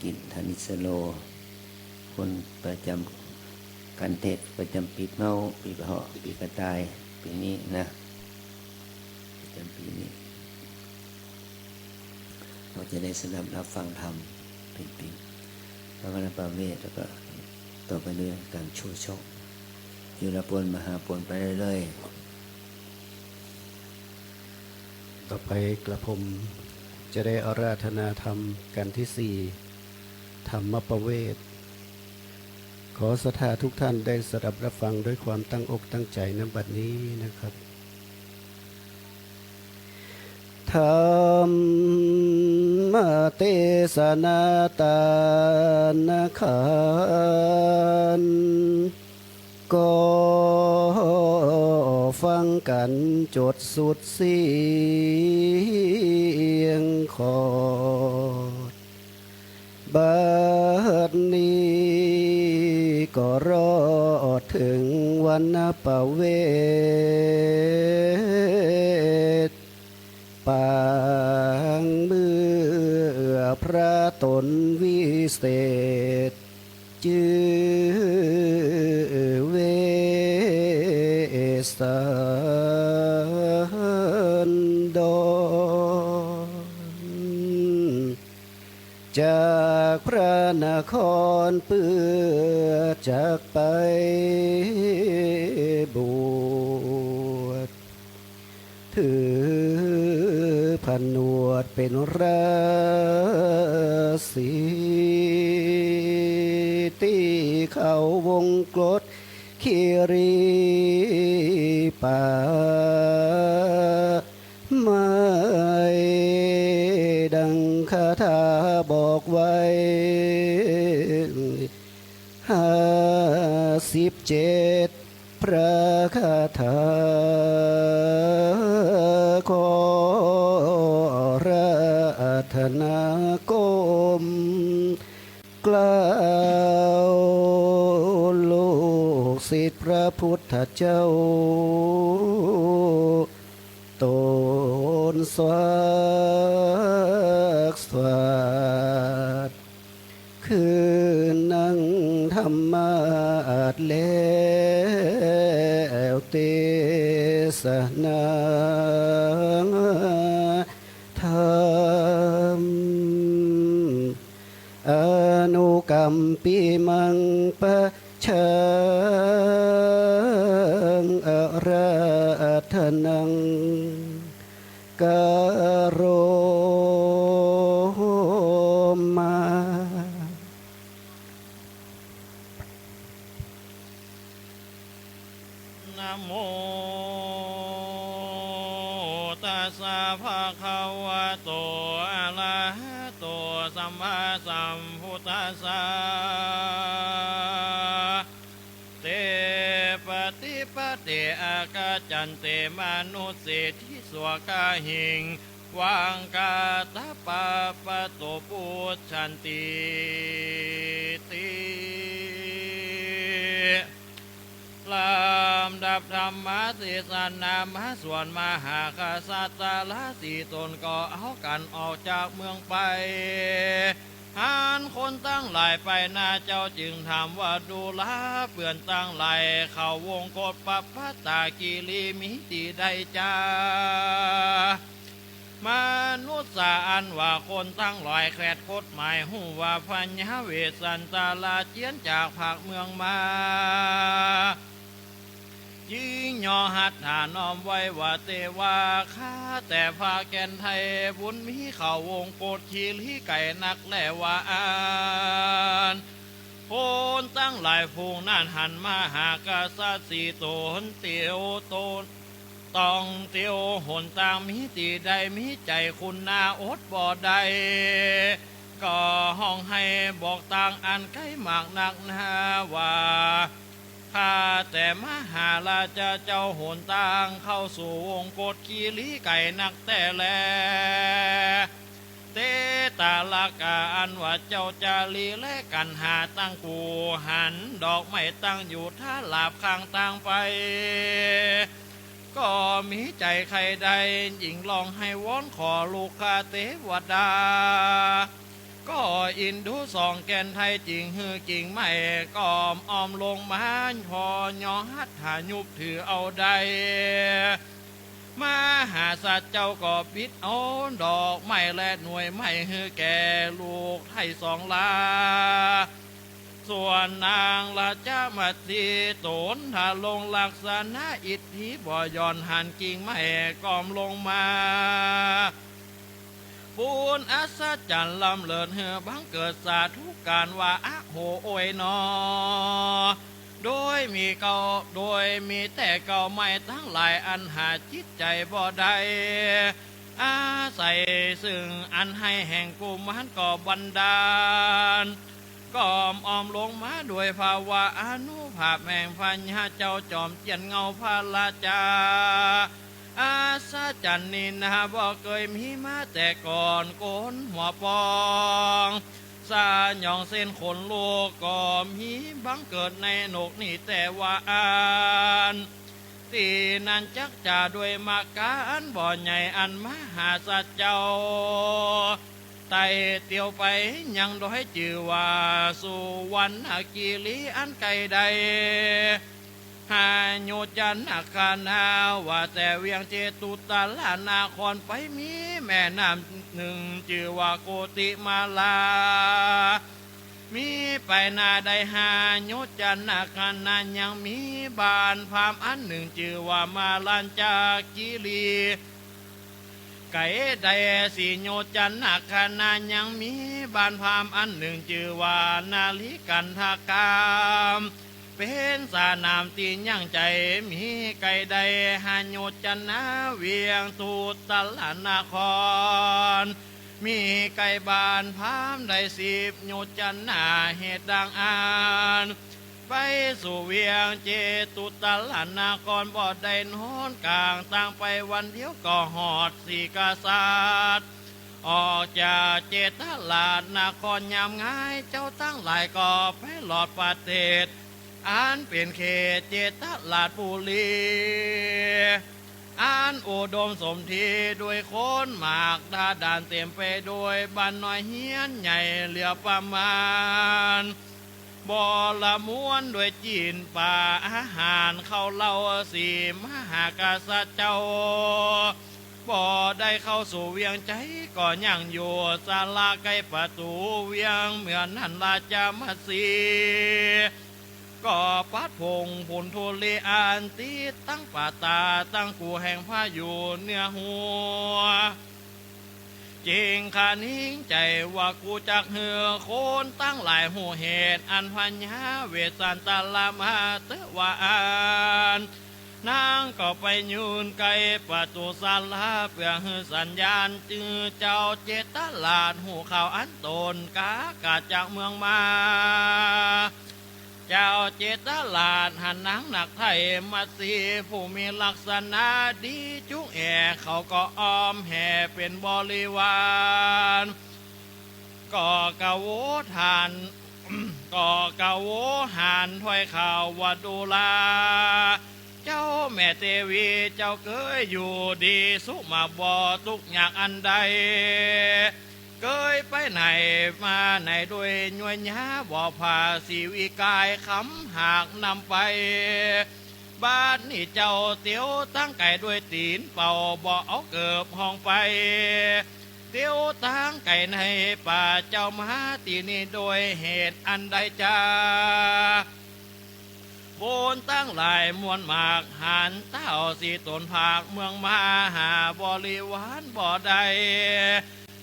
กิจธนิสโลคนประจำการเทศประจำปีเมาปีเหาะปีกระต่ายปีนี้นะประจำปีนี้เราจะได้สดับรับฟังธรรมเป็นปีพระวนาปาเวทแล้วก็ต่อไปเรื่อยการชูชกอยู่ละปนมหาปนไปเรื่อยต่อไปกระผมจะได้อาราธนาธรรมกันที่สี่ธรรมประเวทขอศรัทธาทุกท่านได้สดับรับฟังด้วยความตั้งอกตั้งใจณบัดนี้นะครับธรรมเทศนาตานะขันก็ฟังกันจดสุดเสียงขอดบัดนี้ก็รอถึงวันประเวทปางเมื่อพระตนวิเศษจือเวสันดรจากพระนครเปื้อจากไปบวชถือผนวดเป็นราศีที่เขาวงกฏคีรีป่าไม่ดังคาถาบอกไว้57พระคาถาขอราธนากรมกล่าวลูกศิษย์พระพุทธเจ้าตนสวักสวัสดคือนั่งธรรมาสแล้วเทศนาธรรมอนุกัมปิมังปะชังอาราธนังกโรมานะโมตัสสะภะคะวะโตอะระหะโตสัมมาสัมพุทธัสสะเตปฏิปฏิอาคาจันเตมนุสสิทิสวกาหิงวังกาตปะปะโตปุชันติติลำดับธรรมเทศนามาส่วนมหาคสัตตาลาสีตนก็เอากันออกจากเมืองไปหานคนตั้งหลายไปนาเจ้าจึงถามว่าดูลาเปื่อนตั้งหลายเข้าวงกฏปัปปะตากิริมิติใดจ้ามนุษย์อันว่าคนตั้งหลายแคดกฎหมายหูว่าพัญญาเวสันตาลาเจียนจากภาคเมืองมายิ่งยอหัตถานอมไว้ว่าเตวาข้าแต่พาแก่นไทยบุญมีเข่าวงโกดขีลีไก่นักแลว่าอ่านคนตั้งหลายฟูงนั่นหันมาหากษัตริย์สีโตนเตียวโตนต้องเตียวหนต่างมิติใดมิใจคุณนาอดบ่ได้ก็ห้องให้บอกต่างอันใกล้มากนักนาว่าข้าแต่มหาราชเจ้าโหนต่างเข้าสู่วงกฏกีลีไก่นักแต่แลเตตาลากาอันว่าเจ้าจารีและกันหาตั้งกูหันดอกไม่ตั้งอยู่ท่าหลาบข้างต่างไปก็มีใจใครใดหญิงลองให้วอนขอลูกคาเทวดา ก็อินดูสองแกนไทยจริงฮือกิ่งไม่กอมออมลงมาพอยอฮัดหายุบถือเอาได้มาหาสัตว์เจ้าก็ปิดเอาดอกไม้และหน่วยไม้ฮือแก่ลูกไทยสองลาส่วนนางราชมัตสีโตนถ้าลงลักษณะอิทธิบ่ย่อนหันกิ่งไม้กอมลงมาปูนอัศจรรย์ลำเลิศเหือบังเกิดสาธุการว่าอะโหโอยนอโดยมีแต่เก่าไม่ทั้งหลายอันหาจิตใจบ่ได้อาศัยซึ่งอันให้แห่งกุมารก่อบันดาลก็ออมลงมาด้วยภาวะอนุภาพแห่งพัญญาเจ้าจอมเจียนเงาพาลาจาอาสาจันนินาบ่เคยมีมาแต่ก่อนโกนหัวปองสาหยองเส้นขนลูกก็มีบังเกิดในโนกนี่แต่ว่าอ่านที่นั้นจักจะด้วยมาการบ่อใหญ่อันมหาสัจเจ้าไต่เตียวไปยังโดยจือว่าสุวรรณกิริอันไกลใดหาโยจันอาคานาว่าแต่เวียงเจตุตาลานาครไปมีแม่น้ำหนึ่งชื่อว่าโกติมาลามีไปนาใดหาโยจันอาคานายังมีบานพามอันหนึ่งชื่อว่ามาลันจากิรีไก่ใดสีโยจันอาคานายังมีบานพามอันหนึ่งชื่อว่านาลิกันทากามเป็นสานามตีนยั่งใจมีไก่ใดหาโยจันนาเวียงตูตลานาครมีไก่บานพามได้10โยจันนาเหตุดังอ่านไปสู่เวียงเจตุตลานาครบ่ได้นอนกลางต่างไปวันเดียวก็หอดสีกษัตริย์ออกจากเจตลาดนครยามง่ายเจ้าตั้งหลายก็ไปหลอดประเทศอันเป็นเขตเจตลาดบุรีอันอุดมสมทีด้วยคนหมากดาด่านเต็มไปด้วยบ้านน้อยเฮียนใหญ่เหลือประมาณบ่อละม้วนด้วยจีนป่าอาหารเข้าเล่าสีมหากษัตริย์เจ้าบ่ได้เข้าสู่เวียงใจก็ยังอยู่ศาลาใกล้ประตูเวียงเหมือนนันราชมัตสีก็ปัดพงผลทุลีอานตีตั้งป่าตาตั้งกูแห่งพาอยู่เนื้อหัวจริงขานิ่งใจว่ากูจักเหือโคนตั้งหลายหูเหตุอันพัญญาเวสันตาลามาเตวาอานนางก็ไปยืนไกลประตูศาลาเพื่อให้สัญญาณจือเจ้าเจตลาดหูข่าวอันตนกากาจากเมืองมาเจ้าเจตลาดหันหนังหนักไทยมาสีผู้มีลักษณะดีจุกแอเขาก็อ้อมแห่เป็นบริวารก็กะโวทาน ก็กะโวหานถ้อยข่าววัดดูลาเจ้าแม่เทวีเจ้าเคยอยู่ดีสุมาบ่ทุกอย่างอันใดเคยไปไหนมาไหนด้วยหน่วยยาบ่พาสีวิกายคำหากนำไปบ้านนี่เจ้าเตียวตั้งไก่ด้วยตีนเป่าบ่เอาเกิบห้องไปเตียวตั้งไก่ในป่าเจ้ามาตีนี่โดยเหตุอันใดจ้าโบนตั้งหลายมวลหมากหันเต้าสีตนภาคเมืองมาหาบริวารบ่ได้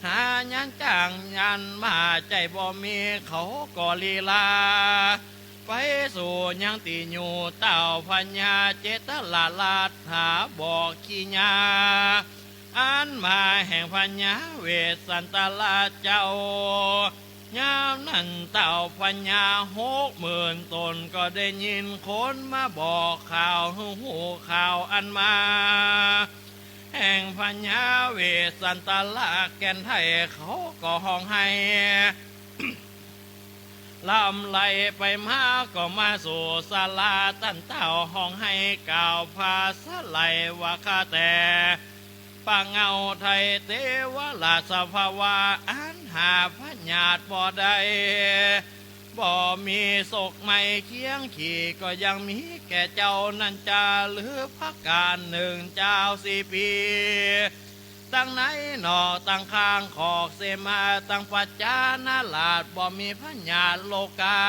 หายันจ้างยันมาใจบ่มีเขาก็ลีลาไปสู่ยังตีอยู่เต้าพัญญาเจตลาลาดหาบอกขี้ญาอันมาแห่งพัญญาเวสันตลาเจ้ายามนั้นเต้าพัญญา60,000 ตนก็ได้ยินคนมาบอกข่าวหูข่าวอันมาแห่งพัญญาเวสันตลาแก่นไทยเขาก็ห้องให้ ลำไหลไปมาก็มาสู่ศาลาตั้นเต้าห้องให้กล่าวภาษาไหลว่าข้าแต่ ปังเงาไทยเทวราชภาวาอันหาพญาติบ่ได้บ่มีโศกไม่เคียงขี่ก็ยังมีแก่เจ้านันจาหรือพักการหนึ่งเจ้า4 ปีตั้งไหนหนอตั้งข้างขอกเสมาตั้งปัจจานาลาดบ่มีพญาโลกา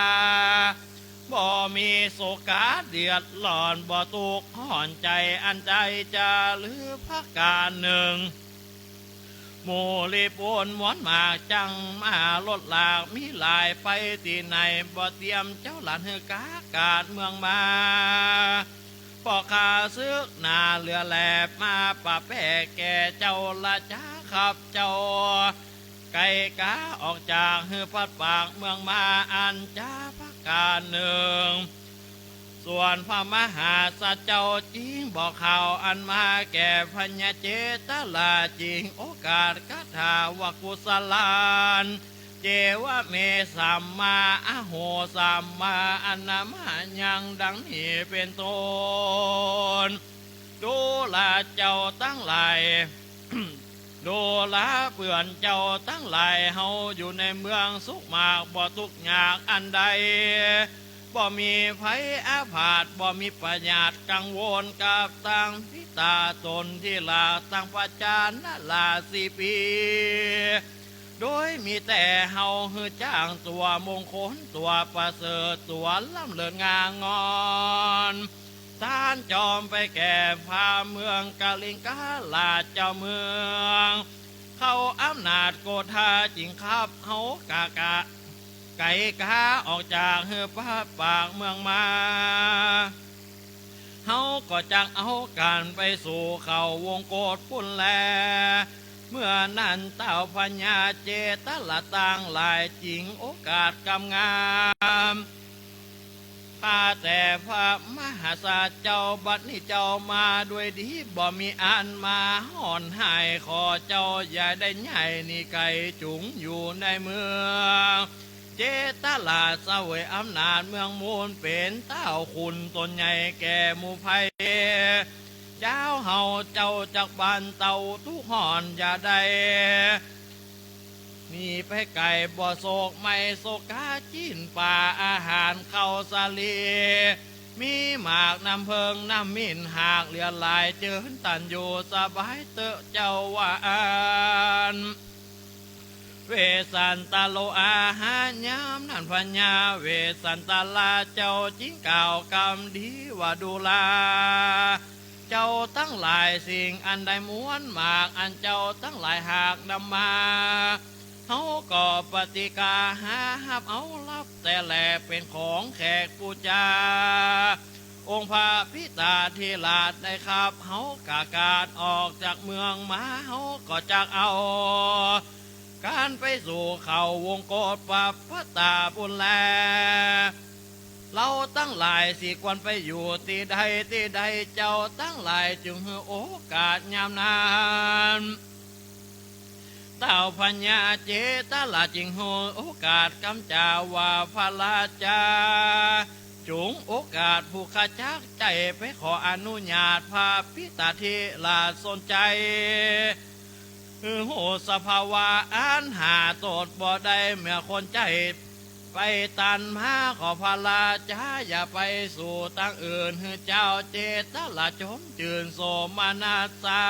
บ่มีโศกาเดือดร้อนบ่ตุกห่อนใจอันใจจะหรือพักการหนึ่งหมู่ลีปนหมวนมากจังมาลดหลากมีหลายไปที่ไหนบ่เตรียมเจ้าหลานเฮกากาดเมืองมาพ่อข้าซึกหนาเรือแหลบมาป่าแป้แก่เจ้าละจ้าขับเจ้าไก่กาออกจากเฮือพัดปากเมืองมาอันจ้าพักการหนึ่งส่วนพระมหาสัจเจ้าจริงบอกข่าวอันมาแก่พญาเจตลาจริงโอกาสคาถาวกุศลานเจวะเมสัมมาอโหสัมมาอนามายังดังนี้เป็นต้นดูลาเจ้าตั้งหลาย ดูลาเปื่อนเจ้าตั้งหลายเฮาอยู่ในเมืองสุขมากบ่ทุกข์ยากอันใดบ่มีภัยอาพาธบ่มีปัญญากังวลกับตั้งพิตาตนที่ลาตั้งปัจจานาลา4 ปีโดยมีแต่เฮาฮือจ้างตัวมงคลตัวประเสริฐตัวล้ำเลิศงางอนท่านจอมไปแก่พาเมืองกาลิงกาลาเจ้าเมืองเข้าอำนาจโกธาจริงครับเฮากากะไก่กาออกจากเฮือป้าปากเมืองมาเฮาก็จังเอาการไปสู่เขาวงโกฏปุ่นแลเมื่อนั้นเต้าพญาเจตละต่างหลายจริงโอกาสกำงามข้าแต่พระมหาศาลเจ้าบัดนี้เจ้ามาด้วยดีบ่มีอันมาห่อนหายขอเจ้าอย่าได้ใหญ่นี่ไก่จุงอยู่ในเมืองเจตลาเสวยอำนาจเมืองมูลเป็นเต้าคุณตนใหญ่แก่หมู่ไพเจ้าเฮาเจ้าจากบ้านเต่าทุกห่อนอย่าได้มีไปไก่บ่โศกไม่โศกาจิ้นป่าอาหารเข้าสาลีมีหมากน้ำเพิงน้ำมิ่นหากเลือลายเจินตันอยู่สบายเตอะเจ้าว่าอันเวสันตาโลอาหารยามนั่นพัญญาเวสันตาลาเจ้าจิ้งเก่ากำดีว่าดูลาเจ้าตั้งหลายสิ่งอันใดม้วนหมากอันเจ้าตั้งหลายหากนำมาเฮาก็ปฏิกาหาหับเอารับแต่แลเป็นของแขกปูจาองค์พระพิตาธิราชได้ขับเฮากากาดออกจากเมืองมาเฮาก็จักเอาการไปสู่เขาวงโกฏปัปพตาบุญแลเราตั้งหลายสิควรไปอยู่ที่ใดเจ้าตั้งหลายจึงให้โอกาสยามนานเต้าพญาเจตลาจึงให้โอกาสกำจาว่าพระราชาจุงโอกาสผู้ขจักใจไปขออนุญาตพระพิตาธิราชสนใจโหสภาวะอันหาโตดบ่ได้เมื่อคนใจไปตันมาขอพระราชาอย่าไปสู่ตั้งอื่นเจ้าเจตละจมจืนโสมนัสสา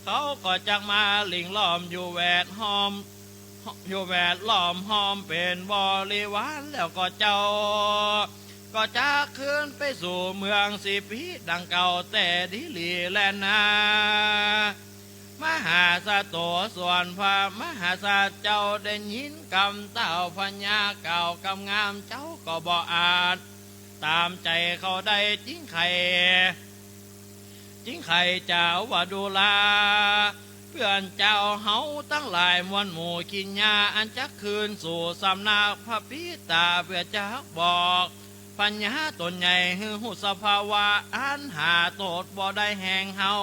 เขาก็จักมาลิงล้อมอยู่แวดห้อมอยู่แวดล้อมห้อมเป็นบริวารแล้วก็เจ้าก็จะขึ้นไปสู่เมืองสิพีดังเก่าแต่ดิลีแลนามหาสะโตส่วนพระมหาศาลเจ้าได้ยินคำเต้าพญาเก่ากำงามเจ้าก็บ่อาจตามใจเขาได้จริงไข่เจ้าว่าดูลาเพื่อนเจ้าเฮาตั้งหลายมวลหมู่กินยาอันจักคืนสู่สำนักพระพิตาเพื่อจักบอกปัญญาตนใหญ่หูสภาวะอันหาโตดบ่ได้แห่งเฮา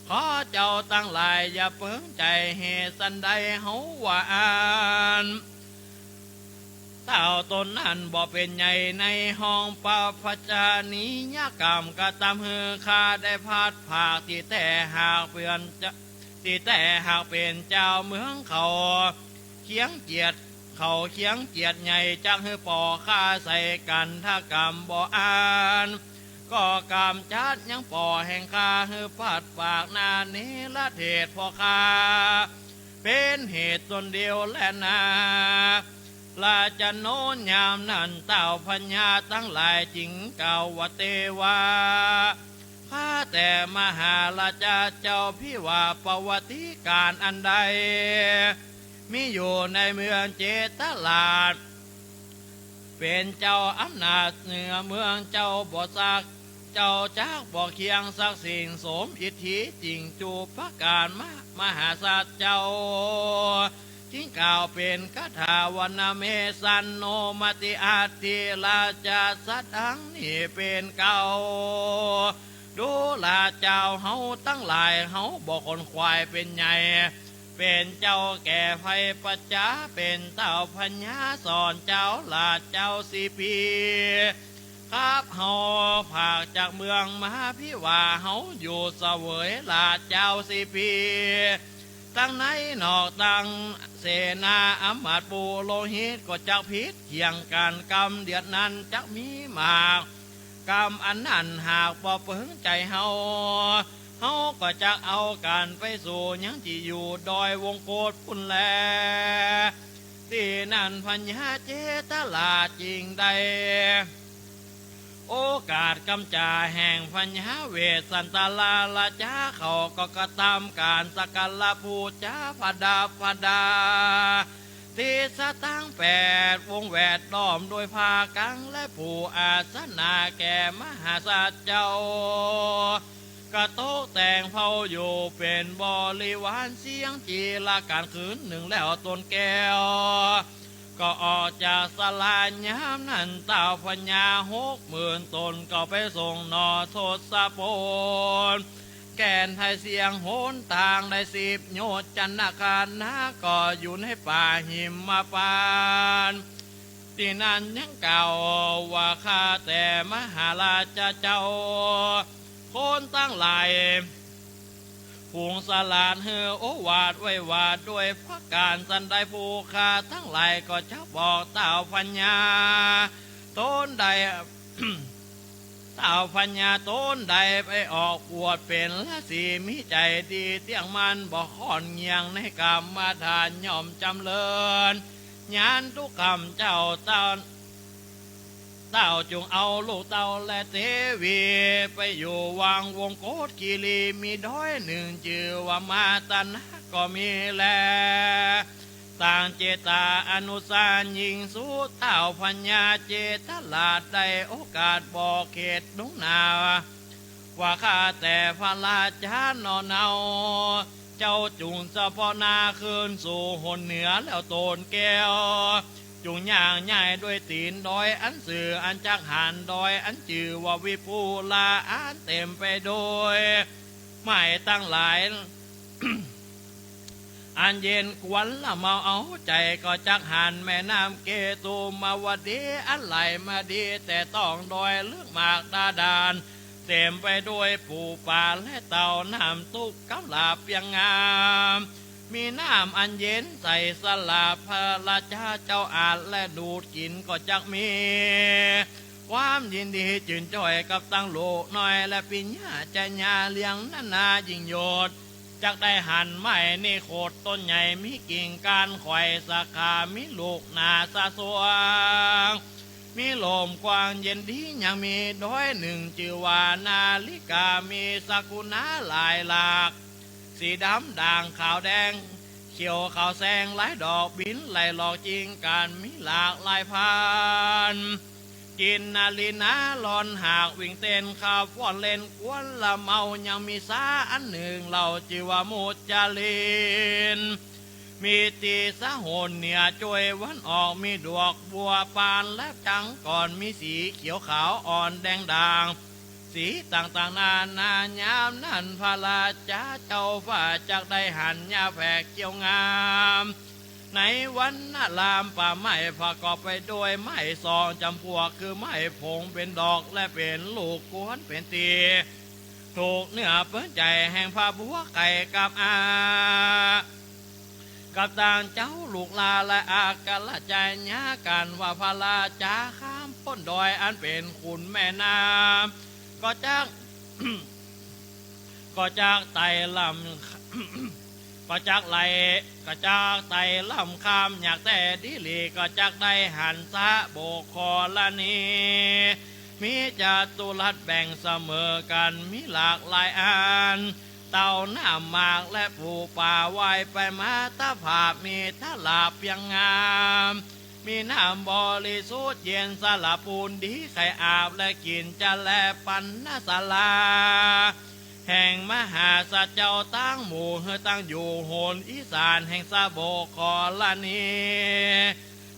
ขอเจ้าตั้งหลายอย่าเพิ่งใจเหตุสันใดเฮาว่าอ่านเต้า ตนนั้นบ่เป็นใหญ่ในห้องปาพจานิยกรรมกะตามฮือคาได้พัดผากที่แต่หากเปลี่ยนจะที่แต่หากเป็นเจ้าเมืองเขาเคียงเกียรติเขาเคียงเกียรติใหญ่จักฮือป่อข้าใส่กันถ้ากรรมบ่อ่านก็กรรมจัดยังป่อแห่งข้าฮือพัดปากนานิละเทศพ่อข้าเป็นเหตุตนเดียวและนาลาจะโน้นยามนั้นเต่าพญาทั้งหลายจิงเก่าวเทวาข้าแต่มหาราชาเจ้าพี่ว่าประวัติการอันใดมีอยู่ในเมืองเจตลาดเป็นเจ้าอำนาจเหนือเมืองเจ้าบ่ซักเจ้าจากบ่เคียงสักสิ่งสมอิทธิจริงจูพระการมหาศาลเจ้าทิ้งกล่าวเป็นคาถาวันเมสันโนมติอาติราชาสัตถังนี่เป็นเก่าดูลาเจ้าเฮาตั้งหลายเฮาบอกคนควายเป็นใหญ่เป็นเจ้าแก่ไฟปัจจาเป็นเต่าพญาสอนเจ้าลาเจ้าสิปีครับเฮาผากจากเมืองมหาพิวาเฮาอยู่เสวยลาเจ้าสิปีตั้งในนอกตั้งเสนาอำมาตย์ปูโลหิตก็จักพิษเคียงกันกรรมเดียดนั้นจักมีมากกรรมอันนั้นหากบ่เปิงใจเฮาก็จักเอาการไปสู่ยังที่อยู่ดอยวงโกฏพุ่นแลที่นั่นพัญญาเจตลาจริงใดโอกาสกำจาแห่งพัญญาเวสสันตลาลาจ้าเขาก็กระทำการสักการะบูชาพดาที่สตั้ง8 วงแวดล้อมโดยพากังและผู้อาสนาแก่มหาสัจเจ้ากระโต๊ะแต่งเผาอยู่เป็นบริวารเสียงจีละการคืนหนึ่งแล้วตนแก้วก็ออกจากสลายามนั้นเต่าพญา60,000 ตนก็ไปส่งนอโทศพลแก่นไทยเสียงโหนต่างได้10 โยชน์จันทคารนาก็อยู่ในป่าหิมพานต์ที่นั่นยังเก่าว่าข้าแต่มหาราชาเจ้าคนตั้งหลายผูงสลานเฮือโอวาดไว้วาดด้วยพระการสันได้ผู้ข้าทั้งหลายก็จะบอกเต่าพญาต้นใด เต่าพญาต้นใดไปออกบวชเป็นละสีมิใจดีเตียงมันบอกขอนเงียงในกรรมฐานย่อมจำเริญญาณทุกคำเจ้าเต่าจงเอาลูกเต่าและเทวีไปอยู่วางวงโกฏกีรีมีด้อยหนึ่งชื่อว่ามาตันก็มีแลต่างเจตาอนุสารยิงสู้เต่าพญาเจตลาดได้โอกาสบอกเขตดงนาว่าข้าแต่พระราชานอนเอาเจ้าจุงสะพอนาคืนสู่หนเหนือแล้วโตนแก้วจุงย่างใหญ่ด้วยตีนดอยอันสื่ออันจักหันดอยอันจือว่าวิภูลาอันเต็มไปโดยไม่ตั้งหลาย อันเย็นกวนละเมาเอาใจก็จักหันแม่น้ำเกตูมาวดีอันไหลมาดีแต่ต้องดอยเลือกหมากดาดานเต็มไปด้วยปูป่าและเต่าน้ำตุกกำลาบยังงามมีน้ำอันเย็นใส่สลาพระราชาเจ้าอาจและดูดกินก็จักมีความยินดีจื่นจ่อยกับตั้งโลกน้อยและปิญญาใจญาเลี้ยงนานายิ่งโยดจักได้หันไม้นี่โคตรต้นใหญ่มีกิ่งการข่อยสาขามีลูกนาสะสวงมีลมกว้างเย็นดียังมีด้อยหนึ่งชื่อว่านาลิกามีสกุณาหลายหลากสีดำด่างขาวแดงเขียวขาวแซงหลายดอกบินไหลหลอกจริงการมีหลากหลายพันกินนาลีนาลอนหากวิ่งเต้นข้าวฟ้อนเล่นกวนละเมายังมีสาอันหนึ่งเราจิวามุจจาลินมีตีสะโหนเหนือจวยวันออกมีดอกบัวปานและจังก่อนมีสีเขียวขาวอ่อนแดงด่างสีต่างๆนานายามนั่นพระราชาเจ้าฝ่าจากได้หันยาแฝกเกี่ยวงาม ในวันนาลามป่าไม้ประกอบไปด้วยไม้สองจำพวกคือไม้ผงเป็นดอกและเป็นลูกกวนเป็นตีถูกเนื้อเปิ้นใจแห่งพระบัวไก่กับกับต่างเจ้าลูกลาและอากาละใจญากันว่าพระราชาข้ามพ้นดอยอันเป็นขุนแม่น้ำก็จาก ก็จากไต่ลำ ก็จากไหลก็จากไต่ลำคำอยากแต่ดิลีก็จากได้หันซะโบกคอละนีมีจัตุรัสแบ่งเสมอกันมีหลากหลายอันเต่าหน้าหมากและปลูกป่าไว้ไปมาตาผาบมีทลาบเพียงงามมีน้ำบริสุทธิ์เย็นสลับปูนดีไข่อาบและกินจะแลปันนาสลาแห่งมหาสัจเจ้าตั้งหมู่เฮตั้งอยู่โหนอีสานแห่งสะโบกคอละนี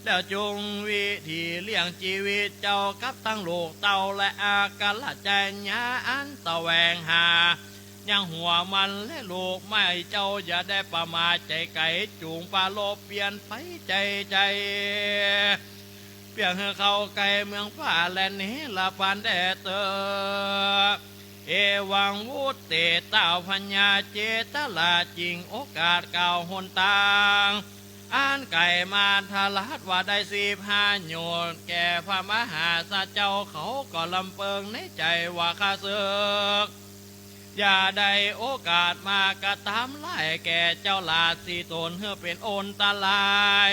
แล้วจงวิธีเลี้ยงชีวิตเจ้ากับตั้งลูกเต่าและอากาละใจญาอันตะแวงหายังหัวมันและลูกไม่เจ้าอย่าได้ประมาทใจไก่จูงปลาโลบเปลี่ยนไปใจเปลี่ยนให้เขาไก่เมืองฟ้าและนี้ละปานแดเตอเอวังวุตเตเต้าพัญญาเจตลาจริงโอกาสเก่าหนตางอ่านไก่มาทลาดว่าได้15โยนแก่พระมหาสัจเจ้าเขาก็ลำเปิงในใจว่าข้าเสือกอย่าได้โอกาสมากระทำไล่แก่เจ้าลาสีตนเพื่อเป็นโอนตาลาย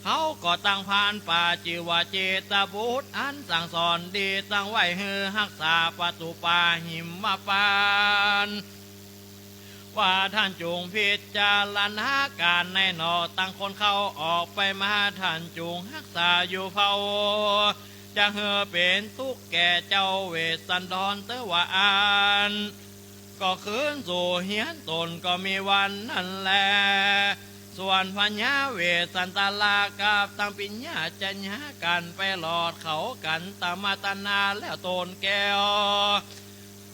เขาก็ตั้งพานป่าจิวาเจตบุตรอันสั่งสอนดีตั้งไว้เฮือหักษาประตูป่าหิมมาปานว่าท่านจงพิจารณาการในนอตั้งคนเข้าออกไปมาท่านจงหักษาอยู่เฝ้าจะเฮือเป็นทุกแก่เจ้าเวสสันดรเตวาอันก็คืนสู่เฮียนตนก็มีวันนั่นแหละส่วนพญาเวสสันตลากับตั้งปิญญาจะญากันไปหลอดเขากันตามาตนาแล้วตนแก้ว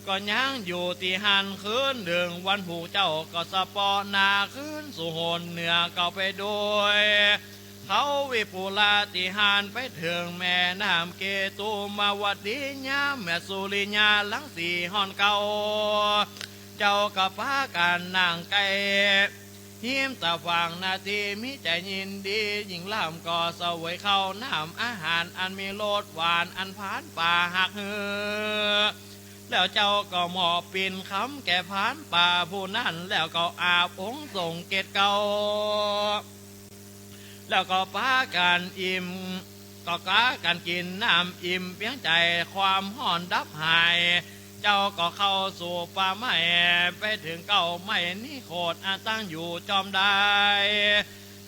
ก็ยังอยู่ที่หันคืนหนึ่งวันผูเจ้าก็สปอนาคืนสู่โหนเหนือก็ไปด้วยเขาวิปุลาติหานไปถึงแม่น้ำเกตุมาวดีญาแม่สุริญาหลังสีหอนเก่าเจ้ากับพากันนางไก่หิมตาฟังนาทีมิใจยินดียิ่งล่ำก็เสวยเข้าน้ำอาหารอันมีรสหวานอันผานป่าหักเหือแล้วเจ้าก็หมอบปิ่นคำแก่ผานป่าผู้นั้นแล้วก็อาบองค์ส่งเกตเก่าแล้วก็ป้ากันอิ่มก็กากันกินน้ำอิ่มเพียงใจความห่อนดับหายเจ้าก็เข้าสู่ป่าไม้ไปถึงเก่าไม้นี่โคตรตั้งอยู่จอมได้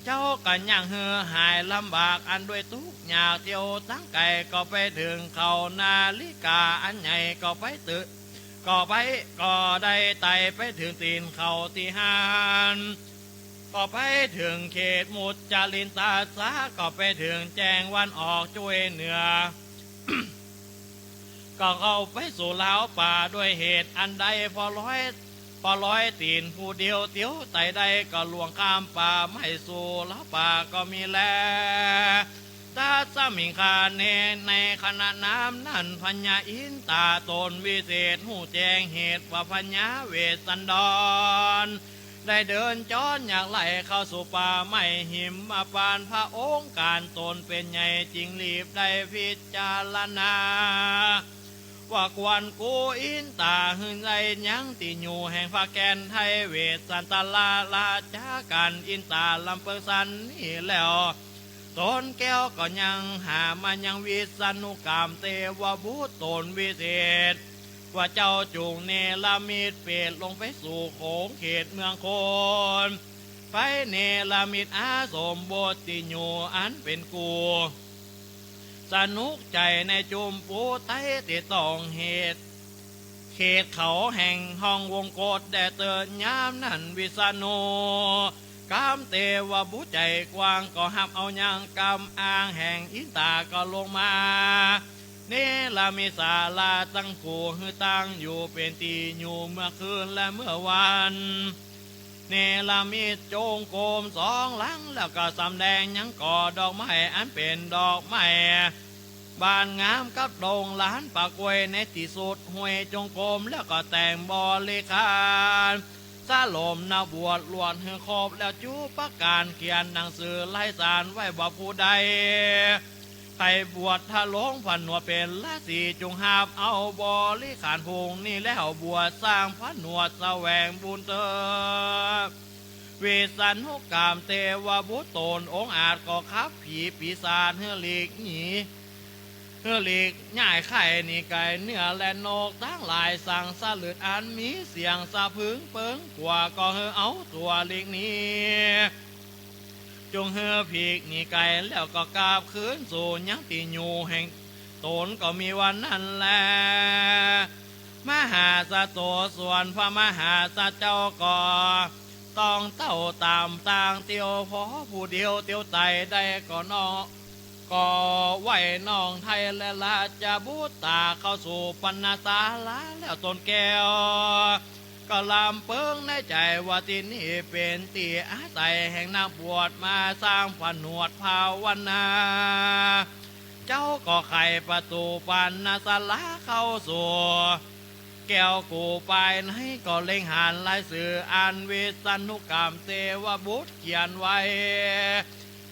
เจ้าก็ยังเหือหายลำบากอันด้วยทุกอยากเที่ยวตั้งไก่ก็ไปถึงเขานาลิกาอันใหญ่ก็ไปตึกก็ได้ไต่ไปถึงตีนเขาที่หานก็ไปถึงเขตมุจจารินตาสาก็ไปถึงแจงวันออกช่วยเหนือ ก็เข้าไปสู่ลาวป่าด้วยเหตุอันใดพอร้อยตีนผู้เดียวเตี้ยวไต่ใดก็ล่วงข้ามป่าไม่สู่ลาวป่าก็มีแลตาสมิงคาเนในขณะน้ำนั่นพญาอินตาตนวิเศษหูแจงเหตุว่าพญาเวสสันดรได้เดินจอนอยากไหลเข้าสู่ป่าไม่หิมมาปานพระองค์การตนเป็นใหญ่จริงรีบได้พิจารณาว่ากวนกูอินตาหึนไรยังติอยู่แห่งพระแกนไทยเวสสันตลาลาจากันอินตาลำเปิงสันนี่แล้วตนแก้วก็ยังหามันยังวิษณุกรรมเทวบุตรตนวิเศษว่าเจ้าจูงเนรมิตเปรตลงไปสู่โขงเขตเมืองโคนไปเนรมิตอาสมบทติญูอันเป็นกูสนุกใจในจุมปูไตติดต้องเหตุเขตเขาแห่งห้องวงกฏแด่เตือนยามนั่นวิษณุกามเตวบุใจกว้างก็หับเอายังกำอ้างแห่งอินตาก็ลงมาเนลามิศาลาตั้งกูฮือตั้งอยู่เป็นตีอยู่เมื่อคืนและเมื่อวัน เนลามิดโจงโกมสองหลังแล้วก็สำแดงยังก่อดอกไม้อันเป็นดอกไม้บานงามกับดงหลานปากกวยในที่สุดห้วยจงโกมแล้วก็แต่งบริการซาลมนาบวชลวนหือครบแล้วจูประการเขียนหนังสือไล่สารไว้ว่าผู้ใดใครบวชถ้าหลงผันหนวดเป็นละสีจงหาบเอาบริขารพงนี่แล้วบวชสร้างพระหนวดแสวงบุญเตอเวสันหุกามเทวบุตรตนองค์อาจก็ขับผีปีศาจเฮือหลีกหนีเฮือหลีกง่ายไข่นี่ไก่เนื้อและนกทั้งหลายสั่งสะลืดอันมีเสียงสะพึงเปิงกว่าก็เฮือเอาตัวหลีกนี้จงเฮือผีกนี่ไก่แล้วก็กราบคืนสู่ยังตีอยู่แห่งตนก็มีวันนั้นแลมหาสะโตส่วนพระมหาสะเจ้าก็ต้องเต้าตามต่างเตียวพอผู้เดียวเตียวไตได้ก็นอก็ไหวน้องไทยและลาจะบูตาเข้าสู่ปัญญาสาลาแล้วตนแก้วก็ลำเปิงในใจว่าที่นี่เป็นตีอาศัยแห่งนักบวชมาสร้างผนวดภาวนาเจ้าก็ไขประตูปัญญาสาลาเข้าสู่แก้วกูไปไหนก็เล็งหันลายสื่ออันวิษณุกรรมเทวบุตรเขียนไว้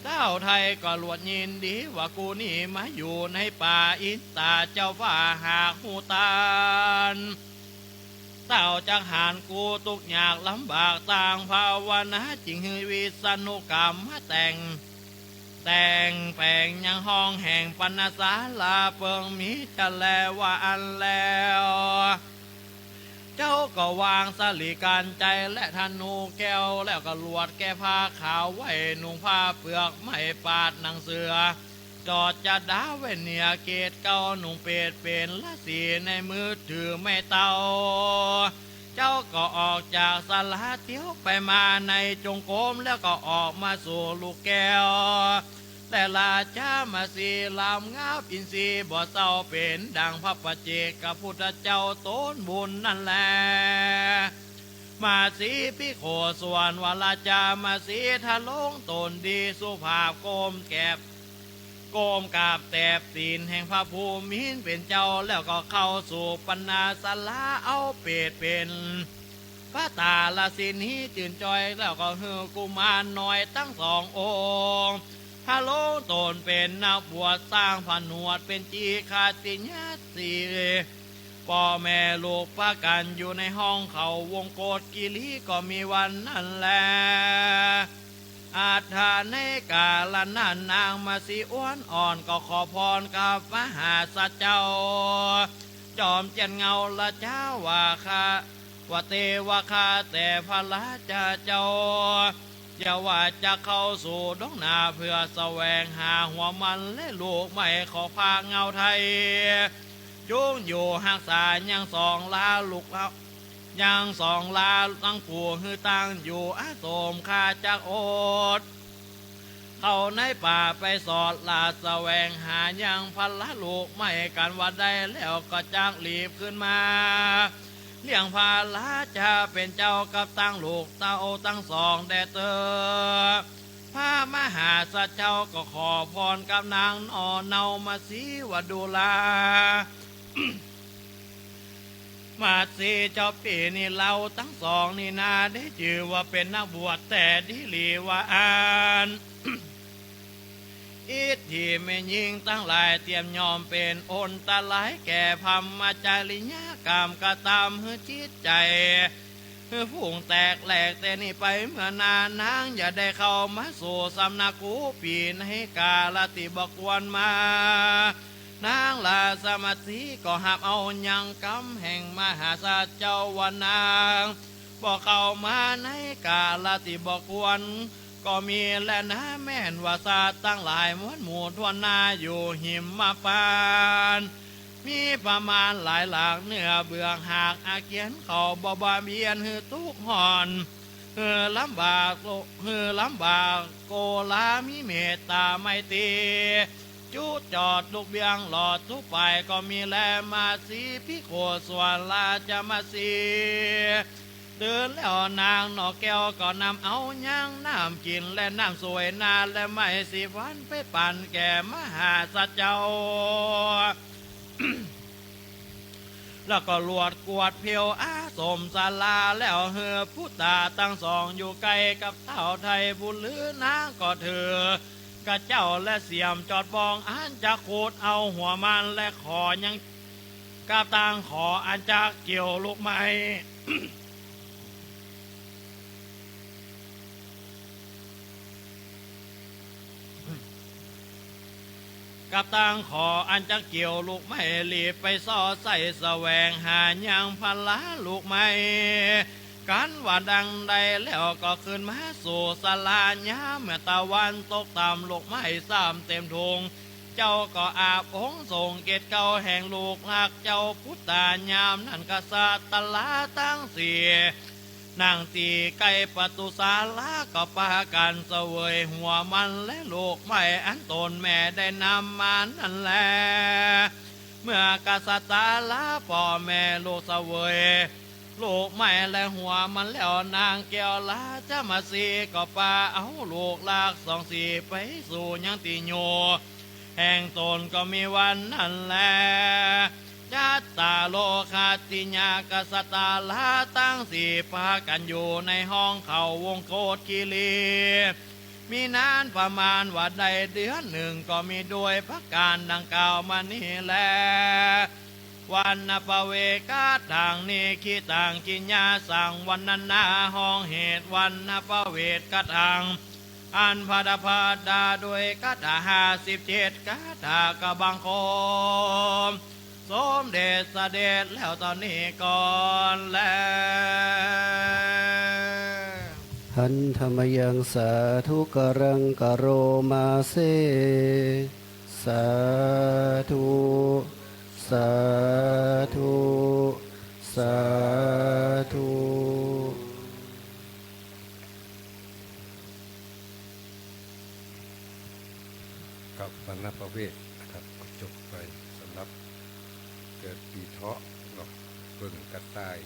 เจ้าไทยก็ลวดยินดีว่ากูนี่มาอยู่ในป่าอินตาเจ้าว่าหากหูตานเต้าจักหานกูตุกยากลำบากต่างภาวนาจิงหือวิษณุกรรมมาแต่งแปลงยังห้องแห่งปณสาลาเปิงมีจะแลว่าอันแล้วเจ้าก็วางสลีการใจและธนูแก้วแล้วก็ลวดแก้ผ้าขาวไว้นุ่งผ้าเปลือกไม่ปาดหนังเสือจอดจะด่าเวเนียเกตเก้าหนุ่งเป็ดเป็นละสีในมือถือไม่เตาเจ้าก็ออกจากสลาเตี้ยวไปมาในจงโกมแล้วก็ออกมาสู่ลูกแก้วแต่ลาชามาสีลามงาบอินทรีบ่เศร้าเป็นดังพระปัจเจกพุทธเจ้าโตนบุญนั่นแหละมาสีพิโคส่วนวลาจามาสีทะลงตนดีสุภาพโกมแก็บโกมกาบแตบตีนแห่งพระภูมินเป็นเจ้าแล้วก็เข้าสู่ปัญญาสลาเอาเปรตเป็นพระตาลสินีจื่นจอยแล้วก็ฮือกุมารน้อยตั้งสององค์พระโลตนเป็นนักบวชสร้างผนวดเป็นจีคาติญาติพ่อแม่ลูกประกันอยู่ในห้องเขาวงโกฏกิริก็มีวันนั้นแลอาถาในกาลนั้นนางมาสีอ้วนอ่อนก็ขอพรกับมหาสัจเจ้าจอมเจนเงาละเจ้าว่าว่าเทวคาแต่พระราชาเจ้าอย่าว่าจะเข้าสู่ดงนาเพื่อแสวงหาหัวมันและลูกไม่ขอพาเงาไทยจุงอยู่หักษายังสองลาลูกแล้วยังสองลาตั้งผู้ฮือตั้งอยู่อาโสมคาจากโอดเข้าในป่าไปสอดลาแสวงหายังพันละลูกไม่กันว่าได้แล้วก็จ้างรีบขึ้นมาเลี้ยงพาลาจะเป็นเจ้ากับตั้งลูกเต้าตั้งสองแดเตอพระมหาสัจเจ้าก็ขอพรกับนางนอเนามาสีวดูลา มาสีเจ้าปีนี่เราทั้งสองนี่นาได้ชื่อว่าเป็นนักบวชแต่ดิลีว่าอ่าน อิทธิไม่ยิงตั้งหลายเตรียมยอมเป็นอนตะหลายแก่พรหมจาริยกรรมกระตามหือจิตใจหือผงแตกแหลกแต่นี่ไปเมื่อนานนางอย่าได้เข้ามาสู่สำนักกูปีนให้กาลติบกวนมานางลาสมาธิก็หับเอายังกำแห่งมหาสัจเจ้าวันนางบอกเข้ามาในกาลติบกวนก็มีและนะแม่นว่าสัตว์ตั้งหลายมวลหมู่ทวนนาอยู่หิมมาปานมีประมาณหลายหลากเนื้อเบืองหากอาเกียนเขาบบาเบียนหือทุกหอนลำบากโกลามีเมตตาไม่ตีจุดจอดลูกเบียงหลอดทุกไปก็มีแลมาสีพิโคส่วนลาจะมาสี เดินแล้วนางนอกแก้วก็นำเอาย่างน้ำกินและน้ำสวยนาและไม่สิวันไปปั่นแก่มหาสัจเจ้า แล้วก็ลวดกวดเพียวอาสมศาลาแล้วเฮือผู้ตาตั้งสองอยู่ไกลกับเท่าไทยบุญหรือนางก็เถือกระเจ้าและเสียมจอดบองอันจะโคดเอาหัวมันและขอยังกาตังขออันจะเกี่ยวลูกไม้ กับตังขออันจะเกี่ยวลูกไม้รีบไปซ่อใส่แสวงหายังพันละลูกไม้กันว่าดังใดแล้วก็ขึ้นมาสู่ศาลาญาเมื่อตะวันตกตามลูกไม้สามเต็มทงเจ้าก็อาบองส่งเกตเก่าแห่งลูกหลักเจ้าพุทธายามนั่นกษัตริย์ตลาตั้งเสียนางตีไก่ประตูศาลาก็ปากันเสวยหัวมันและลูกไม้อันตนแม่ได้นำมานั่นแหละเมื่อกษัตริย์ศาลาพ่อแม่ลูกเสวยลูกไม้และหัวมันแล้วนางแก้วลาจะมาสีก็ปาเอาลูกลากสองสีไปสู่ยังติโยแห่งตนก็มีวันนั่นแหละยัตตาโลคาติญากษัตตาลาตั้งสี่พากันอยู่ในห้องเขาวงโคตกิลีมีนานประมาณว่าใดเดือนหนึ่งก็มีด้วยพระการดังกล่าวมานี่แลวันนปเวกาทางนี้ขีต่างกิญญาสั่งวันนันนาห้องเหตุวันนปเวกาทางอันพาดาพาดาด้วยกาถา57กาถากะบังคมสมเด็จเสด็จแล้วตอนนี้ก่อนแล้ว หันธรรมยังสาธุกรังกโรมาเซสาธุสาธุสาธุ กับวรรณประเวทนะครับก็จบไปสำหรับเกิดปีเถาะเนาะเบิ่งกระต่าย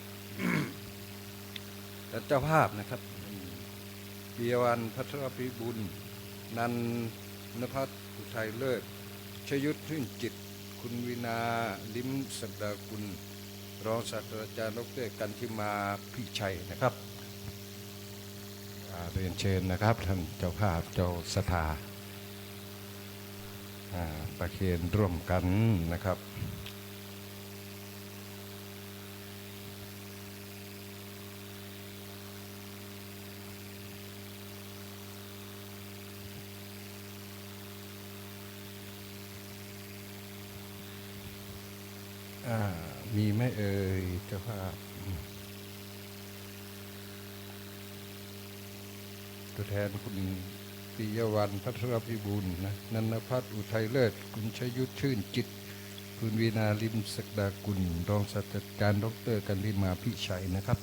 และเจ้าภาพนะครับปียวันพัทรพิบุญนันนภัสอุทัยเลิศชยุทธชื่นจิตคุณวินาลิ้มสักดากุลรองศาสตราจารย์ดรกันทิมาพิชัยนะครับเรียนเชิญนะครับท่านเจ้าภาพเจ้าสถาประเคนร่วมกันนะครับมีไหมเอ่ยเจ้าภาพตัวแทนคุณปิยวันพัทรพิบูลนะนันภัสอุทัยเลิศคุณชยุทธชื่นจิตคุณวีนาลิมศักดากุลรองศาสตราจารย์ดรกันลิมาพิชัยนะครับ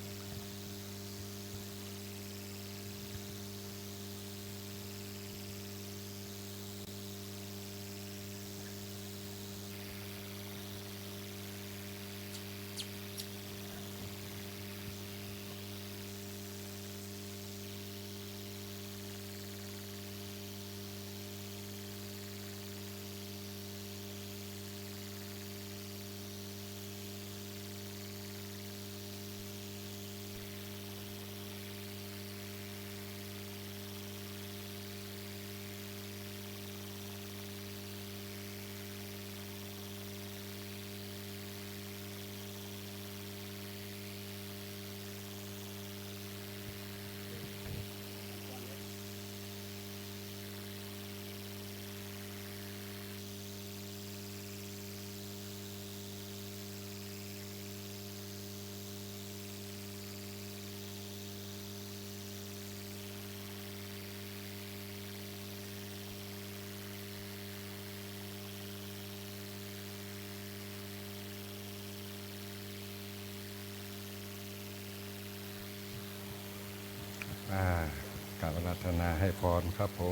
กราบอาราธนาให้พรครับผ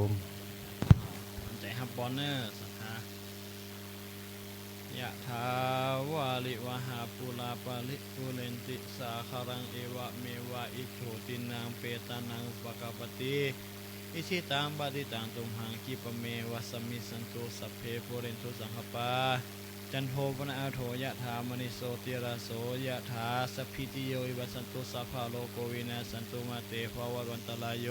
ม ใจฮับบอนเนอร์สักคา ยะถาวาลิวหาปุราปาลิปุเรนติสาคารังเอวะเมวะอิโชตินังเปตานังอุปกาปติอิชิตังปฏิตังตุมหังกิปะเมวะสมิสันตุสัพเพปุเรนตุสังคปาจันโทปนะอาโทยะถามณิโสติระโสยะถาสัพพิติโยวิวัสสันตุสัพพะโลกวินาศสันตุมาเตภววันตรายโย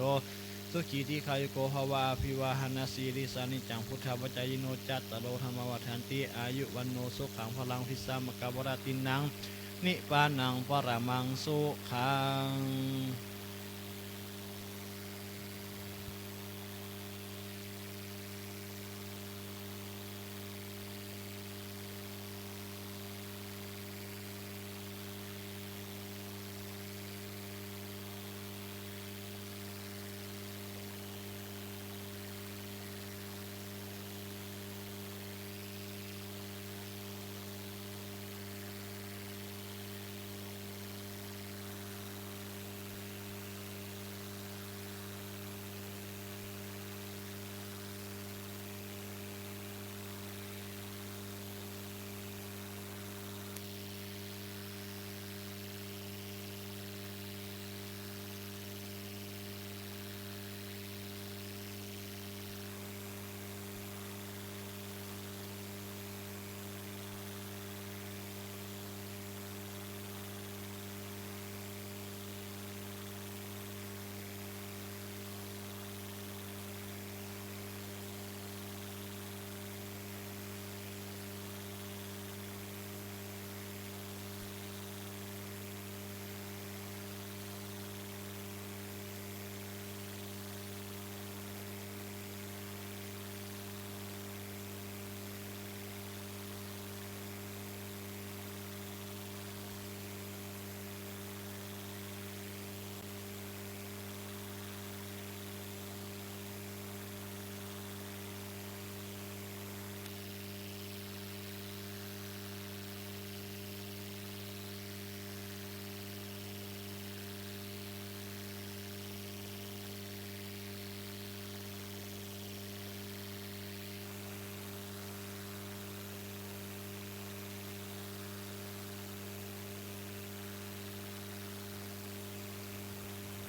สุขีติคายโกภวะอภิวาหนาสีริสานิจังพุทธวจายโนจัตตโลธรรมวัฏันติอายุวันโนสุขังพลังพิสามกบรตินังนิปานังปรมังสุขัง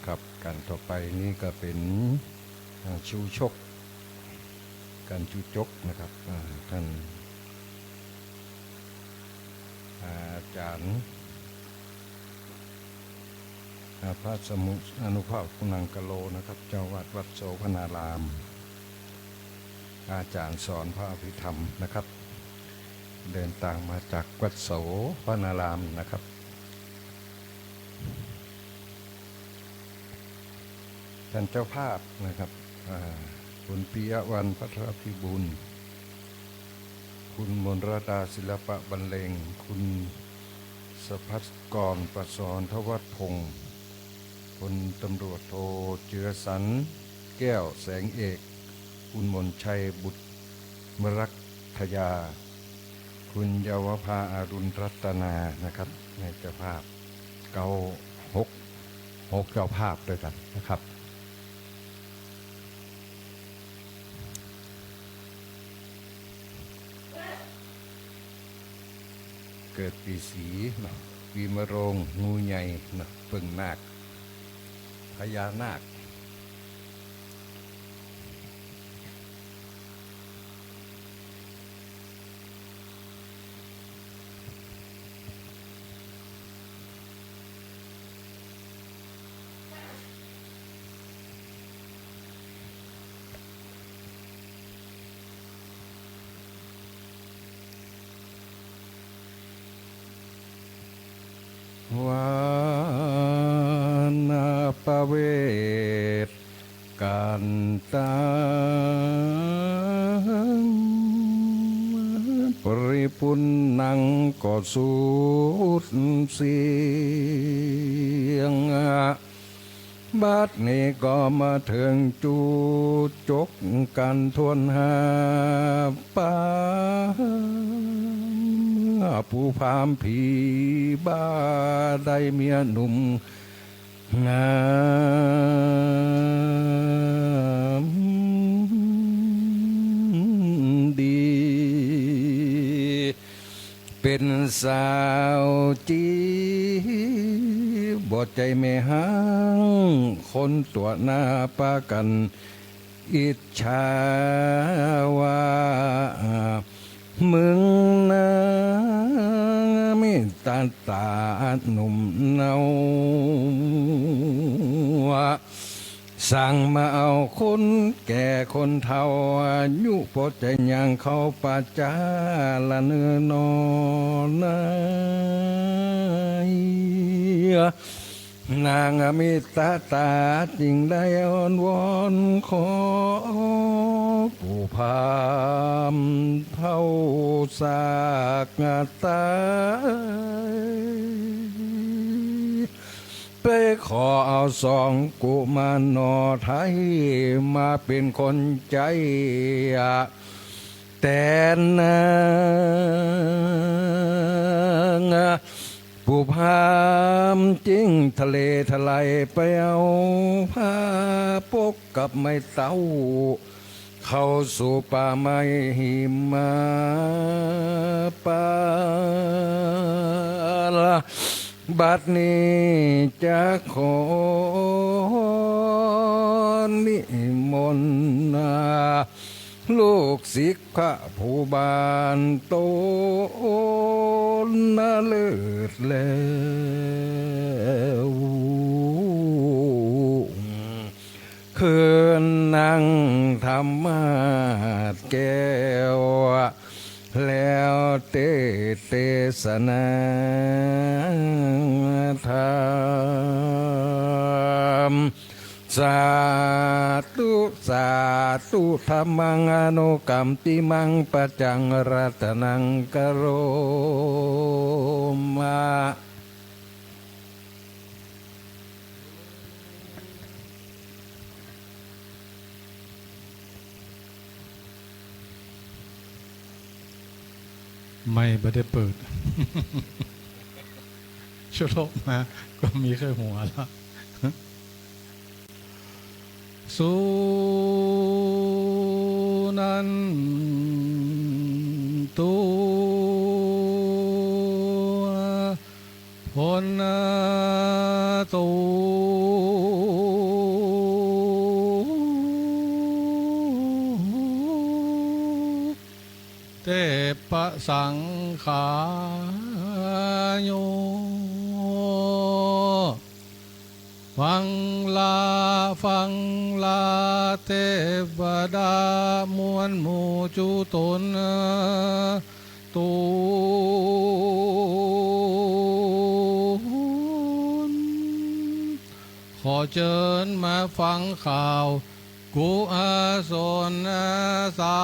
ครับการต่อไปนี้ก็เป็นชูชกการชูจกนะครับท่านอาจารย์พระสมุอนุภาพคุณังกะโลนะครับเจ้าวาดวัดโสพนารามอาจารย์สอนพระอภิธรรมนะครับเดินทางมาจากวัดโสพนารามนะครับท่านเจ้าภาพนะครับคุณปิยวัลย์พัทรพิบูลคุณมนรดาศิลปะบรรเลงคุณสภัสกรประสรทวัฒน์พงศ์พลตำรวจโทเจือสันแก้วแสงเอกคุณมนชัยบุตรมรักทยาคุณเยาวภาอารุณรัตนานะครับในเจ้าภาพหกเจ้าภาพด้วยกันนะครับเกิดปีสีปีมะโรงงูใหญ่เปิ่งนาคพญานาควานาปเวทกันตังปริปุณนังก็สุดเสียงบัดนี้ก็มาถึงจูจกกันทวนหาป่าผู้พามผีบ้าได้เมียหนุ่มงามดี เป็นสาวจีบ่ใจไม่ห้างคนตัวหน้าปากันอิจฉาว่ามึงนะมีตาหนุ่มเนาสั่งมาเอาคนแก่คนเฒ่าอายุพอจะยังเข้าป่าจาละเนื้อนอนนางมีตาจริงได้อ่อนวอนขอผู้พามเท่าสากตาไปขอเอาสองกุมารนอไทยมาเป็นคนใจแต่นางผู้พามจริงทะเลทลายไปเอาผ้าปกกับไม้เต้าเข้าสู่ป่าไม้หิมาป่าละบัดนี้จะขอนิมนต์ลูกศิษย์พระผู้บานโตน่าเลิศแล้วคืนนั่งธรรมาสแก้วแล้วเทศนาธรรมสาธุธรรมังอนุกัมปิมังปัจจังรัตนังกโรมาไม่ได้เปิด ชุดลบมาก็มีแค่หัวแล้วสุนันตุพลตุเตปะสังขาโยฟังลาเทวดามวลหมู่จุตนตูนขอเชิญมาฟังข่าวกุศลสา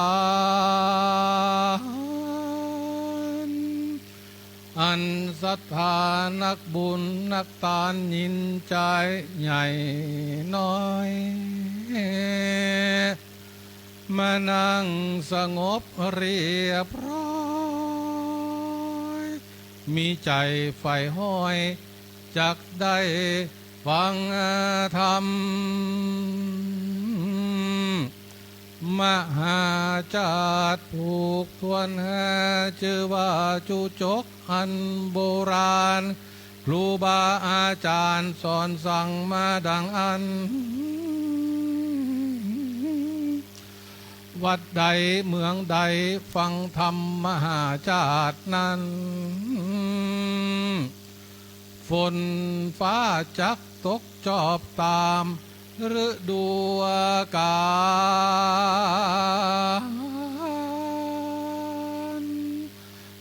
รอันศรัทธานักบุญนักทานยินใจใหญ่น้อยมานั่งสงบเรียบร้อยมีใจใฝ่ห้อยจักได้ฟังธรรมมหาจารย์ผูกทวนชื่อว่าจุจกอันโบราณครูบาอาจารย์สอนสั่งมาดังอันวัดใดเมืองใดฟังธรรมมหาจารย์นั้นฝนฟ้าจักตกจอบตามฤดูกาล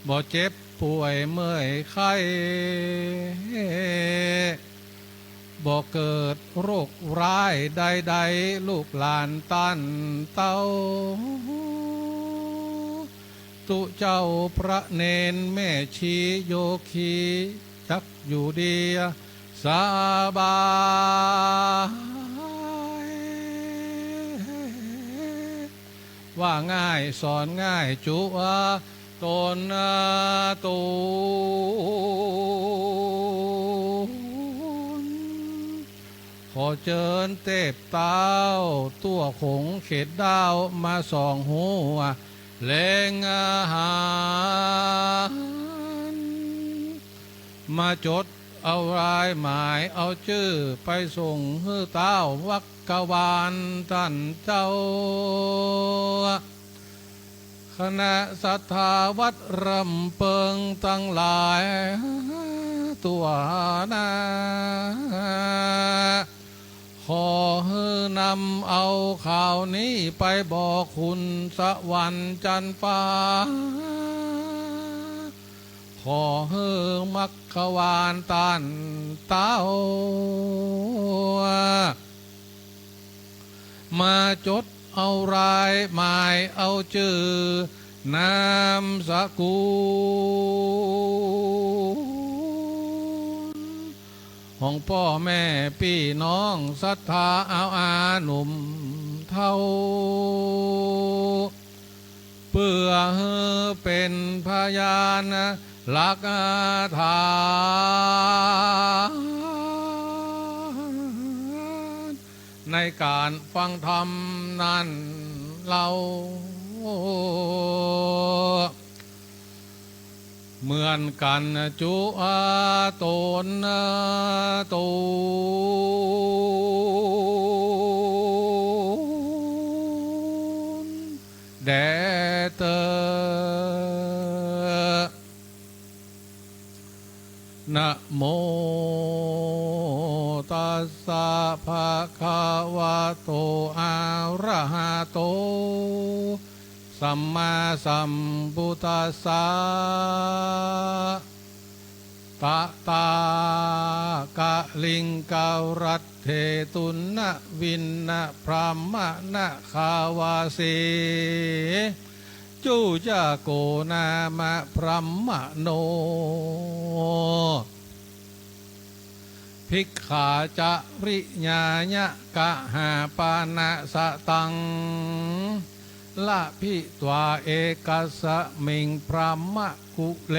บ่เจ็บป่วยเมื่อยไข้บ่เกิดโรคร้ายใดๆลูกหลานตันเต้าตุเจ้าพระเนนแม่ชีโยคีจักอยู่ดีสบายว่าง่ายสอนง่ายจุตนตูนขอเชิญเทพเต้าตัวคงเขตดาวมาส่องหัวเล่งหา มาจดเอารายหมายเอาชื่อไปส่งให้เต้าวักกวาลท่านเจ้าคณะศรัทธาวัดรำเปิงตั้งหลายตัวนาขอให้นำเอาข่าวนี้ไปบอกคุณสวรรค์จันทร์ฟ้าขอให้มักขวานต้านเต้ามาจดเอารายหมายเอาชื่อนามสกุลของพ่อแม่พี่น้องศรัทธาเอาอาหนุ่มเท่าเพื่อเป็นพยานหลักฐานในการฟังธรรมนั้นเราเหมือนกันจุตนตูแดเตนะโมตัสสะภะคะวะโตอะระหะโตสัมมาสัมพุทธัสสะตะตากะลิงการัตเถตุนะวินนะพรามะนะคาวาสีจูจาโกนามะพรามะโนภิกขาจะริญาญะกะหาปานะสะตังละพิตวาเอกสะมิงพรามะกุเล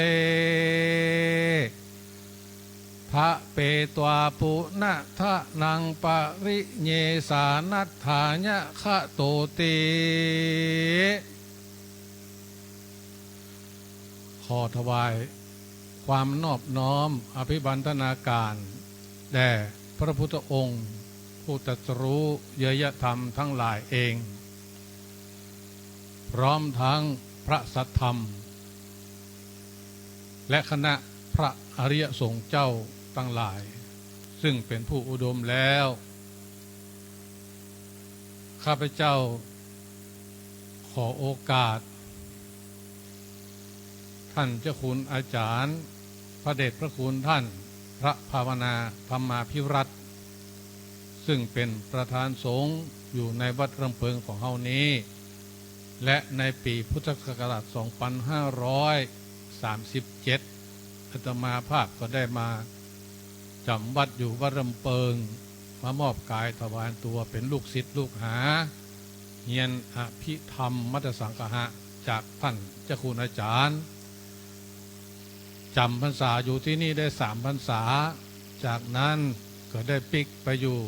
ทะเปตวาปุณะทะนังปริเยสานัฏฐาญะคะโตติขอถวายความนอบน้อมอภิบันทนาการแด่พระพุทธองค์ผู้ตรัสรู้เยยธรรมทั้งหลายเองพร้อมทั้งพระสัทธรรมและคณะพระอริยสงฆ์เจ้าทั้งหลายซึ่งเป็นผู้อุดมแล้วข้าพเจ้าขอโอกาสท่านเจ้าคุณอาจารย์พระเดชพระคุณท่านพระภาวนาธรรมาภิรัตน์ซึ่งเป็นประธานสงฆ์อยู่ในวัดรำเพิงของเฮานี้และในปีพุทธศักราช 2537 อาตมาภาพก็ได้มาจำวัดอยู่วัดรำเพิงมามอบกายถวายตัวเป็นลูกศิษย์ลูกหาเรียนอภิธรรมมัตตสังฆะจากท่านเจ้าคุณอาจารย์จำพรรษาอยู่ที่นี่ได้3 พรรษาจากนั้นก็ได้ปิกไปอยู่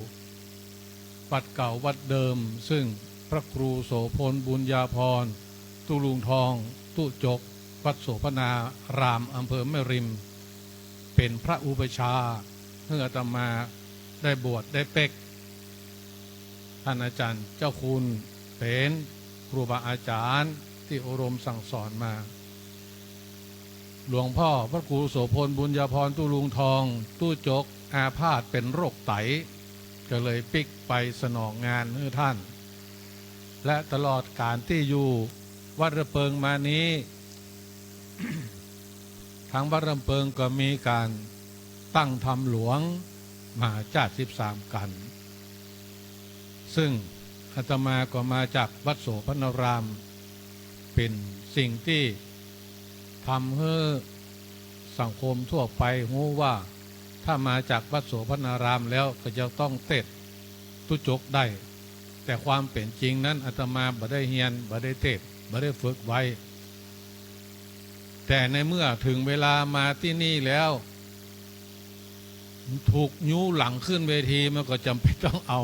วัดเก่าวัดเดิมซึ่งพระครูโสพลบุญญาภรณ์ตุลุงทองตุจกวัดโสพนารามอำเภอแม่ริมเป็นพระอุปชาเพื่ออาตมาได้บวชได้เป็กท่านอาจารย์เจ้าคุณเป็นครูบาอาจารย์ที่อบรมสั่งสอนมาหลวงพ่อพระครูโสพลบุญญาภรณ์ตุลุงทองตู้จกอาพาธเป็นโรคไตก็เลยปิกไปสนองงานให้ท่านและตลอดการที่อยู่วัดระเพิงมานี้ ทางวัดระเพิงก็มีการตั้งธรรมหลวงมหาจาตุ13 กันซึ่งอาตมาก็มาจากวัดโสพนารามเป็นสิ่งที่ทำให้สังคมทั่วไปรู้ว่าถ้ามาจากวัดโสพนารามแล้วก็จะต้องเทศตุจกได้แต่ความเป็นจริงนั้นอาตมาบ่ได้เรียนบ่ได้เทศบ่ได้ฝึกไว้แต่ในเมื่อถึงเวลามาที่นี่แล้วถูกยูหลังขึ้นเวทีมันก็จำเป็นต้องเอา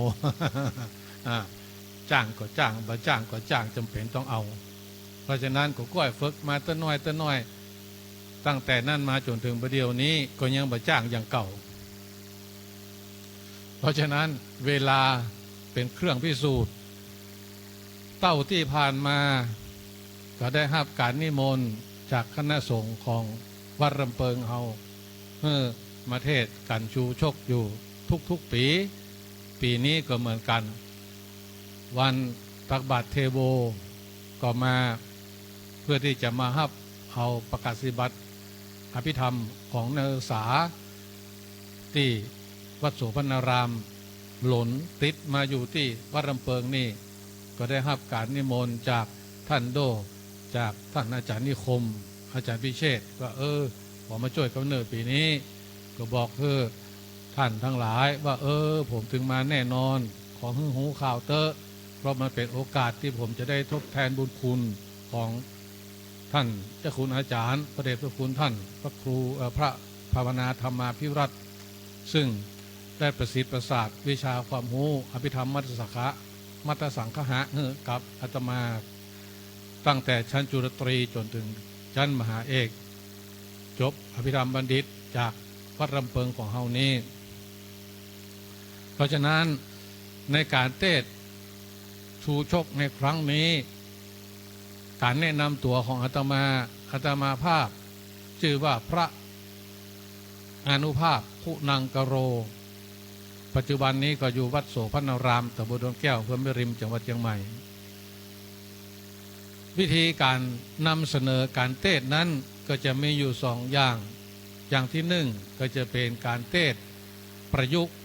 จ้างก็จ้างบ่จ้างก็จ้างจำเป็นต้องเอาเพราะฉะนั้นก็ก้อยฝึกมาตั้งน้อย ตั้งแต่นั้นมาจนถึงประเดี๋ยวนี้ก็ยังบ่จ้างอย่างเก่า เพราะฉะนั้นเวลาเป็นเครื่องพิสูจน์เต้าที่ผ่านมาก็ได้รับการนิมนต์จากคณะสงฆ์ของวัดรำเปิงเฮามาเทศกันชูชกอยู่ทุกๆปีนี้ก็เหมือนกัน วันตักบาตรเทโวก็มาเพื่อที่จะมารับเอาประกาศสิบัติอภิธรรมของนักศึกษาที่วัดโสพณารามหล่นติดมาอยู่ที่วัดรำเปิงนี่ก็ได้รับการนิมนต์จากท่านโดจากท่านอาจารย์นิคมอาจารย์พิเชษว่าขอมาช่วยกำเนิดปีนี้ก็บอกท่านทั้งหลายว่าผมถึงมาแน่นอนขอหึ่งหูข่าวเตอะเพราะมันเป็นโอกาสที่ผมจะได้ทดแทนบุญคุณของท่านเจ้าคุณอาจารย์พระเดชพระคุณท่านพระครูพระภาวนาธรรมาภิรัตน์ซึ่งได้ประสิทธิ์ประสาทวิชาความรู้อภิธรรมมัตตสังคหะกับอาตมาตั้งแต่ชั้นจุลตรีจนถึงชั้นมหาเอกจบอภิธรรมบัณฑิตจากวัดรำเปิงของเฮานี้เพราะฉะนั้นในการเทศชูชกในครั้งนี้การแนะนำตัวของอาตมาภาพชื่อว่าพระอานุภาพคุณังกโรปัจจุบันนี้ก็อยู่วัดโสพณารามตำบลดอนแก้วอำเภอแม่ริมจังหวัดเชียงใหม่วิธีการนำเสนอการเทศนั้นก็จะมีอยู่สองอย่างที่หนึ่งก็จะเป็นการเทศประยุกต์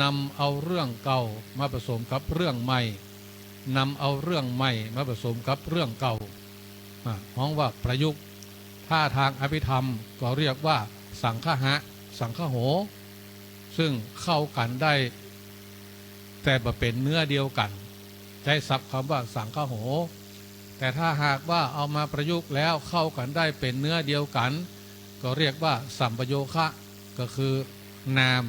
นำเอาเรื่องเก่ามาผสมกับเรื่องใหม่นำเอาเรื่องใหม่มาผสมกับเรื่องเก่าห้องว่าประยุกต์ถ้าทางอภิธรรมก็เรียกว่าสังคหะสังคโหซึ่งเข้ากันได้แต่บ่เป็นเนื้อเดียวกันใช้ศัพท์คำว่าสังคโหแต่ถ้าหากว่าเอามาประยุกต์แล้วเข้ากันได้เป็นเนื้อเดียวกันก็เรียกว่าสัมปโยคะก็คือนาม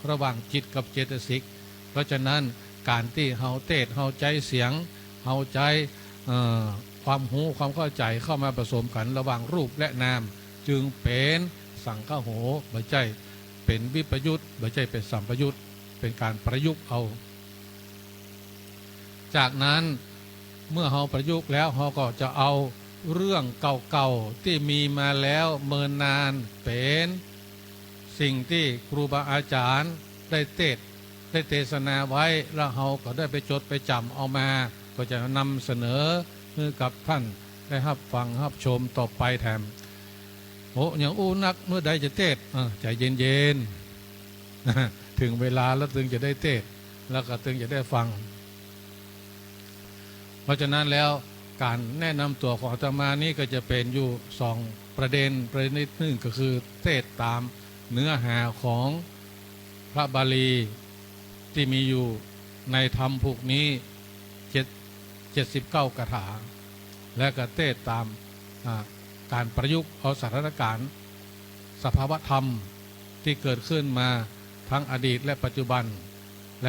ระหว่างจิตกับเจตสิกเพราะฉะนั้นการที่เฮาเทศเฮาใจเสียงเฮาใจความหูความเข้าใจเข้ามาผสมกันระหว่างรูปและนามจึงเป็นสังคโหไม่ใช่เป็นวิปยุตไม่ใช่เป็นสัมปยุตเป็นการประยุกต์เอาจากนั้นเมื่อเฮาประยุกต์แล้วเฮาก็จะเอาเรื่องเก่าๆที่มีมาแล้วเมินนานเป็นสิ่งที่ครูบาอาจารย์ได้เทศนาไว้แล้วเฮาก็ได้ไปจดไปจำเอามาก็จะนำเสนอให้กับท่านได้รับฟังรับชมต่อไปแถมอย่างอู้นักเมื่อใดจะเทศใจเย็นๆถึงเวลาแล้วถึงจะได้เทศแล้วก็ถึงจะได้ฟังเพราะฉะนั้นแล้วการแนะนำตัวของอาตมานี้ก็จะเป็นอยู่สองประเด็นหนึ่งก็คือเทศตามเนื้อหาของพระบาลีที่มีอยู่ในธรรมภูกนี้79คาถาและก็เทศตามการประยุกต์เอาสถานการณ์สภาวะธรรมที่เกิดขึ้นมาทั้งอดีตและปัจจุบันแ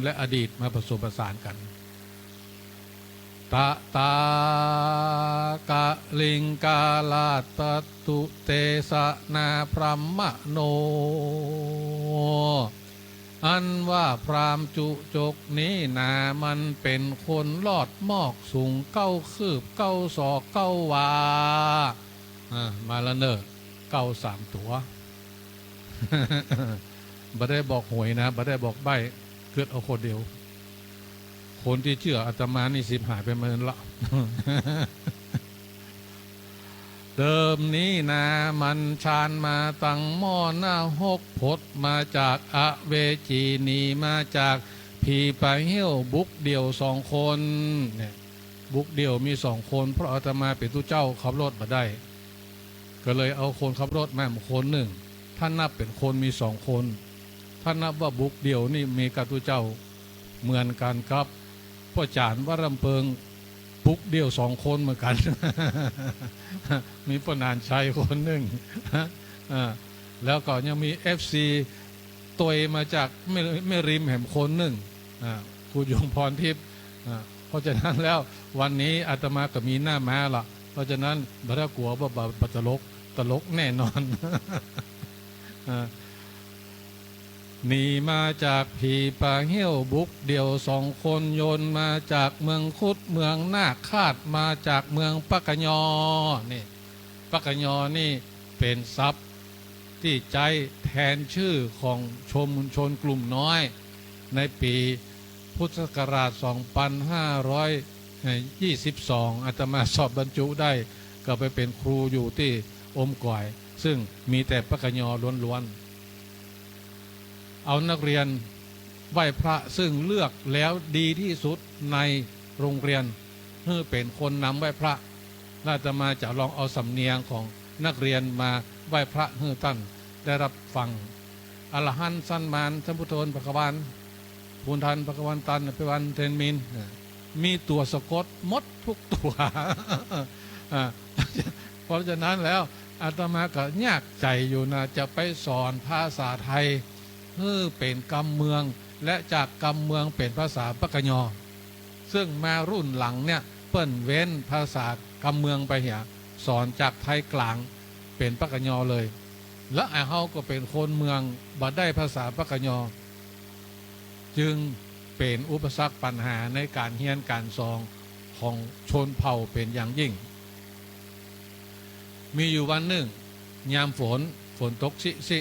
ละอดีตมาผสมผสานกันตากะลิงกาลาตตุเตสนาพรหมโนอันว่าพรามจุจกนี้นามันเป็นคนลอดมอกสูง9 คืบ 9 ศอก 9 วามาแล้วเนอะ93 ตัว บ่ได้บอกหวยนะบ่ได้บอกใบเกิดเอาคนเดียวคนที่เชื่ออาตมานี่10หายไปเมินละ เดิมนี้นะมันชานมาตั้งหม้อหน้า6 พดมาจากอเวจีนีมาจากผีไปเหี้ยวบุกเดี่ยว2 คนเนี่ยบุกเดี่ยวมี2 คนเพราะอาตมาเป็นตู้เจ้าขับรถมาได้ก็เลยเอาคนขับรถมาคนหนึ่งท่านนับเป็นคนมี2 คนท่านนับว่าบุกเดี่ยวนี่มีกับตู้เจ้าเหมือนกันครับพ่อจานวัดรำเพิงบุกเดี่ยว2 คนเหมือนกัน มีปนานชัยคนหนึ่ง แล้วก็ยังมี FC ตัวมาจากไม่ริมแห่มคนหนึ่งครูยงพรทิพย์เพราะฉะนั้นแล้ววันนี้อาตมาก็มีหน้าม้าละ เพราะฉะนั้นบ่ได้กลัวว่าบัตลกตลกแน่นอน หนีมาจากผีป่าเหี้ยวบุกเดี่ยวสองคนโยนมาจากเมืองคุดเมืองนาคคาดมาจากเมืองปักกะยอนี่ปักกะยอนี่เป็นทรัพย์ที่ใจแทนชื่อของชนกลุ่มน้อยในปีพุทธศักราช 2522 อาตมาสอบบรรจุได้ก็ไปเป็นครูอยู่ที่อมก่อยซึ่งมีแต่ปักกะยอล้วนๆเอานักเรียนไหว้พระซึ่งเลือกแล้วดีที่สุดในโรงเรียนเพื่อเป็นคนนำไหว้พระน่าจะมาจะลองเอาสำเนียงของนักเรียนมาไหว้พระเพื่อตั้นได้รับฟังอรหันต์สันมานสัมพุทโธนภควานภูนทันภควันตันภิวันเทนมินมีตัวสะกดมดทุกตัว เพราะฉะนั้นแล้วอาตมาก็ยากใจอยู่นะจะไปสอนภาษาไทยเป็นกำเมืองและจากกำเมืองเป็นภาษาปักกะยอซึ่งมารุ่นหลังเนี่ยเปิ้นเว้นภาษากำเมืองไปเหียสอนจากไทยกลางเป็นปักกะยอเลยและไอ้เฮาก็เป็นคนเมืองบ่ได้ภาษาปักกะยอจึงเป็นอุปสรรคปัญหาในการเรียนการสอนของชนเผ่าเป็นอย่างยิ่งมีอยู่วันหนึ่งยามฝนตกสิ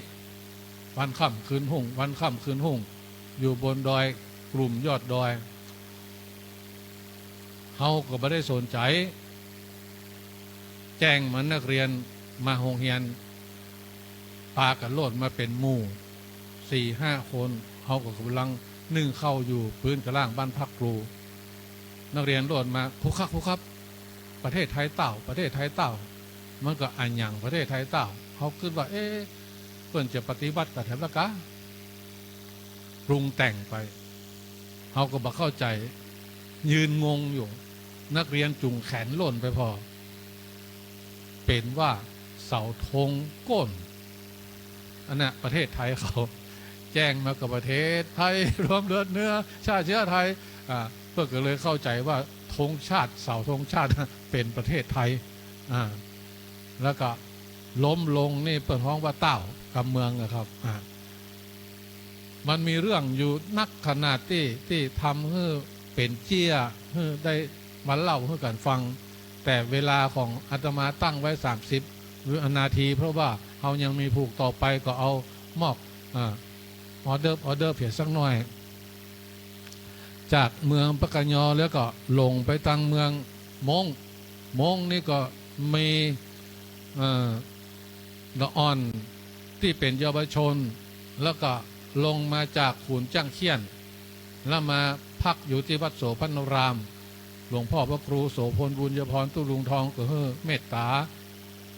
วันค่ำคืนหุ่งวันค่ำคืนหุ่งอยู่บนดอยกลุ่มยอดดอยเฮาก็ไม่ได้สนใจแจ้งเหมือนนักเรียนมาโรงเรียนพากันโลดมาเป็นหมู่ 4-5 คนเฮาก็กำลังนึ่งเข้าอยู่พื้นกระล่างบ้านพักครูนักเรียนโลดมาครูครับประเทศไทยเต่าประเทศไทยเต่ามันก็อันอย่างประเทศไทยเต่าเขาคิดว่าเพื่อนจะปฏิบัติกับแถบละกะปรุงแต่งไปเขาก็บอกเข้าใจยืนงงอยู่นักเรียนจุงแขนล่นไปพอเป็นว่าเสาธงก้นอันน่ะประเทศไทยเขาแจ้งมากับประเทศไทยรวมเลือดเนื้อชาติเชื้อไทยเพื่อก็เลยเข้าใจว่าธงชาติเสาธงชาติเป็นประเทศไทยแล้วก็ล้มลงนี่เปิดห้องว่าเต้ากำเมืองนะครับมันมีเรื่องอยู่นักขนาดที่ทำให้เป็นเจี้ยให้ได้มาเล่าให้กันฟังแต่เวลาของอาตมาตั้งไว้30 วินาทีเพราะว่าเขายังมีผูกต่อไปก็เอามอบออเดอร์เพียงสักหน่อยจากเมืองปักกะยอแล้วก็ลงไปทางเมืองมงนี่ก็มีละอ่อนที่เป็นเยาวชนแล้วก็ลงมาจากขุนจ้างเขี้ยนแล้วมาพักอยู่ที่วัดโสพนรามหลวงพ่อพระครูโสพลบุญยพรตุลุงทองก็เมตตา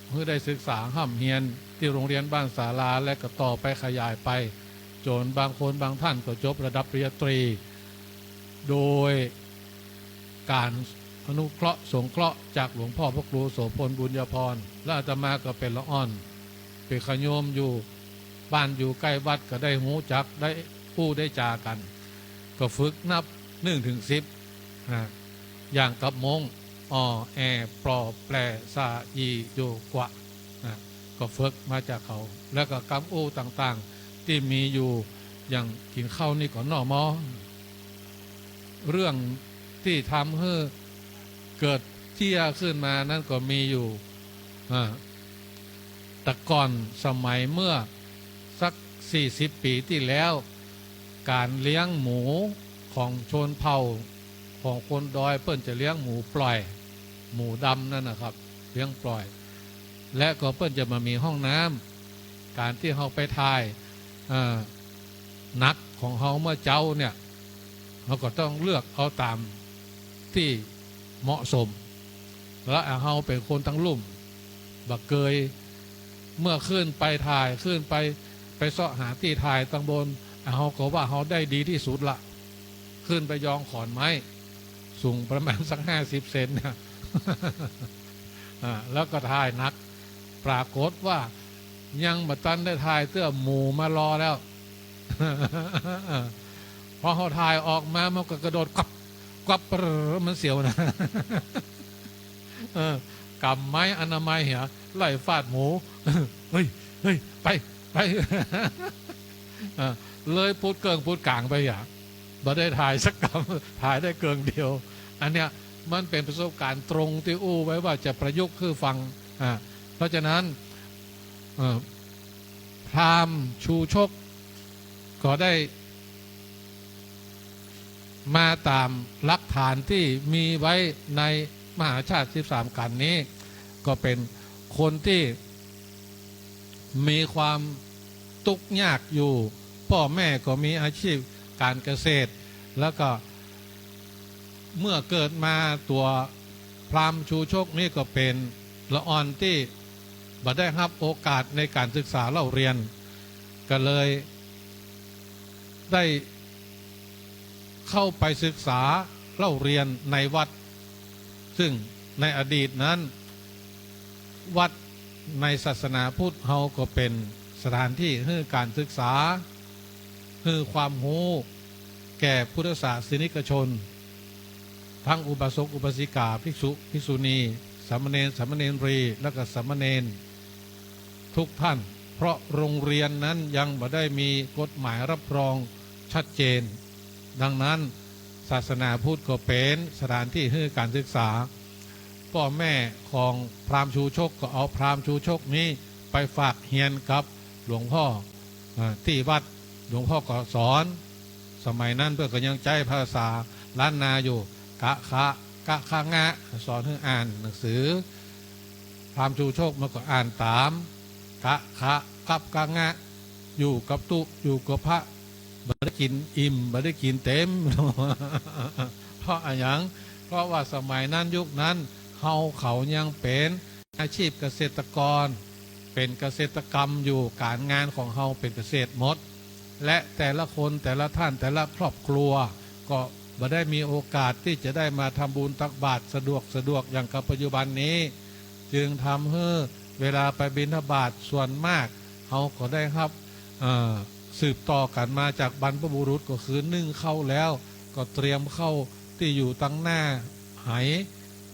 เพื่อได้ศึกษาห้ำเฮียนที่โรงเรียนบ้านศาลาและก็ต่อไปขยายไปจนบางคนบางท่านก็จบระดับปริญญาตรีโดยการอนุเคราะห์สงเคราะห์จากหลวงพ่อพระครูโสพลบุญยพรและอาตมาก็เป็นละอ่อนเป็นขโยมอยู่บ้านอยู่ใกล้วัดก็ได้หูจักได้ผู้ได้จากันก็ฝึกนับ1-10อย่างกับมงแอปลอแปลซาอีโยกวะก็ฝึกมาจากเขาแล้วก็กำอู้ต่างๆที่มีอยู่อย่างกินข้าวนี่ก็นอมอเรื่องที่ทำให้เกิดเที่ยขึ้นมานั่นก็มีอยู่แต่ก่อนสมัยเมื่อสัก40 ปีที่แล้วการเลี้ยงหมูของชนเผ่าของคนดอยเปิ้นจะเลี้ยงหมูปล่อยหมูดำนั่นนะครับเลี้ยงปล่อยและก็เปิ้นจะมามีห้องน้ำการที่เขาไปทายนักของเขาเมื่อเจ้าเนี่ยเราก็ต้องเลือกเอาตามที่เหมาะสมและเขาเป็นคนทั้งลุ่มบักเกยเมื่อขึ้นไปถ่ายขึ้นไปเสาะหาที่ถ่ายตั้งบนเขาก็ว่าเขาได้ดีที่สุดละขึ้นไปยองขอนไม้สูงประมาณสัก50 เซนเนี่ย แล้วก็ถ่ายนักปรากฏว่ายังบัตันได้ถ่ายเตื้อหมูมารอแล้ว พอเขาถ่ายออกมามันก็กระโดดกวับมันเสียวนะ พ กำไม้อนามัยเหียไล่ฟาดหมู เฮ้ยเฮ้ยไปไป เลยพูดเกิงพูดกลางไปอย่างบ่ได้ถ่ายสักกำถ่ายได้เกิงเดียวอันเนี้ยมันเป็นประสบการณ์ตรงที่อู้ไว้ว่าจะประยุกต์คือฟังเพราะฉะนั้นพราหมณ์ชูชกก็ได้มาตามหลักฐานที่มีไว้ในมหาชาติ13กันนี้ก็เป็นคนที่มีความทุกข์ยากอยู่พ่อแม่ก็มีอาชีพการเกษตรแล้วก็เมื่อเกิดมาตัวพราหมณ์ชูชกนี่ก็เป็นละอ่อนที่บ่ได้รับโอกาสในการศึกษาเล่าเรียนก็เลยได้เข้าไปศึกษาเล่าเรียนในวัดซึ่งในอดีตนั้นวัดในศาสนาพุทธเฮาก็เป็นสถานที่ให้การศึกษาให้ความรู้แก่พุทธศาสนิกชนทั้งอุบาสกอุบาสิกาภิกษุภิกษุณีสามเณรสามเณรีและก็สามเณรทุกท่านเพราะโรงเรียนนั้นยังไม่ได้มีกฎหมายรับรองชัดเจนดังนั้นศาสนาพุทธก็เป็นสถานที่ให้การศึกษาพ่อแม่ของพราหมณ์ชูชกก็เอาพราหมณ์ชูชกนี้ไปฝากเรียนกับหลวงพ่อที่วัดหลวงพ่อก็สอนสมัยนั้นเพื่อก็ยังใจภาษาล้านนาอยู่กะคะงะสอนให้อ่านหนังสือพราหมณ์ชูชกมันก็อ่านตามกะคะกับกะงะอยู่กับตุอยู่กับพระบ่ได้กินอิ่มบ่ได้กินเต็ม เพราะอะไรอย่างเพราะว่าสมัยนั้นยุคนั้นเขายังเป็นอาชีพเกษตรกรเป็นเกษตรกรรมอยู่การงานของเขาเป็นเกษตรหมดและแต่ละคนแต่ละท่านแต่ละครอบครัวก็บ่ได้มีโอกาสที่จะได้มาทำบุญตักบาตรสะดวกอย่างกับปัจจุบันนี้จึงทำให้เวลาไปบิณฑบาตส่วนมากเขาก็ได้ครับสืบต่อกันมาจากบรรพบุรุษก็คือนึ่งเข้าแล้วก็เตรียมเข้าที่อยู่ตั้งหน้าไห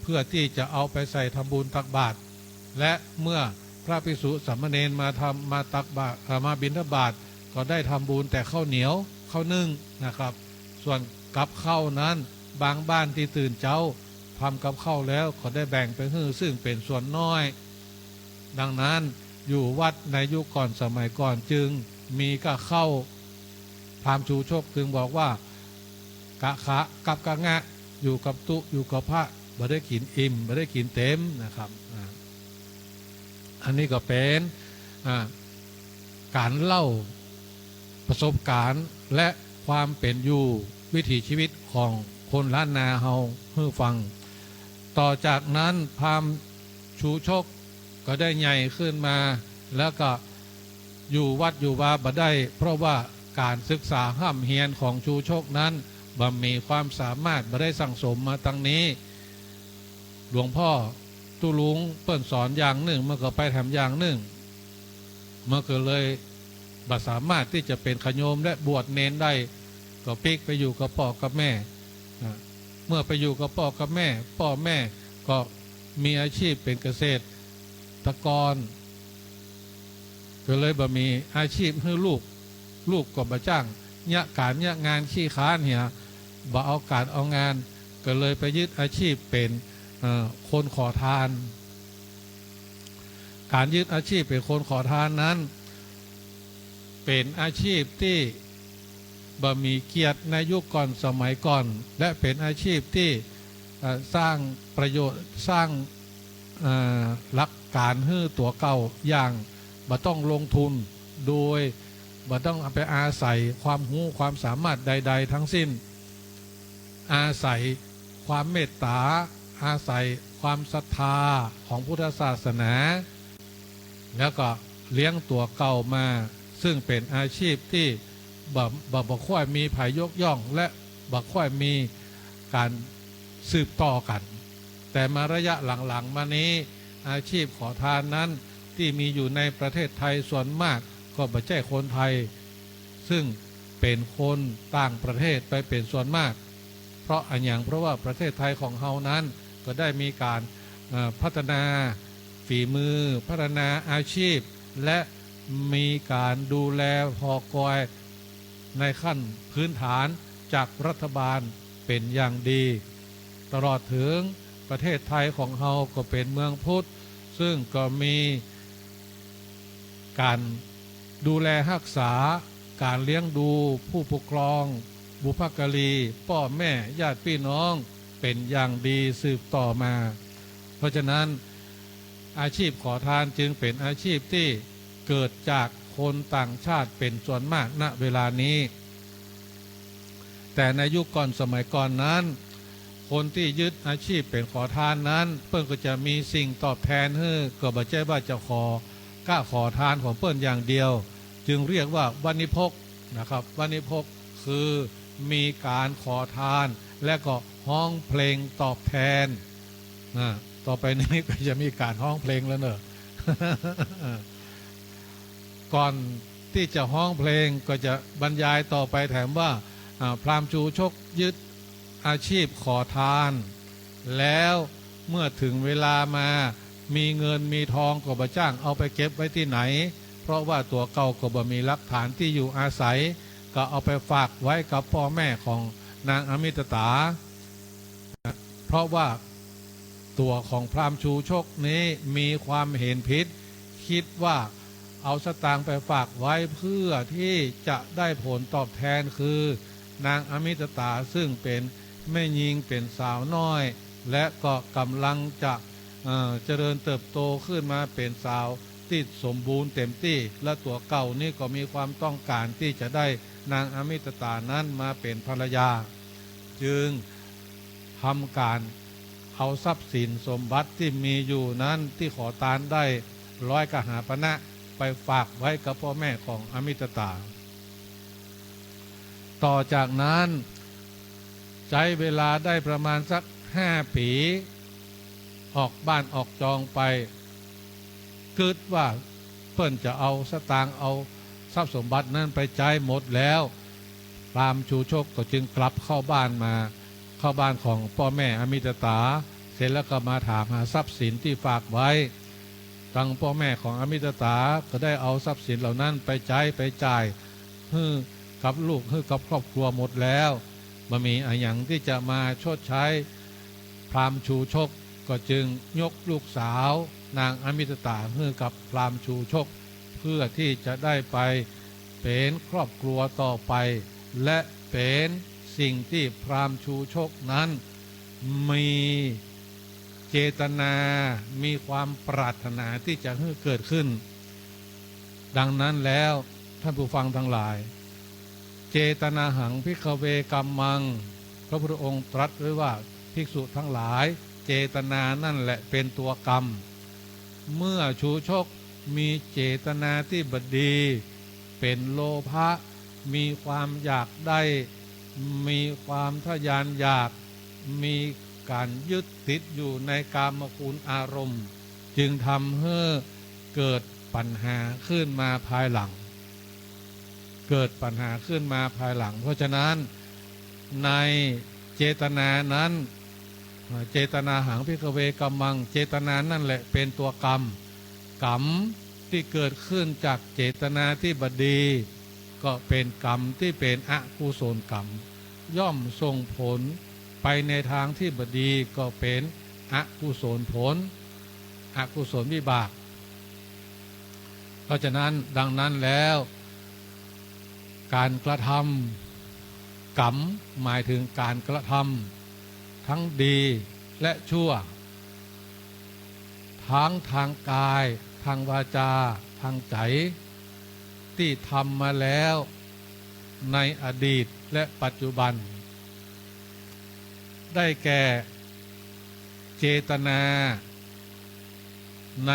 เพื่อที่จะเอาไปใส่ทำบุญตักบาตรและเมื่อพระภิกษุสามเณรมาตักบาตรมาบิณฑบาตก็ได้ทำบุญแต่ข้าวเหนียวข้าวนึ่งนะครับส่วนกับข้าวนั้นบางบ้านที่ตื่นเช้าทำกับข้าวแล้วก็ได้แบ่งไปให้ซึ่งเป็นส่วนน้อยดังนั้นอยู่วัดในยุคก่อนสมัยก่อนจึงมีก็เข้าพราหมณ์ชูชกจึงบอกว่ากะคะกับกะงะอยู่กับตุอยู่กับพระบ่ได้กินอิ่มบ่ได้กินเต็มนะครับอันนี้ก็เป็นการเล่าประสบการณ์และความเป็นอยู่วิถีชีวิตของคนล้านนาเฮาให้ฟังต่อจากนั้นพราหมณ์ชูชกก็ได้ใหญ่ขึ้นมาแล้วก็อยู่วัดอยู่วาบ่ได้เพราะว่าการศึกษาห้ำเฮียนของชูชกนั้นบ่มีความสามารถบ่ได้สั่งสมมาตั้งนี้หลวงพ่อตุลุงเปิ้นสอนอย่างหนึ่งเมื่อก็ไปทำอย่างหนึ่งเมื่อก็เลยบ่สามารถที่จะเป็นขโยมและบวชเนนได้ก็ปิกไปอยู่กับพ่อกับแม่เมื่อไปอยู่กับพ่อกับแม่พ่อแม่ก็มีอาชีพเป็นเกษตรกรก็เลยบ่มีอาชีพให้ลูกก็บ่จ้างเนี่ยการเนี่ยงานขี้ค้านเนี่ยบ่เอาการเอางานก็เลยไปยึดอาชีพเป็นคนขอทานการยึดอาชีพเป็นคนขอทานนั้นเป็นอาชีพที่บ่มีเกียรติในยุคก่อนสมัยก่อนและเป็นอาชีพที่สร้างประโยชน์สร้างหลักการให้ตัวเก่าอย่างบ่ต้องลงทุนโดยบ่ต้องไปอาศัยความรู้ความสามารถใดๆทั้งสิ้นอาศัยความเมตตาอาศัยความศรัทธาของพุทธศาสนาแล้วก็เลี้ยงตัวเก่ามาซึ่งเป็นอาชีพที่บ่ค่อยมีภัยยกย่องและบ่ค่อยมีการสืบต่อกันแต่มาระยะหลังๆมานี้อาชีพขอทานนั้นที่มีอยู่ในประเทศไทยส่วนมากก็ไม่ใช่คนไทยซึ่งเป็นคนต่างประเทศไปเป็นส่วนมากเพราะอันอย่างเพราะว่าประเทศไทยของเฮานั้นก็ได้มีการ พัฒนาฝีมือพัฒนาอาชีพและมีการดูแลพอกอยในขั้นพื้นฐานจากรัฐบาลเป็นอย่างดี ตลอดถึงประเทศไทยของเราก็เป็นเมืองพุทธซึ่งก็มีการดูแลรักษาการเลี้ยงดูผู้ปกครองบุพการีพ่อแม่ญาติพี่น้องเป็นอย่างดีสืบต่อมา เพราะฉะนั้นอาชีพขอทานจึงเป็นอาชีพที่เกิดจากคนต่างชาติเป็นส่วนมากณเวลานี้แต่ในยุคก่อนสมัยก่อนนั้นคนที่ยึดอาชีพเป็นขอทานนั้นเพิ่นก็จะมีสิ่งตอบแทนให้ก็บ่ใช่ว่าจะกล้าขอทานของเพิ่นอย่างเดียวจึงเรียกว่าวันิพกนะครับวันิพกคือมีการขอทานและก็ฮ้องเพลงตอบแทนต่อไปนี้ก็จะมีการฮ้องเพลงแล้วเนอะ ก่อนที่จะฮ้องเพลงก็จะบรรยายต่อไปแถมว่าพราหมณ์ชูชกยึดอาชีพขอทานแล้วเมื่อถึงเวลามามีเงินมีทองก็บ่จ้างเอาไปเก็บไว้ที่ไหนเพราะว่าตัวเก่าก็บ่มีหลักฐานที่อยู่อาศัยก็เอาไปฝากไว้กับพ่อแม่ของนางอมิตตาเพราะว่าตัวของพราหมณ์ชูชกนี้มีความเห็นผิดคิดว่าเอาสตางค์ไปฝากไว้เพื่อที่จะได้ผลตอบแทนคือนางอมิตตาซึ่งเป็นแม่หญิงเป็นสาวน้อยและก็กำลังจะเจริญเติบโตขึ้นมาเป็นสาวที่สมบูรณ์เต็มที่และตัวเก่านี่ก็มีความต้องการที่จะได้นางอมิตตานั้นมาเป็นภรรยาจึงทำการเอาทรัพย์สินสมบัติที่มีอยู่นั้นที่ขอทานได้100 กหาปณะไปฝากไว้กับพ่อแม่ของอมิตตาต่อจากนั้นใช้เวลาได้ประมาณสัก5 ปีออกบ้านออกจองไปคิดว่าเพิ่นจะเอาสตางค์เอาทรัพย์สมบัตินั้นไปใช้หมดแล้วพราหมณ์ชูชกก็จึงกลับเข้าบ้านมาเข้าบ้านของพ่อแม่อมิตตาเสร็จแล้วก็มาถามหาทรัพย์สินที่ฝากไว้ทางพ่อแม่ของอมิตตาก็ได้เอาทรัพย์สินเหล่านั้นไปใช้ไปจ่ายให้กับลูกให้กับครอบครัวหมดแล้วบ่มีอะไรอย่างที่จะมาชดใช้พราหมณ์ชูชกก็จึงยกลูกสาวนางอมิตตาให้กับพราหมณ์ชูชกเพื่อที่จะได้ไปเป็นครอบครัวต่อไปและเป็นสิ่งที่พราหมณ์ชูชกนั้นมีเจตนามีความปรารถนาที่จะให้เกิดขึ้นดังนั้นแล้วท่านผู้ฟังทั้งหลายเจตนาหังภิกขเวกัมมังพระพุทธองค์ตรัสไว้ว่าภิกษุทั้งหลายเจตนานั่นแหละเป็นตัวกรรมเมื่อชูชกมีเจตนาที่บดีเป็นโลภะมีความอยากได้มีความทะยานอยากมีการยึดติดอยู่ในกามคุณอารมณ์จึงทำให้เกิดปัญหาขึ้นมาภายหลังเกิดปัญหาขึ้นมาภายหลังเพราะฉะนั้นในเจตนานั้นเจตนาหังภิกขเวกัมมังเจตนานั่นแหละเป็นตัวกรรมที่เกิดขึ้นจากเจตนาที่บดีก็เป็นกรรมที่เป็นอกุศลกรรมย่อมส่งผลไปในทางที่บดีก็เป็นอกุศลผลอกุศลวิบากเพราะฉะนั้นดังนั้นแล้วการกระทำกรรมหมายถึงการกระทำทั้งดีและชั่วทั้งทางกายทางวาจาทางใจที่ทำมาแล้วในอดีตและปัจจุบันได้แก่เจตนาใน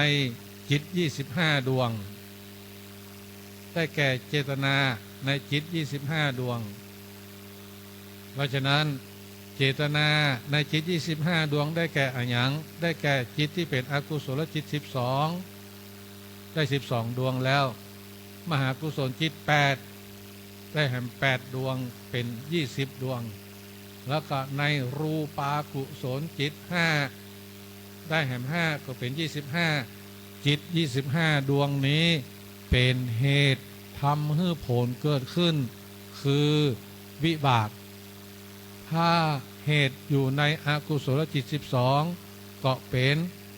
จิต25 ดวงได้แก่เจตนาในจิต25 ดวงเพราะฉะนั้นเจตนาในจิต25 ดวงได้แก่อะไรอย่างได้แก่จิตที่เป็นอกุศลจิต12ได้12 ดวงแล้วมหากุศลจิต8ได้แห่ง8 ดวงเป็น20 ดวงแล้วก็ในรูปากุศลจิต5 ได้แห่ม5ก็เป็น25จิต25ดวงนี้เป็นเหตุทำให้ผลเกิดขึ้นคือวิบากถ้าเหตุอยู่ในอกุศลจิต12ก็เป็น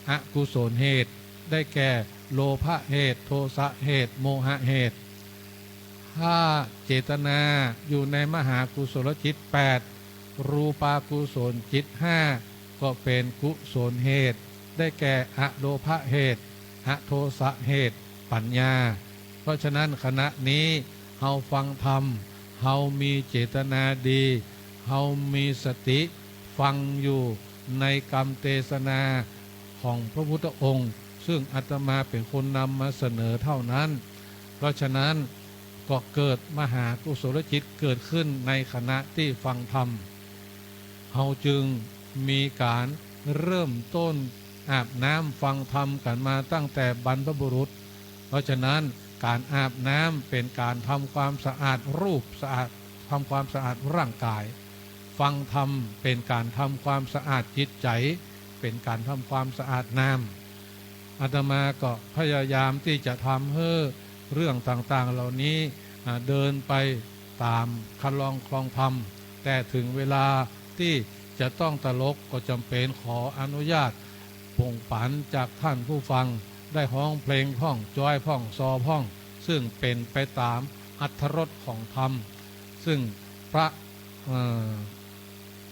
อกุศลเหตุได้แก่โลภะเหตุโทสะเหตุโมหะเหตุถ้าเจตนาอยู่ในมหากุศลจิต8รูปากุศลจิต5ก็เป็นกุศลเหตุได้แก่อโลภะเหตุอโทสะเหตุปัญญาเพราะฉะนั้นขณะนี้เฮาฟังธรรมเฮามีเจตนาดีเฮามีสติฟังอยู่ในกรรมเทศนาของพระพุทธองค์ซึ่งอาตมาเป็นคนนำมาเสนอเท่านั้นเพราะฉะนั้นก็เกิดมหากุศลจิตเกิดขึ้นในขณะที่ฟังธรรมเฮาจึงมีการเริ่มต้นอาบน้ำฟังธรรมกันมาตั้งแต่บรรพบุรุษเพราะฉะนั้นการอาบน้ำเป็นการทำความสะอาดรูปสะอาดทำความสะอาดร่างกายฟังธรรมเป็นการทำความสะอาดจิตใจเป็นการทำความสะอาดน้ำอาตมาก็พยายามที่จะทำให้เรื่องต่างๆเหล่านี้เดินไปตามคันลองคลองธรรมแต่ถึงเวลาที่จะต้องตลกก็จำเป็นขออนุญาตปงปันจากท่านผู้ฟังได้ฮ้องเพลงพ่องจ้อยพ่องซอพ่องซึ่งเป็นไปตามอรรถรสของธรรมซึ่งพระ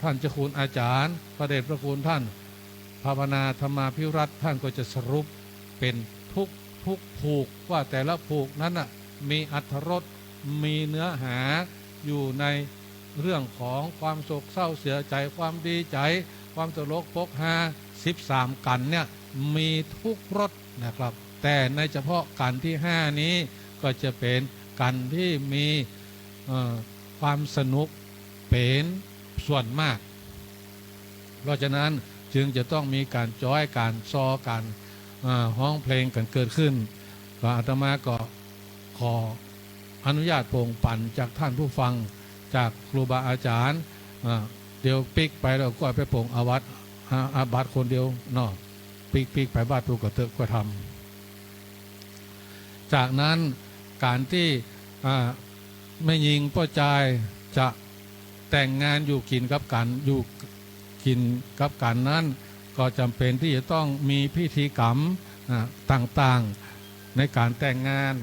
ท่านเจ้าคุณอาจารย์พระเดชพระคุณท่านภาวนาธรรมาภิรัตน์ท่านก็จะสรุปเป็นทุกผูกว่าแต่ละผูกนั้นมีอรรถรสมีเนื้อหาอยู่ในเรื่องของความโศกเศร้าเสียใจความดีใจความตลกปกฮา13กันเนี่ยมีทุกรสนะครับแต่ในเฉพาะกันที่5นี้ก็จะเป็นกันที่มีความสนุกเป็นส่วนมากเพราะฉะนั้นจึงจะต้องมีการจ้อยการซอการฮ้องเพลงกันเกิดขึ้นก็อาตมาก็ขออนุญาตโปร่งปั่นจากท่านผู้ฟังจากครูบาอาจารย์เดี๋ยวปิกไปเราก็ไปโปร่งอาวัตอาบัตคนเดียวเนาะปิกไปบ้านตูกระเตอะก็ทำจากนั้นการที่ไม่ยิงป้อใจจะแต่งงานอยู่กินกับกันอยู่กินกับกันนั้นก็จำเป็นที่จะต้องมีพิธีกรรมต่างๆในการแต่งงาน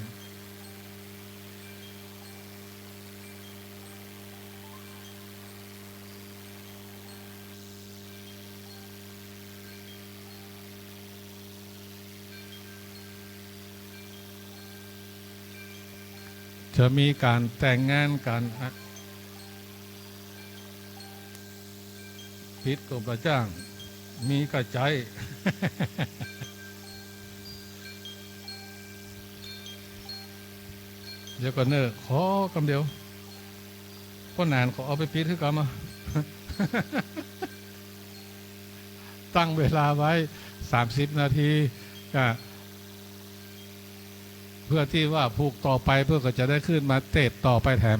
จะมีการแต่งงานกันพิษกับประจ้างมีกระใจ เดี๋ยวก่อนเนอะขอกำเดียวก็นานขอเอาไปพิษให้กันมา ตั้งเวลาไว้30 นาทีก็เพื่อที่ว่าผูกต่อไปเพื่อก็จะได้ขึ้นมาเตะต่อไปแถม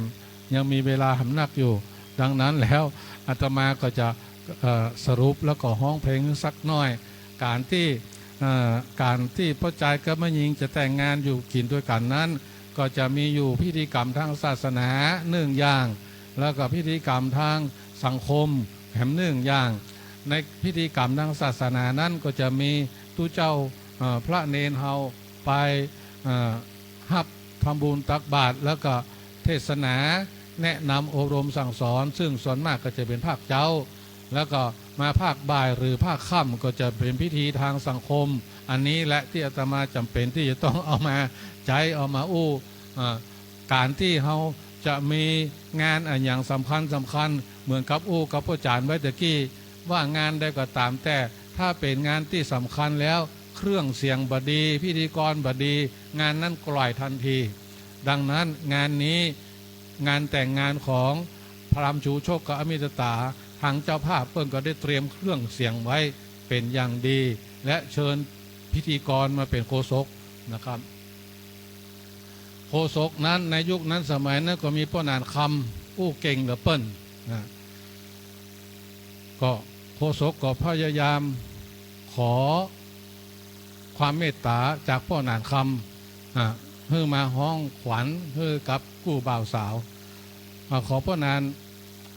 ยังมีเวลาหำนักอยู่ดังนั้นแล้วอาตมาก็จะสรุปแล้วก็ฮ้องเพลงสักน้อยการที่พ่อใจกับแม่หญิงจะแต่งงานอยู่กินด้วยกันนั้นก็จะมีอยู่พิธีกรรมทางศาสนา1 อย่างแล้วก็พิธีกรรมทางสังคมแถม1 อย่างในพิธีกรรมทางศาสนานั้นก็จะมีตู้เจ้าพระเนนเฮาไปฮับทำบุญตักบาตรแล้วก็เทศนาแนะนำอบรมสั่งสอนซึ่งส่วนมากก็จะเป็นภาคเจ้าแล้วก็มาภาคบ่ายหรือภาคค่ำก็จะเป็นพิธีทางสังคมอันนี้และที่อาตมาจำเป็นที่จะต้องเอามาใจเอามาการที่เขาจะมีงานอย่างสำคัญเหมือนกับกับพ่อจานไว้ตะกี้ว่างานใดก็ตามแต่ถ้าเป็นงานที่สำคัญแล้วเครื่องเสียงบดีพิธีกรบดีงานนั้นกล่อยทันทีดังนั้นงานนี้งานแต่งงานของพระรามชูโชคกับอมิตตาทางเจ้าภาพเพิ่นก็ได้เตรียมเครื่องเสียงไว้เป็นอย่างดีและเชิญพิธีกรมาเป็นโฆษกนะครับโฆษกนั้นในยุคนั้นสมัยนั้นก็มีป้อนานคำเก่งเหลือเปิ้นนะก็โฆษกก็พยายามข ขอความเมตตาจากพ่อนานคำให้มาห้องขวัญให้กับกู้บ่าวสาวขอพ่อนาน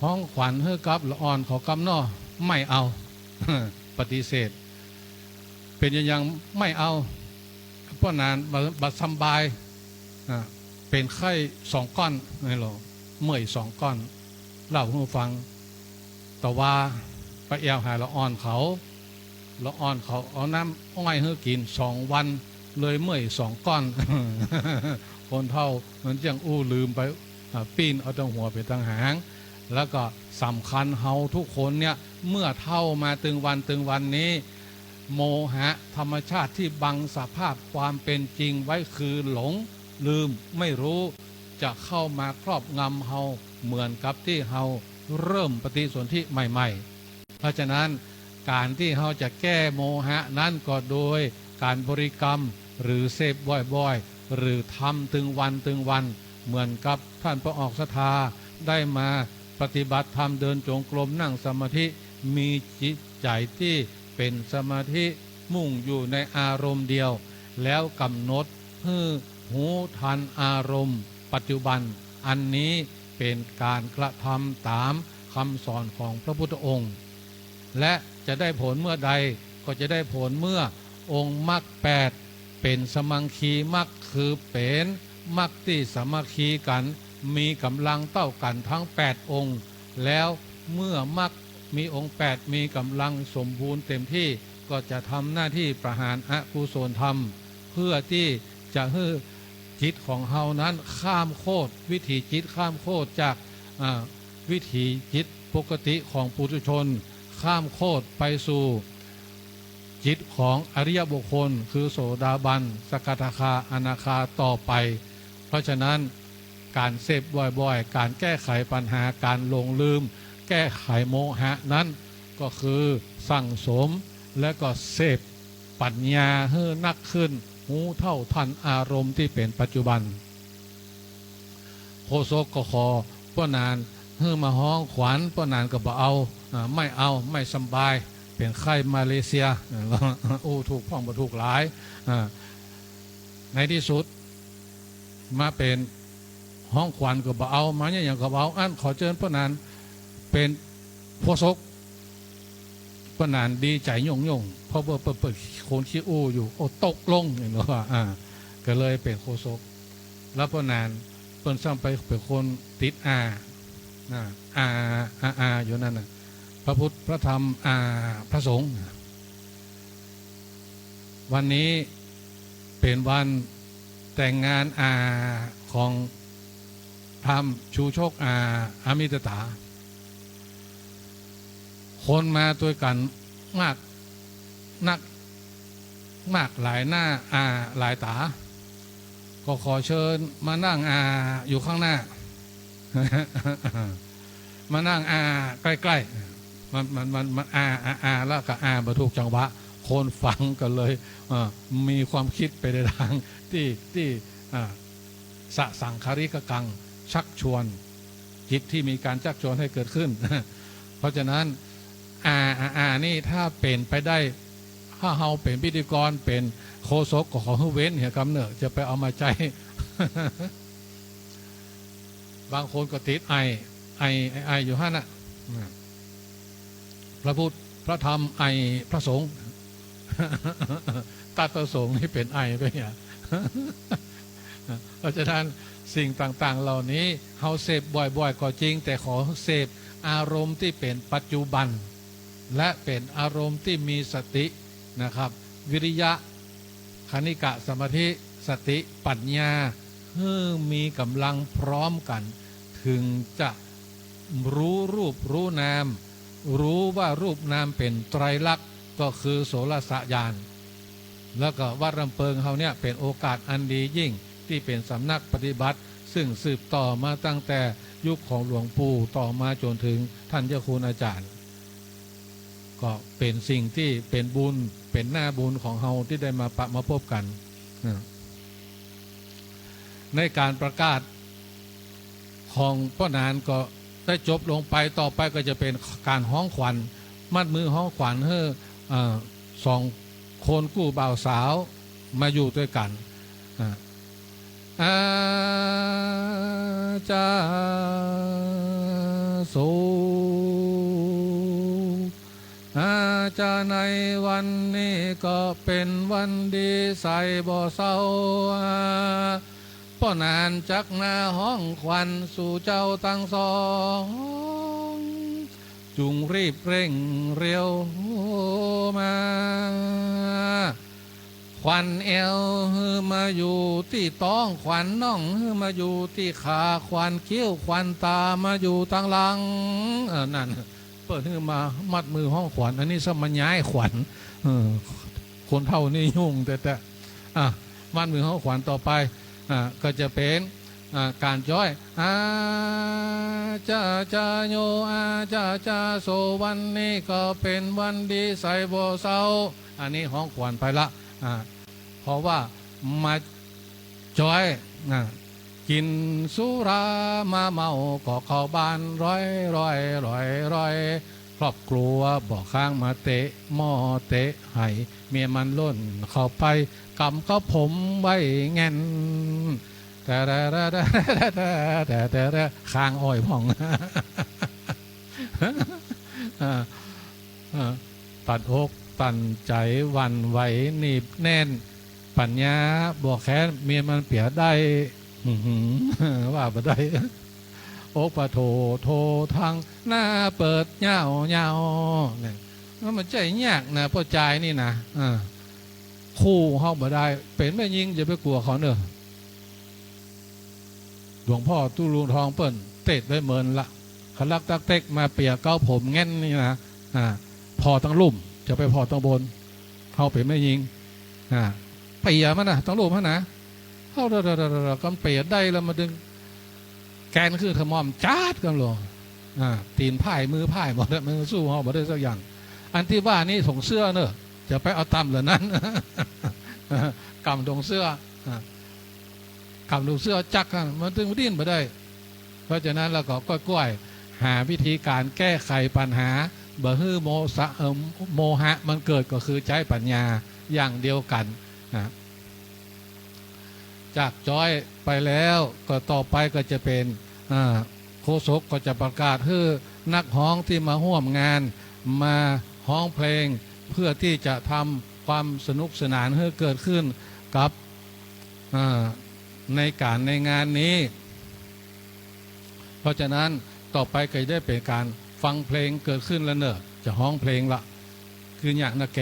ห้องขวัญให้กับละอ่อนขอกำนอไม่เอา ปฏิเสธเป็นยังไม่เอาพ่อนานบัดสบายเป็นไข้2 ก้อนไงหรอเมื่อย2 ก้อนเล่าให้ฟังแต่ว่าไปแอวหาละอ่อนเขาเอาน้ำอ้อยให้กิน2 วันเลยเมื่อย2 ก้อน คนเท่ามันจังอู้ลืมไปปีนเอาตั้งหัวไปตั้งหางแล้วก็สำคัญเฮาทุกคนเนี่ยเมื่อเท่ามาตึงวันนี้โมหะธรรมชาติที่บังสภาพความเป็นจริงไว้คือหลงลืมไม่รู้จะเข้ามาครอบงำเฮาเหมือนกับที่เฮาเริ่มปฏิสนธิใหม่ๆเพราะฉะนั้นการที่เฮาจะแก้โมหะนั้นก็โดยการบริกรรมหรือเสพบ่อยๆหรือทำตึงวันเหมือนกับท่านพระออกศรัทธาได้มาปฏิบัติธรรมเดินจงกรมนั่งสมาธิมีจิตใจที่เป็นสมาธิมุ่งอยู่ในอารมณ์เดียวแล้วกำหนดให้หูทันอารมณ์ปัจจุบันอันนี้เป็นการกระทำตามคำสอนของพระพุทธองค์และจะได้ผลเมื่อใดก็จะได้ผลเมื่อองค์มรรค8เป็นสมังคีมรรคคือเป็นมรรคที่สามัคคีกันมีกำลังเท่ากันทั้ง8 องค์แล้วเมื่อมรรคมีองค์8มีกำลังสมบูรณ์เต็มที่ก็จะทำหน้าที่ประหารอกุศลธรรมเพื่อที่จะให้จิตของเฮานั้นข้ามโคตรวิถีจิตข้ามโคตรจากวิถีจิตปกติของปุถุชนข้ามโคตรไปสู่จิตของอริยบุคคลคือโสดาบันสกทาคาอนาคาต่อไปเพราะฉะนั้นการเสพบ่อยๆการแก้ไขปัญหาการหลงลืมแก้ไขโมหะนั้นก็คือสั่งสมและก็เสพปัญญาให้นักขึ้นหูเท่าทันอารมณ์ที่เป็นปัจจุบันโคโซกก็ขอป้อนานให้มาห้องขวัญป้อนานก็บอกเอาไม่สบายเป็นไข้มาเลเซียโอ้ถูกพ้องบ่ถูกหลายในที่สุดมาเป็นห้องขวัญก็บอกเอามาเนี่ยอย่างก็บอกอันขอเชิญป้อนานเป็นโคโซกป้อนานดีใจยงเพราะว่าเปิดคนขี้อู้อยู่โอ้ตกลงอย่างนี้ว่าก็เลยเป็นโคโซกแล้วป้อนานเปิ้นซ้ำไปเป็นคนติดอยู่นั่นน่ะพระพุทธพระธรรมพระสงฆ์วันนี้เป็นวันแต่งงานของพราหมณ์ชูโชคอามิตตาคนมาตัวกันมากหลายหน้าหลายตาก็ขอเชิญมานั่งอยู่ข้างหน้า มานั่งใกล้ๆมันแล้วก็บรรทุกจังหวะคนฟังกันเลยมีความคิดไปในทางที่สสังคาริกกังชักชวนจิตที่มีการชักชวนให้เกิดขึ้น เพราะฉะนั้นนี่ถ้าเป็นไปได้ถ้าเฮาเป็นพิธีกรเป็นโคศกก็ขอให้เว้นเหี่ยกำเนิดจะไปเอามาใจ บางคนก็ติดไออยู่ฮะน่ะพระพุทธพระธรรมไอพระสงฆ์ ตัดประสงค์นี่เป็นไอไปเนี่ย เพราะฉะนั้นสิ่งต่างๆเหล่านี้เฮาเสพบ่อยๆก็จริงแต่ขอเสพอารมณ์ที่เป็นปัจจุบันและเป็นอารมณ์ที่มีสตินะครับวิริยะคณิกะสมาธิสติปัญญามีกำลังพร้อมกันถึงจะรู้รูปรู้นามรู้ว่ารูปนามเป็นไตรลักษณ์ก็คือโสรสญาณแล้วก็วัดลำเปิงเขาเนี่ยเป็นโอกาสอันดียิ่งที่เป็นสำนักปฏิบัติซึ่งสืบต่อมาตั้งแต่ยุคของหลวงปู่ต่อมาจนถึงท่านเจ้าคุณอาจารย์ก็เป็นสิ่งที่เป็นบุญเป็นหน้าบุญของเฮาที่ได้มาพบกันในการประกาศของป้อนานก็ได้จบลงไปต่อไปก็จะเป็นการห้องขวัญมัดมือห้องขวัญให้ สองคนกู้บ่าวสาวมาอยู่ด้วยกันอาจาโสอาจาในวันนี้ก็เป็นวันดีใส่บ่อเศร้าป้อนานจักหน้าห้องควันสู่เจ้าตั้งสองจุงรีบเร่งเร็วมาควันเอวมาอยู่ที่ต้องควันน่องมาอยู่ที่ขาควันเกี้ยวควันตามาอยู่ทางหลังนั่นเปิดขึ้นมามัดมือห้องขวัญอันนี้สมัญญายขวัญคนเท่านี้ยุ่งแต่มัดมือห้องขวัญต่อไปก็จะเป็นการจ้อยอาจาจาโยอาจาจาโสวันนี้ก็เป็นวันดีใส่บ่เศร้าอันนี้ห้องขวัญไปละเพราะว่ามาจ้อยกินสุรามาเมาก็เข้าบ้านร้อยครอบครัวบอกข้างมาเตะหม้อเตะให้เมียมันล้นเข้าไปกำก็ผมไว้แง่นแต่ข้างอ้อยพ่องตัดอกตันใจวันไหวหนีบแน่นปัญญาบอกแค่เมียมันเปียได้ว่าบ่ได้อกปะโถทางหน้าเปิดเงาเนี่ยมันใจยากนะพ่อใจนี่นะคู่เขาบ่ได้เป็นแม่ยิงจะไปกลัวเขาเนอะหลวงพ่อตู้ลุงทองเปิ้นเตะไว้เมินละขลักตักเต็กมาเปียกเก้าผมแง่นนี่นะพอตั้งลุ่มจะไปพอตั้งบนเขาเป็นแม่ยิงเปียมันนะตั้งลุ่มฮะนะเขากำเปียได้แล้วมาดึงแกนคือขมอมจัดกันหรอตีนพ่ายมือพ่ายหมดมือสู้เขาหมดได้สักอย่างอันที่ว่านี่ถงเสื้อเนอะจะไปเอาตำเหล่านั้นกำถงเสื้อกำถงเสื้อจักมันถึงดิ้นไปได้ เพราะฉะนั้นเราก็ก้อยๆหาวิธีการแก้ไขปัญหาบ่ฮื้อโมหะมันเกิดก็คือใช้ปัญญาอย่างเดียวกันจากจอยไปแล้วก็ต่อไปก็จะเป็นโฆษกก็จะประกาศให้นักฮ้องที่มาร่วมงานมาฮ้องเพลงเพื่อที่จะทำความสนุกสนานให้เกิดขึ้นกับในงานนี้เพราะฉะนั้นต่อไปก็จะได้เป็นการฟังเพลงเกิดขึ้นแล้วเนอะจะฮ้องเพลงละคืออย่างนักแก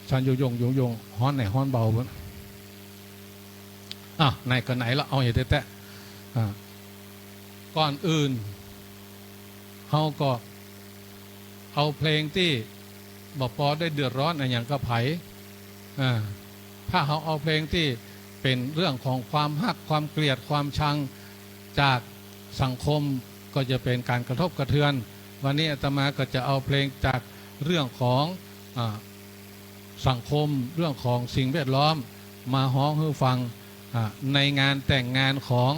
ฉันโยงฮ้อนไหนฮ้อนเบาบ้างไหนก็ไหนละเอาอย่าแตะก่อนอื่นเขาก็เอาเพลงที่บอกปอได้เดือดร้อนอะไรอย่างกระไผ่ถ้าเขาเอาเพลงที่เป็นเรื่องของความฮักความเกลียดความชังจากสังคมก็จะเป็นการกระทบกระเทือนวันนี้อาตมาก็จะเอาเพลงจากเรื่องของสังคมเรื่องของสิ่งแวดล้อมมาฮ้องให้ฟังในงานแต่งงานของ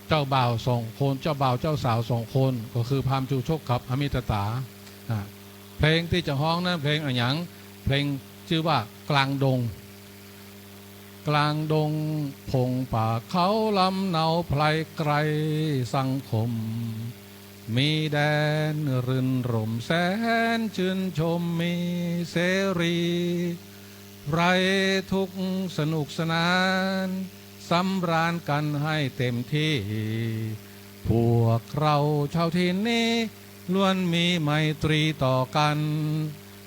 เจ้าบ่าว2 คนเจ้าบ่าวเจ้าสาว2 คนก็คือพามชูชกกับอมิตตาเพลงที่จะฮ้องนั้นเพลงอะไรอย่างเพลงชื่อว่ากลางดงพงป่าเขาลำเนาไพรไกรสังคมมีแดนรื่นรมแสนชื่นชมมีเสรีไรทุกสนุกสนานสำราญกันให้เต็มที่พวกเราชาวถิ่นนี้ล้วนมีไมตรีต่อกัน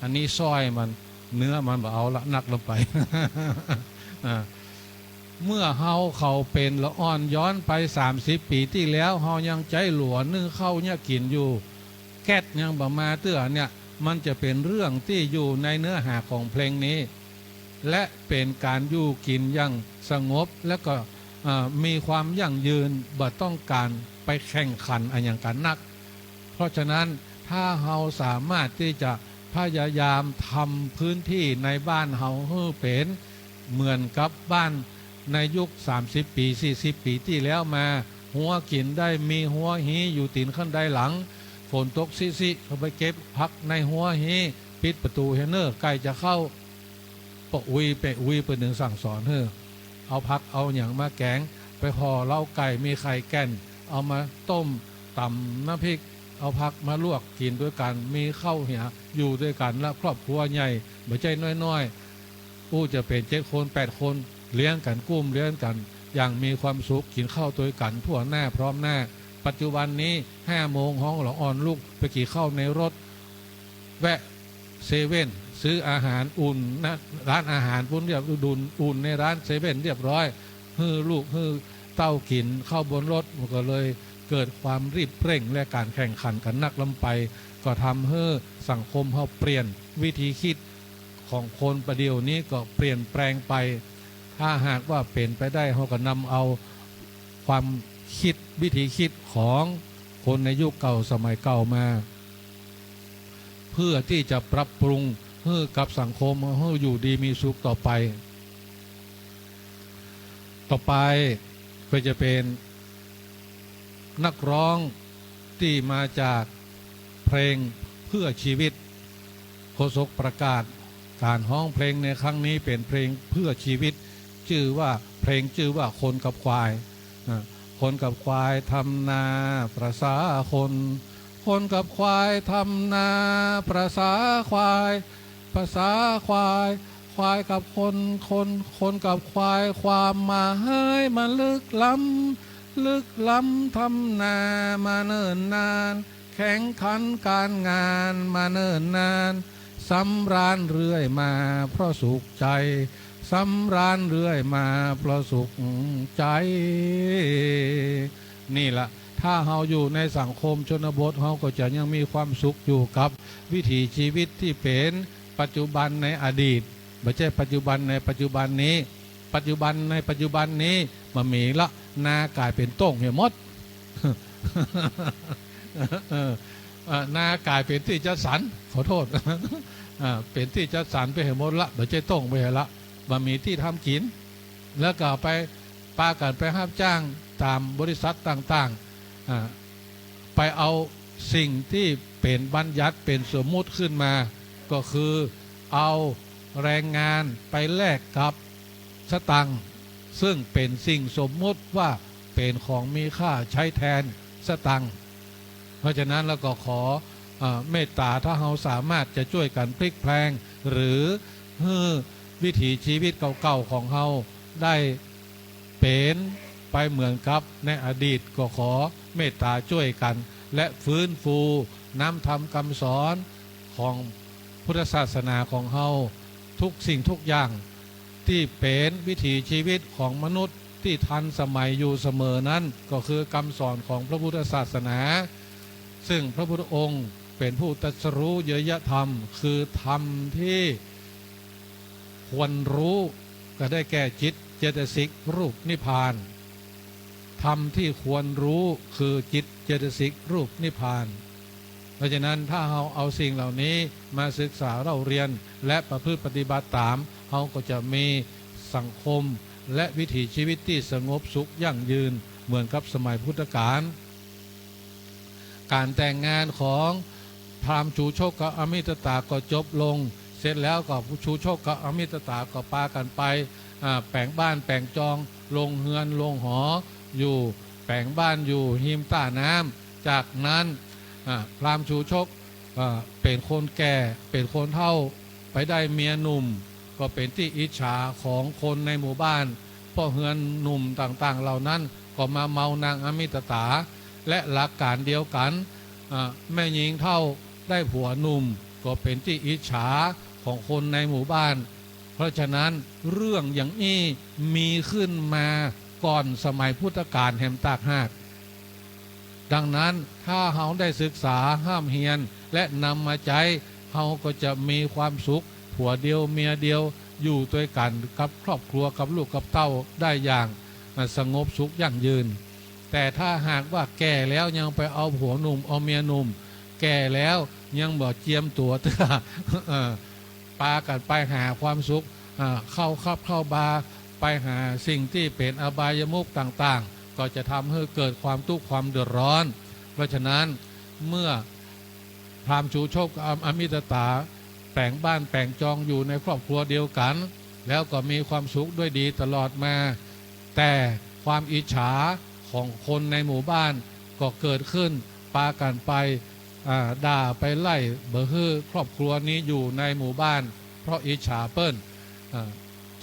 อันนี้ซ้อยมันเนื้อมันบ่เอาละนักลงไป เมื่อเขาเป็นละอ่อนย้อนไป30 ปีที่แล้วเฮายังใจหลวนึงเข้าเนี่ยกินอยู่แก๊สยังบ่มาเตื้อเนี่ยมันจะเป็นเรื่องที่อยู่ในเนื้อหาของเพลงนี้และเป็นการอยู่กินอย่างสงบและก็มีความยั่งยืนบ่ต้องการไปแข่งขันอะไรอย่างกันนักเพราะฉะนั้นถ้าเราสามารถที่จะพยายามทำพื้นที่ในบ้านเราให้เป็นเหมือนกับบ้านในยุค30 ปี40 ปีที่แล้วมา หัวกินได้มีหัวหีอยู่ตีนขั้นใดหลังฝนตกซิเขาไปเก็บพักในหัวหีปิดประตูเฮเนอร์ใกล้จะเข้าปะอุยเปะอุยเปิดหนึ่งสั่งสอนเฮ้อเอาพักเอาอย่างมาแกงไปห่อเหล้าไก่มีไข่แก่นเอามาต้มตำน้ำพริกเอาพักมาลวกกินด้วยกันมีข้าวเหี่ยอยู่ด้วยกันและครอบครัวใหญ่ไม่ใช่น้อยๆอู้จะเป็น7 คน8 คนเลี้ยงกันกุ้มเลี้ยงกันอย่างมีความสุขกินข้าวตัวกันทั่วหน้าพร้อมหน้าปัจจุบันนี้5 โมงห้องหลองอ่อนลูกไปกี่ข้าวในรถแวะเซเว่นซื้ออาหารอุ่นนะร้านอาหารพุ่นเรียบดุนอุ่นในร้านเซเว่นเรียบร้อยฮือลูกฮือเต้ากินเข้าบนรถมันก็เลยเกิดความรีบเร่งและการแข่งขันกันนักลำไปก็ทำให้สังคมเขาเปลี่ยนวิธีคิดของคนประเดี๋ยวนี้ก็เปลี่ยนแปลงไปถ้าหากว่าเป็นไปได้เขาก็นำเอาความคิดวิธีคิดของคนในยุคเก่าสมัยเก่ามาเพื่อที่จะปรับปรุงให้กับสังคมให้อยู่ดีมีสุขต่อไปก็จะเป็นนักร้องที่มาจากเพลงเพื่อชีวิตโฆษกประกาศการร้องเพลงในครั้งนี้เป็นเพลงเพื่อชีวิตชื่อว่าคนกับควายคนกับควายทำนาประสาคนกับควายทำนาประสาควายภาษาควายกับคนกับควายความมาให้มันลึกล้ำทำนามาเนิ่นนานแข่งขันการงานมาเนิ่นนานสำราญเรื่อยมาเพราะสุขใจสำราญเรื่อยมาเพราะสุขใจนี่ละถ้าเราอยู่ในสังคมชนบทเราก็จะยังมีความสุขอยู่กับวิถีชีวิตที่เป็นปัจจุบันในอดีตไม่ใช่ปัจจุบันในปัจจุบันนี้มันมีละนากลายเป็นต้งเหี่ยมด นากลายเป็นที่จัดสรรขอโทษ เป็นที่จัดสรรไปเหี่ยมดละไม่ใช่ต้งไปเหี่ยละมันมีที่ทำกินแล้วก็ไปปากันไปห้ามจ้างตามบริษัทต่างๆไปเอาสิ่งที่เป็นบัญญัติเป็นสมมุติขึ้นมาก็คือเอาแรงงานไปแลกกับสตังค์ซึ่งเป็นสิ่งสมมุติว่าเป็นของมีค่าใช้แทนสตังค์เพราะฉะนั้นเราก็ขอเมตตาถ้าเราสามารถจะช่วยกันพลิกแพลงหรือวิถีชีวิตเก่าๆของเราได้เป็นไปเหมือนกับในอดีตก็ขอเมตตาช่วยกันและฟื้นฟูน้ำธรรมคำสอนของพุทธศาสนาของเราทุกสิ่งทุกอย่างที่เป็นวิถีชีวิตของมนุษย์ที่ทันสมัยอยู่เสมอนั้นก็คือคำสอนของพระพุทธศาสนาซึ่งพระพุทธองค์เป็นผู้ตรัสรู้เยยธรรมคือธรรมที่ควรรู้ก็ได้แก่จิตเจตสิกรูปนิพพานธรรมที่ควรรู้คือจิตเจตสิกรูปนิพพานเพราะฉะนั้นถ้าเราเอาสิ่งเหล่านี้มาศึกษาเราเรียนและประพฤติปฏิบัติตามเราก็จะมีสังคมและวิถีชีวิตที่สงบสุขยั่งยืนเหมือนกับสมัยพุทธกาลการแต่งงานของพราหมณ์ชูชกกับอมิตตาก็จบลงเสร็จแล้วก็ชูชกกับอมิตตาก็ปากันไปแปลงบ้านแปลงจองลงเฮือนลงหออยู่แปลงบ้านอยู่หิมต้าน้ำจากนั้นพราหมณ์ชูชกเป็นคนแก่เป็นคนเฒ่าไปได้เมียหนุ่มก็เป็นที่อิจฉาของคนในหมู่บ้านพ่อเฮือนหนุ่มต่างๆเหล่านั้นก็มาเมานางอมิตตาและหลักการเดียวกันแม่หญิงเฒ่าได้ผัวหนุ่มก็เป็นที่อิจฉาของคนในหมู่บ้านเพราะฉะนั้นเรื่องอย่างนี้มีขึ้นมาก่อนสมัยพุทธกาลแห่งตากหากดังนั้นถ้าเราได้ศึกษาห้ามเฮียนและนำมาใช้เราก็จะมีความสุขผัวเดียวเมียเดียวอยู่ด้วยกันกับครอบครัวกับลูกกับเต้าได้อย่างสงบสุขยั่งยืนแต่ถ้าหากว่าแก่แล้วยังไปเอาผัวหนุ่มเอาเมียหนุ่มแก่แล้วยังบ่เจียมตัวเถอะปากันไปหาความสุขเข้าบาร์ไปหาสิ่งที่เป็นอบายมุขต่างๆ ก็จะทำให้เกิดความทุกข์ความเดือดร้อนเพราะฉะนั้นเมื่อพราหมณ์ชูชกอมิตตาแปลงบ้านแปลงจองอยู่ในครอบครัวเดียวกันแล้วก็มีความสุขด้วยดีตลอดมาแต่ความอิจฉาของคนในหมู่บ้านก็เกิดขึ้นปากันไปด่าไปไล่เบอร์ฮือครอบครัวนี้อยู่ในหมู่บ้านเพราะอิจฉาเปิ้ล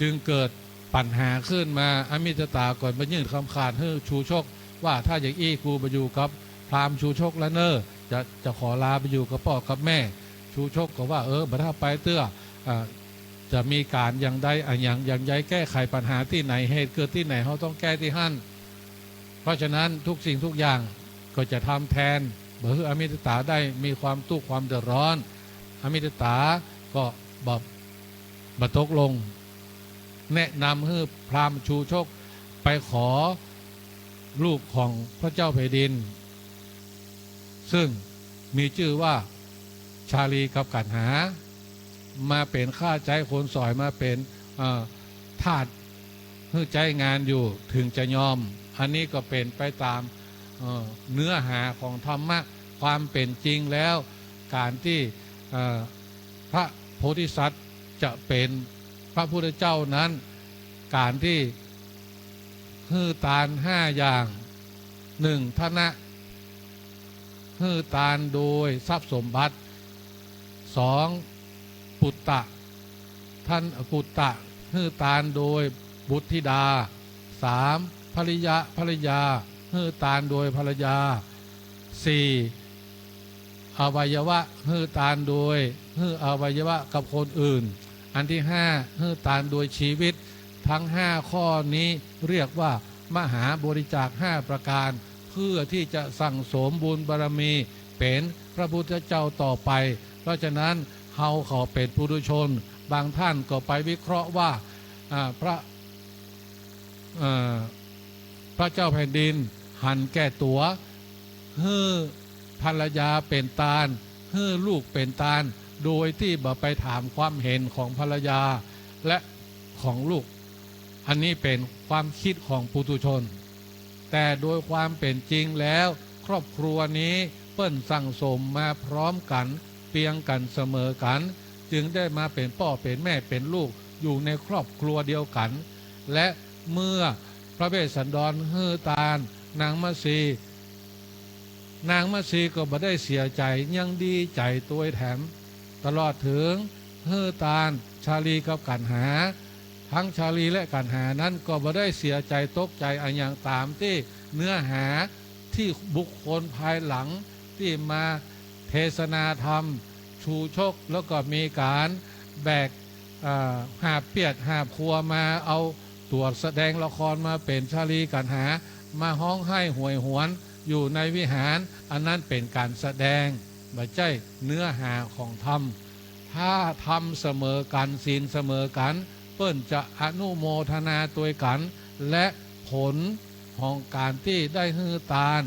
จึงเกิดปัญหาขึ้นมาอมิตตาก่อนมายื่นคำขาดให้ชูชกว่าถ้าอย่างอี้กูไปอยู่กับพราหมณ์ชูชกแล้วเนอจะขอลาไปอยู่กับพ่อกับแม่ชูชกก็ว่าบัดถ้าไปเตื้อจะมีการอย่างใดอย่างใดแก้ไขปัญหาที่ไหนเหตุเกิดที่ไหนเขาต้องแก้ที่หั่นเพราะฉะนั้นทุกสิ่งทุกอย่างก็จะทำแทนเบอร์อมิตตาได้มีความทุกข์ความเดือดร้อนอมิตตาก็บัตกลงแนะนำให้พราหมณ์ชูชกไปขอลูกของพระเจ้าแผ่นดินซึ่งมีชื่อว่าชาลีกับกันหามาเป็นข้าใจคนสอยมาเป็นทาสให้ใจงานอยู่ถึงจะยอมอันนี้ก็เป็นไปตามเนื้อหาของธรรมะความเป็นจริงแล้วการที่พระโพธิสัตว์จะเป็นพระพุทธเจ้านั้นการที่ฮือตาล5อย่าง1ท่านะฮือตาลโดยทรัพย์สมบัติ2ปุตตะท่านปุตตะฮือตาลโดยบุตรธิดา3ภริยาฮือตาลโดยภรรยา4อวัยวะฮือตาลโดยฮืออวัยวะกับคนอื่นอันที่5ฮือตาลโดยชีวิตทั้ง5ข้อนี้เรียกว่ามหาบริจาค5ประการเพื่อที่จะสั่งสมบุญบารมีเป็นพระพุทธเจ้าต่อไปเพราะฉะนั้นเฮาขอเป็นปุถุชนบางท่านก็ไปวิเคราะห์ว่าพระเจ้าแผ่นดินหันแก่ตัวฮือภรรยาเป็นตาลฮือลูกเป็นตาลโดยที่บ่ไปถามความเห็นของภรรยาและของลูกอันนี้เป็นความคิดของปุถุชนแต่โดยความเป็นจริงแล้วครอบครัวนี้เปิ้นสั่งสมมาพร้อมกันเปียงกันเสมอกันจึงได้มาเป็นพ่อเป็นแม่เป็นลูกอยู่ในครอบครัวเดียวกันและเมื่อพระเวสสันดรฮือตาลนางมัสีก็บ่ได้เสียใจยังดีใจตัวแถมตลอดถึงฮือตาลชาลีกับกันหาทั้งชาลีและกันหานั้นก็บ่ได้เสียใจตกใจอันอย่างตามที่เนื้อหาที่บุคคลภายหลังที่มาเทศนาธรรมชูชกแล้วก็มีการแบกหาบเปียดหาบครัวมาเอาตัวแสดงละครมาเป็นชาลีกันหามาห้องให้หวยหวนอยู่ในวิหารอันนั้นเป็นการแสดงไม่ใช่เนื้อหาของธรรมถ้าธรรมเสมอกันศีลเสมอกันเปิ้นจะอนุโมทนาตัวกันและผลของการที่ได้ฮือตาล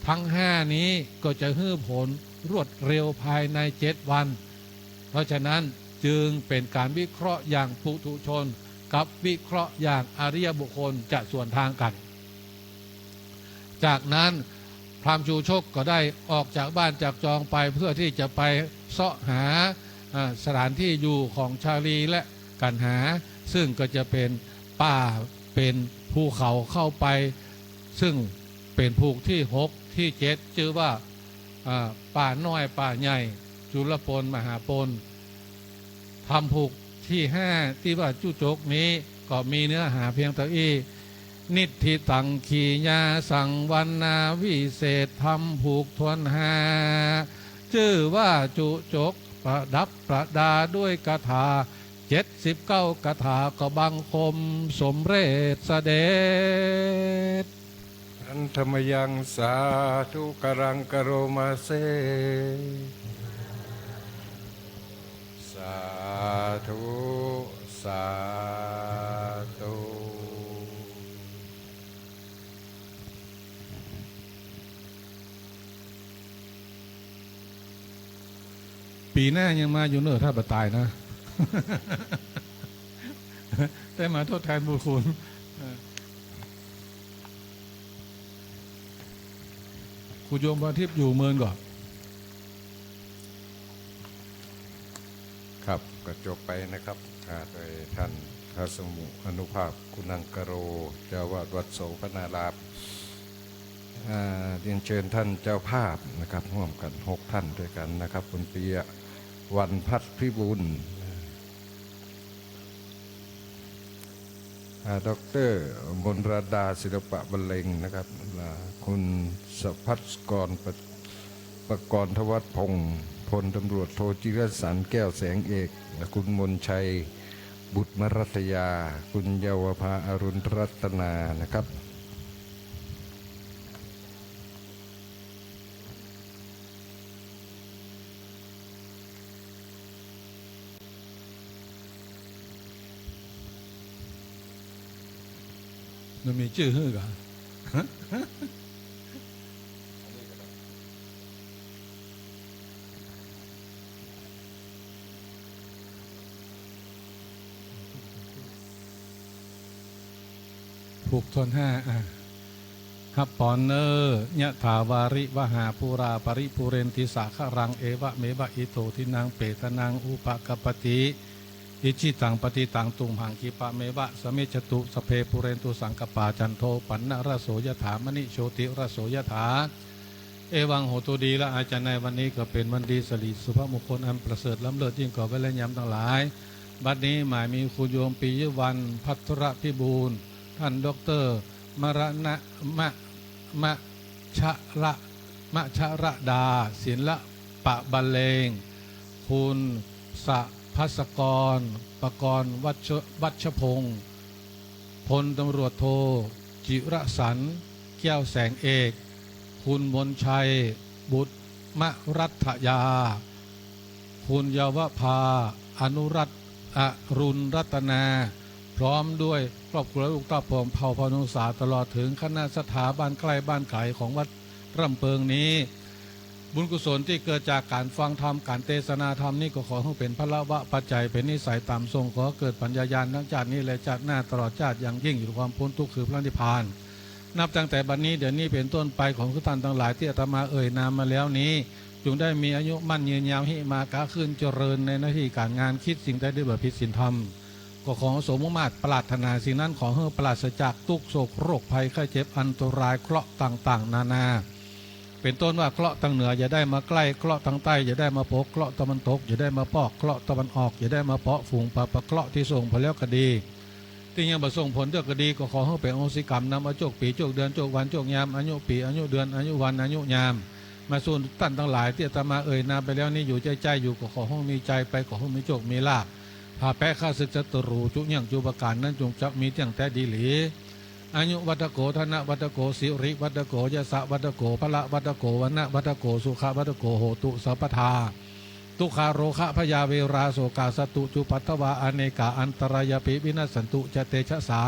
ทั้ง5นี้ก็จะฮือผลรวดเร็วภายใน7 วันเพราะฉะนั้นจึงเป็นการวิเคราะห์อย่างปุถุชนกับวิเคราะห์อย่างอริยบุคคลจะส่วนทางกันจากนั้นพราหมณ์ชูชกก็ได้ออกจากบ้านจากจองไปเพื่อที่จะไปเสาะหาสถานที่อยู่ของชาลีและกันหาซึ่งก็จะเป็นป่าเป็นภูเขาเข้าไปซึ่งเป็นภูที่6ที่7ชื่อว่าป่าน้อยป่าใหญ่จุลปนมหาปนทำภูที่5ที่ว่าจุจกนี้ก็มีเนื้อหาเพียงเท่านี้นิทธิตังขีญาสังวันนาวิเศษทำผูกทวนหาชื่อว่าจุจกประดับประดาด้วยคาถา79คาถาก็บังคมสมเร็จเสด็จอันธรรมยังสาธุกรังกโรมาเซสาธุสาธุ ปีหน้ายังมาอยู่เนอะถ้าบ่ตายนะ แต่มาทดแทนบุญคุณ คุณโยมประทิพย์อยู่เมืองก่อน ครับก็จบไปนะครับโดยท่านพระสมุอนุภาพกุณังกโรเจ้าวาดวัดโสพนารามเรียนเชิญท่านเจ้าภาพนะครับร่วมกัน6ท่านด้วยกันนะครับคุณปิยะวันพัฒพิบูลดร.มนรดาศิลปะบรรเลงนะครับคุณสภัสกรประกรณ์ทวัฒน์พงศ์พลตำรวจโทจิรสันต์แก้วแสงเอกคุณมนชัยบุตรมรัตยาคุณเยาวภาอรุณรัตนานะครับมันมีชื่อฮื้อกันผูกทนห้าฮับปอนเนอร์ยะถาวาริวหาปูราปริปุเรนติสาครังเอวะเมบะอิโตทินังเปตนังอุปกปติอิจิตังปฏิตังตุมหังคิปะเมวะสมิจตุสเพปุเรนตุสังกปาจันโทปันนรโสยถามณิโชติรโสยถาเอวังโหตุดีและอาจารย์ในวันนี้ก็เป็นวันดีสลีสุภมงคลอันประเสริฐล้ำเลิศยิ่งกว่าเวลายามทั้งหลายบัดนี้หมายมีคุณโยมปียวันภัทรพิบูลท่านดร.มรณะมะชระดาศิลปะบรรเลงคุณสะภัสกรประกรณ์วัชพงศ์พลตำรวจโทจิรสันต์แก้วแสงเอกคุณมนชัยบุตรมรัตยาคุณเยาวภาอนุรัตน์อรุณรัตนาพร้อมด้วยครอบครัวลูกเต้าผมเผ่าพนุษาตลอดถึงคณะสถาบันใกล้บ้านไก่ของวัดร่ำเพิงนี้บุญกุศลที่เกิดจากการฟังธรรมการเทศนาธรรมนี่ก็ขอให้เป็นพละวะปัจจัยเป็นนิสัยตามทรงขอเกิดปัญญายาณทั้งชาตินี้และชาติหน้าตลอดชาติอย่างยิ่งอยู่ความพ้นทุกข์คือพระนิพพานนับตั้งแต่บัดนี้เดี๋ยวนี้เป็นต้นไปของทุกท่านทั้งหลายที่อาตมาเอ่ยนามมาแล้วนี้จงได้มีอายุมั่นยืนยาวหิมากาขึ้นเจริญในหน้าที่การงานคิดสิ่งใดด้วยแบบพิสิทธิธรรมก็ขอสมมุมาตรปรารถนาสิ่งนั้นขอให้ปราศจากทุกโศกโรคภัยไข้เจ็บอันตรายเคราะห์ต่างๆนานาเป็นต้นว่าเคราะห์ทางเหนืออย่าได้มาใกล้เคราะห์ทางใต้อย่าได้มาพกเคราะห์ตะวันตกอย่าได้มาปอกเคราะห์ตะวันออกอย่าได้มาเพาะฝูงปะเคราะห์ที่ส่งผลแล้วก็ดีที่ยังประส่งผลเจ้าก็ดีก็ขอให้เป็นโอสิกรรมนำมาโจกปีโจกเดือนโจกวันโจกยามอายุปีอายุเดือนอายุวันอายุยามมาส่วนท่านทั้งหลายที่อาตมาเอ่ยนามไปแล้วนี่อยู่ใจอยู่ก็ขอให้มีใจไปขอให้มีโจกมีลาภพาแปะข้าศึกศัตรูจุยังจุประการนั้นจงจักมีเที่ยงแต่ดีหลีอายุวัตโกธนะวัตโกสิริวัตโกยะสะวัตโกพละวัตโกวนะวัตโกสุขวัตโกโหตุสัพพทาทุกขาโรคะพยาเวราโสกาสตุจุปัตถวาอเนกาอันตรายปิวินัสสันตุจเตชะสา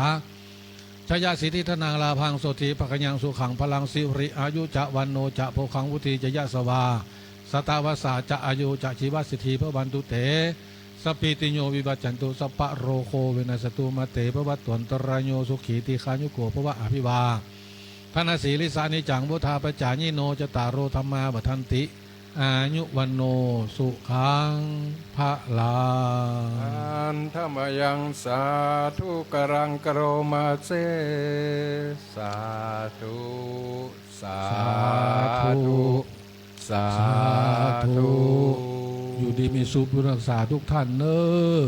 ชยสิทธิธนางลาพังโสติภคยังสุขังพลังสิริอายุจะวันโนจะโพคังวุติจะยะสวาสตาวสาจะอายุจะชีวสิทธิพระวันตุเตสปิติโยวิบัจจันตุสัพพะโรโคเวนัสตุมาเตพระวัตตวนตรายโยสุขีติขายุโกพระวะอภิวาพระนศีลิสานิจังบุธาปจาญิโนจตารโรธรรมาบัทันติอายุวันโนสุขังพระลาอันธรรมยังสาธุกรังกโรมาเซสาธุสาธุสาธุอยู่ดีมีสุขรักษาทุกท่านเนอ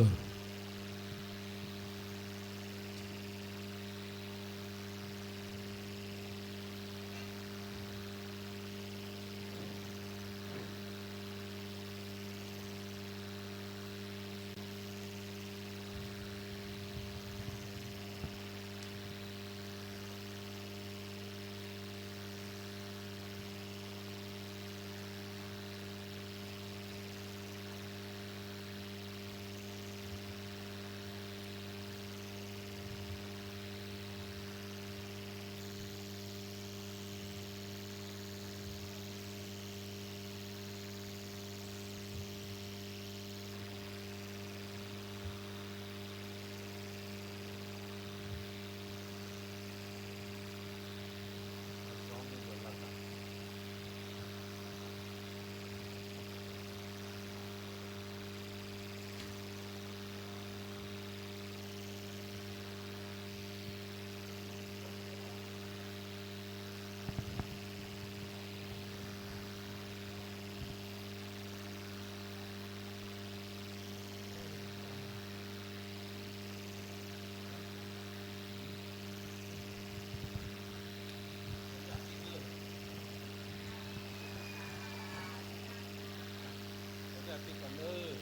ปิดก่อนเลย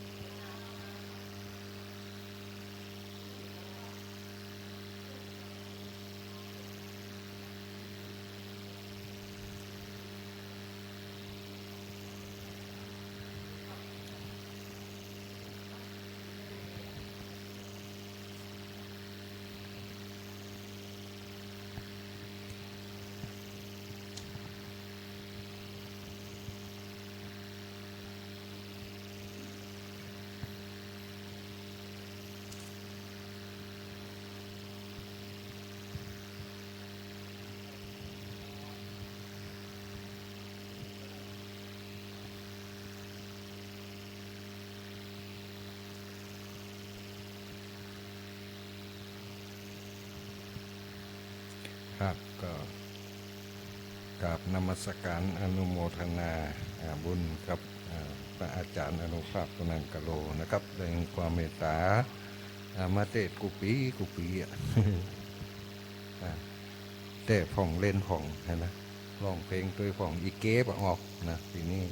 ครับก็กราบนมัสการอนุโมทนาบุญกับพระอาจารย์อนุภาพกุนังกะโลนะครับแสดงความเมตตามาเตะกุปีอ่ะ แต่ผ่องเล่นผ่องนะร้องเพลงตัวผ่องอีเก็บออกนะปีนี้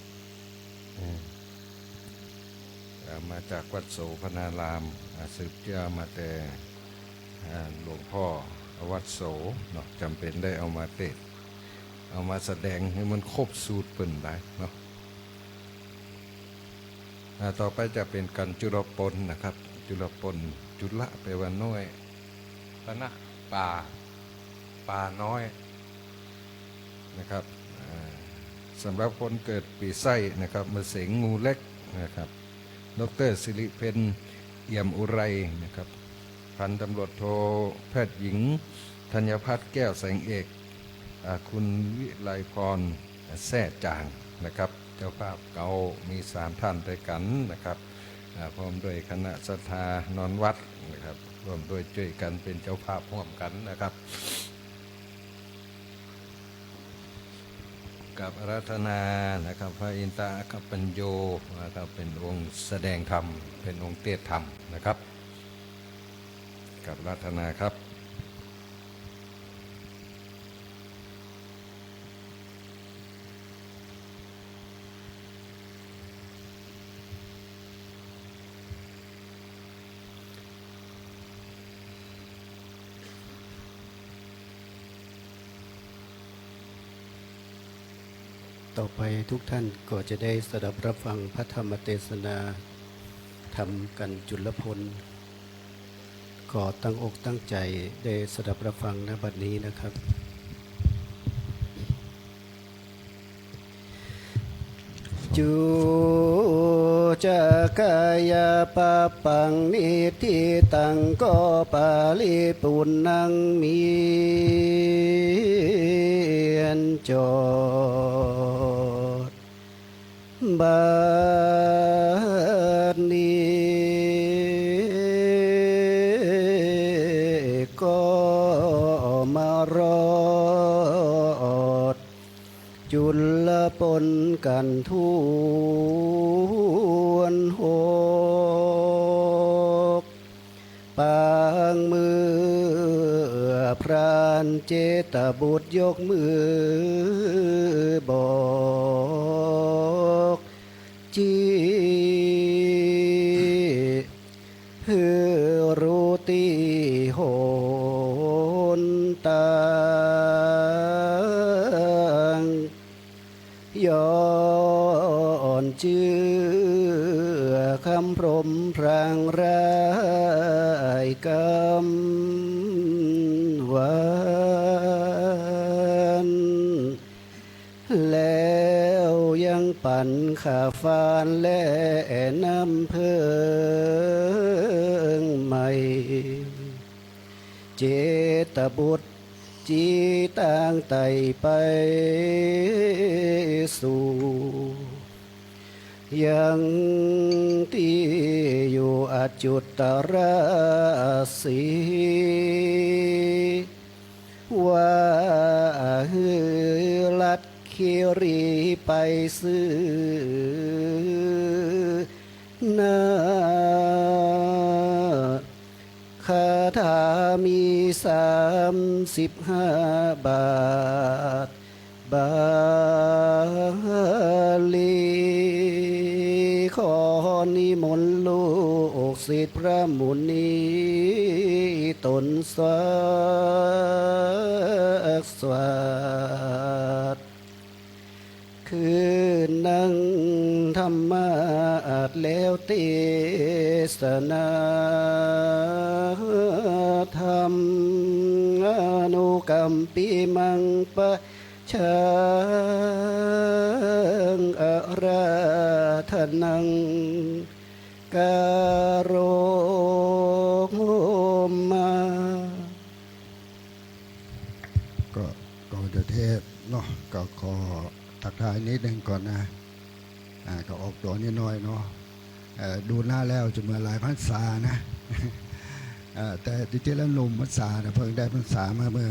มาจากวัดโสพนารามสืบเจ้ามาแต่หลวงพ่อวัดโสเนาะจำเป็นได้เอามาเตะเอามาแสดงให้มันครบสูตรเปิ่นได้เนาะต่อไปจะเป็นกันจุลปนนะครับจุลปนจุลแปลว่าน้อยปะนะป่าน้อยนะครับสำหรับคนเกิดปีไส้นะครับมะเสงงูเล็กนะครับดร.สิริเพญเอี่ยมอุไรนะครับพันตำรวจโทแพทย์หญิงธัญพัฒน์แก้วแสงเอกคุณวิไลพรแซ่จางนะครับเจ้าภาพเก่ามี3ท่านด้วยกันนะครับพร้อมด้วยคณะศรัทธานอนวัดนะครับร่วมด้วยช่วยกันเป็นเจ้าภาพร่วมกันนะครับกับอาราธนานะครับพระอินทร์กัปปัญโยนะครับเป็นองค์แสดงธรรมเป็นองค์เทศธรรมนะครับกับอาราธนาครับต่อไปทุกท่านก็จะได้สดับรับฟังพระธรรมเทศนาทำกันจุลพลขอตั้งอกตั้งใจได้สดับรับฟังณบัดนี้นะครับจูจะกายาปะปังนิทิตังก็ปาลิปุณนังมีอันจอดบาดนี้ก็มารอดจุลปนกันทุนหกปางมือพรานเจตบุตรยกมือบอกจีฮือรูตีโหนตางย้อนเชื่อคำพรหมพรางรายกรรมวันแล้วยังปั่นข้าฟานและน้ำเพิงใหม่เจตบุตรจีต่างไต่ไปสู่ยังที่อยู่อจุตราสีว่าลัดคิรีไปซื้อนาคาถามี35 บาทบาลีข อนิมนต์ลูกศิษย์พระมุนีตนสวากสวาดคือนั่งธรรมะแล้วเทศนาธรรมอนุกรรมปีมังปะชางอาราธนังการโรมา ก็ก่อนจะเทศเนาะก็ขอทักทายนิดนึงก่อนนะก็ออกตัวนิดหน่อยเนาะดูหน้าแล้วจะเหมือนหลายพรรษานะ แต่จริงๆแล้วหนุ่มพรรษาเพิ่งได้พรรษามาเมื่อ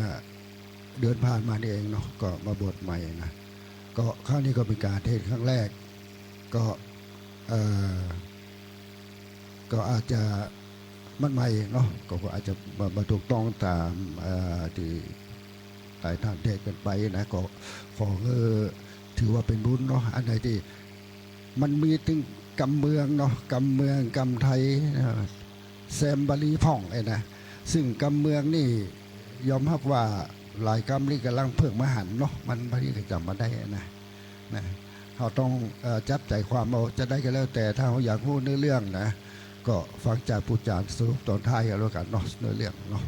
เดือนผ่านมานี่เองเนาะก็มาบวชใหม่นะก็ครั้งนี้ก็เป็นการเทศครั้งแรกก็อาจจะมันใหม่เนาะก็อาจจะมาถูกต้องตามที่หลายท่านเทศกันไปนะก็ขอถือว่าเป็นบุญเนาะอันไหนที่มันมีถึงกำเมืองเนาะกำเมืองกำไทยแซมบาลีพ่องไอ้นะซึ่งกำเมืองนี่ยอมรับว่าหลายกำนี่กำลังเพิ่งมาหันเนาะมันบาลีก็จำมาได้นะเราต้องจับใจความเอาจะได้ก็แล้วแต่ถ้าเราอยากพูดเรื่องนะก็ฟังจากผู้จารสรุปตอนท้ายกันแล้วกันเนาะเนื้อเรื่องเนาะ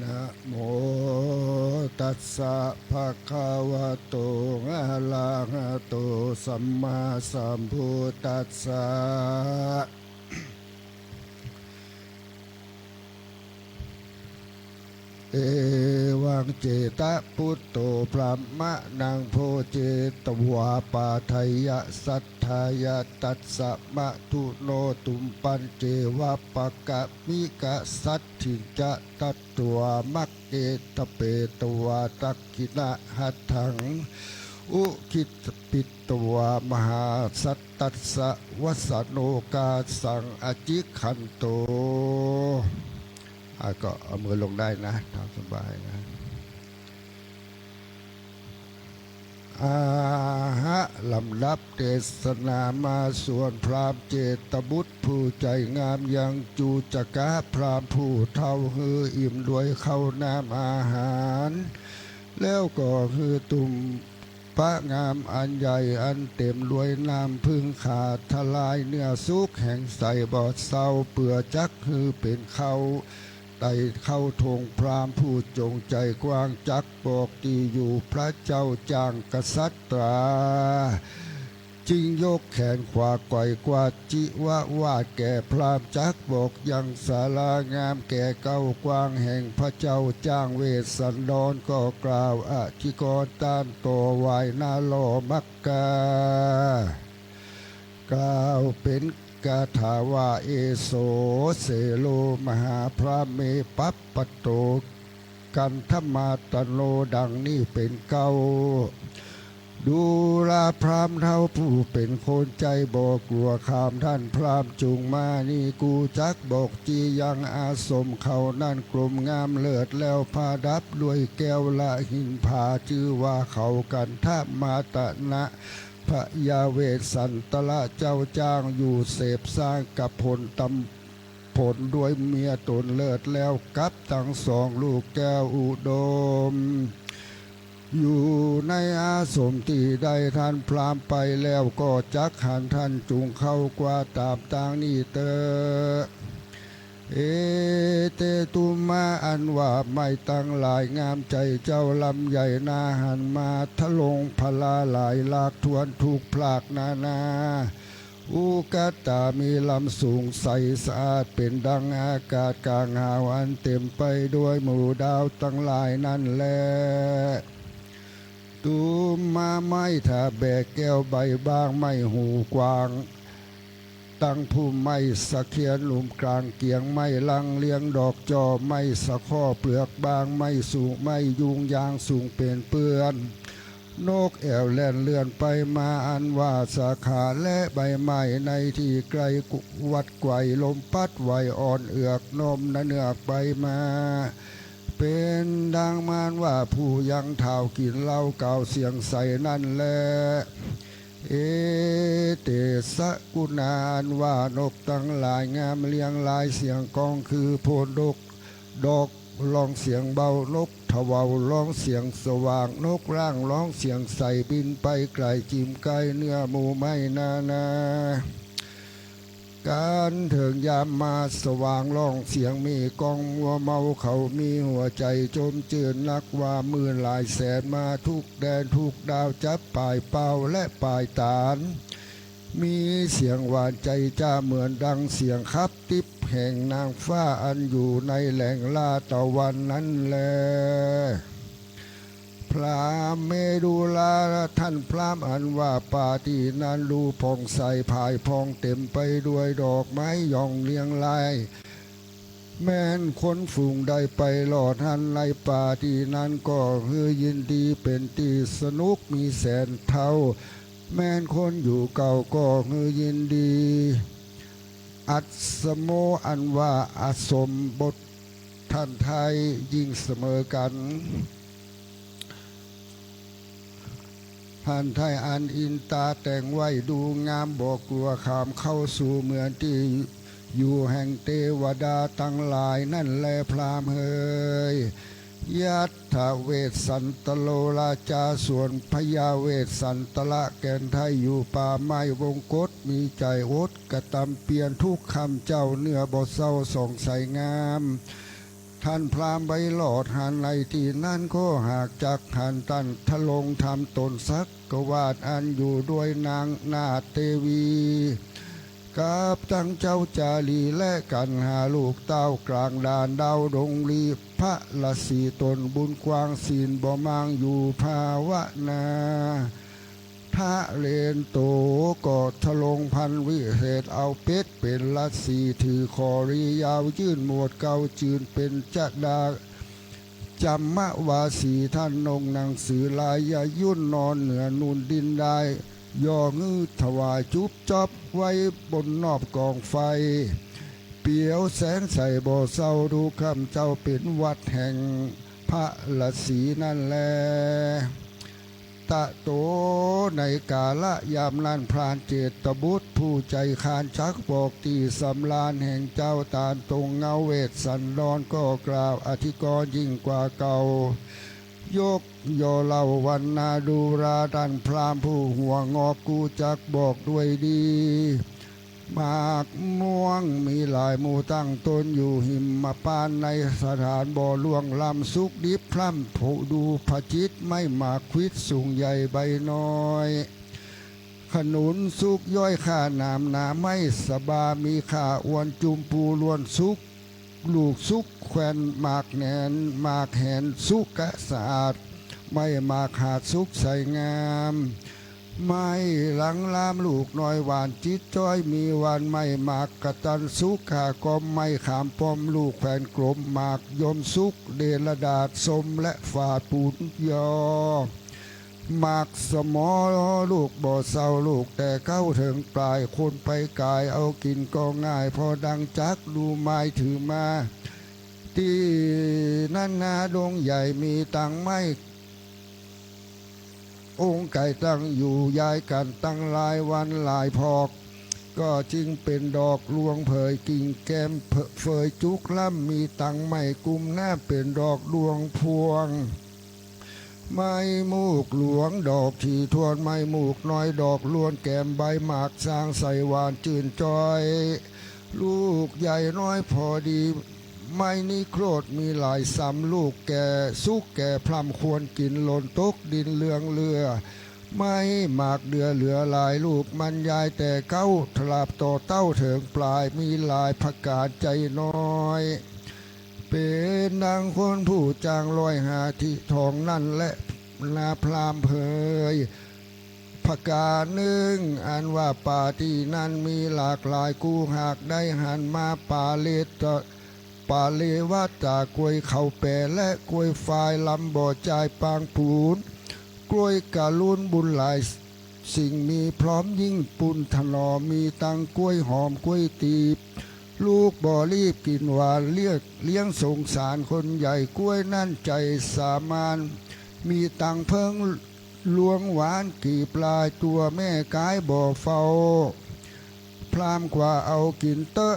นะโมตัสสะภะคะวะโตอะระหะโตสัมมาสัมพุทธัสสะเอวังเจตะพุทโธพระมะนังโพเจตวาปาทายะสัทธายะตัสสะมะทุโนตุมปันเจวะปะกะมิกะสัตถิจะตัตตัวมักเกตเปตวาตักขินะหัตถังอุคิตปิตวามหาสัตตัสสะวัสโนกาสังอจิขันโตก็เอามือลงได้นะทำสบายนะฮะลำดับเทศนามาส่วนพรามเจตบุตรผู้ใจงามยังจูจกะพรามผู้เท่าฮืออิ่มด้วยข้าวน้ำอาหารแล้วก็คือตุ่มพระงามอันใหญ่อันเต็มด้วยน้ำพึ่งขาดทลายเนื้อสุกแห่งใสบอดเศร้าเปื่อจักคือเป็นเขาไต่เข้าทงพรามผู้จงใจกว้างจักบอกที่อยู่พระเจ้าจางกษัตรา จึงยกแขนขวาไกวกวาดจิวะวาดแก่พรามจักบอกยังศาลางามแก่เก้ากว้างแห่งพระเจ้าจ้างเวสสันดรก็กล่าวอธิกรต้านตัววายนาโลมักกากล่าวเป็นกาถาว่าเอโสเสโลมหาพระเมปัปปโตกันธมาตโนดังนี้เป็นเก้าดูลาพรามเท่าผู้เป็นคนใจบอกกลัวขามท่านพรามจุงมานี่กูจักบอกจียังอาสมเขานั่นกลมงามเลิศแล้วพาดับด้วยแก้วละหินผาชื่อว่าเขากันทมาตนะพระยาเวสสันตละเจ้าจ้างอยู่เสพสร้างกับผลตำผลด้วยเมียตนเลิศแล้วกับทั้งสองลูกแก้วอุดมอยู่ในอาสมที่ใดท่านพรามไปแล้วก็จักหันท่านจุงเข้ากว่าตามต่างนี่เตอเอเตตุมาอันว่าไม่ตั้งหลายงามใจเจ้าลำใหญ่นาหันมาทะลงพลาหลายลากทวนถูกพลากนาอุกตามีลำสูงใสสะอาดเป็นดังอากาศกลางหาวอันเต็มไปด้วยหมู่ดาวตั้งหลายนั่นแลตูมมาไม่ถ้าแบกแก้วใบบางไม่หูกวางตั้งผู้ไม่สะเคียนหลุมกลางเกียงไม่ลังเลี้ยงดอกจอไม่สะข้อเปลือกบางไม่สูงไม่ยุงยางสูงเป็นเปื้อน นกแอวแล่นเลื่อนไปมาอันว่าสาขาและใบไม้ในที่ไกลวัดไกวลมพัดไหวอ่อนเอือกนมเนือกไปมาเป็นดังมานว่าผู้ยังเท่ากินเหล้าเก่าเสียงใสนั่นแหละเอเตสะกุณานว่านกตั้งหลายงามเลียงลายเสียงกองคือโพดกดอกร้องเสียงเบานกทวาวร้องเสียงสว่างนกร่างร้องเสียงใสบินไปไกลจิมไกลเนื้อหมูไม่นาการเถิงยามมาสว่างร้องเสียงมีกองมัวเมาเขามีหัวใจจมเจือนนักว่ามือหลายแสนมาทุกแดนทุกดาวจับปลายเป่าและปลายตาลมีเสียงหวานใจจ้าเหมือนดังเสียงคับติบแห่งนางฟ้าอันอยู่ในแหล่งลาตะวันนั้นแลพระเมรุลาท่านพรามอันว่าป่าที่นั้นดูผ่องใสภายพองเต็มไปด้วยดอกไม้ย่องเลียงลายแม้นคนฝูงได้ไปหลอดหันในป่าที่นั้นก็คือยินดีเป็นที่สนุกมีแสนเท่าแม้นคนอยู่เก่าก็คือยินดีอัศโมอันว่าอาสมบทท่านไทยยิ่งเสมอกันท่านไทยอันอินตาแต่งไว้ดูงามบอกกลัวขามเข้าสู่เมืองที่อยู่แห่งเทวดาตั้งหลายนั่นแลพรามเฮยยัตถเวสสันตโลราชาส่วนพญาเวสสันตละแก่นไทยอยู่ป่าไม้วงกฏมีใจอดกระตำเปลี่ยนทุกคำเจ้าเนื้อบ่เศร้าส่องใสงามท่านพรามใบหลอดหันในที่นั่นก็หากจากหันตันทะลงทำตนสักกวาดอันอยู่ด้วยนางนาเทวีกับตั้งเจ้าจารีและกันหาลูกเต้ากลางดานดาวดงลีพระละสีตนบุญกวางศีลบ่มางอยู่ภาวนาทะเลนโตก็ทะลงพันวิเศษเอาเป็ดเป็นละสีถือคอรียาวยื่นหมวดเกาจืนเป็นจัดาจำมะวาสีท่านนงหนังสือลายยายุ่นนอนเหนือนูนดินได้ย่องื้อถวายจุบจอบไว้บนนอบกองไฟเปียวแสงใส่บ่อเศร้าดูคำเจ้าเป็นวัดแห่งพระละสีนั่นแลตะโตในกาละยามนั้นพรานเจตบุตรผู้ใจคานชักบอกตีสำลานแห่งเจ้าตาลตรงเงาเวทสันดอนก็กล่าวอธิกรยิ่งกว่าเก่ายกโยเล่าวันนาดูราดันพรามผู้หัวงอกกูจักบอกด้วยดีหมากม่วงมีหลายหมู่ตั้งตนอยู่หิมมาปานในสถานบ่อล่วงลำสุกดิบพร่ำผู้ดูพระจิตไม่หมากควิดสูงใหญ่ใบน้อยขนุนสุกย่อยข้านามนาไม่สบามีข้าอ้วนจุมปูล้วนสุกลูกสุกแควนหมากแหนนหมากแหนสุกกะสะอาดไม่หมากหาดสุกใสงามไม่หลังลามลูกน้อยหวานจิตจ้อยมีวันไม่หมากกะตันสุกขากอมไม่ขามปอมลูกแผ่นกลมหมากยมสุกเดลดาดสมและฝาดปูนยอหมากสมอลูกบ่อเศร้าลูกแต่เข้าถึงปลายคนไปกายเอากินก็ง่ายพอดังจักดูไม้ถือมาที่นั่นนาดงใหญ่มีตังไม้องค์ไก่ตั้งอยู่ย้ายกันตั้งหลายวันหลายพอกก็จึงเป็นดอกลวงเผยกิ่งแก้มเฟยจุกล่ำมีตังไม่กุมหน้าเป็นดอกดวงพวงไม้มูกหลวงดอกที่ทวนไม้มูกน้อยดอกล้วนแก้มใบหมากสร้างใส่หวานจื่นจอยลูกใหญ่น้อยพอดีไม้นี้โครดมีหลายซ้ำลูกแก่สุกแก่พร่ำควรกินหล่นตกดินเลืองเรือไม่หมากเดือเหลือหลายลูกมันยายแต่เก้าทลาบต่อเต้าเถิงปลายมีลายผักกาดใจน้อยเป็นนางคนผู้จางลอยหาที่ทองนั่นและนาพรามเพยผักกาดหนึ่งอันว่าป่าที่นั่นมีหลากหลายกูหากได้หันมาป่าเลตป่าเลวัดจากกล้วยเข่าแปรและกล้วยฝายลำบ่อใจปางปูน กล้วยกาลุนบุญหลายสิ่งมีพร้อมยิ่งปุนถนอมมีตังกล้วยหอมกล้วยตีบลูกบ่อรีบกินหวานเลี้ยงสงสารคนใหญ่กล้วยนั่นใจสามานมีตังเพิ่งลวงหวานกี่ปลายตัวแม่กายบ่อเฝ้าพรามกว่าเอากินเตอะ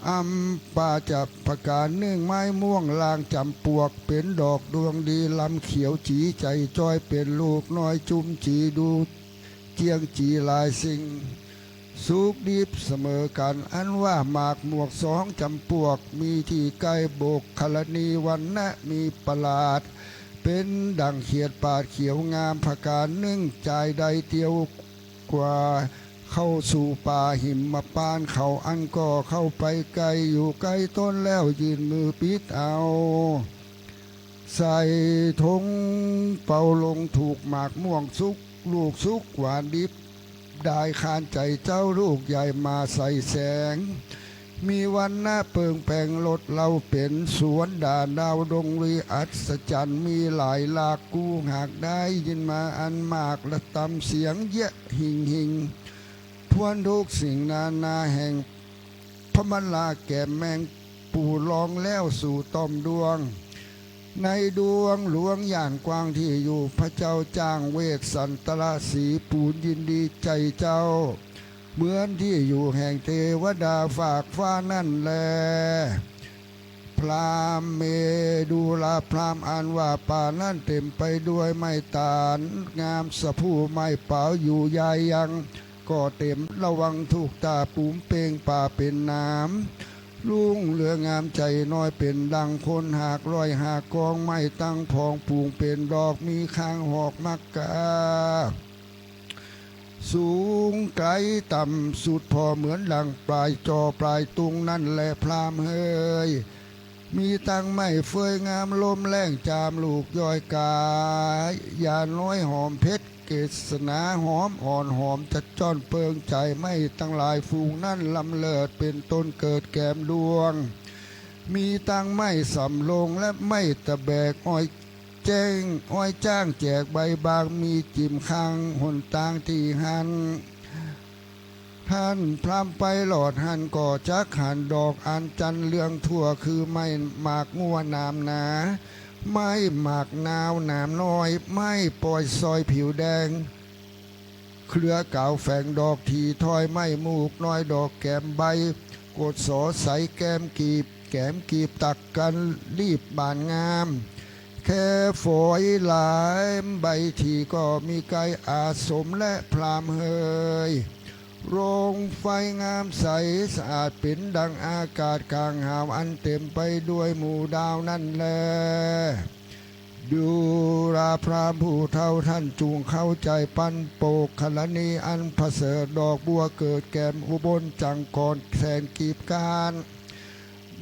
อัมปาจับประกาศเนื่องไม้ม่วงลางจำปวกเป็นดอกดวงดีลำเขียวจีใจจ้อยเป็นลูกน้อยจุ่มจีดูเจียงจีลายสิ่งสุกดิบเสมอกันอันว่าหมากหมวกสองจำปวกมีที่ใกล้โบกคลณีวันนะมีประหลาดเป็นดังเขียดปาดเขียวงามผการนึ่งใจใดเตียวกว่าเข้าสู่ป่าหิมมาปานเขาอันก็เข้าไปไกลอยู่ใกล้ต้นแล้วยืนมือปิดเอาใส่ธงเป่าลงถูกหมากม่วงสุกลูกสุกหวานดิบได้คานใจเจ้าลูกใหญ่มาใส่แสงมีวันหน้าเปิงแปงรถเราเป็นสวนด่านดาวดงรีอัศจรรย์มีหลายลากกูหากได้ยินมาอันมากและตำเสียงเยะหิงทวนทุกสิ่งนาแห่งพระมลาแก่แมงปู่ลองแล้วสู่ต้อมดวงในดวงหลวงย่านกว้างที่อยู่พระเจ้าจ้างเวทสันตระสีปูนยินดีใจเจ้าเหมือนที่อยู่แห่งเทวดาฝากฟ้านั่นแลพรามเมดูลาพรามอ่านว่าป่านั่นเต็มไปด้วยไม้ตาลงามสะผู้ไม้เปล่าอยู่ยายยังก็เต็มระวังถูกตาปูมเปงป่าเป็นน้ำลุงเรืองามใจน้อยเป็นดังคนหากร้อยหากกองไม้ตั้งพองปูงเป็นดอกมีข้างหอกมักกาสูงไกลต่ำสุดพอเหมือนดังปลายจอปลายตุงนั่นแหละพรามเฮยมีตังไม่เฟยงามลมแรงจามลูกย้อยกายยาน้อยหอมเพชรเกศนาหอมอ่อนหอมจัดจ้อนเปิงใจไม่ตั้งหลายฟูงนั่นลำเลิศเป็นต้นเกิดแก้มดวงมีตังไม่สำลงและไม่ตะแบกอ้อยแจ้งอ้อยจ้างแจกใบบางมีจิมข้างหนตางที่หันท่านพรำไปหลอดหันก่อจักหันดอกอันจันเรื่องทั่วคือไม่หมากงัวนามหนาไม่หมากนาวหนามน้อยไม่ปล่อยซอยผิวแดงเครือเก่าแฝงดอกทีถอยไม่มูกน้อยดอกแก้มใบกดสอใสแก้มกีบตักกันรีบบานงามแค่ฝอยหลายใบทีก็มีไก่อาสมและพรามเฮยโรงไฟงามใสสะอาดเป็นดังอากาศกลางหาวอันเต็มไปด้วยหมู่ดาวนั่นแลดูราพรามผู้เท่าท่านจูงเข้าใจปันโปกขลนีอันพระเสริฐดอกบัวเกิดแก้มอุบลจังกรแสนกีบการ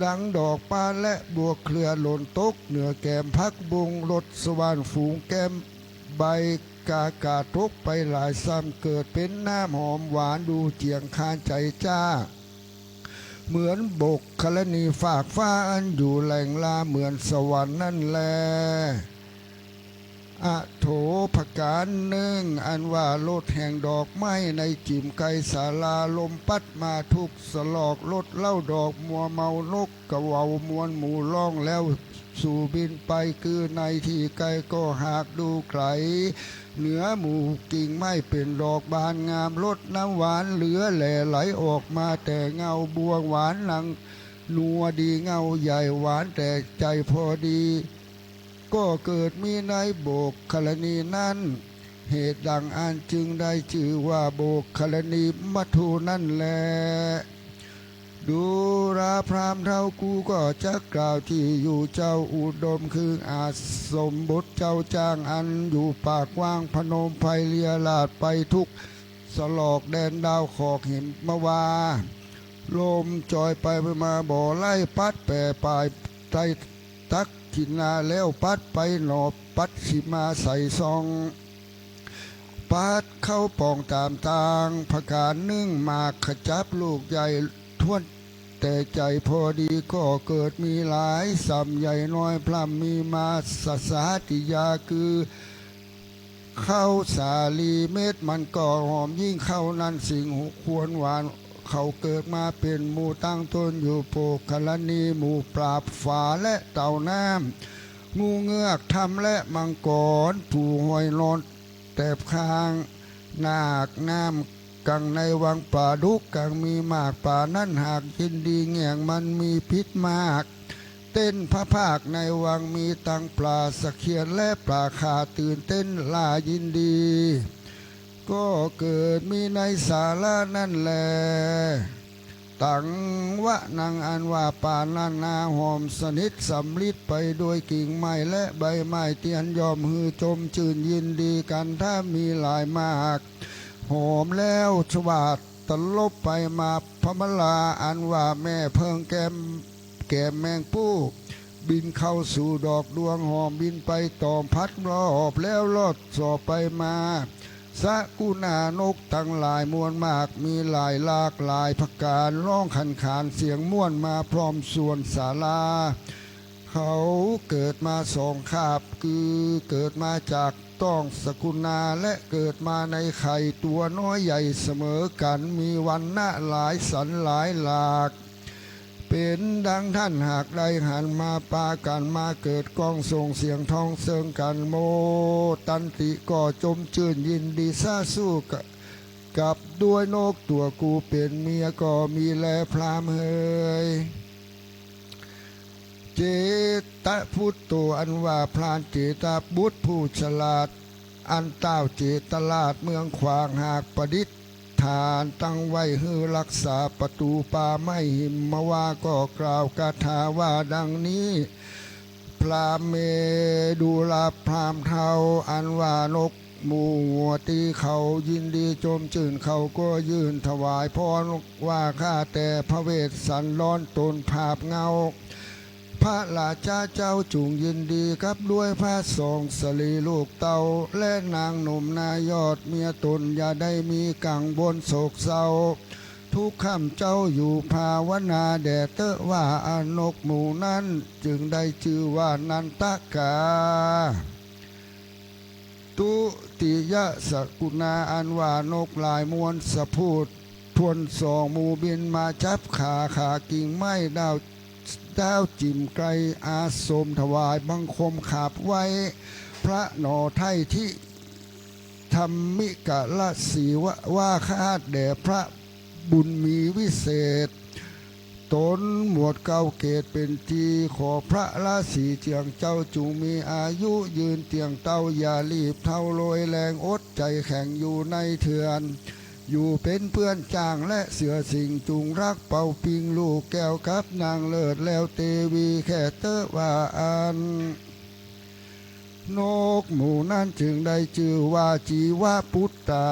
ดังดอกปานและบัวเครือหล่นตกเหนือแก้มพักบุงรถสวรรค์ฝูงแก้มใบกากาทกไปหลายซ้ำเกิดเป็นน้ำหอมหวานดูเจียงคานใจจ้าเหมือนบกคลนีฝากฟ้าอันอยู่แหล่งลาเหมือนสวรรค์นั่นแลอะโถผการหนึ่งอันว่าโลดแห่งดอกไม้ในจิมไกศาลาลมพัดมาทุกสลอกลดเล่าดอกมัวเมานกกระเวามวนหมูล่องแล้วสู่บินไปคือในที่ไกลก็หากดูไกลเหนือหมู่กิ่งไม้เป็นดอกบานงามลดน้ำหวานเหลือแหล่ไหลออกมาแต่เงาบัวหวานหลังนัวดีเงาใหญ่หวานแต่ใจพอดีก็เกิดมีในโบกคลนีนั้นเหตุดังอันจึงได้ชื่อว่าโบกคลนีมัทุนั่นแลดูราพรามเท่ากูก็จะกล่าวที่อยู่เจ้าอุดมคืออาสมบทเจ้าจ้างอันอยู่ปากว่างพนมไพเลียลาดไปทุกสลอกแดนดาวขอกหินมาวาลมจอยไปมาบ่อไล่ปัดแป่ปลายใจตักกินนาแล้วปัดไปหนอบปัดสิมาใส่ซองปัดเข้าปองตามทางผการนึ่งหมากขจับลูกใหญ่ทวนแต่ใจพอดีก็เกิดมีหลายสำใหญ่น้อยพลัมมีมาสสาติยาคือ ข้าวสาลีเม็ดมันก็หอมยิ่งเข้านั้นสิ่งควรหวานเขาเกิดมาเป็นหมู่ตั้งต้นอยู่โปกคลนีหมู่ปราบฝาและเต่าน้ำงูเงือกทำและมังกรผู้หอยนอนแตบข้างนาคน้ำกังในวังป่าดุกกังมีมากป่านั่นหากยินดีแง่งมันมีพิษมากเต้นพระภาคในวังมีตังปลาสะเคียนและปลาขาตื่นเต้นลายินดีก็เกิดมีในศาลานั่นแลตังวะนางอันว่าป่านานาหอมสนิทสำลิดไปด้วยกิ่งไม้และใบไม้เตียนยอมฮือจมชื่นยินดีกันถ้ามีหลายมากหอมแล้วชวาดตลบไปมาพมลาอันว่าแม่เพิงแก้มแมงปู้บินเข้าสู่ดอกดวงหอมบินไปตอมพัดรอบแล้วลอดสอบไปมาสะกุณานกทั้งหลายมวลมากมีหลายหลากหลายประการร้องขันขานเสียงม่วนมาพร้อมส่วนศาลาเขาเกิดมาสองคาบคือเกิดมาจากต้องสกุณาและเกิดมาในไข่ตัวน้อยใหญ่เสมอกันมีวันหน้าหลายสันหลายหลากเป็นดังท่านหากได้หันมาปากันมาเกิดกองส่งเสียงทองเซิงกันโมตันติก็จมชื่นยินดีซาสู้กับด้วยนกตัวกูเป็นเมียก็มีแลพรามเฮยเจตพุทโตอันว่าพรานเจตบุตรผู้ฉลาดอันเต้าเจตลาดเมืองขวางหากประดิษฐ์ฐานตั้งไว้ฮือรักษาประตูป่าไม่หิมมาว่าก็กล่าวคาถาว่าดังนี้พรามเมดูลาพรามเทาอันว่านกหมู่หัวตีเขายินดีจมจื่นเขาก็ยื่นถวายพรว่าข้าแต่พระเวสสันร้อนตนภาพเงาพระราชาเจ้าจุงยินดีกับด้วยพระสองสลีลูกเต่าและนางหนุ่มนายอดเมียตนอย่าได้มีกังบนโศกเศร้าทุกค่ำเจ้าอยู่ภาวนาแด่เตอะว่าอนกหมู่นั้นจึงได้ชื่อว่านันตกาตุติยะสกุณาอันว่านกลายมวลสะพูดทวนสองหมู่บินมาจับขากิ่งไม้ดาวจิมไกรอาสมถวายบังคมขาบไว้พระหนอไทยที่ธรรมิกะละสีว่าคาดแด่พระบุญมีวิเศษตนหมวดเก้าเกตเป็นทีขอพระราศีเจียงเจ้าจุงมีอายุยืนเตียงเต้าอย่ารีบเท่าโรยแรงอดใจแข็งอยู่ในเถื่อนอยู่เป็นเพื่อนจ้างและเสือสิงจุงรักเป่าปิงลูกแก้วกับนางเลิศแล้วเตวีแค่เตอว่าอันนกหมู่นั้นจึงได้ชื่อว่าจีวะพุทธา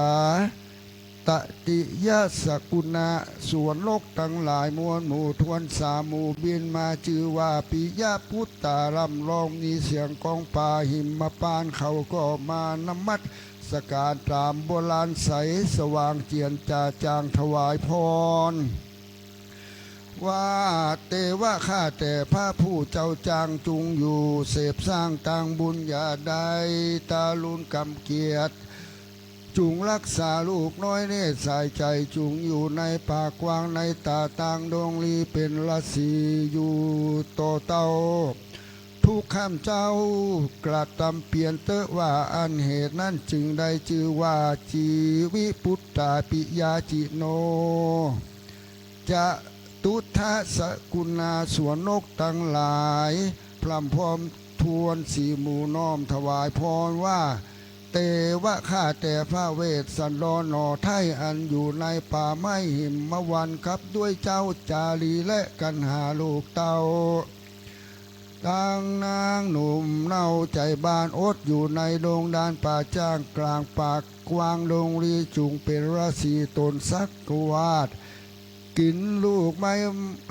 ตติยะสกุณาส่วนโลกทั้งหลายมวลหมู่ทวนสาหมู่บินมาชื่อว่าปิยะพุทธารำลองมีเสียงกองป่าหิมมาปานเขาก็มานมัดสการตามโบราณใสสว่างเจียนจ่าจางถวายพรว่าเตวะข้าแต่พระผู้เจ้าจางจุงอยู่เสพสร้างต่างบุญญาใดตาลุนกำเกียรติจุงรักษาลูกน้อยเนตรสายใจจุงอยู่ในปากกว้างในตาต่างดงลีเป็นราศีอยู่โตเต้าทุกข้ามเจ้ากระทำเปลี่ยนเตอะว่าอันเหตุนั้นจึงได้ชื่อว่าจีวิพุทธาปิยาจิโนจะตุทะสกุณาสวนนกทั้งหลายพร่ำพร้อมทวนสีหมู่น้อมถวายพรว่าเตวะข้าแต่พระเวสสันดรหนอไทยอันอยู่ในป่าไม้หิมวันครับด้วยเจ้าจารีและกันหาลูกเต่าตั้งนางหนุ่มเน่าใจบานอดอยู่ในดงดานป่าจ้างกลางปากกวางดงรีจุงเป็นราศีตนสักกวาดกินลูกไม้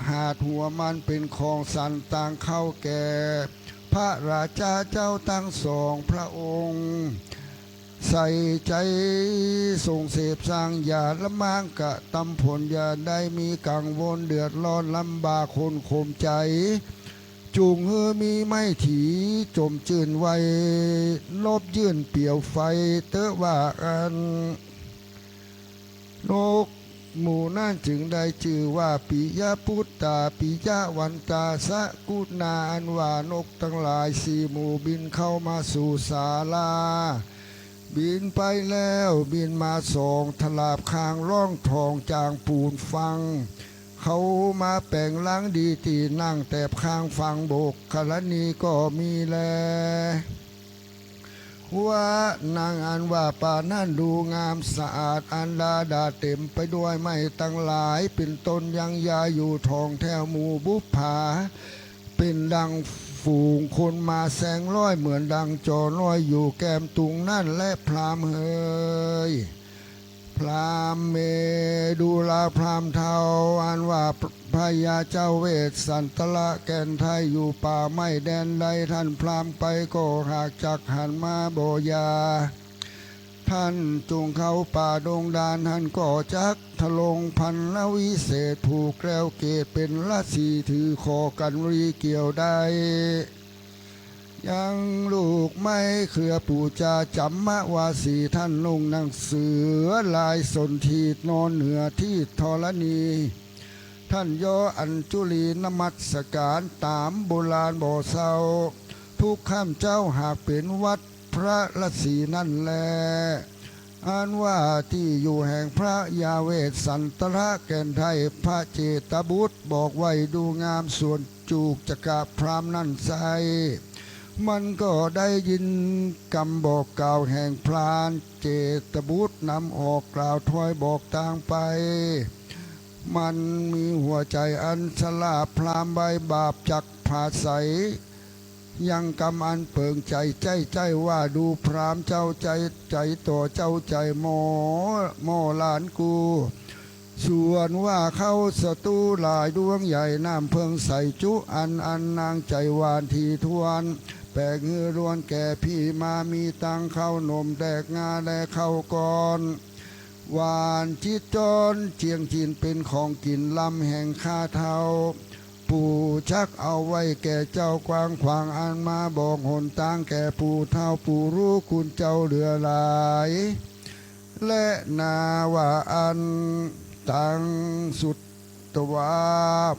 หาดหัวมันเป็นของสันต่างเข้าแก่พระราชาเจ้าตั้งสองพระองค์ใส่ใจส่งเสพสร้างอย่าละมางกะตำผลอย่าได้มีกังวลเดือดร้อนลำบากคนข่มใจ จุงเฮอมีไม่ถีจมจืนไว้ลบยื่นเปี่ยวไฟเตอะว่าอันนกหมู่นั่นจึงได้ชื่อว่าปิยพุตตาปิยวันตาสะกุณาอันว่านกทั้งหลายสี่หมู่บินเข้ามาสู่ศาลาบินไปแล้วบินมาส่งทลาบคางร่องทองจางปูนฟังเขามาแปลงล้างดีตีนั่งแตบข้างฟังโบกคลนีก็มีแลว่านางอันว่าป่านั่นดูงามสะอาดอันดาดาเต็มไปด้วยไม้ตั้งหลายเป็นต้นยังยาอยู่ทองแถวหมู่บุพผาเป็นดังฝูงคนมาแสงร้อยเหมือนดังจอร้อยอยู่แก้มตุงนั่นและพรามเฮยพรามเมดูลาพรามเทาอันว่าพญาเจ้าเวสสันตละแก่นไทยอยู่ป่าไม้แดนใดท่านพรามไปก็หากจักหันมาโบยาท่านจงเข้าป่าดงดานท่านก็จักทะลงพันละวิเศษผูกแกล้วเกตเป็นละสีถือคอกันรีเกี่ยวได้ยังลูกไม่เครือปู่จาจำมะวาสีท่านลงหนังเสือลายสนทีนอนเหนือที่ธรณีท่านย่ออัญจุลีนมัสการตามโบราณบ่อเศร้าทุกข้ามเจ้าหากเป็นวัดพระละสีนั่นแลอันว่าที่อยู่แห่งพระยาเวสสันตระแก่นไทยพระเจตบุตรบอกไว้ดูงามส่วนจูกจักรพรามนั่นใสมันก็ได้ยินคำบอกกล่าวแห่งพรานเจตบุตรนำออกกล่าวถอยบอกต่างไปมันมีหัวใจอันฉลาดพรามใบบาปจักผาใสยังกำอันเปิงใจว่าดูพรามเจ้าใจต่อเจ้าใจหมอหลานกูส่วนว่าเข้าสตูหลายดวงใหญ่น้ำเพิงใส่จุอันนางใจหวานทีทวนแปลกเงือรวนแก่พี่มามีตังเข้านมแดกงาและเข้าก่อนหวานจิตจนเจียงจินเป็นของกินลำแห่งข้าเทาปู่ชักเอาไว้แก่เจ้ากวางขวางอันมาบอกหนตางแก่ปู่เท่าปู่รู้คุณเจ้าเหลือหลายและนาว่าอันตังสุดตวา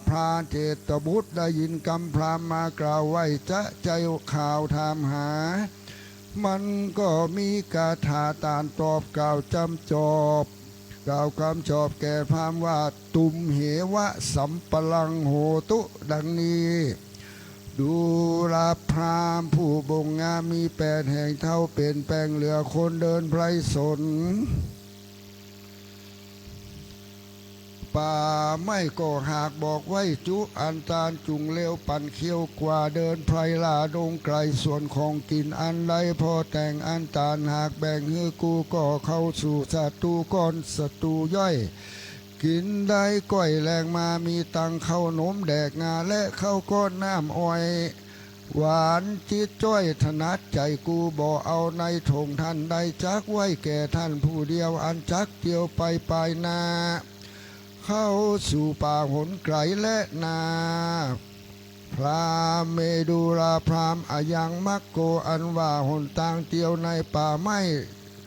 พระเจตบุตรได้ยินคำพรามมากล่าวไว้จะใจข่าวถามหามันก็มีคาถาตานตอบกล่าวจำจอบกล่าวคำจอบแก่พรามว่าตุมเหวะสัมปลังโหตุดังนี้ดูลาพรามผู้บงงามมี8แห่งเท่าเป็นแปลงเหลือคนเดินไพรสนป่าไม่ก็หากบอกไว้จุอันตานจุงเลวปั่นเคี้ยวกว่าเดินไพรลาดงไกลส่วนของกินอันใดพอแต่งอันตานหากแบ่งฮือกูก็เข้าสู่ศัตรูก้อนศัตรูย่อยกินได้ก้อยแรงมามีตังเข้านมแดกงาและเข้าก้อนน้ำอ้อยหวานจิตจ้อยถนัดใจกูบ่เอาในถงท่านใดจักไว้แก่ท่านผู้เดียวอันจักเดียวไปปลายนาเข้าสู่ป่าหนไกลและนาพรามเมดูราพรามอายังมักโกอันว่าหนต่างเตียวในป่าไม่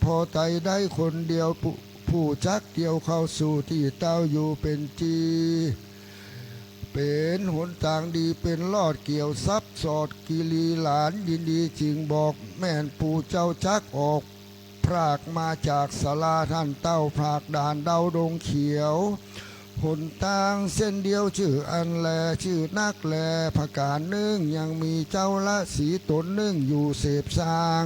พอไตได้คนเดียวผู้จักเดียวเข้าสู่ที่เต้าอยู่เป็นจีเป็นหนต่างดีเป็นลอดเกี่ยวซับสอดกิลีหลานยินดีจึงบอกแม่นปู่เจ้าจักออกพรากมาจากศาลาท่านเต้าพรากด่านเดาดงเขียวหนทางเส้นเดียวชื่ออันแลชื่อนักแลผกาศนึ่งยังมีเจ้าละสีตนนึ่งอยู่เสพสร้าง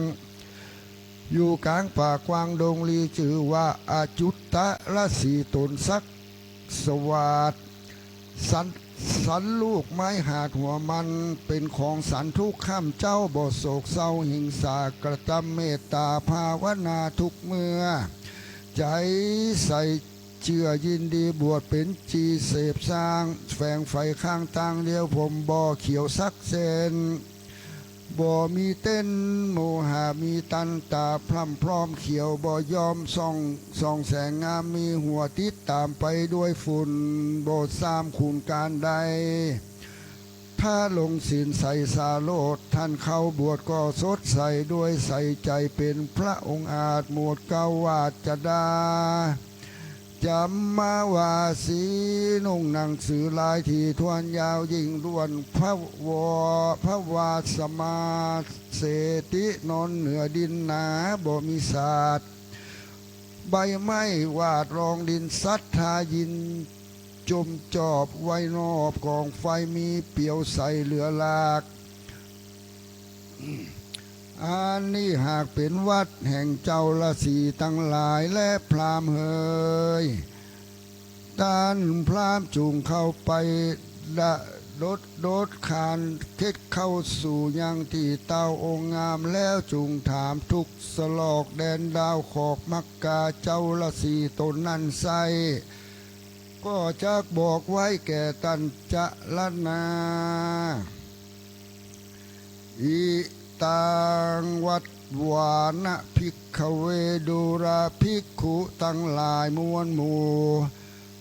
อยู่กลางป่ากวางดงลีชื่อว่าอาจุตตะละสีตนสักสวัสดสันลูกไม้หาดหัวมันเป็นของสันทุกข้ามเจ้าบ่โศกเศร้าหิงสากระทำเมตตาภาวนาทุกเมื่อใจใส่เชื่อยินดีบวชเป็นจีเสพสร้างแฝงไฟข้างต่างเดียวผมบ่อเขียวสักเซนบ่มีเต้นโมหามีตันตาพร่ำพร้อมเขียวบ่ยอมส่องแสงงามมีหัวติดตามไปด้วยฝุ่นบ่ซ้ำคูณการใด ถ้าลงศีลใส่สาโลดท่านเข้าบวชก็สดใสด้วยใส่ใจเป็นพระองค์อาจหมวดเกาวาจดาจำมาวาสีนุ่งหนังสือลายที่ทวนยาวยิ่งล้วนพระวาสมาเศตินอนเหนือดินหนาบ่มีศาสตร์ใบไม้วาดรองดินซัดทายินจมจอบไว้นอบกองไฟมีเปี่ยวใสเหลือหลากอันนี้หากเป็นวัดแห่งเจ้าละสีตั้งหลายและพรามเฮยด้านพรามจูงเข้าไปโดดคานเท็ดเข้าสู่ยังที่เต้าองค์งามแล้วจูงถามทุกสลอกแดนดาวขอกมักกาเจ้าละสีตนนั้นใสก็จักบอกไว้แก่ตันจะละนาอิตังวัดวานะภิกขเวดุราภิกขุตั้งหลายมวลหมู่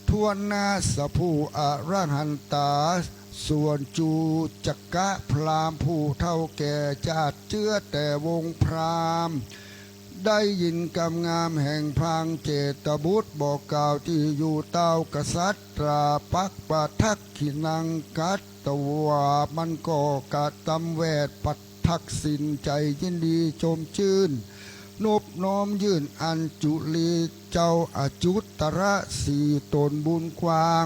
ทวนนาสผู้อรหันตาส่วนจูจักกะพรามผู้เท่าแก่จาดเจื้อแต่วงพรามได้ยินกำงามแห่งพรางเจตบุตรบอกกล่าวที่อยู่เต้ากษัตริย์ตราปักปะทักขินังกัตตวามันก็กะตำแวดปัดทักสินใจยินดีชมชื่นนบน้อมยื่นอัญจุลีเจ้าอจุตระสีตนบุญกวาง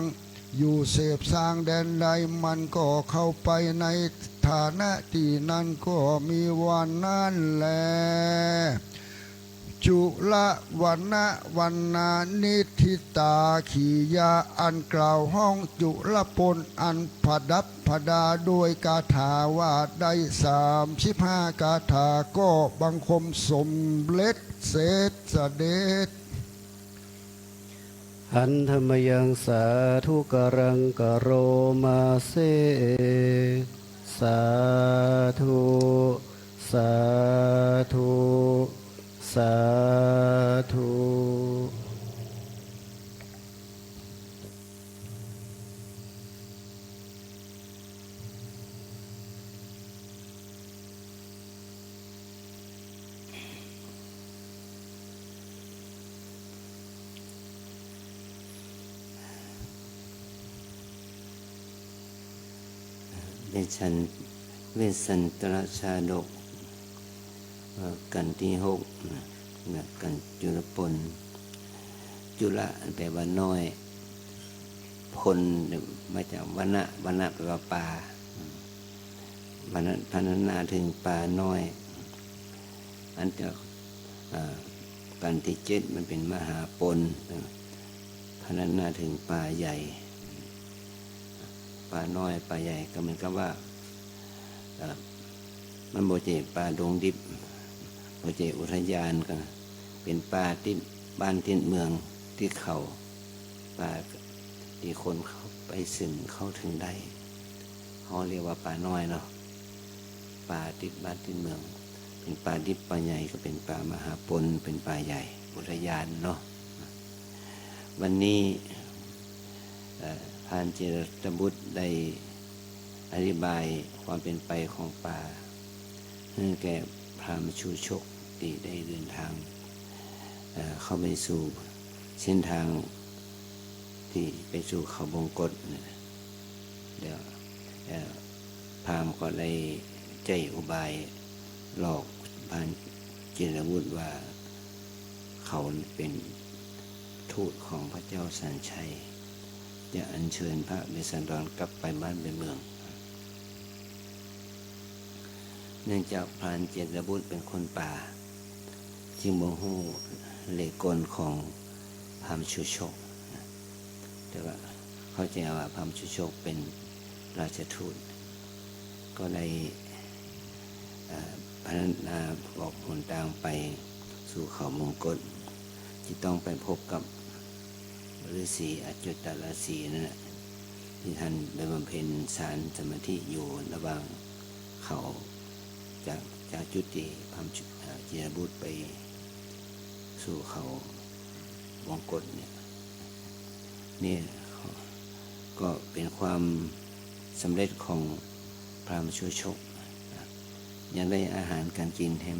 อยู่เสพสร้างแดนใดมันก็เข้าไปในฐานะที่นั้นก็มีวันนั้นแลจุละวันนะวันนานิทิตาขียาอันกล่าวห้องจุละปนอันผดับผดาด้วยกาถาว่าได้35กาถาก็บังคมสมเล็จเสด็จหันธรรมยังสาธุกรังกโรมาเซสาธุสาธุสาธุเวสันตรชาดกกันที่6กันจุลปนจุละแปลว่าน้อยพลมาจากวนะแปลว่าป่าพันนาถึงป่าน้อยอันจากกันที่7มันเป็นมหาปนพันนาถึงป่าใหญ่ป่าน้อยป่าใหญ่ก็เหมือนกับว่ามันโบเจป่าดงดิบโบเจอุทยานกันเป็นป่าที่บ้านที่เมืองที่เขาป่าที่คนเข้าไปสึ่งเข้าถึงได้เขาเรียกว่าป่าน้อยเนาะป่าติดบ้านติดเมืองเป็นป่าดิบป่าใหญ่ก็เป็นป่ามหาปนเป็นป่าใหญ่อุทยานเนาะวันนี้พานเจตบุตรได้อธิบายความเป็นไปของป่าให้แก่พราหมณ์ชูชกที่ได้เดินทางเข้าไปสู่เส้นทางที่ไปสู่เขาบงกตเดี๋ยวพราหมณ์ก็ได้ใจอุบายหลอกพานเจตบุตรว่าเขาเป็นทูตของพระเจ้าสัญชัยจะอัญเชิญพระเวสสันดรกลับไปบ้านไปเมืองเนื่องจากพรานเจตบุตรเป็นคนป่าจึงโมโหเลกลของพราหมณ์ชูชกแต่ว่าเข้าใจว่าพราหมณ์ชูชกเป็นราชทูตก็ได้พรรณนาบอกหนทางไปสู่เขามงกฎที่ต้องไปพบกับฤาษีอจุตฤาษีนั่นแหละที่ท่านได้บำเพ็ญฌานสมาธิอยู่ระหว่างเขาจากจุติพราหมณ์เจตบุตรไปสู่เขาวงกฏเนี่ยก็เป็นความสำเร็จของ พราหมณ์ชูชกยังได้อาหารการกินแถม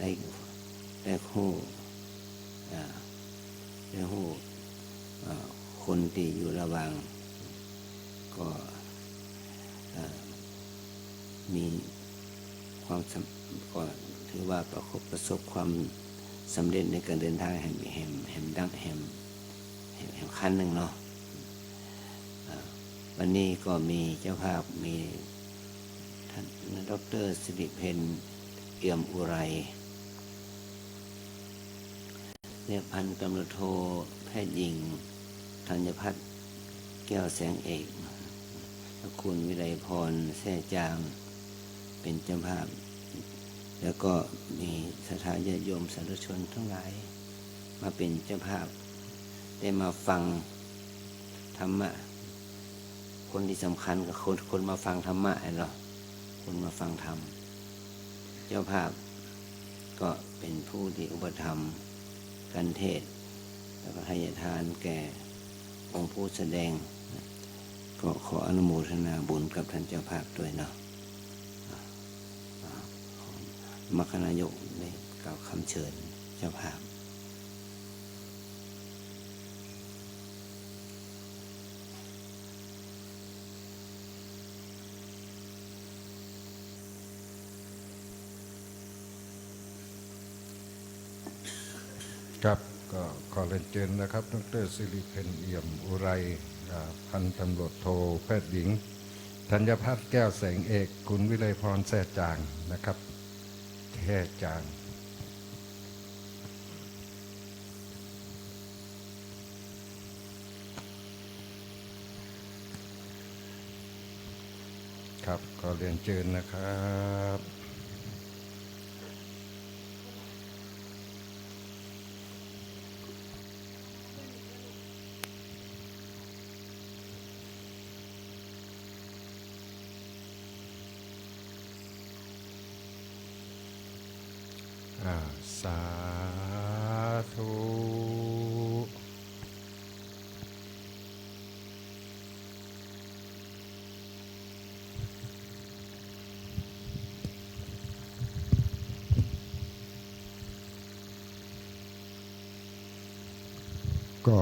ได้คู่คนที่อยู่ระหว่างก็มีความก็ถือว่าประสบความสำเร็จในการเดินทางแห่งขั้นหนึ่งเนาะวันนี้ก็มีเจ้าภาพมีท่านดร.สิริเพนเอี่ยมอุไรเรียกพันตำรวจโทแพทย์หญิงธัญพัฒน์แก้วแสงเอกและคุณวิไลพรแท่จางเป็นเจ้าภาพแล้วก็มีศรัทธาญาติโยมสาธุชนทั้งหลายมาเป็นเจ้าภาพได้มาฟังธรรมะคนที่สำคัญกับคนมาฟังธรรมะเหรอคนมาฟังธรรมเจ้าภาพก็เป็นผู้ที่อุปถัมภ์การเทศน์แล้วก็ให้ทานแก่องค์ผู้แสดงก็ขออนุโมทนาบุญกับท่านเจ้าภาพด้วยเนาะมรรคนายกได้กล่าวคำเชิญเจ้าภาพครับก็ขอเรียนเชิญนะครับดร.สิริเพนเอี่ยมอุไรพันตำรวจโทแพทย์หญิงธัญพัฒน์แก้วแสงเอกคุณวิไลพรแท่จางนะครับแท่จางครับขอเรียนเชิญนะครับ สาธุก็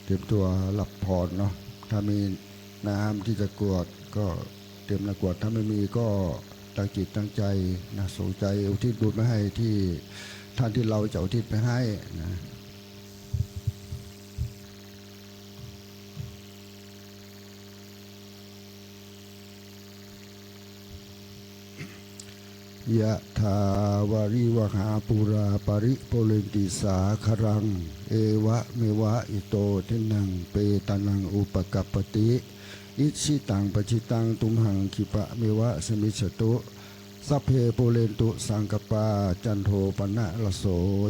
เตรียมตัวรับพรเนาะถ้ามีน้ำที่จะกรวดก็เตรียมน้ำกรวดถ้าไม่มีก็ตั้งจิตตั้งใจนะสนใจอุทิศบุญไปให้ที่ท่านที่เราจะอุทิศไปให้นะยะถาวาริวหาปุราปริปุเรนติสาครังเอวะเมวะอิโตทินังเปตานังอุปกัปปติอิชิตังปชิตังตุมหังคิปะเมวะสมิจฉตุสัพเพปุเรนตุสังกปาจันโทปนะละโส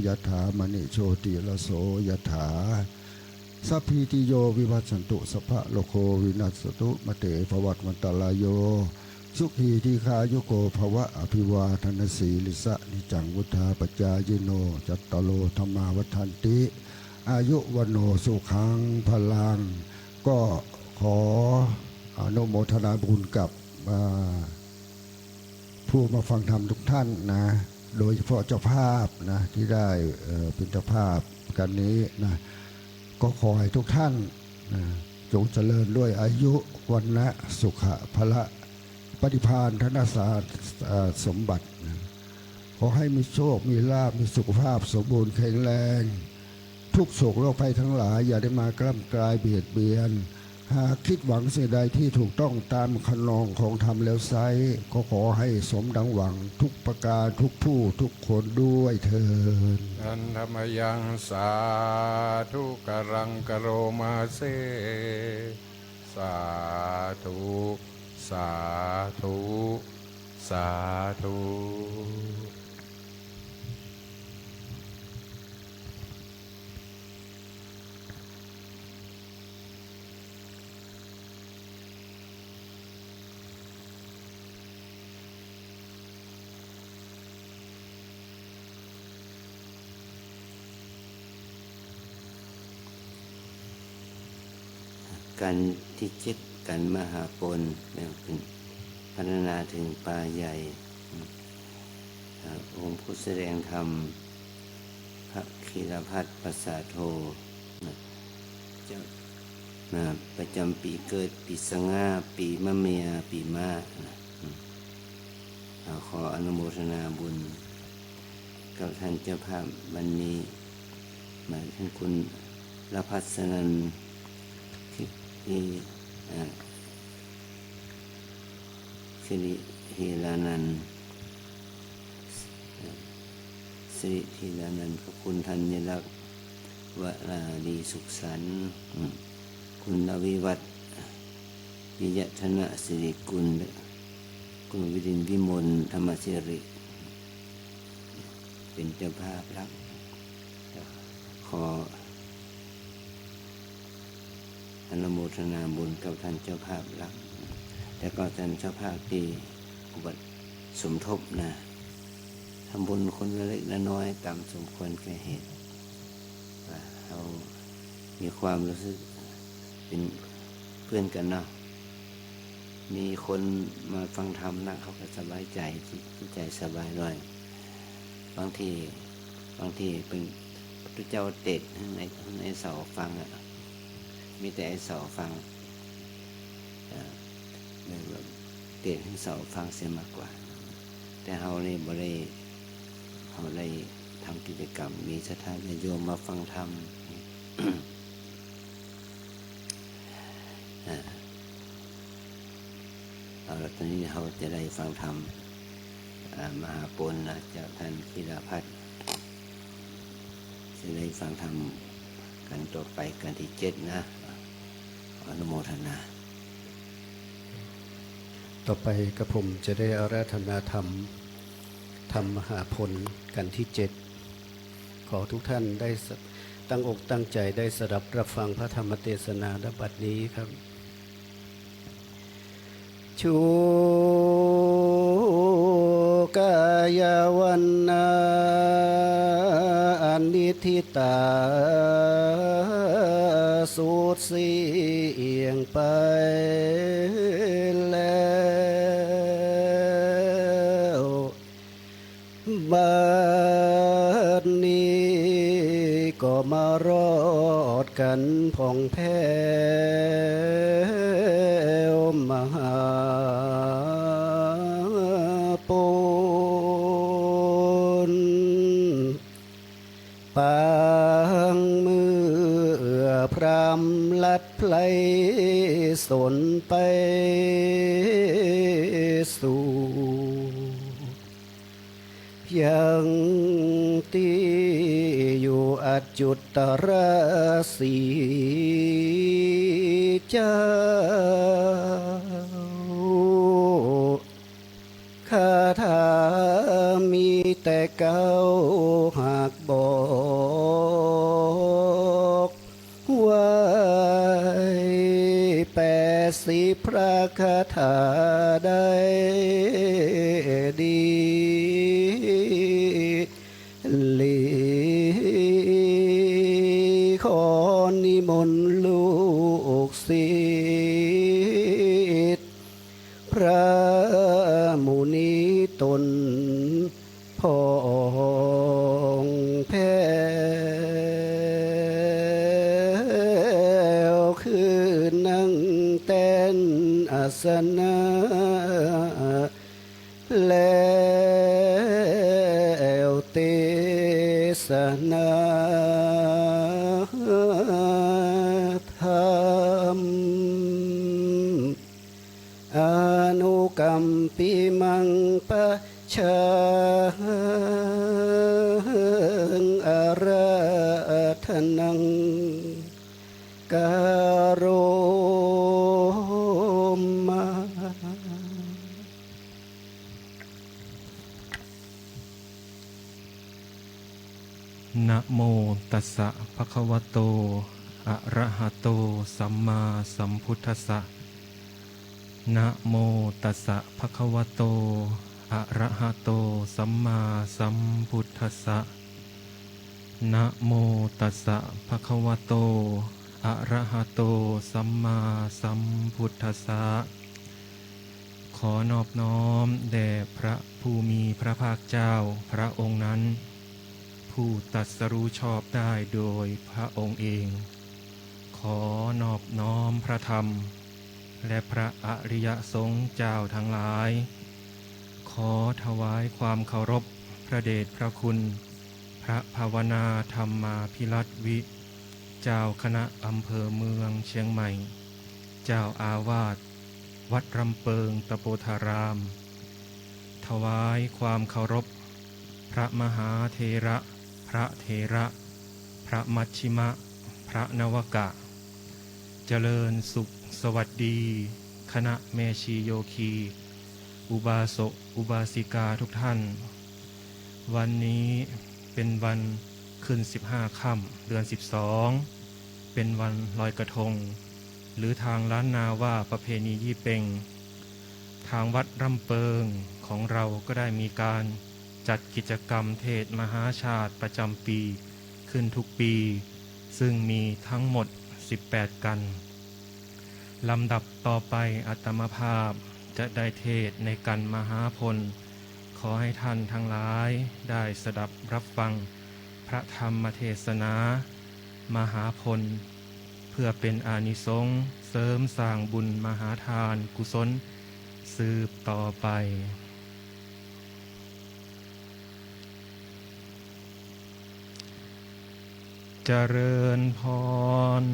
ยถามณิโชติละโสยถาสัพพิติโยวิวัชชันตุสัพพะโลโควินัสสตุมะเตภวัตวันตรายโยสุขีทีคายุโกภวะอภิวาทนสีลิสะนิจังวุธาปจายโนจัตตโลธรรมาวัฏันติอายุวโนสุขังพลังก็ขออนุโมทนาบุญกับผู้มาฟังธรรมทุกท่านนะโดยเฉพาะเจ้าภาพนะที่ได้เป็นเจ้าภาพกันนี้นะก็ขอให้ทุกท่านนะจงเจริญด้วยอายุวันนะสุขะพละปฏิภาณธนศาสตร์สมบัตินะขอให้มีโชคมีลาภมีสุขภาพสมบูรณ์แข็งแรงทุกโศกโรคภัยทั้งหลายอย่าได้มากล้ำกลายเบียดเบียนหากคิดหวังสิ่งใดที่ถูกต้องตามคันลองของธรรมแล้วไซก็ขอให้สมดังหวังทุกประการทุกผู้ทุกคนด้วยเถิดอันธรรมยังสาธุกรังกโรมาเซสาธุสาธุสาธุการที่ กันมหาปนพัฒนาถึงป่าใหญ่องค์ผู้แสดงธรรมพระคีรพัฒน์ประสาทโทประจำปีเกิดปีสง่าปีมะเมียปีม้าขออนุโมทนาบุญกับท่านเจ้าภาพวันนี้หมายถึงคุณรพัสนันที่สิริฮีรานันท์สิริฮีรานันท์ขอบคุณธัญลักษณ์วราดีสุขสันต์คุณนวิวัฒน์วิยธนสิริกุลคุณวิรินทร์วิมลธรรมสิริเป็นเจ้าภาพรักขออนุโมทนาบุญกับท่านเจ้าภาพรักแล้วก็ท่านเจ้าภาพที่อุบัติสมทบนะทำบุญคนละเล็กละน้อยตามสมควรแก่เหตุเรามีความรู้สึกเป็นเพื่อนกันเนาะมีคนมาฟังธรรมนะเขาก็สบายใจที่ใจสบายด้วยบางทีเป็นพระเจ้าเตะในเสาฟังมีแต่ไอ้เสาฟังแบบเตะให้เสาฟังเสียมากกว่าแต่เราเลยบ่ได้เขาได้ทำกิจกรรมมีศรัทธาญาติโยมมาฟังธรรมเอาละตอนนี้เราจะได้ฟังธรรมมหาปนจากท่านคีรพัฒน์จะได้ฟังธรรมกันต่อไปกันที่7นะอนุโมทนาต่อไปกระผมจะได้อาราธนาธรรมมหาพลกันที่7ขอทุกท่านได้ตั้งอกตั้งใจได้สดับรับฟังพระธรรมเทศนาณบัดนี้ครับชูกายวันนาอนิธิตาสูดเสียงไปแล้วบัดนี้ก็มารอดกันผ่องแผ้วมหาปนปางมือพรำลัดไพลสนไปสู่ยังที่อยู่อัจจุตราสีเจ้าคาถามีแต่เก้าหากบอกไว้80พระคาถาได้ดีลีขอนิมนต์ลูกศิษย์พระมุนีตนพองแผ้วคือนั่งเต้นอาสนะแล้วเทศนาธรรมอนุกัมปิมังปะชาอาราธนังการุมา นะโมตัสสะภะคะวะโตอะระหะโตสัมมาสัมพุทธัสสะนะโมตัสสะภะคะวะโตอะระหะโตสัมมาสัมพุทธัสสะนะโมตัสสะภะคะวะโต อะระหะโตสัมมาสัมพุทธัสสะขอนอบน้อมแด่พระผู้มีพระภาคเจ้าพระองค์นั้นผู้ตรัสรู้ชอบได้โดยพระองค์เองขอนอบน้อมพระธรรมและพระอริยสงฆ์เจ้าทั้งหลายขอถวายความเคารพพระเดชพระคุณพระภาวนาธรรมาภิรัตน์วิเจ้าคณะอำเภอเมืองเชียงใหม่เจ้าอาวาสวัดรำเปิงตะโปธารามถวายความเคารพพระมหาเถระพระเถระพระมัชชิมะพระนวกะเจริญสุขสวัสดีคณะแม่ชีโยคีอุบาสกอุบาสิกาทุกท่านวันนี้เป็นวันขึ้น15 ค่ำเดือน12เป็นวันลอยกระทงหรือทางล้านนาว่าประเพณียี่เป็งทางวัดรำเปิงของเราก็ได้มีการจัดกิจกรรมเทศมหาชาติประจำปีขึ้นทุกปีซึ่งมีทั้งหมด18 กันลำดับต่อไปอาตมาภาพจะได้เทศในกันมหาพลขอให้ท่านทั้งหลายได้สดับรับฟังพระธรรมเทศนามหาพลเพื่อเป็นอานิสงส์เสริมสร้างบุญมหาทานกุศลสืบต่อไปเจริญพร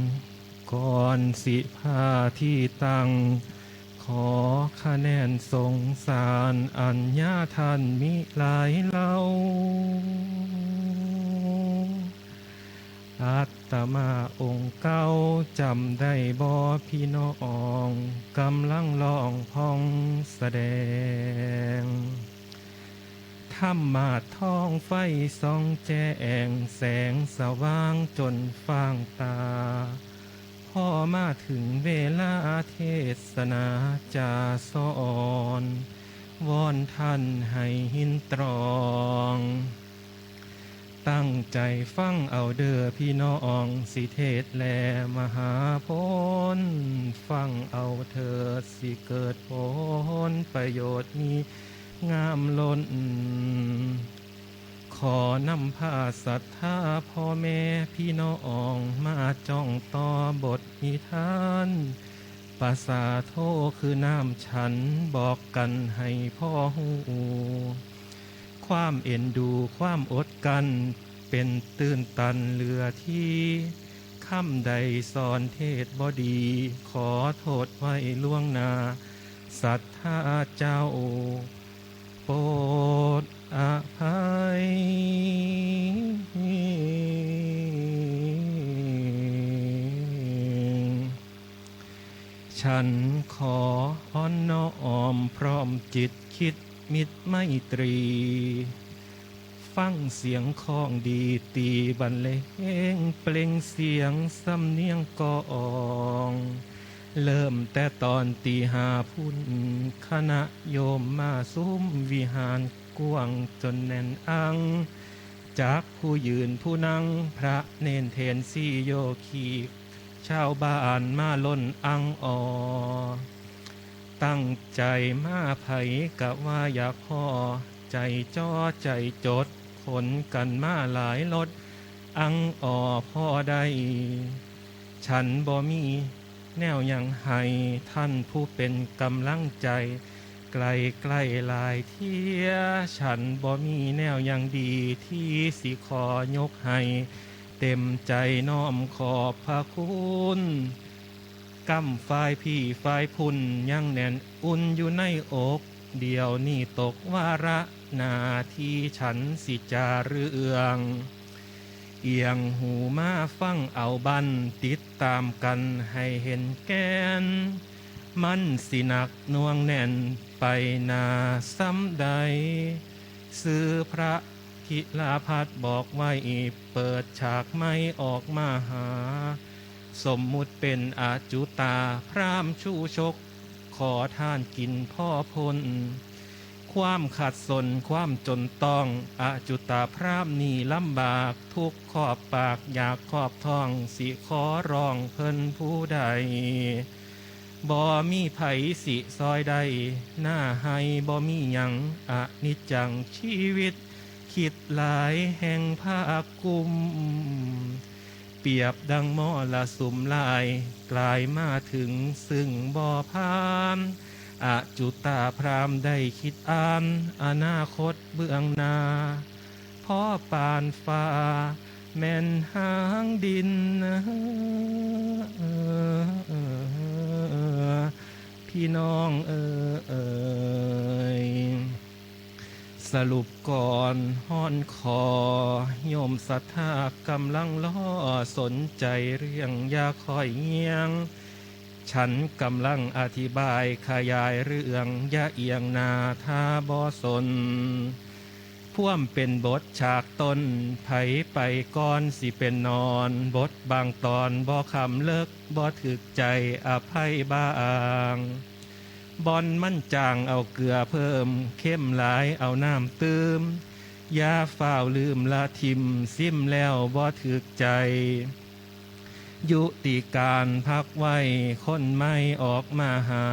ก่อนสิพาที่ตั้งขอคะแนนสงสารอัญญาท่านมิหลายเล่าอาตมาองค์เก้าจำได้บ่พี่น้องกำลังลองพ้องแสดงธรรมาท้องไฟส่องแจ้งแสงสว่างจนฟางตาพอมาถึงเวลาเทศนาจาสอนวอนท่านให้หินตรองตั้งใจฟังเอาเด้อพี่น้องสิเทศแลมหาพลฟังเอาเถิดสิเกิดผลประโยชน์มีงามล้นขอนำพาศรัทธาพ่อแม่พี่น้องมาจ้องต่อบทนิทานภาษาโทคือน้ำฉันบอกกันให้พ่อหูความเอ็นดูความอดกันเป็นตื่นตันเหลือที่คำใดสอนเทศบดีขอโทษไว้ล่วงหน้าศรัทธาเจ้าโปรดอภัยฉันขออ้อนน้อมพร้อมจิตคิดมิตรไมตรีฟังเสียงของดีตีบรรเลงเปล่งเสียงสำเนียงกอองเริ่มแต่ตอนตี5 พุ่นคณะโยมมาซุ้มวิหารกว้างจนแน่นอังจากผู้ยืนผู้นั่งพระเนนเทนสี่โยคีชาวบ้านมาล้นอังออตั้งใจมาไผกะว่าอยากพอใจจ้อใจจดผลกันมาหลายรถอังออพ่อได้ฉันบ่มีแนวยังให้ท่านผู้เป็นกำลังใจไกลไกลหลายเที่ยฉันบ่มีแนวยังดีที่สิขอยกให้เต็มใจน้อมขอบพระคุณกำฝ่ายพี่ฝ่ายพุ่นยังแน่นอุ่นอยู่ในอกเดียวนี่ตกวาระหน้าที่ฉันสิจาเรื่องเอียงหูมาฟังเอาบันติดตามกันให้เห็นแกนมันสิหนักหน่วงแน่นไปนาซ้ำใดซื้อพระกิลาภัทรบอกไว้เปิดฉากไม่ออกมาหาสมมุติเป็นอาจุตาพรามชูชกขอท่านกินพ่อพลค ความขัดสนความจนต้องอจุตาพรามนี่ลำบากทุกขอบปากอยากขอบท้องสิขอร้องเพิ่นผู้ใดบ่มีไผสิซอยใดหน้าให้บ่มีหยังอนิจจังชีวิตคิดหลายแห่งภาคกุมเปรียบดังหม้อละสุมลายกลายมาถึงซึ่งบ่อพามอจุตาพรามได้คิดอ่านอนาคตเบื้องหน้าพ่อปานฟ้าแม่นหางดินพี่น้องยสรุปก่อนห้อนคอโยมศรัทธากำลังล่อสนใจเรื่องยาคอยเงียงฉันกำลังอธิบายขยายเรื่องยาเอียงนาทาบอสนพ่วมเป็นบทฉากต้นไผไปก่อนสิเป็นนอนบทบางตอนบ่คำเลิกบ่ถึกใจอภัยบางบอนมั่นจางเอาเกลือเพิ่มเข้มหลายเอาน้ำเติมยาฝ้าวลืมละทิมซิมแล้วบ่ถึกใจยุติการพักไว้คนไม่ออกมาหา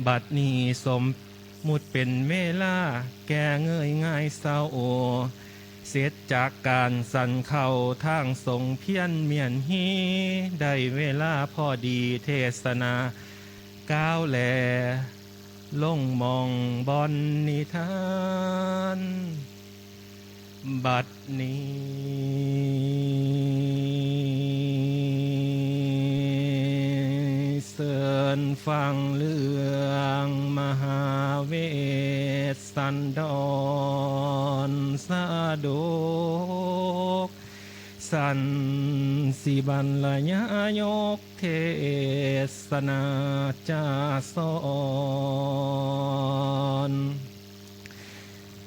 บัดนี้สมมุดเป็นเวลาแก่เงยง่ายเศร้าโอเสร็จจากการสั่นเข่าทางทรงเพียนเมียนฮีได้เวลาพอดีเทศนาก้าวแลลงมองบอนนิทานบัดนี้เสิญฟังเรื่องมหาเวสสันดรสาดกสันสิบันละยายกเทศนาจาสอน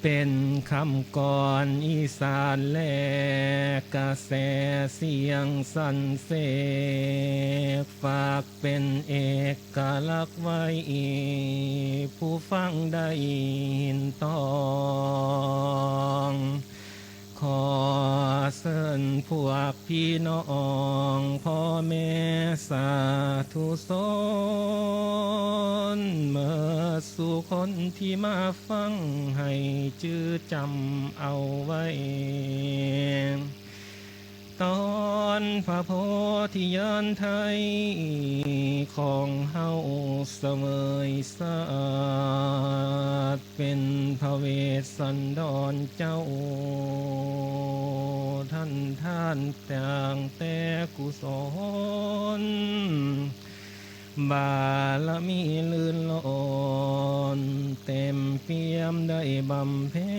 เป็นคำก่อนอีสานและกระแสเสียงสันเสกฝากเป็นเอกลักษณ์ไว้ผู้ฟังได้ยินต้องขอเชิญพวกพี่น้องพ่อแม่สาธุชนเมื่อสู่คนที่มาฟังให้จื้อจำเอาไว้ตอนพระโพธิญาณไทยของเฮาเสมยศาสตร์เป็นพระเวสสันดรเจ้าท่านต่างแต่กุศลบารมีลื่นล้นเต็มเปี่ยมได้บำเพ็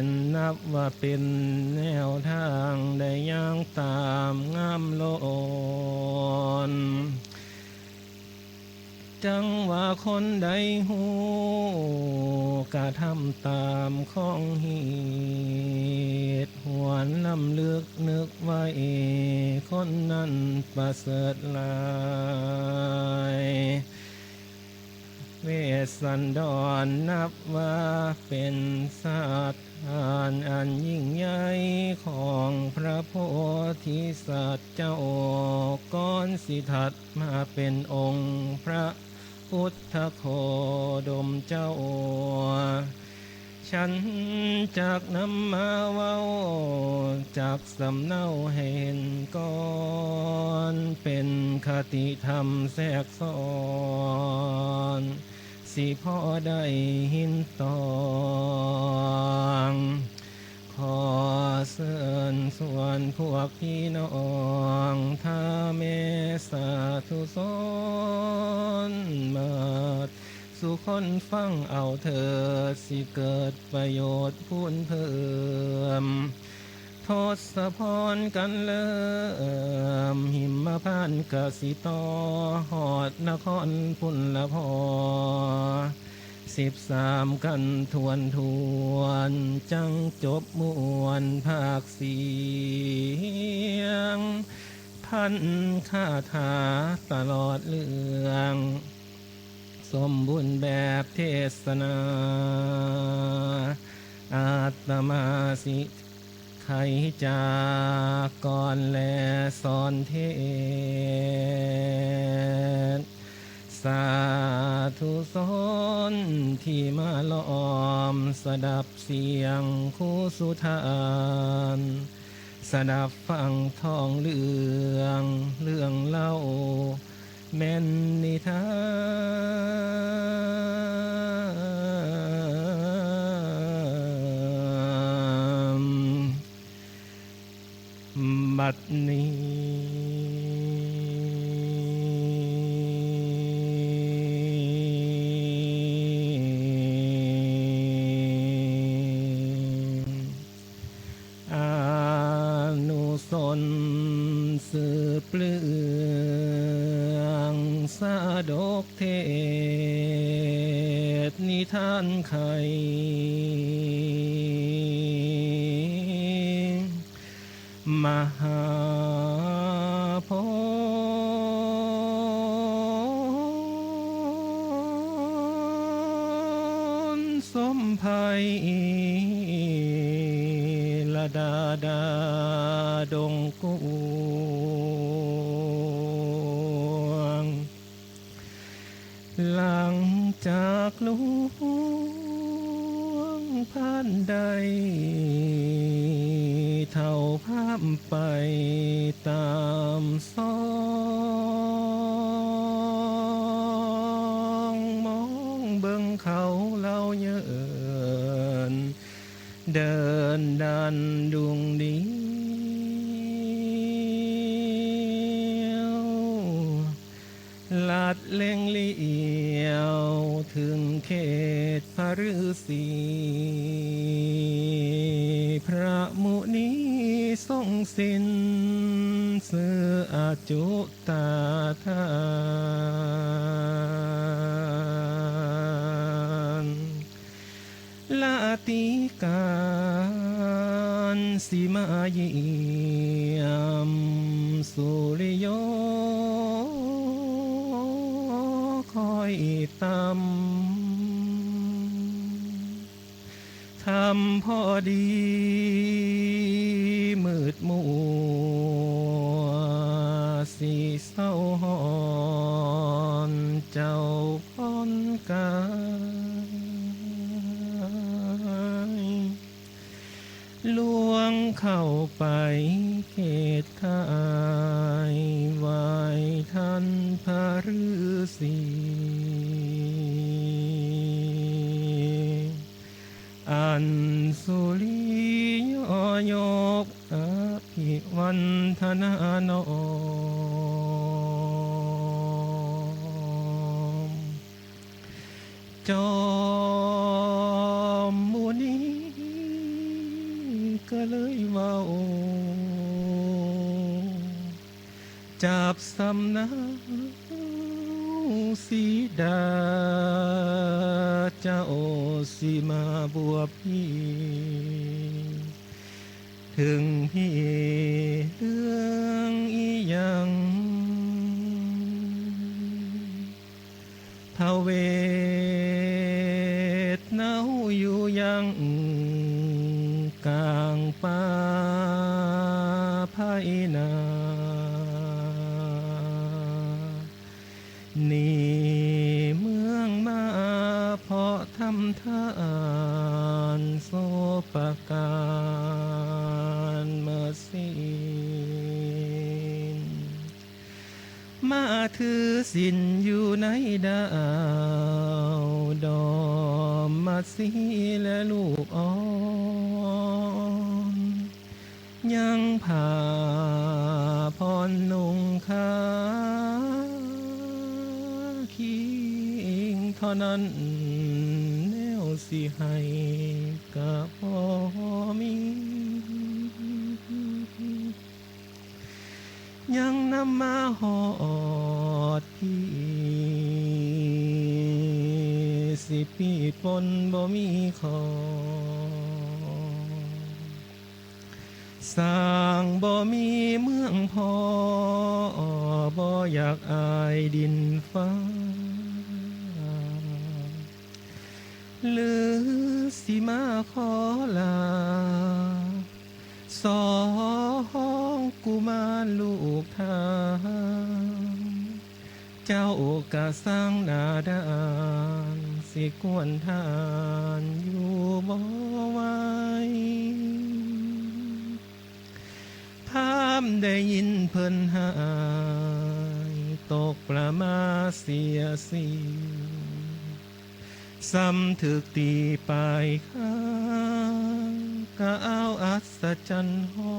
ญนับว่าเป็นแนวทางได้ย่างตามงามโลนจังว่าคนใดหูกะทำตามของเหตุหวนลำลึกนึกไว้คนนั้นประเสริฐหลายเวสสันดรนับว่าเป็นศาสตร์อันยิ่งใหญ่ของพระโพธิสัตว์เจ้าก่อนสิทัดมาเป็นองค์พระพุทธโคดมเจ้าฉันจากนำมาเว้าจากสำเนาเห็นก่อนเป็นคติธรรมแทรกซ้อนสิพ่อได้หินตองขอเชิญส่วนพวกพี่น้องถ้าเมสาธุชนมาสู่คนฟังเอาเถิดสิเกิดประโยชน์พูนเพิ่มทศพรกันเลิมหิมพานต์กสิตอหอดนครพุนละพอ13กันทวนจังจบมวนภาคเสียงพันคาถาตลอดเรื่อง สมบูรณ์แบบเทศนา อาตมาสิไขจากก่อนและสอนเทศสาธุสนที่มาล้อมสดับเสียงคู่สุธานสดับฟังท่องเรื่องเล่าแม่นนิทานบัดนี้อานุสนสืบเรื่องสาดกเทศนิทานไขมหาโพธิ์สมภัยละดาดงกวงหลังจากหลวงพันใดเท่าภาพไปตามสองมองเบิ่งเขาเล่าเยินเดินดันดวงเดียวลาดเล่งเลี้ยวถึงเขตพระฤาษีพระมุนีทรงสินเสืออาจุตาทานลาติการสิมาเยี่ยมสุริโยคอยตำทำพอดีมืดมัวสีเศร้าหอนเจ้าพ้นกายลวงเข้าไปเขตข่ายไหวท่านพระฤาษีอันสุริยยกอภิวันธนานอมจอมมุนีก็เลยเว้าจับสำนักสีดาเจ้าสิมาบวบพี่ถึงพี่เรื่องอีหยังพระเวทเนาอยู่ยังกลางป่าไพนานี่เมืองมาเพราะทำทานโสปการเมื่อสิ้นมาถือศีลอยู่ในดาวดอมมาสีและลูกอ่อนยังผ่าพรนุ่งขาวคิงเท่านั้นแนวสิให้กับพ่อมียังนำมาหอดพี่สิปีปนบ่มีขอสร้างบ่มีเมืองพอบ่อยากอายดินฟ้า หรือสิมาขอลาสองกุมารลูกทางเจ้ากะสร้างหนาดานสิกวนทานอยู่บ่ไหวพามได้ยินเพิ่นหายตกประมาเสียสีซ้ำถึกตีปลายข้างกะเอาอัศจรรย์ห้อ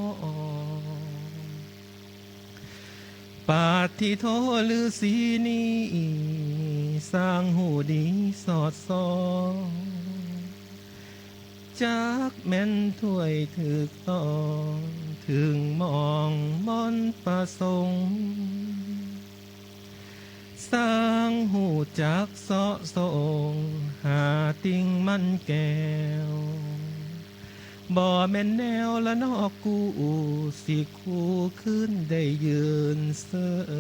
ปาฏิโทฤาษีนี้สร้างหูดีสอดส่องจากแม่นถ้วยถึกต้องถึงมองมนประสงค์สร้างหูจักเสาะส่งหาติ่งมันแก้วบ่แม่นแนวละนอกกูสิคู่ขึ้นได้ยืนเสอ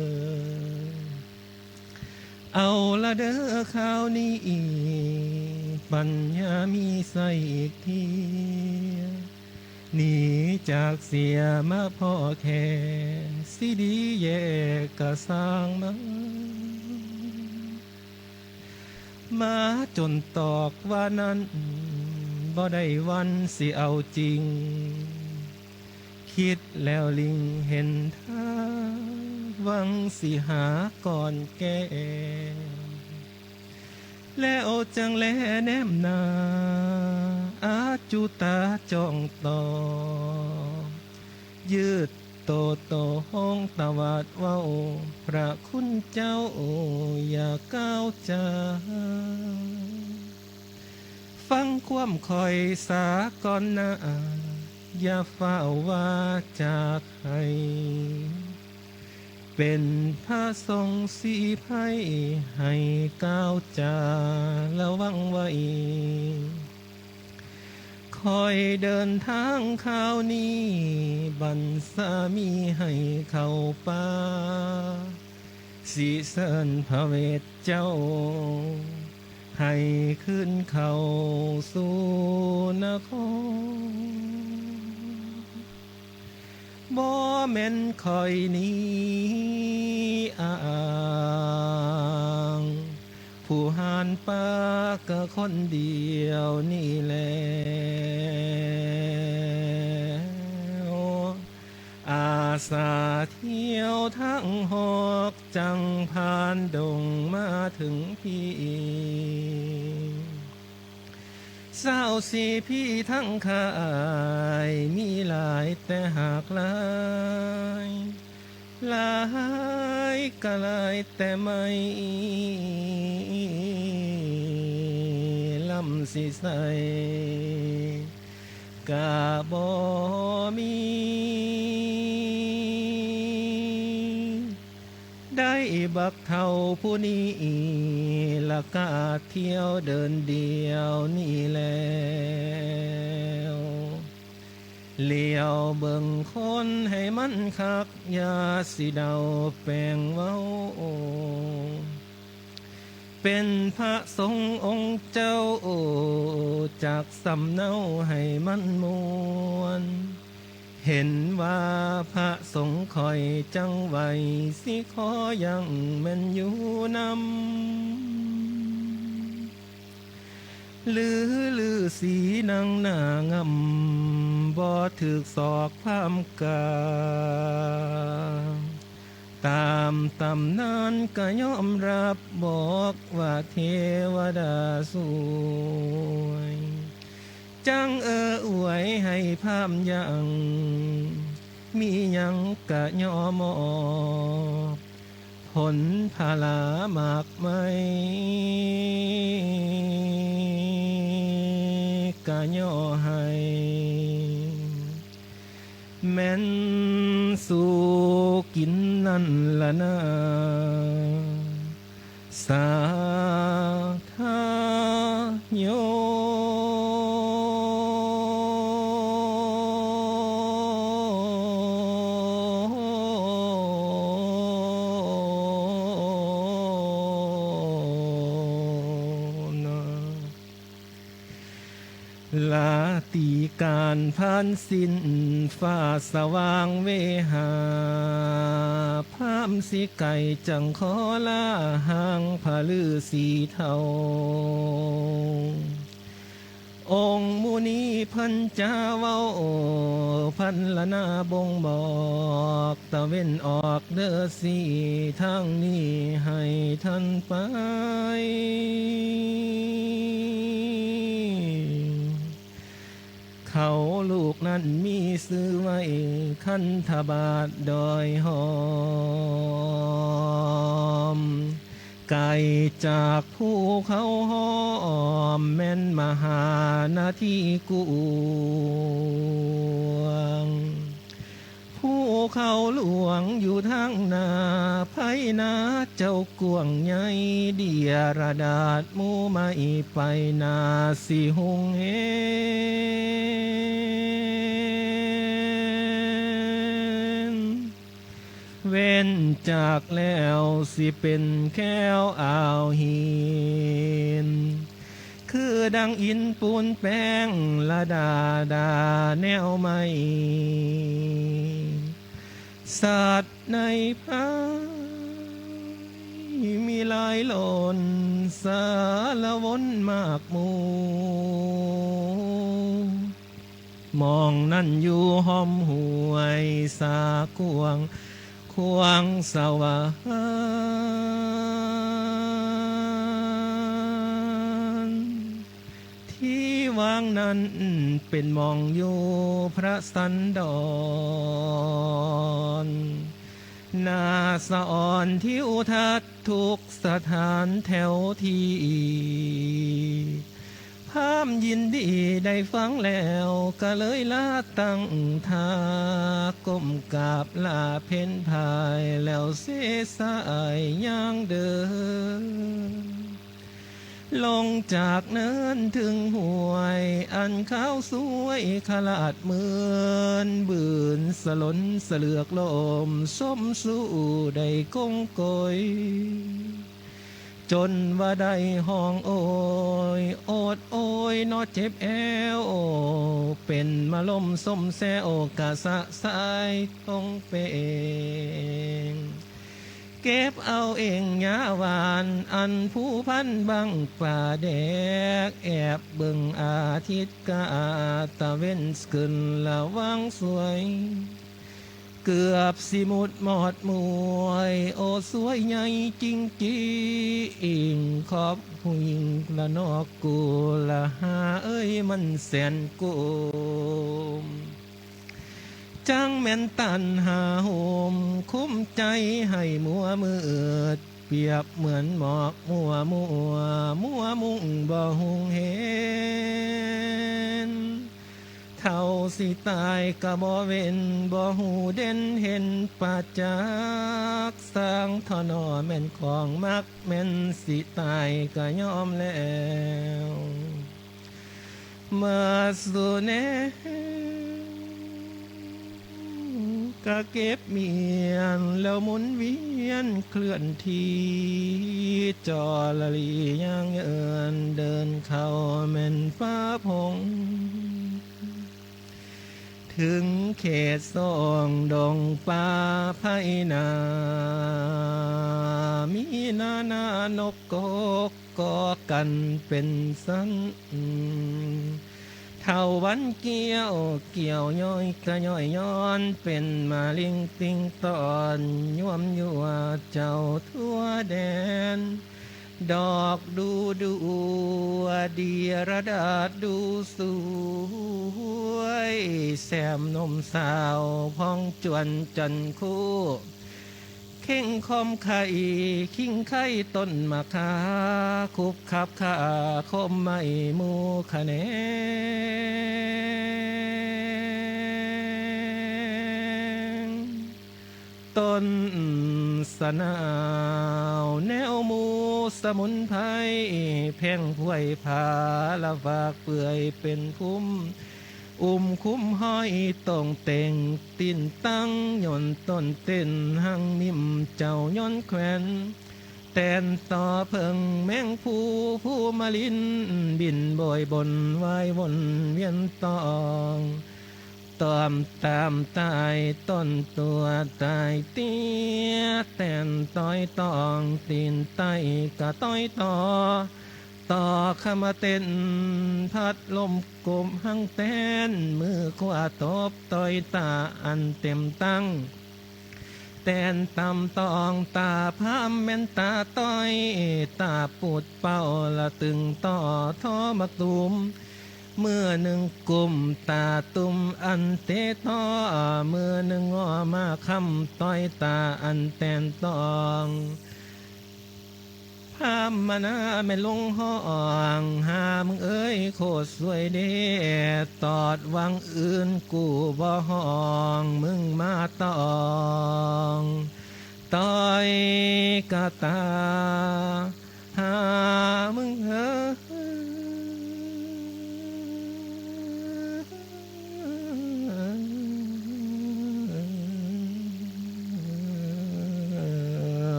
เอาละเด้อข่าวนี้ปัญญามีใส่อีกทีหนีจากเสียมาพ่อแค่สิดีแย่กะสร้างมาจนตอกว่านั้นบ่ได้วันสิเอาจริงคิดแล้วลิงเห็นท่าหวังสิหาก่อนแก่แล้วจังแลแนมนาอาจุตาจ้องต่อยืดโตโตห้องตะวัดเว้าพระคุณเจ้าอย่าก้าวจาฟังความคอยสาก่อนนะอย่าเฝ้าว่าจากให้เป็นพระทรงสีไพ่ให้ก้าวจาระวังไว้คอยเดินทางข้าวนี้บรรสามีให้เข้าป่าสีเสินพระเวทเจ้าให้ขึ้นเข้าสู่นครบ่แม่นคอยนี้อ้างผู้หานป่าก็คนเดียวนี่แหล้วอาสาเที่ยวทั้งหอกจังผ่านดงมาถึงพี่เศร้าสีพี่ทั้งขายมีหลายแต่หากหลายหลายก็หลายแต่ไม่ลำสิใสกะบ่มีได้บักเท่าผู้นี้ละกาเที่ยวเดินเดียวนี่แล้วเลี้ยวเบิ่งคนให้มันคักอย่าสิเดาแปลงเว้าเป็นพระสงฆ์องค์เจ้าจากสำเนาให้มันมวนเห็นว่าพระสงฆ์คอยจังไว้สิขอยังแม่นอยู่นำหรือสีนางหน้างำบ่ถึกศอกพามกาตามตำนานก็ยอมรับบอกว่าเทวดาสวยจังอวยให้พามยังมียังกะยอมอบผลพาลามากไหมกะย่อให้แม่นสู่กินนั่นละนะสาธาโย ลาตีการผ่านสิ้นฟ้าสว่างเวหาพามสิไก่จังขอลาหางผาลือสีเทาองค์มุนีพันจาเว้าพันละนาบ่งบอกตะเว้นออกเด้อสีทางนี้ให้ท่านไปเขาลูกนั้นมีซื้อไว้คันธบาทดอยหอมไก่จากภูเขาหอมแม่นมหานาทีกวงภูเขาหลวงอยู่ทางนาไพนาเจ้ากวงใหญ่เดียระดาษหมูไม่ไปนาสิหงเฮเว้นจากแล้วสิเป็นแก้วอ่าวหินคือดังอินปูนแป้งละดาแนวไม่สัตว์ในพายมีลายหล่นสารวนมากมูมองนั่นอยู่ห้อมหวยสากวงควงสวรรค์ที่วางนั้นเป็นมองอยู่พระสันดรนาสะอ่อนที่อุทัศทุกสถานแถวที่พามยินดีได้ฟังแล้วก็เลยลาตั้งท่าก้มกราบลาเพ่นพายแล้วเสสายย่างเดินลงจากเนินถึงห้วยอันขาวสวยขลาดเหมือนบืนสลนเสลือกลมส้มสู้ได้กงกอยจนว่าได้ห้องโอยโอดโอยนอเจ็บแอวเป็นมาลมส้มแซวกะสะสายต้องเป็นเก็บเอาเองยาวานอันผู้พันบังป่าแดกแอบเบิ่งอาทิตย์กาตะเว้นขึ้นละวังสวยเกือบสิมุดหมอดมวยโอสวยใหญ่จริงจีอิงขอบผู้หญิงละนอกกูละหาเอ้ยมันแสนกูมจังแม่นตันหาโหมคุ้มใจให้มัวมืดเปรียบเหมือนหมอกมัวมุ่งบ่หงเห็นเท่าสิตายกะบ่เว้นบ่หูเด่นเห็นปัจจักสร้างทอนอแม่นของมักแม่นสิตายกะยอมแล้วมาสู่แนกะเก็บเมียนแล้วหมุนเวียนเคลื่อนที่จอละลีย่างเอินเดินเข้าแม่นฟ้าพงถึงเขตส่องดงป่าไพนามีนานกกก็กันเป็นสันเท่าวันเกี่ยวย้อยกะย้อยย้อนเป็นมาลิงติงตอนย่วมยัวเจ้าทั่วแดนดอกดูดีระดาษดูสวยแซมนมสาวพองจวนจันคู่เข่งคอมไข่ขิงไข่ต้นมะขาคุบขับขาคมไม่มูคะแนนต้นสนาวแนวมูสมุนไพรแพงพวยผาละฝากเปื่อยเป็นพุ่มคุ้มห้อยต้องเต่งตินตั้งย่นต้นเต้นหังมิมเจ้าย้อนแขวน แตนต่อเพิงแมงผู้มาลินบินโบยบนไหววนเวียนตองตอมตามตายต้นตัวตายเตี้ยแตนต้อยตองตีนไตกะต้อยต่อขมาเต้นพัดลมกลมหังแตนมือขวาตบต้อยตาอันเต็มตั้งแตนตำตองตาพามแม่นตาต้อยตาปูดเป้าละตึงต่อท้อมักตุมเมื่อหนึ่งกลุ่มตาตุมอันเตท้อเมื่อหนึ่งงอมาคำต้อยตาอันแตนตองพามมานาไม่ลงห้องหามึงเอ้ยโคตรสวยเด้ตอดวังอื่นกูบ่ห้องมึงมาตองต้อยกะตาหามึงเอ้ย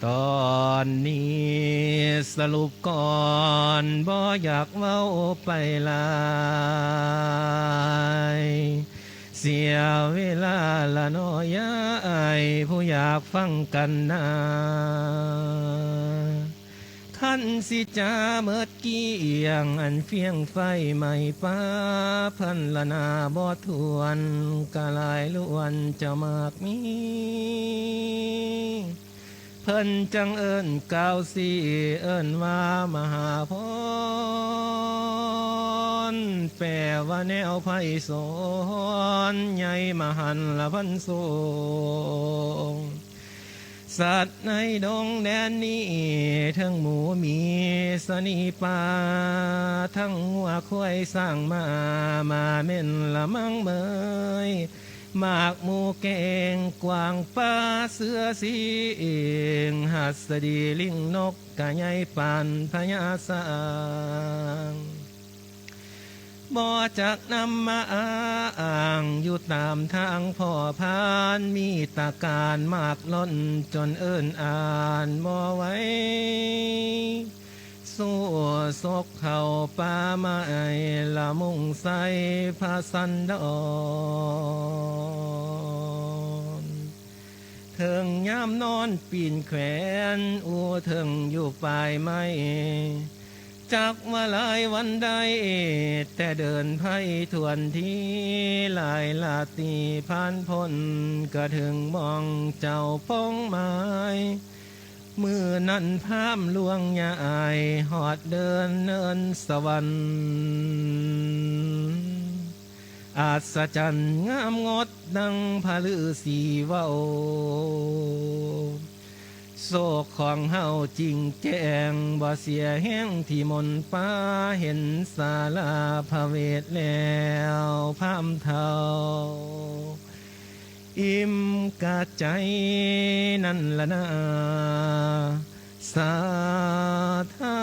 ตอนนี้สรุปก่อนบ่อยากเว้าไปหลายเสียเวลาละน้อยผู้อยากฟังกันนาขันสิจาเมิดเกี่ยงอันเฟียงไฟไม่ป้าพันละนาบ่ทวนกะลายล้วนจะมากมีเพิ่นจังเอิ้นกาวสีเอิ้นว่ามหาพรแปลว่าแนวไพศาลใหญ่มหันละพันโสงสัตว์ในดงแดนนี้ทั้งหมูมีสนีป่าทั้งหัวควายสร้างมาเม่นละมั่งเมยมากหมูเก่งกวางป้าเสือสีเองหัสดีลิงนกกะไงปันพญาสางบ่จักนำมาอ้างอยู่ตามทางพ่อพานมีตาการมากล้นจนเอิ้นอ่านบ่ไหว้สู้ซกเข้าป่าไม้ละมุ่งใส่พาสันดอนเถิงยามนอนปีนแขวนอูเถิงอยู่ปลายไม้จักมาหลายวันใดแต่เดินไพ่ทวนที่หลายลาตีผ่านพ้นก็ถึงมองเจ้าป้องไม้มือนั้นพามลวงยายหอดเดินเนินสวรรค์อาศจรรย์งามงดดังพระฤาษีเว้าโศกของเฮาจริงแจ้งบ่เสียแห้งที่มนป้าเห็นศาลาพระเวทแล้วพามเทาอิ่มกะใจนั่นละนาสาธา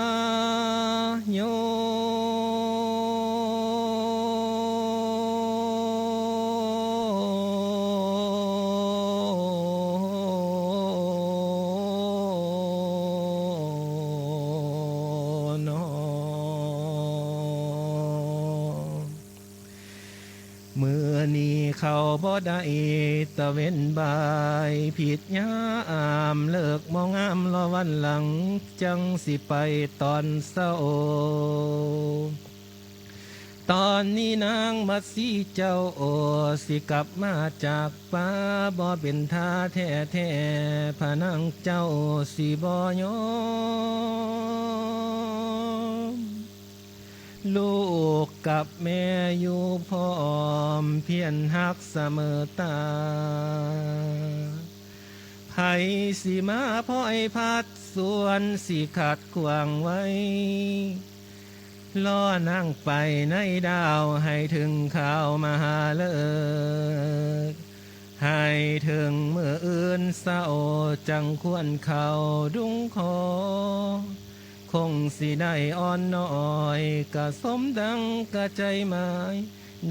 โยมือนี้เขาบ่ได้ตะเว้นบายผิดยามเลิกมองงามรอวันหลังจังสิไปตอนเศร้าตอนนี้นางมัดสีเจ้าโอสิกลับมาจากป่าบ่เป็นท่าแท้พระนางเจ้าสิบ่ยอมลูกกับแม่อยู่พร้อมเพียรหักเสมอตาไผสิมาพ่อยพัดส่วนสิขัดขวางไว้ล่อนั่งไปในดาวให้ถึงข่าวมาหาเลิกให้ถึงเมื่ออื่นเศร้าจังควรเข้าดุงคอคงสิได้อ่อนน้อยกะสมดังกะใจหมาย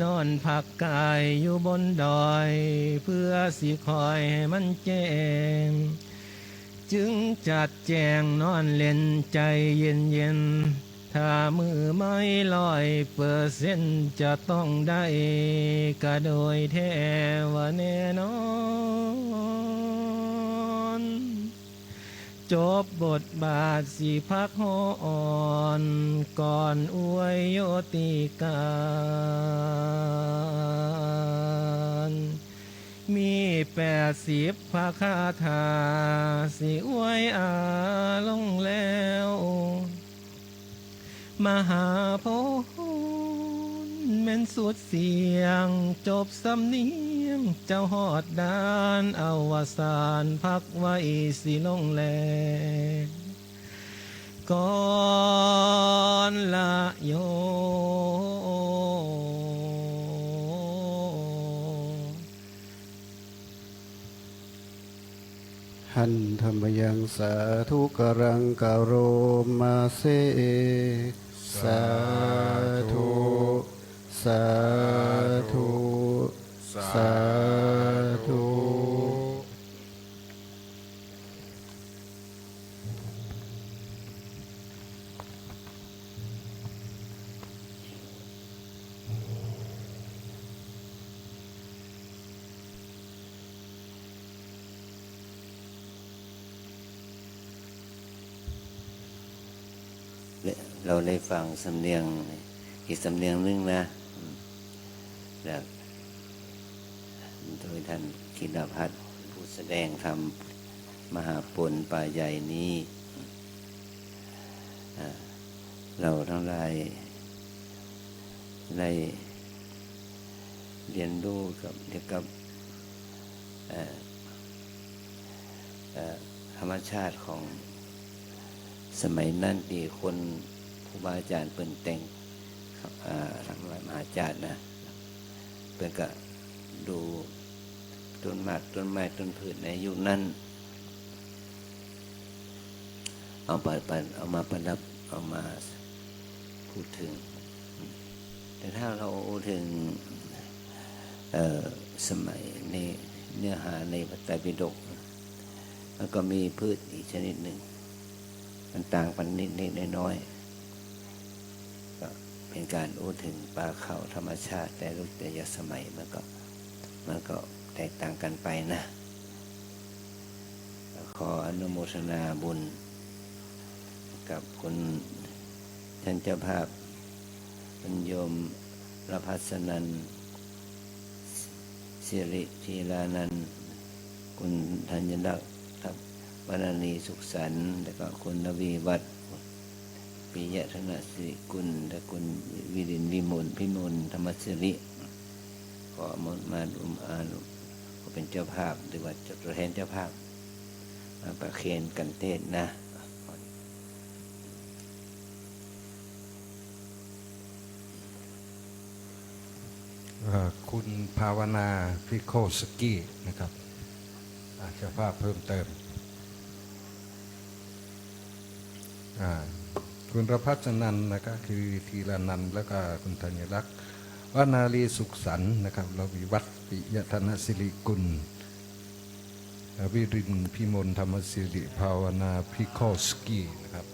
นอนพักกายอยู่บนดอยเพื่อสิคอยให้มันแจ้งจึงจัดแจงนอนเล่นใจเย็นเย็นถ้ามือไม่100%จะต้องได้ก็โดยแท้ว่าแน่นอนจบบทบาทสิพักหอนก่อนอวยโยติการมี80พระคาถาสิอวยลงแล้วมหาโพธิ์แม่นสุดเสียงจบสำเนียงเจ้าหอดดานอวสานพักไว้สิลงแลก่อนละโยหันธรรมยังสาธุกรังกโรมาเสสาธุสาธุสาธุ เราได้ฟังสำเนียงอีกสำเนียงนึงนะแล้วโดยท่านคิณพัฒน์ผู้แสดงธรรมมหาปนป่าใหญ่นี้เราทั้งหลายได้เรียนรู้กับเกี่ยวกับธรรมชาติของสมัยนั้นที่คนครูบาอาจารย์เปิ่นแต่งทางมหาอาจารย์นะเปิ่นก็ดูต้นไม้ต้นพืชในยุคนั้นเอามาประดับเอามาพูดถึงแต่ถ้าเราพูดถึงสมัยในเนื้อหาในพระไตรปิฎกมันก็มีพืชอีกชนิดหนึ่งมันต่างกันนิดน้อยๆก็เป็นการพูดถึงป่าเขาธรรมชาติแต่ละสมัยมันก็แตกต่างกันไปนะขออนุโมทนาบุญกับคุณท่านเจ้าภาพคุณโยมรพัสนันสิริธีลานันท์คุณธัญลักษณ์วรรณีสุขสันต์แล้วก็คุณนวีวัฒน์ปิยะธนสิริกุลและคุณวิรินทร์วิมลพิมลธรรมสิริขอมาดุมอานุก็เป็นเจ้าภาพหรือว่าตัวแทนเจ้าภาพมาประเคนกันเทศนะคุณภาวนาพิโคสกี้นะครับเจ้าภาพเพิ่มเติมคุณรพัฒนันท์นะครับคือธีรนันท์แล้วก็คุณธัญลักษณ์วนาลีสุขสันต์นะครับเราวิวัฒน์ปิยธนสิริกุลวิรินทร์พิมลธรรมสิริภาวนาพิโคสกี้นะครับ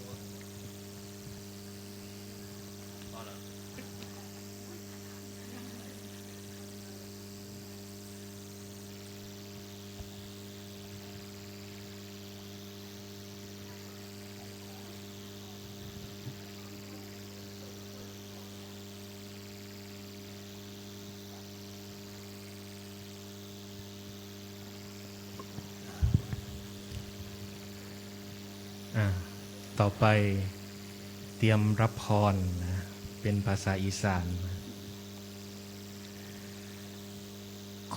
ต่อไปเตรียมรับพรนะเป็นภาษาอีสาน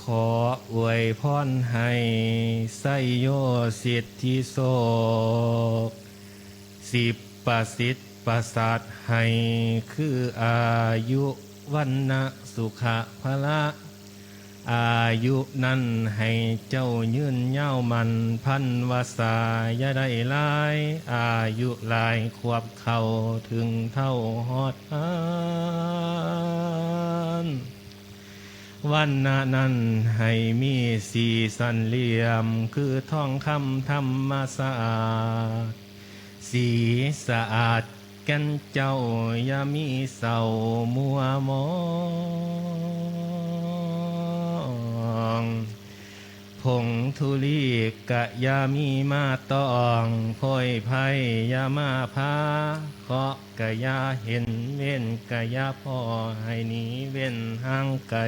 ขออวยพรให้ไสยโยสิทธิโสสิบประสิทธิ์ประสาทให้คืออายุวันนะสุขะพละอายุนั้นให้เจ้ายืนยาวมันพันวาสายาได้ลายอายุลายควบเข้าถึงเท่าหอดหาน วันนั้นให้มีสีสันเหลี่ยมคือทองคำธรรมสะอาดสีสะอาดกันเจ้าอย่ามีเศร้ามัวมองผงธุลีกะยามีมาตองพอยไผ่ยามาพาเคาะกะยาเห็นเว้นกะยาพ่อให้หนีเว้นห่างไกล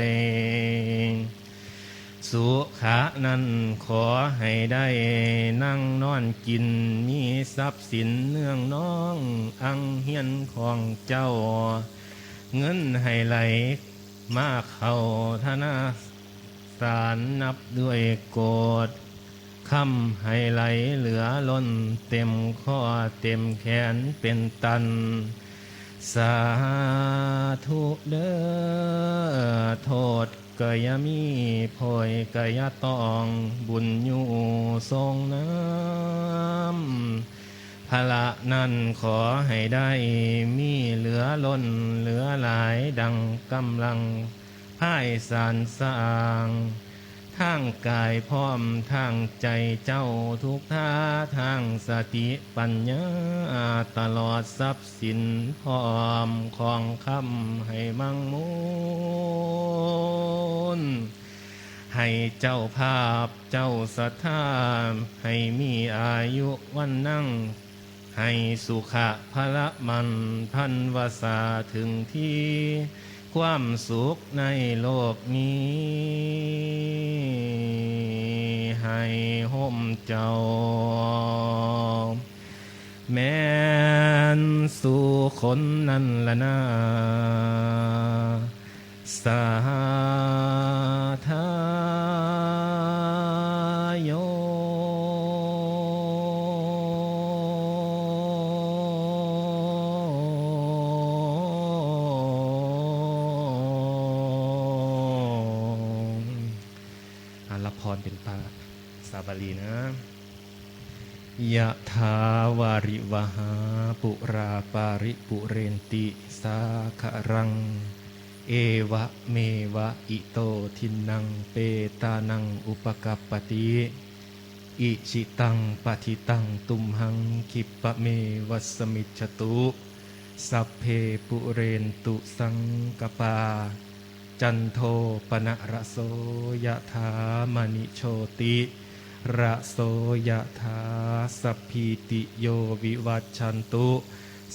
สุขะนั้นขอให้ได้นั่งนอนกินมีทรัพย์สินเนื่องน้องอังเฮียนของเจ้าเงินให้ไหลมาเข้าธนาสารนับด้วยโกดคำให้ไหลเหลือล้นเต็มข้อเต็มแขนเป็นตันสาธุเด้อโทษกะยามีพอยกะยาตองบุญอยู่ทรงน้ำพละนั้นขอให้ได้มีเหลือล้นเหลือหลายดังกำลังพ่ายสารสร้างทางกายพร้อมทางใจเจ้าทุกท่าทางสติปัญญาตลอดทรัพย์สินพร้อมของคำให้มั่งมูลให้เจ้าภาพเจ้าศรัทธาให้มีอายุวันนั่งให้สุขะพละมันพันวาสาถึงที่ความสุขในโลกนี้ให้ห่มเจ้าแม้นสู่คนนั้นละนาสาธาโยรับพรเป็นภาษาบาลีนะยะถาวาริวหาปุราปาริปุเรนติสาครังเอวะเมวะอิโตทินังเปตานังอุปกัปปติอิชิตังปฏิตังตุมหังคิปะเมวัสมิจฉตุสัพเพปุเรนตุสังกปาจันโทปนะระโสยะถามณิโชติระโสยะถาสัพพิติโยวิวัชชันตุ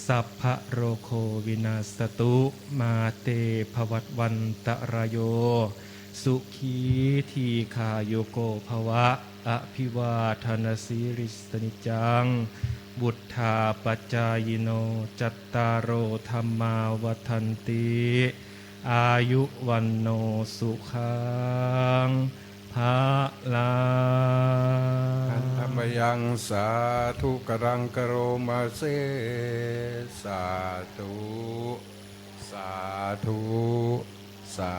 สัพพะโรโควินาศตุมาเตภวัตวันตรายโยสุขีทีขาโยโกภวะอภิวาทนาสิริสนิจังบุตธาปัจจายโนจัตตารโอธรรมาวัฏันติอายุวันโนสุขังภาลัง อันธรรมยังสาธุกรังกโรมาเซสาธุสาธุสา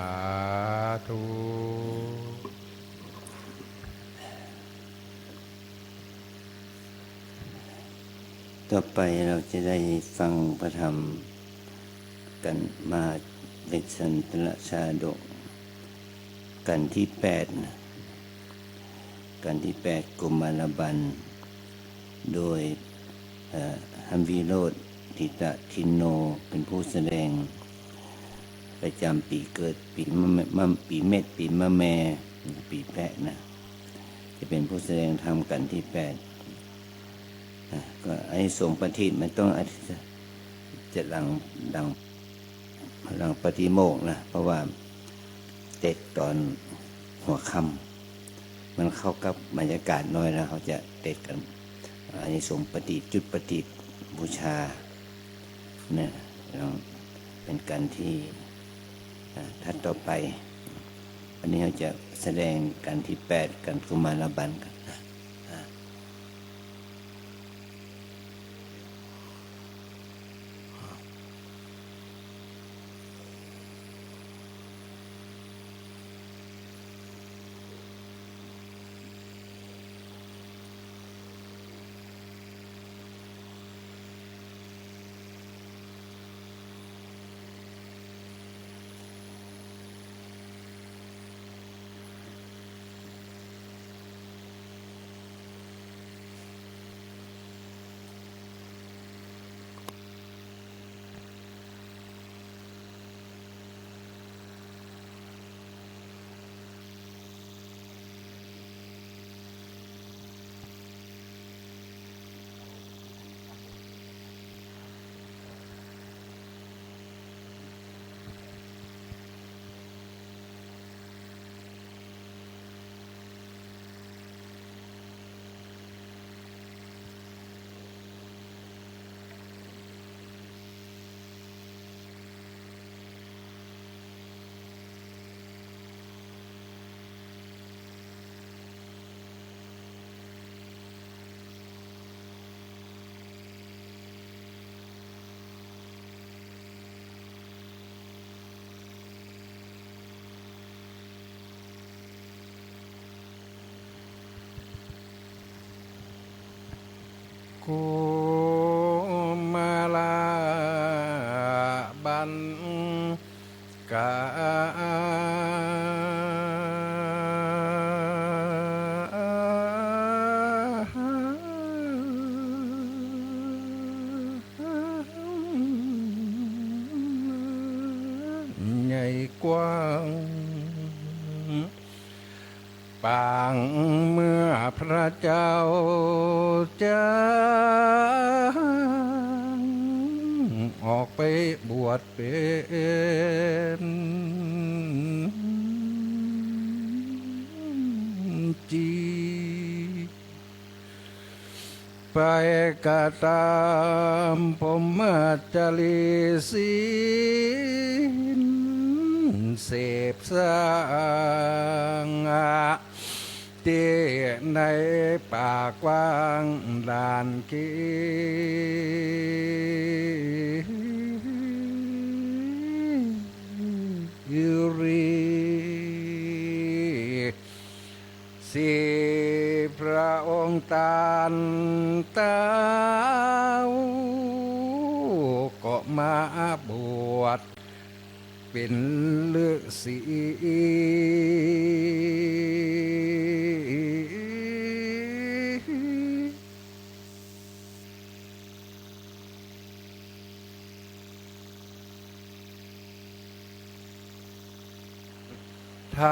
ธุ ต่อไปเราจะได้ฟังพระธรรมกันมาเป็นสันตละชาดกกันที่8กันที่8กุมารบันโดยฮัมวีโรธทิตะทินโนเป็นผู้แสดงประจำปีเกิดปีปีเม็ดปีมะแม่ปีแพะนะจะเป็นผู้แสดงธรรมกันที่8ก็ไอ้สงฆ์ปฏิทินมันต้องจะหลังปฏิโมกข์นะเพราะว่าเด็กตอนหัวค่ำมันเข้ากับบรรยากาศน้อยแล้วเขาจะเด็ดกันอันนี้สงฆ์ปฏิจุดปฏิบูชาเนี่ยเป็นการที่ทัดต่อไปวันนี้เราจะแสดงกันที่8กันกุมารบันกัน มาลาบันกาใหญ่กว้างปางเมื่อพระเจ้าจะออกไปบวชเป็นจีไปกะตามผมมาจารีศีลเสพสร้างที่ในป่ากว้างลานกียุรีสิพระองค์ตานเต้าก็มาบวชเป็นฤาษีทำ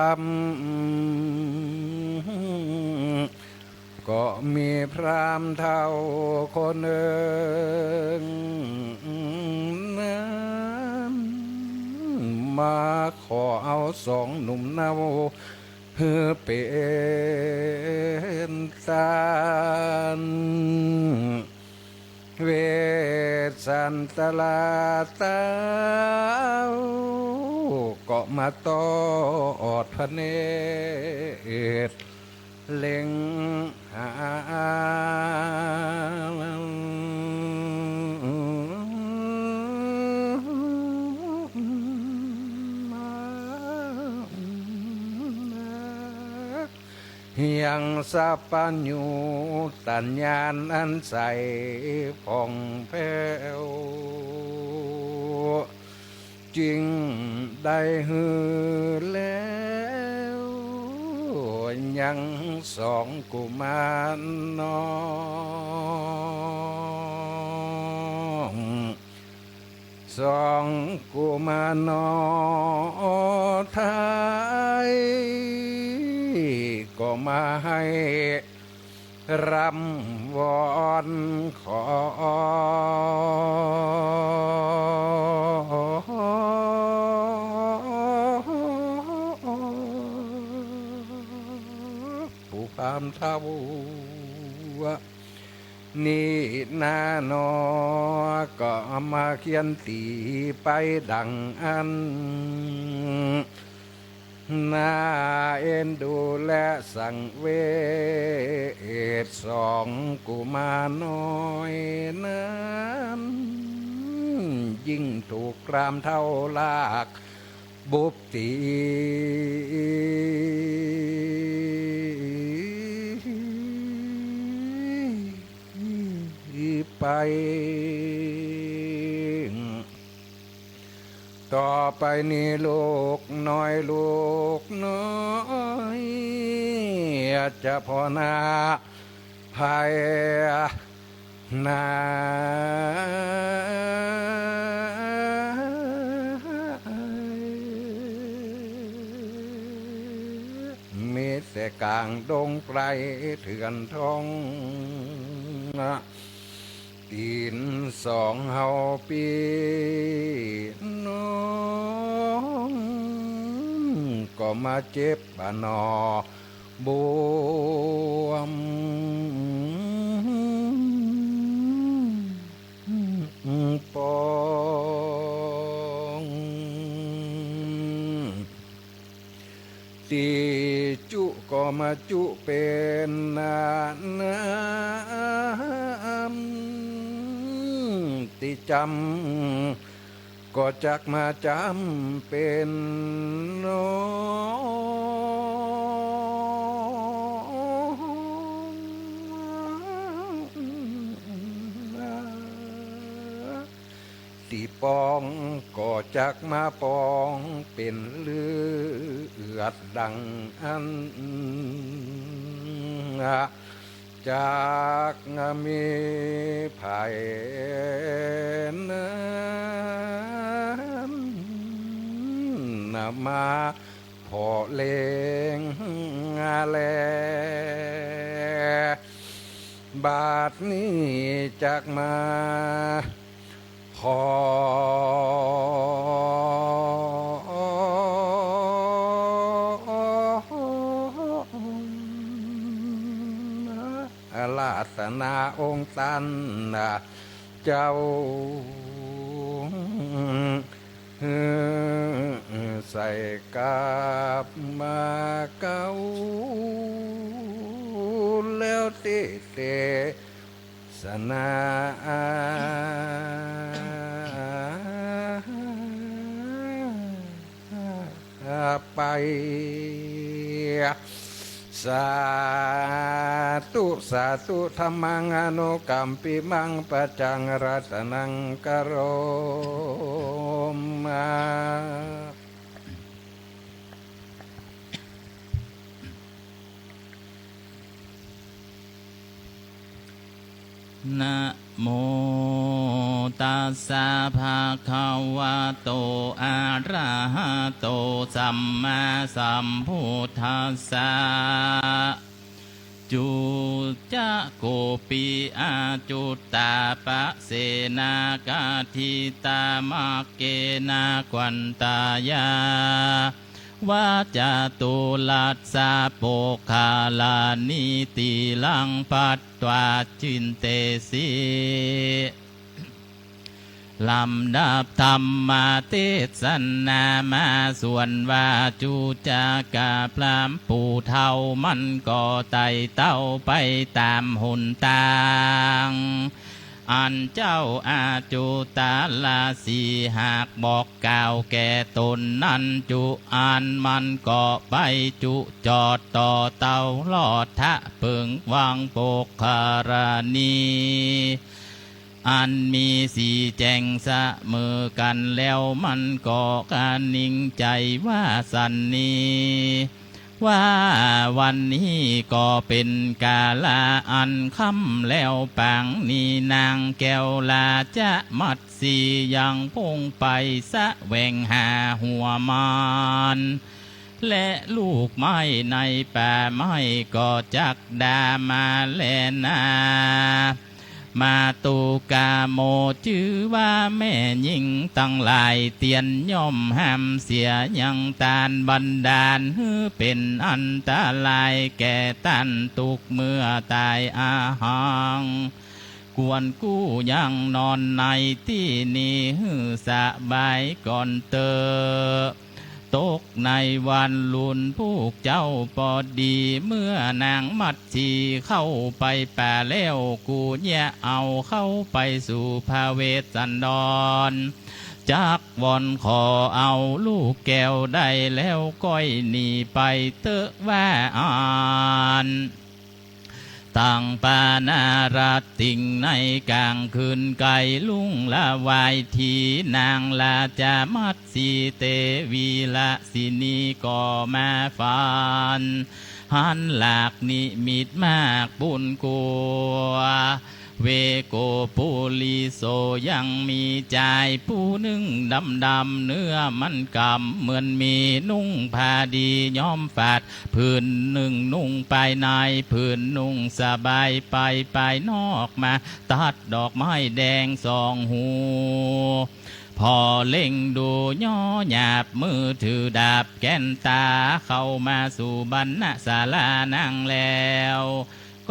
ก็มีพรามเท่าคนหนึ่งนั้นมาขอเอาสองหนุ่มเนาเพื่อเป็นตานเวสันตลาเต้าก็มาตอดพระเนตรเล็งหายังสัพพัญญูสัญญาณอันใสผ่องแผ้วจึงได้หือแล้วยังสองกุมารน้องสองกุมารน้องไทยก็มาให้รำวอนขอผู้พามเท่านี่นาโนก็มาเขียนตีไปดังอันน่าเอ็นดูและสังเวชสองกุมารน้อยนั้นยิ่งถูกกรามเท่าลากบุบตีไปต่อไปนี้ลูกน้อยลูกน้อยจะพอนาภายนามีแต่กลางดงไพรเถื่อนทองตีนสองเฮาปีน้องก็มาเจ็บบานอบวมปองตีจุก็มาจุเป็นนาน้ำติจำก็จักมาจำเป็นน้อง ที่ปองก็จักมาปองเป็นเลือดดังอันจากมีภัยนั้นมาพอเลงแลบาทนี้จากมาขอลาสนาองค์ตันเจ้าใส่กับมาเก้าแล้วเตสนาไปสาธุธรรมังอนุกัมปิมังปัจจังรัตนังกโรมา นะโมตัสสะภะคะวะโตอะระหะโตสัมมาสัมพุทธัสสะจุจะโกปิอาจุตตาปะเสนากาทิตามะเกนะควันตายาวาจาตุลัสสะโปคาลานิติลังปัตตวาจินเตสีลำดับธรรมาเทศนามาส่วนว่าจูจากาพรามปู่เท่ามันก็ไต่เต้าไปตามหนทางอันเจ้าอาจุตาลาสีหากบอกกล่าวแก่ตนนั้นจุอันมันก็ไปจุจอดต่อเต้าลอดทะเปิงวางโปกคารณีอันมีสีแจงเสมอกันแล้วมันก็การนิ่งใจว่าสันนีว่าวันนี้ก็เป็นกาลาอันค่ำแล้วปังนี่นางแก้วลาจะมัดสียังพุ่งไปสะแหวงหาหัวมานและลูกไม้ในป่าไม้ก็จักดามาแลนามาตูกาโมชื่อว่าแม่หญิงตั้งหลายเตียนย่อมห้ามเสียยังตานบันดาลฮือเป็นอันตรายแก่ตันตุกเมื่อตายอาหังกวนกู้ยังนอนในที่นี้ฮือสบายก่อนเตอตกในวันลุนพวกเจ้าปอดีเมื่อนางมัดชีเข้าไปป่าแล้วกูเนี่ยเอาเข้าไปสู่พาเวสสันดรจากวอนขอเอาลูกแก้วได้แล้วก้อยหนีไปเตอะว่าอ่านต่างปานาราติงในกลางคืนไก่ลุงละวายทีนางลาจามัดสีเตวีละสินีก็มาฟันหันหลากนิมิตมากบุญกัวเวโกปุลิโสยังมีใจผู้นึ่งดำเนื้อมันกำเหมือนมีนุ่งผ้าดีย้อมฝาดพื้นหนึ่งนุ่งไปในพื้นนุ่งสบายไปนอกมาตัดดอกไม้แดงสองหูพอเล่งดูย่อหยาบมือถือดาบแก่นตาเข้ามาสู่บรรณศาลานั่งแล้ว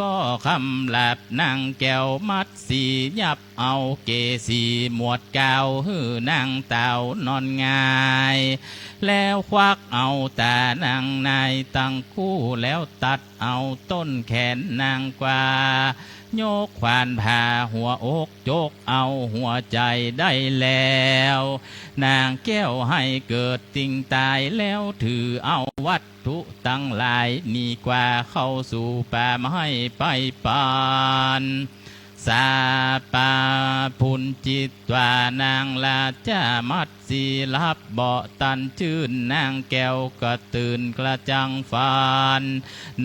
ก็คำหลับนางแก้วมัดสียับเอาเกสีหมวดเก่าหื้อนางเต่านอนง่ายแล้วควักเอาแต่นางนายตั้งคู่แล้วตัดเอาต้นแขนนางกว่าโยกขวานผ่าหัวอกโจกเอาหัวใจได้แล้วนางแก้วให้เกิดติ่งตายแล้วถือเอาวัตถุตั้งหลายนี่กว่าเข้าสู่ป่าไม้ไปปาน สาปาพุนจิตวานางลาจามัดสีลับเบาตันชื่นนางแก้วก็ตื่นกระจังฟาน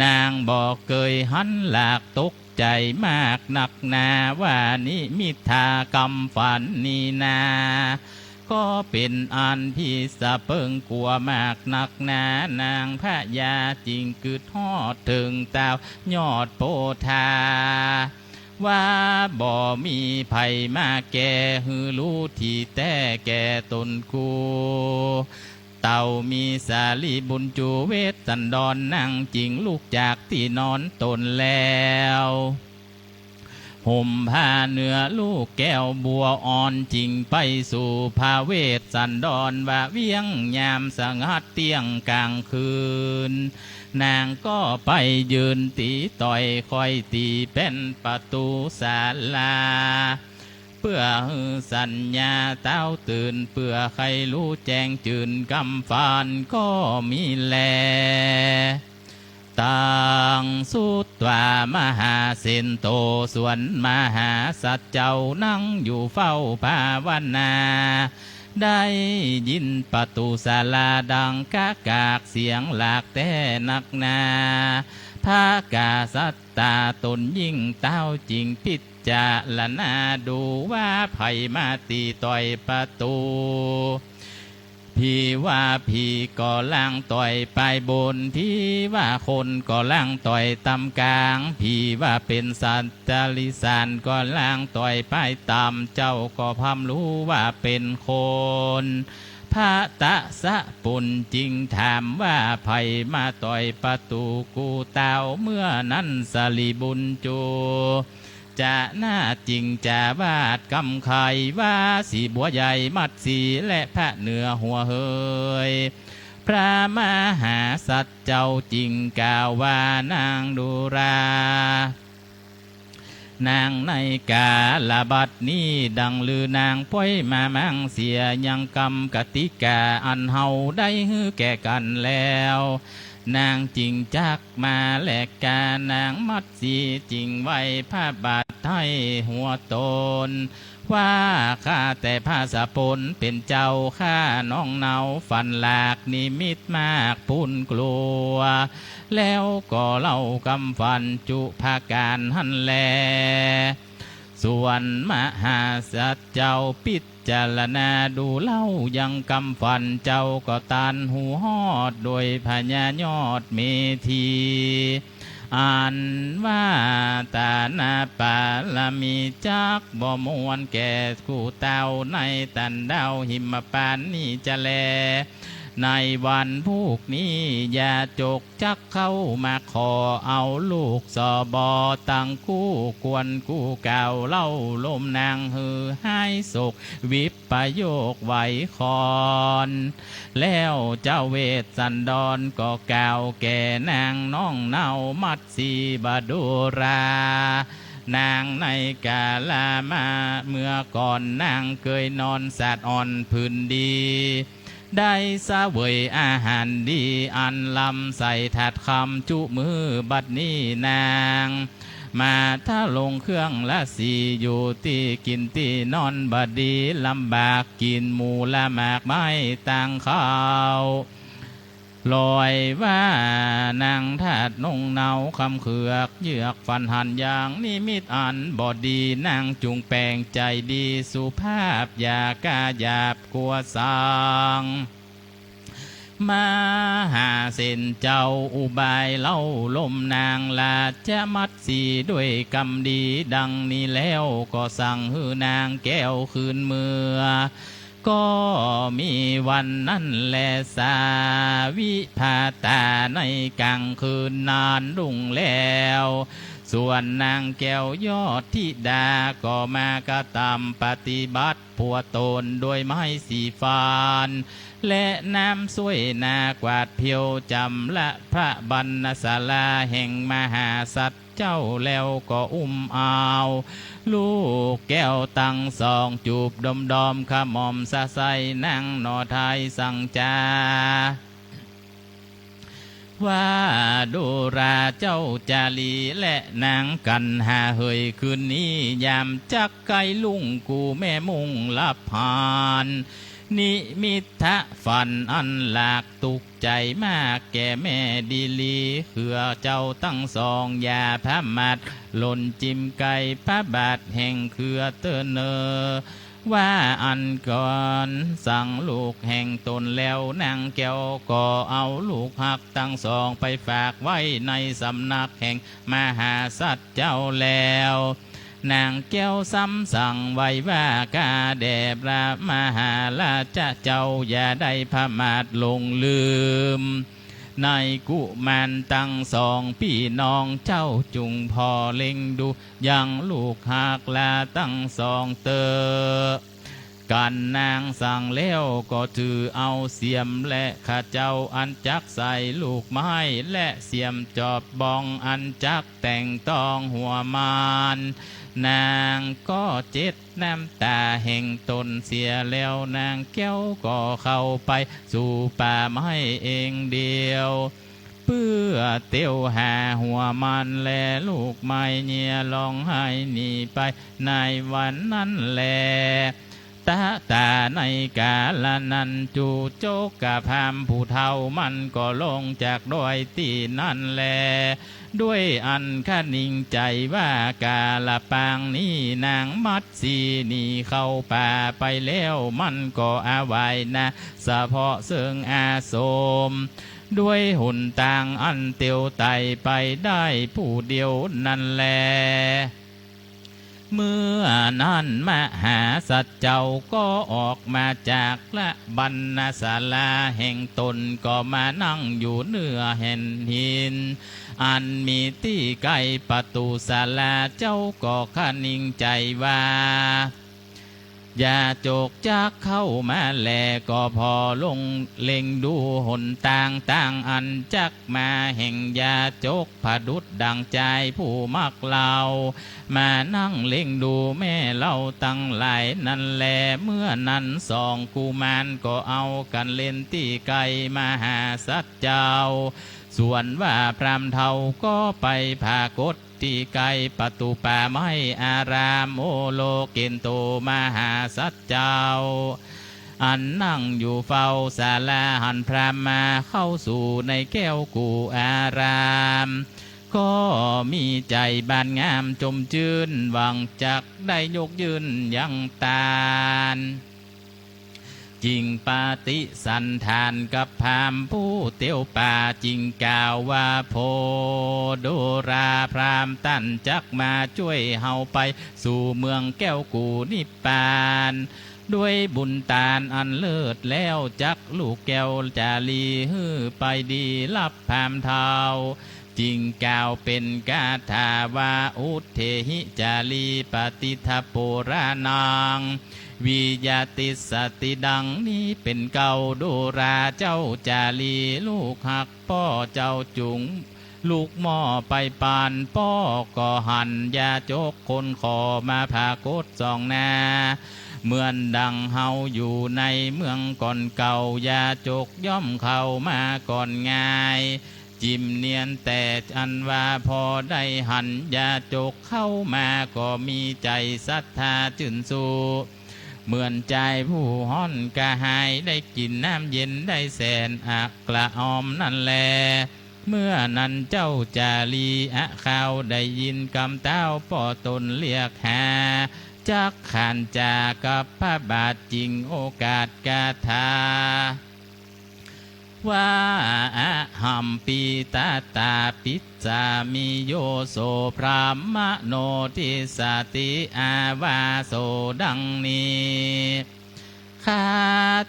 นางบอกเคยหันหลากตกใจมากหนักหนาว่านิมิทากรรมฝันนีนาก็เป็นอันที่สะเพิงกลัวมากหนักหนานางพระยาจริงกึดฮอดถึงเต้ายอดโพธาว่าบ่มีไผมาแก่ฮือรู้ที่แต่แก่ตนกูเต่ามีสาลีบุญจูเวทสันดอนนั่งจริงลูกจากที่นอนตนแล้วห่มผ้าเนื้อลูกแก้วบัวอ่อนจริงไปสู่ภาเวทสันดอนว่าเวียงยามสงัดเตียงกลางคืนนางก็ไปยืนตีต่อยคอยตีเป็นประตูศาลาเพื่อสัญญาเต้าตื่นเพื่อใครรู้แจ้งจืนกำฟานก็มีแลตังสุตวามหาเสนโตส่วนมหาสัจเจ้านั่งอยู่เฝ้าภาวนาได้ยินประตูศาลาดังกากากเสียงหลากแต่นักนาพากาสัตตาตนยิ่งเต้าจริงพิจารณาดูว่าไผมาตีต่อยประตูพี่ว่าพี่ก็ล่างต่อยไปบนพี่ว่าคนก็ล่างต่อยตำกลางพี่ว่าเป็นสัตตลิสานก็ล่างต่อยไปตำเจ้าก็พำรู้ว่าเป็นคนพระตะสะปุนจริงถามว่าไผมาต่อยประตูกูเต้าเมื่อนั้นสลีบุญจูจะหน้าจริงจะวาดกำไขว่าสีบัวใหญ่มัดสีและพระเหนือหัวเฮยพระมหาสัตว์เจ้าจริงกล่าวว่านางดูรานางในกาลบัดนี้ดังลือนางพ้อยมามั่งเสียยังกรรมกติกาอันเฮาได้ฮือแก่กันแล้วนางจริงจักมาแหลกกานางมัดสีจริงไว้ผ้าบาทไทยหัวตนว่าข้าแต่ผ้าสะพลเป็นเจ้าข้าน้องเนาฟันหลากนิมิตมากปุ่นกลัวแล้วก็เล่ากำฟันจุภาการหันแลส่วนมหาสัตว์เจ้าพิจารณาดูเล่ายังกำฟันเจ้าก็ตันหูหอดโดยพญายอดเมธีอ่านว่าตานาปาลมีจักบ่มวนแก่กูเต้าในตันดาวหิมปานนี่จะแลในวันพวกนี้อย่าจกจักเข้ามาขอเอาลูกสอบอตังกู้กวนกู้เก่าเล่าลมนางฮือให้ศกวิปประโยคไหวคอนแล้วเจ้าเวทสันดรก็กล่าวแก่นางน้องเนามัดสีบาดูรานางในกาลามาเมื่อก่อนนางเคยนอนสาดอ่อนพื้นดีได้เสวยอาหารดีอันลำใส่ถาดคำจุมือบัดนี้นางมาถ้าลงเครื่องละสีอยู่ที่กินที่นอนบัดดีลำบากกินหมูละหมากไม้ต่างข้าวลอยว่านางทาดนงเนาคำเขือกเยือกฟันหันยางนิมิตอันบอดีนางจุงแปลงใจดีสุภาพอย่ากาหยาบกลัวสางมาหาเส้นเจ้าอุบายเล่าลมนางลาจะมัดสีด้วยกำดีดังนี้แล้วก็สั่งฮือนางแก้วคืนเมื่อก็มีวันนั้นแลสาวิภาตาในกลางคืนนานรุ่งแล้วส่วนนางแก้วยอดธิดาก็มากระทำปฏิบัติผัวตนโดยไม้สีฟานและน้ำช่วยนากวาดเพียวจำละพระบรรณศาลาแห่งมหาสัตว์เจ้าแล้วก็อุ้มเอาลูกแก้วตั้งสองจูบดอมขมอมสะใสนั่งนอไทยสั่งจา ว่าดูราเจ้าจาลีและนางกันหาเฮยคืนนี้ยามจักไกลุงกูแม่มุงลับผ่านนิมิทะฝันอันหลากตุกใจมากแก่แม่ดีลีเขือเจ้าตั้งสองยาพระมัดหล่นจิ้มไก่พระบาทแห่งเขือเตอเนอว่าอันก่อนสั่งลูกแห่งตนแล้วนางแก้วก็เอาลูกหักตั้งสองไปฝากไว้ในสำนักแห่งมหาสัตว์เจ้าแล้วนางแก้วซ้ำสั่งไว้ว่ากาแด่พระมหาราชเจ้าอย่าได้พมาทลงลืมในกุมารตั้งสองพี่น้องเจ้าจุงพอเล็งดูยังลูกหากลาตั้งสองเตอกันนางสั่งแล้วก็ถือเอาเสียมและข้าเจ้าอันจักใส่ลูกไม้และเสียมจอบบองอันจักแต่งตองหัวมานนางก็เจ็ดน้ำตาแห่งตนเสียแล้วนางแก้วก็เข้าไปสู่ป่าไม้เองเดียวเพื่อเตียวหาหัวมันและลูกไม้เนียลองให้หนีไปในวันนั้นแลตาในกาลนั้นจูโจกกะพามผู้เฒ่ามันก็ลงจากดอยตีนั่นแลด้วยอันคนิ่งใจว่ากาลปางนี้นางมัดสีนีเข้าป่าไปแล้วมันก็อาไว้นะสะเพาะเสิงอาสมด้วยหุ่นต่างอันเตียวไตไปได้ผู้เดียวนั่นแลเมื่อนั้นมหาสัตว์เจ้าก็ออกมาจากละบรรณศาลาแห่งตนก็มานั่งอยู่เหนือแห่งหินอันมีที่ใกล้ประตูศาลาเจ้าก็คนิ่งใจว่าอย่าโจกจักเข้ามาแลก็พอลงเล็งดูหนต่างอันจักมาแห่งยาโจกผดุดดังใจผู้มักเล่ามานั่งเล็งดูแม่เล่าตั้งหลายนั่นแลเมื่อนั้นสองกุมารก็เอากันเล่นตีไก่มาหาสัตว์เจ้าส่วนว่าพรามเทาก็ไปพากฏที่ไกลประตูป่าไม้อารามโอโลเกนโตมหาสัตว์เจ้าอันนั่งอยู่เฝ้าศาลาหันพรามมาเข้าสู่ในแก้วกูอารามก็มีใจบานงามจมจืนหวังจักได้ยกยืนยังตาลจริงปาติสันทานกับพามผู้เตียวป่าจริงกล่าวว่าโพโดราพรามตั้นจักมาช่วยเฮาไปสู่เมืองแก้วกูนิพพานด้วยบุญตาลอันเลิศแล้วจักลูกแก้วจาลีฮือไปดีรับพามเทาจริงกล่าวเป็นกาถาว่าอุเทหิจาลีปฏิทัปโปรานังวิยาติสติดังนี้เป็นเก่าดูราเจ้าจาลีลูกหักพ่อเจ้าจุงลูกหม้อไปปานพ่อก็หันยาจกคนขอมาพากฏสองนาเหมือนดังเฮาอยู่ในเมืองก่อนเก่ายาจกย่อมเข้ามาก่อนง่ายจิ้มเนียนแต่อันว่าพอได้หันยาจกเข้ามาก็มีใจศรัทธาจื่นสูเหมือนใจผู้ฮ้อนกระหายได้กินน้ำเย็นได้แสนอักกระออมนั่นแลเมื่อนั้นเจ้าจาลีอะข่าวได้ยินคำเต้าป่อตนเรียกหาจักขันจากับพระบาทจริงโอกาสกาธาว่าหัมปีตาตาปิจามิโยโสพรามโนทิสติอาวาโสดังนี้ข้า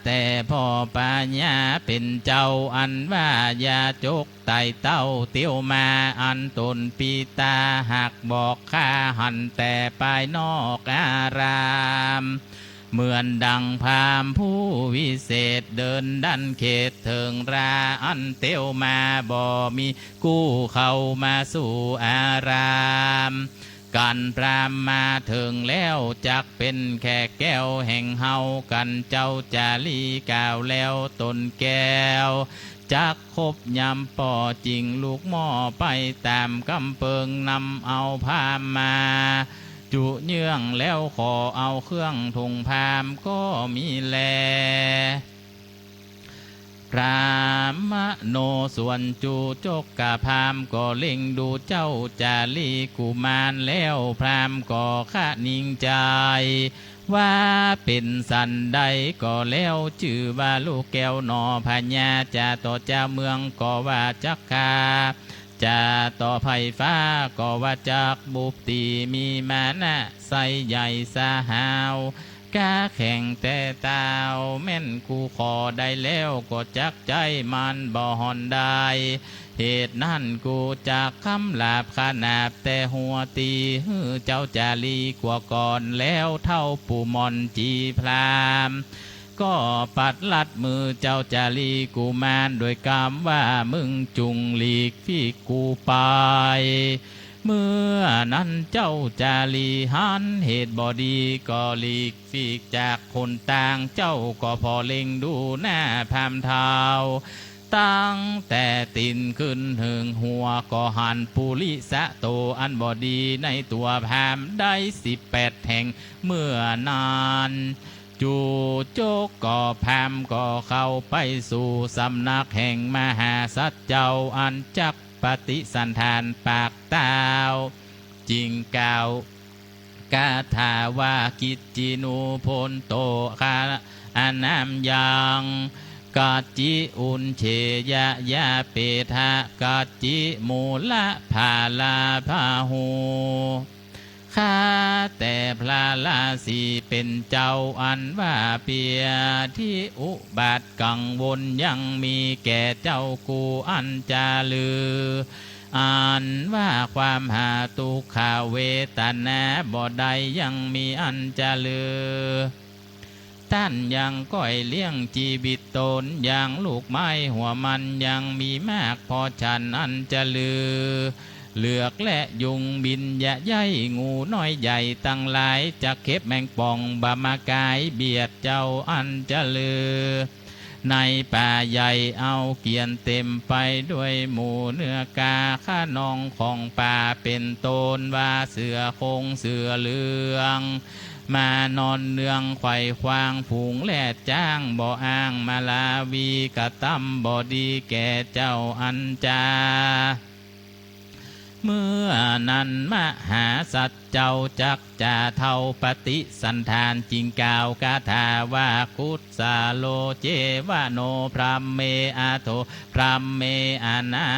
แต่พ่อปัญญาเป็นเจ้าอันว่ายาจกไต่เต้าเตียวมาอันตนปีตาหักบอกข้าหันแต่ปลายนอกอารามเหมือนดังพามผู้วิเศษเดินดันเขตเถิงราอันเตียวมาบ่มีกู้เข้ามาสู่อารามกันพรามมาถึงแล้วจักเป็นแค่แก้วแห่งเฮากันเจ้าจาลีกล่าวแล้วตนแก้ว จักคบยำป่อจริงลูกหม้อไปตามกำเปิงนำเอาพามมาจุเยื่องแล้วขอเอาเครื่องถุงพามก็มีแลพรามโนส่วนจูจกกะพามก็เล็งดูเจ้าจาลีกุมารแล้วพรามก็ขะนิ่งใจว่าเป็นสันใดก็แล้วชื่อว่าลูกแก้วหนอพญาจะต่อเจ้าเมืองก็ว่าจักคาจะต่อไผ่ฟ้าก็ว่าจักบุปตีมีมานะใสใหญ่สาหาวกาแข่งแต่ตาวแม่นกูขอได้แล้วก็จักใจมันบ่หอนได้เหตุนั่นกูจากคำลาบขนาบแต่หัวตีเจ้าจาลีกว่าก่อนแล้วเท่าปู่มอนจีพรามก็ปัดลัดมือเจ้าจาลีกูมานโดยกรรมว่ามึงจุงหลีกพี่กูไปเมื่อนั้นเจ้าจาลีหันเหตุบอดีก็หลีกฟีกจากคนต่างเจ้าก็พอเล็งดูหน้าพามเท้าตั้งแต่ตินขึ้นถึงหัวก็หันปุริสะโตอันบอดีในตัวพามได้18 แห่งเมื่อนานจูโจกก็พามก็เข้าไปสู่สำนักแห่งมหาสัจเจ้าอันจักปฏิสันธานปากตาวจิงกล่าวกาถาว่ากิจจินูพลโตคาอนามยังกัจจิอุนเชยะยะเปทะกัจจิมูละภาลาภาหูข้าแต่พระลาสีเป็นเจ้าอันว่าเปียที่อุบัติกังวลยังมีแก่เจ้ากูอันจาลืออ่านว่าความหาทุกขาเวตนาบ่ใดยังมีอันจาลือท่านยังก้อยเลี้ยงชีวิตตนอย่างลูกไม้หัวมันยังมีมากพอฉันอันจะลือเหลือกและยุงบินยะใยงูน้อยใหญ่ตั้งหลายจะเข็บแมงป่องบามากายเบียดเจ้าอันจะลือในป่าใหญ่เอาเกียนเต็มไปด้วยหมูเนื้อกาข้านองของป่าเป็นโตนว่าเสือคงเสือเหลืองมานอนเนืองไขว่ควางฝูงแลดจ้างบ่อ้างมาลาวีกะตั้มบ่ดีแก่เจ้าอันจาเมื่อนั้นมหาสัจเจ้าจักจาเท่าปฏิสันธานจิงกล่าวกาถาว่ากุศสาโลเจวะโนพรามเมอาโทพรามเมอานา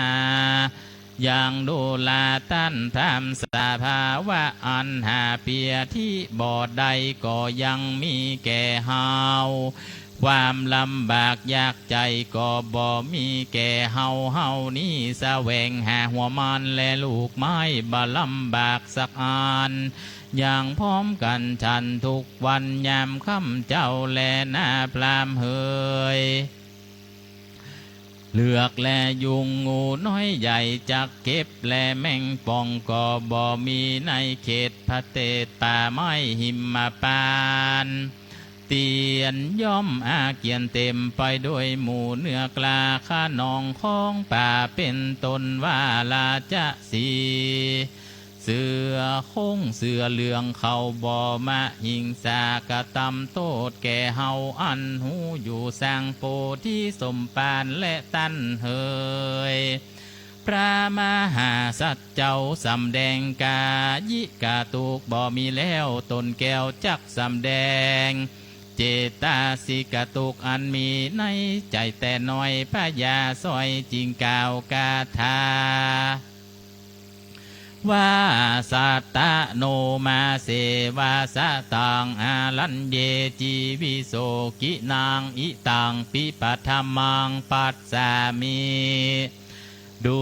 ยังดูลาตั้นพรามสาภาวะอันหาเปียที่บ่อใดก็ยังมีแก่เฮาความลำบากยากใจก็บ่มีแก่เฮานี่แสวงหาหัวมันและลูกไม้บ่ลำบากสักอันอย่างพร้อมกันฉันทุกวันยามค่ำเจ้าแลหน้าพรามเฮยเลือกแลยุงงูน้อยใหญ่จักเก็บแลแมงป่องก็บ่มีในเขตพระเตศป่าไม้หิมพานต์เตียนย่อมอาเกียนเต็มไปด้วยหมู่เนื้อกลาข้านองของป่าเป็นตนว่าลาจะสีเสือคงเสือเหลืองเขาบ่มาหิงสากะตำโตดแก่เฮาอันหูอยู่สร้างโพที่สมปานและตันเฮยพระมหาสัจเจ้าสำแดงกายิกาตุกบ่มีแล้วตนแก้วจักสำแดงเจตาสิกตุกอันมีในใจแต่น้อยพระยาซอยจิงกล่าวกาถาว่าสัตตะโนมาเสวาสะตังอาลันเยจีวิโสกินางอิตังปิปัทมังปัสสามิดู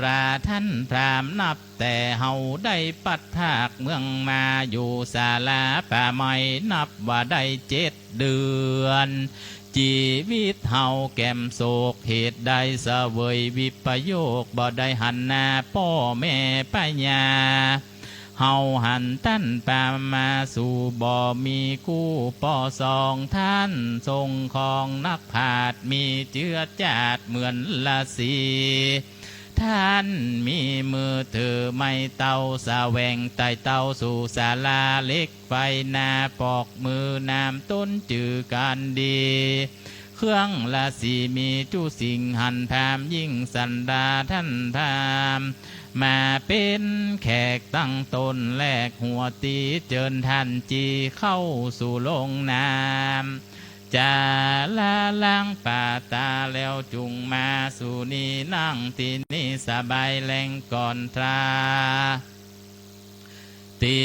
ราท่านพรามนับแต่เฮาได้ปัดภาคเมืองมาอยู่ศาลาป่าไม้นับว่าได้7 เดือนชีวิตเฮาแก้มโศกเหตุใดเสวยวิปโยคบ่ได้หันหน้าพ่อแม่ปัญญา เฮาหันตั้นปามาสู่บ่มีกู้ป่อสองท่านทรงของนักผาดมีเจือจาดเหมือนละสีท่านมีมือถือไม่เต้าสาแวงไต่เต้าสู่ศาลาเล็กไฟนาปอกมือนามต้นจือการดีเครื่องละสีมีจูสิงหันพามยิ่งสันดาท่านพามมาเป็นแขกตั้งตนแลกหัวตีเจิญท่านจีเข้าสู่ลงน้ำจะลาล้างป่าตาแล้วจุงมาสู่นี่นั่งที่นี่สบายแรงก่อนตราตี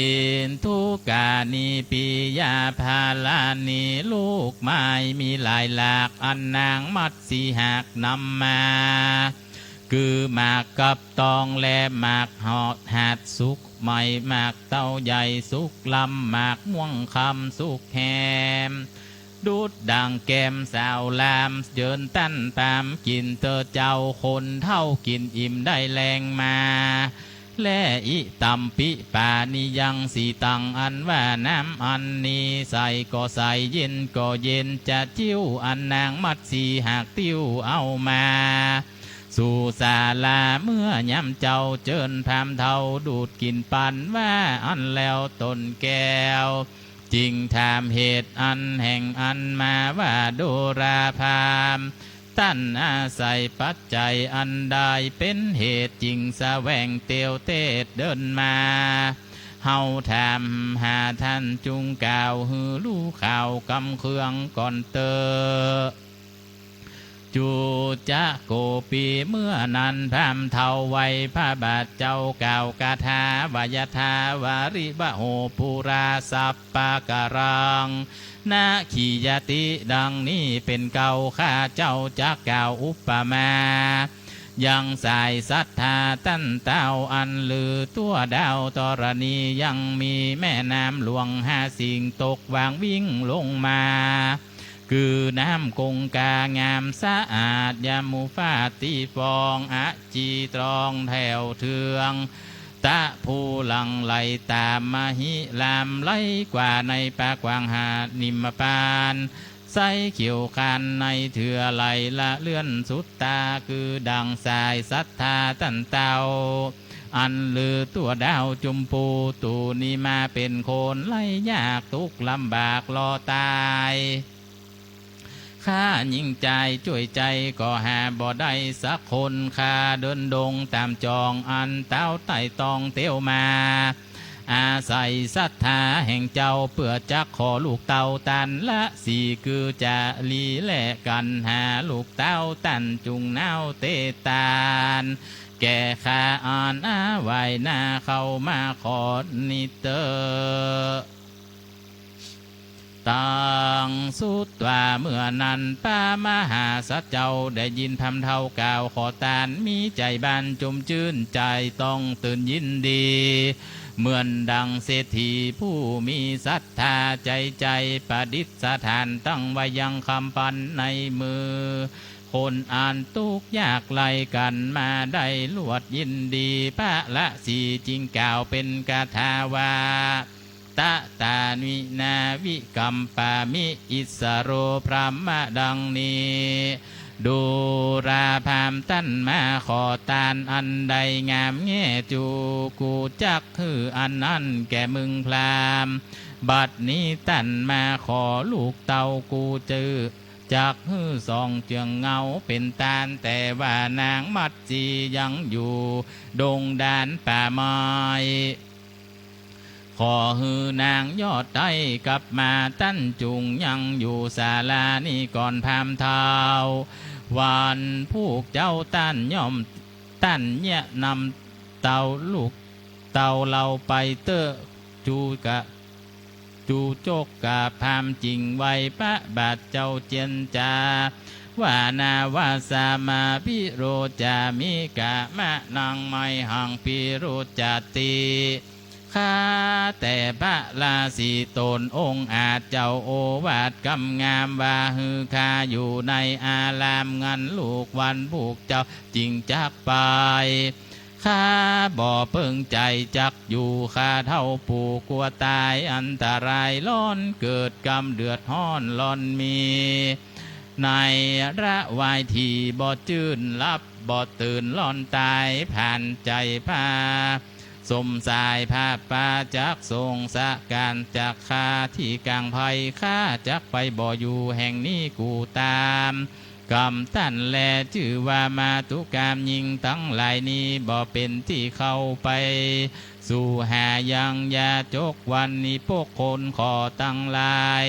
นทุกานีปิยาภาลานีลูกไม้มีหลายหลากอันนางมัดสีหักนำมาคือหมากกับตองและหมากหอดหาดสุกใหม่หมากเต้าใหญ่สุกลำหมากม่วงคำสุกแฮมดูดดังแก้มสาวลามเยินตั้นตามกินเตอเจ้าคนเท่ากินอิ่มได้แรงมาและอิตำปิปานิยังสีตังอันว่าน้ำอันนี้ใส่ก็ใส่เย็นก็เย็นจะจิ้วอันนางมัดสีหากติ้วเอามาสู่ศาลาเมื่อยำเจ้าเจิญพามเท่าดูดกินปันว่าอันแล้วตนแก้วจริงถามเหตุอันแห่งอันมาว่าโดราพามตั้นอาศัยปัจจัยอันใดเป็นเหตุจริงแสวงเตียวเตดเดินมาเฮาถามหาท่านจุงกล่าวฮือลู่ข่าวกำเครื่องก่อนเตอจูจะโกปีเมื่อนั้นพามเท่าไว้พระบาทเจ้ากล่าวกาถาวายทาวาริบะโหปุราสัปปะการังนาขียติดังนี้เป็นเก่าข้าเจ้าจักกล่าวอุปมายังสายศรัทธาตั้นเต้าอันลือตัวดาวตรณียังมีแม่น้ำหลวง5 สิ่งตกวางวิ่งลงมาคือน้ำคงกางามสะอาดยามูฟาตีฟองอะจีตรองแถวเทืองตะผู้หลังไหลตามมาหิลามไหลกว่าในปากวางหาดนิมปานใสเขียวคันในเถื่อไหลละเลื่อนสุดตาคือดังสายศรัทธาตันเตาอันลือตัวดาวจุมปูตูนี้มาเป็นคนไล่ยากทุกลำบากรอตายข้ายิ่งใจช่วยใจก็หาบ่ได้สักคนข้าเดินดงตามจองอันเต้าไต่ตองเตียวมาอาศัยศรัทธาแห่งเจ้าเพื่อจักขอลูกเต้าตันละสี่คือจะลีแลกันหาลูกเต้าตันจุงเน่าเตตานแก่ข้าอ่านไว้หน้าเข้ามาขอนิเตอตังสุตว่าเมื่อนั้นป้ามหาสัจเจ้าได้ยินพำเท่ากล่าวขอตานมีใจบานจมชื่นใจต้องตื่นยินดีเหมือนดังเศรษฐีผู้มีศรัทธาใจประดิษฐานตั้งไว้ยังคำปันในมือคนอ่านทุกยากไล่กันมาได้ลวดยินดีพระละสีจริงกล่าวเป็นกาถาวาตะตานินาวิกัมปามิอิสโรพรหมดังนี้ดูราพามตั้นมาขอตานอันใดงามแง่จูกูจักคืออันนั้นแก่มึงพรามบัดนี้ตั้นมาขอลูกเต่ากูจือจักฮือสองเจืองเงาเป็นตาลแต่ว่านางมัดจียังอยู่ดงดานป่าไม้ขอฮือนางยอดได้กลับมาตั้นจุงยังอยู่ศาลานี้ก่อนพามเท้าวันผู้เจ้าตั้นย่อมตั้นเนี่ยนำเต่าลูกเต่าเราไปเตอจูโจกกะพามจริงไว้พระบาทเจ้าเจียนจาวานาวาสามาพิโรจามิกะมะนางไม่หังพิโรจติข้าแต่พระราศีตนองค์อาจเจ้าโอวาทกำงามว่าฮือข้าอยู่ในอารามงันลูกวันผูกเจ้าจริงจักไปข ข้าบ่เพิ่งใจจักอยู่ข้าเท่าปู่กลัวตายอันตรายล้อนเกิดกรรมเดือดร้อนล้อนมีในระวายทีบ่จื้นรับบ่ตื่นล้อนตายผ่านใจพาสมสายภาพปาจักทรงสะการจากข้าที่กลางภัยข้าจักไปบ่อยู่แห่งนี้กูตามกำตันแลชื่อว่ามาตุกามยิงทั้งหลายนี้บ่เป็นที่เข้าไปสู่หายังยาจกวันนี้พวกคนขอตั้งลาย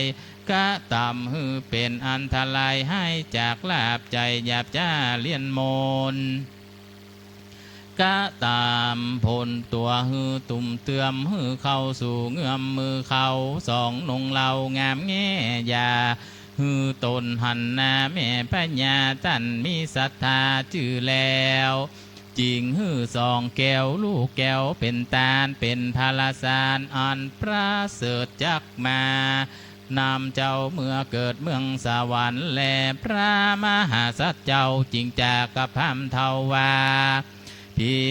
กะต่ำฮือเป็นอันตรายให้จากลาบใจหยาบจ้าเลียนมนกะตามพลตัวฮือตุ่มเตือมฮือเข้าสู่เงือมมือเข้าสองนงเหล่างามแง่ยาฮือตนหันนาแม่พญาตันมีศรัทธาชื่อแล้วจริงฮือสองแก้วลูกแก้วเป็นตาลเป็นพาลาสารอันประเสริฐจักมานำเจ้าเมื่อเกิดเมืองสวรรค์และพระมหาสัจเจ้าจริงจากกับพามเทาวาพี่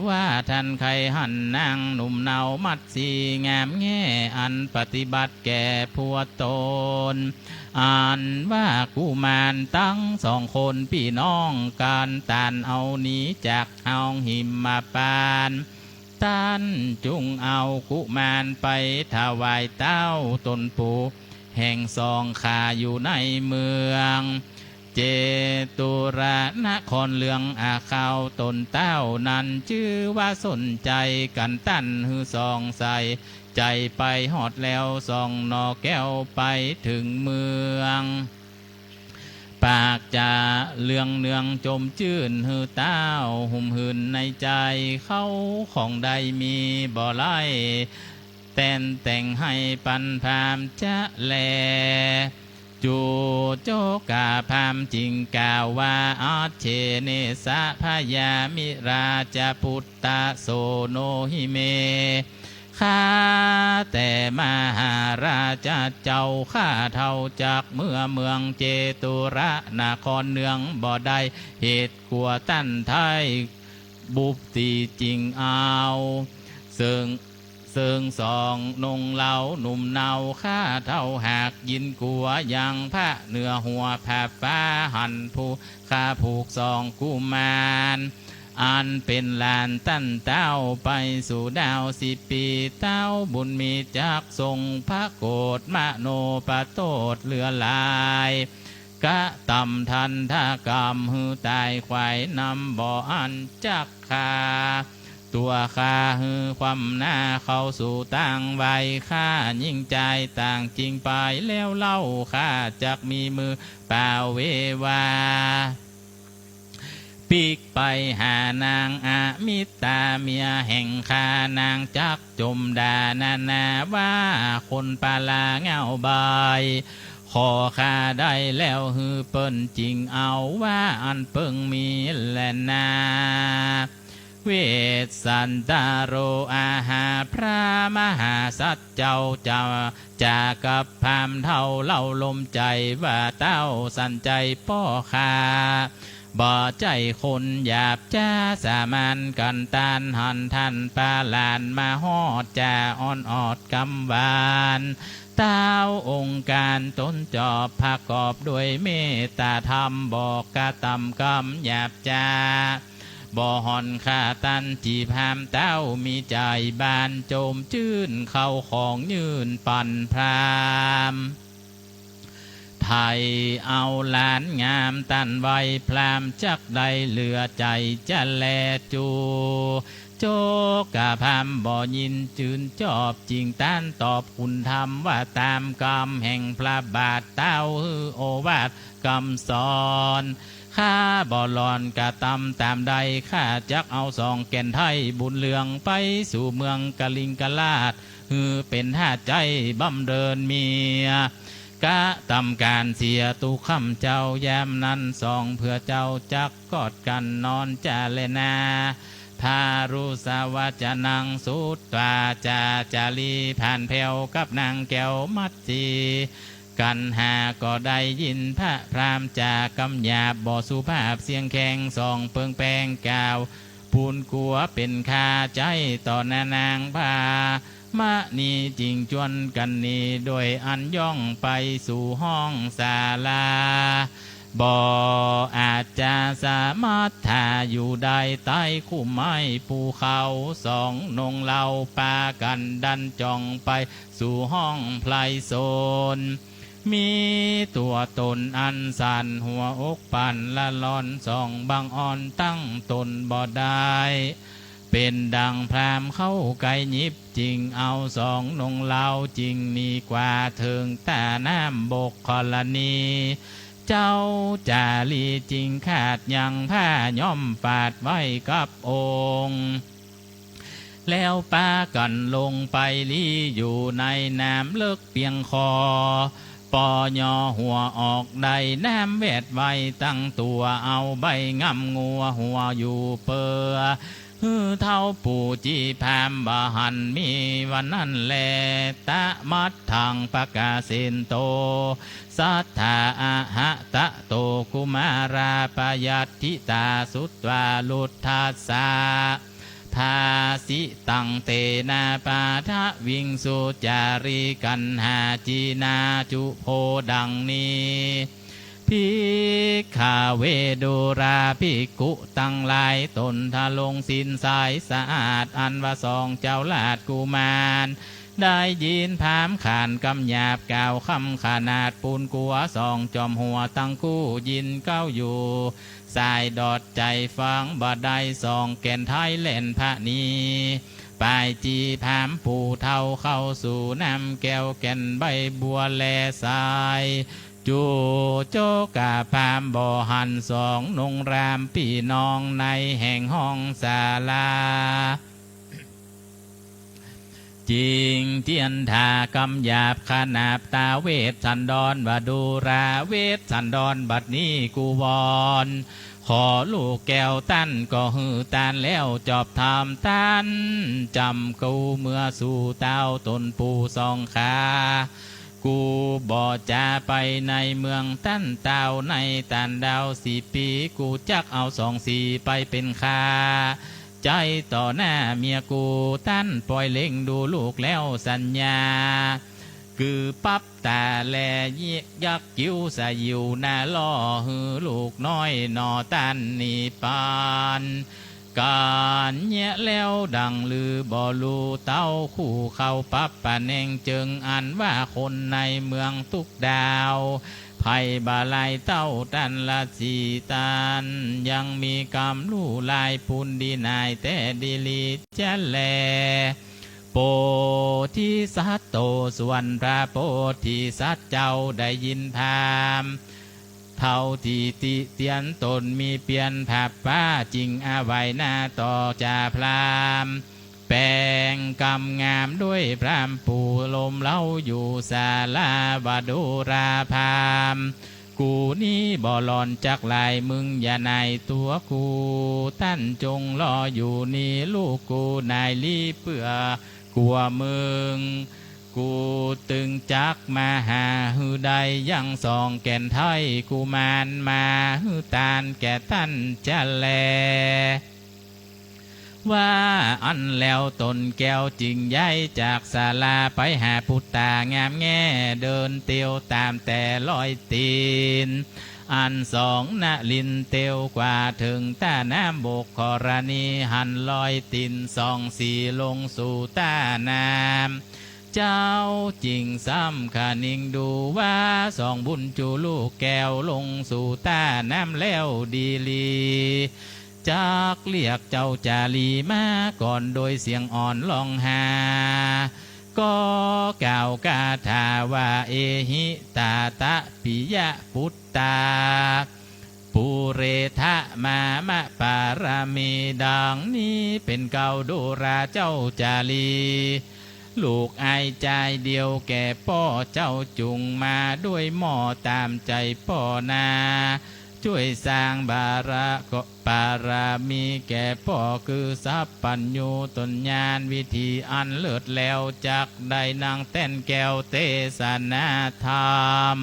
ว่าท่านใครหันนางหนุ่มเนามัดสีงามแง่อันปฏิบัติแก่ผัวตนอ่านว่ากุมารตั้งสองคนพี่น้องการตานเอานี้จากเอาหิมมาปานท่านจุงเอากุมารไปถวายเต้าตนปู่แห่งสองขาอยู่ในเมืองเจตุระนครเลืองอาขาวตนเต้านั้นชื่อว่าสนใจกันตั้นฮือสองใสใจไปหอดแล้วสองนอแก้วไปถึงเมืองปากจะเลืองเนืองจมจื่นฮือเต้าหุ่มหืนในใจเข้าของใดมีบ่ไล่แต่งให้ปันพามจะแลจูโจกาพามจริงกล่าวว่าอาเชเนสะพยามิราชพุทธโสโนหิเมข้าแต่มหาราชเจ้าข้าเท่าจากเมื่อเมืองเจตุระนครเนืองบ่ได้เหตุกลัวตั้นไทยบุบตีจริงเอาซึ่งสองนงเหลาหนุ่มเนาข้าเท่าหากยินกลัวยังพระเนื้อหัวแผ่ฟ้าหันผู้ข้าผูกสองกุมารอันเป็นลานตั้นเต้าไปสู่ดาวสิปีเต้าบุญมีจักทรงพระโกรธมโนปโตดเลือลายกะตำทันทากรรมหือตายควายนำบ่ออันจักคาตัวข้าฮือความหน้าเข้าสู่ต่างใบข้ายิ่งใจต่างจริงไปแล้วเล่าข้าจักมีมือเปล่าเววาปีกไปหานางอามิตาเมียแห่งข้านางจักจมดานาว่าคนปาลาเงาใบขอข้าได้แล้วฮือเปิ้นจริงเอาว่าอันเปิงมีแลนาเวสสันตโรอาหาพระมหาสัจเจ้าจากกับพามเท่าเล่าลมใจว่าเต้าสันใจพ่อข้าบ่ใจคนหยาบจ้าสามัญกันตานหันทันปาลานมาฮอดจ่าอ่อนออดกำวานเต้าองค์การตนจอบภากอบด้วยเมตตาธรรมบอกกะตำกำหยาบจ้าบ่หอนข้าตันจีพามเต้ามีใจบานโจมจื่นเข้าของยืนปั่นพรามไทยเอาหลานงามตันไว้พรามจักได้เหลือใจจะแลจูโจกะพามบ่ยินจืนจอบจริงต้านตอบคุณธรรมว่าตามกรรมแห่งพระบาทเต้าฮือโอวาทคำสอนข้าบ่หลอนกะตำตามใดข้าจักเอาสองแก่นไทยบุญเลืองไปสู่เมืองกะลิงกะลาดฮือเป็นท่าใจบำเดินเมียกะตำการเสียตุคำเจ้าแย้มนั้นสองเพื่อเจ้าจักกอดกันนอนจาเลนาทารุสวัจนังสุตตาจาลีผ่านแผ่วกับนางแก้วมัดจีกันหาก็ได้ยินพระพรามจากกำหยาบบ่สุภาพเสียงแข็งสองเปิงแปงกาว ปูนกัวเป็นคาใจต่อนางพามะนีจริงจวนกันนี้โดยอันย่องไปสู่ห้องศาลาบ่อาจจะสามารถถ่าอยู่ได้ใต้คุ้มไม้ภูเขาสองนงเหล่าปากันดันจ่องไปสู่ห้องไพลโซนมีตัวตนอันสั่นหัวอกปั่นละลอนส่องบางอ่อนตั้งตนบ่ได้เป็นดังพรามเข้าไกยิบจริงเอาสองนงเหล่าจริงมีกว่าถึงแต่น้ำบกคลนีเจ้าจาลีจริงขาดยังผ้าย่อมฝาดไว้กับองค์แล้วป้ากันลงไปลีอยู่ในน้ำเลิกเพียงคอปอยอหัวออกได้น้ำแวดไว้ตั้งตัวเอาใบงำงัวหัวอยู่เปือเท่าปู่จีพามบาหันมีวันนั้นแลตะมัดทางปากาเซนโตสัทธาอะหะตะโตกุมาราปยัตติตาสุตวาลุทธัสสะทาสิตังเตนาปาทะวิงสุจาริกันหาจีนาจุโพดังนี้ภิกขาเวดุราภิกขุตั้งหลายตนทะลงสินสายสะอาดอันว่าสองเจ้าลาดกุมารได้ยินพามขานกำหยาบกล่าวคำขนาดปูนกัวสองจอมหัวตั้งกู้ยินเก้าอยู่สายดอดใจฟังบ่ได้สองแก่นไทยเล่นพระนีปายจีพามผู้เท่าเข้าสู่น้ำแก้วแก่นใบบัวแลสายจูโจกาพามบ่อหันสองนงรามพี่น้องในแห่งห้องศาลาจริงเทียนทากำหยาบขนาบตาเวทสันดรวดูราเวทสันดรบัดนี้กูวอนขอลูกแก้วตั้นก็หือตานแล้วจอบทำตั้นจำกูเมื่อสู่เต้าตนปูสองขากูบ่จะไปในเมืองตั้นเต้าในตันดาว4 ปีกูจักเอา2 4ไปเป็นคาใจต่อหน้าเมียกูตั้นปล่อยเล็งดูลูกแล้วสัญญาคือปั๊บตาแลยักกิ้วสายิวหน้าล่อหือลูกน้อยนอตันนี่ปานการเนี้ยแล้วดังลือบ่ลูเต้าคู่เข้าปั๊บปะเนงจึงอันว่าคนในเมืองทุกดาวไผ่บาลายเต้าตันละสีตันยังมีกรรมลู่ลายปุนดีนายแต่ดีลีจะแลโปธิสัตโตส่วนพระโพธิสัตว์เจ้าได้ยินพามเท่าที่ติเตียนตนมีเปลี่ยนผับป้าจริงอาไว้หน้าต่อจาพรามแปลงกำงามด้วยพรามปู่ลมเล่าอยู่ศาลาวดูราพามกูนี่บ่หลอนจากลายมึงอย่านายตัวกูท่านจงรออยู่นี่ลูกกูนายลีเปื่อกลัวมึงกูตึงจักมาหาหือใดยังสองแก่นไทยกูมานมาหือตานแก่ท่านจะแลว่าอันแล้วตนแก้วจริงย้ายจากศาลาไปหาพุทธางามแง่เดินเตียวตามแต่ลอยตีนอันสองนาลินเตียวกว่าถึงต้าน้ำบกกรณีหันลอยตินสองสีลงสู่ต้าน้ำเจ้าจริงซ้ำขานิ่งดูว่าสองบุญจูลูกแก้วลงสู่ต้าน้ำแล้วดีลีจากเรียกเจ้าจาลีมาก่อนโดยเสียงอ่อนลองหาก็กล่าวกาถาว่าเอหิตาตะปิยะพุตตาปุเรทะมามะปารามีดังนี้เป็นเก่าโดราเจ้าจาลีลูกไอใจเดียวแก่พ่อเจ้าจุงมาด้วยหม้อตามใจพ่อนาช่วยสร้างบารามีแก่พ่อคือทรัพย์ปัญญูตนญาณวิธีอันเลิศแล้วจักได้นางเต้นแก้วเทศนาธรรม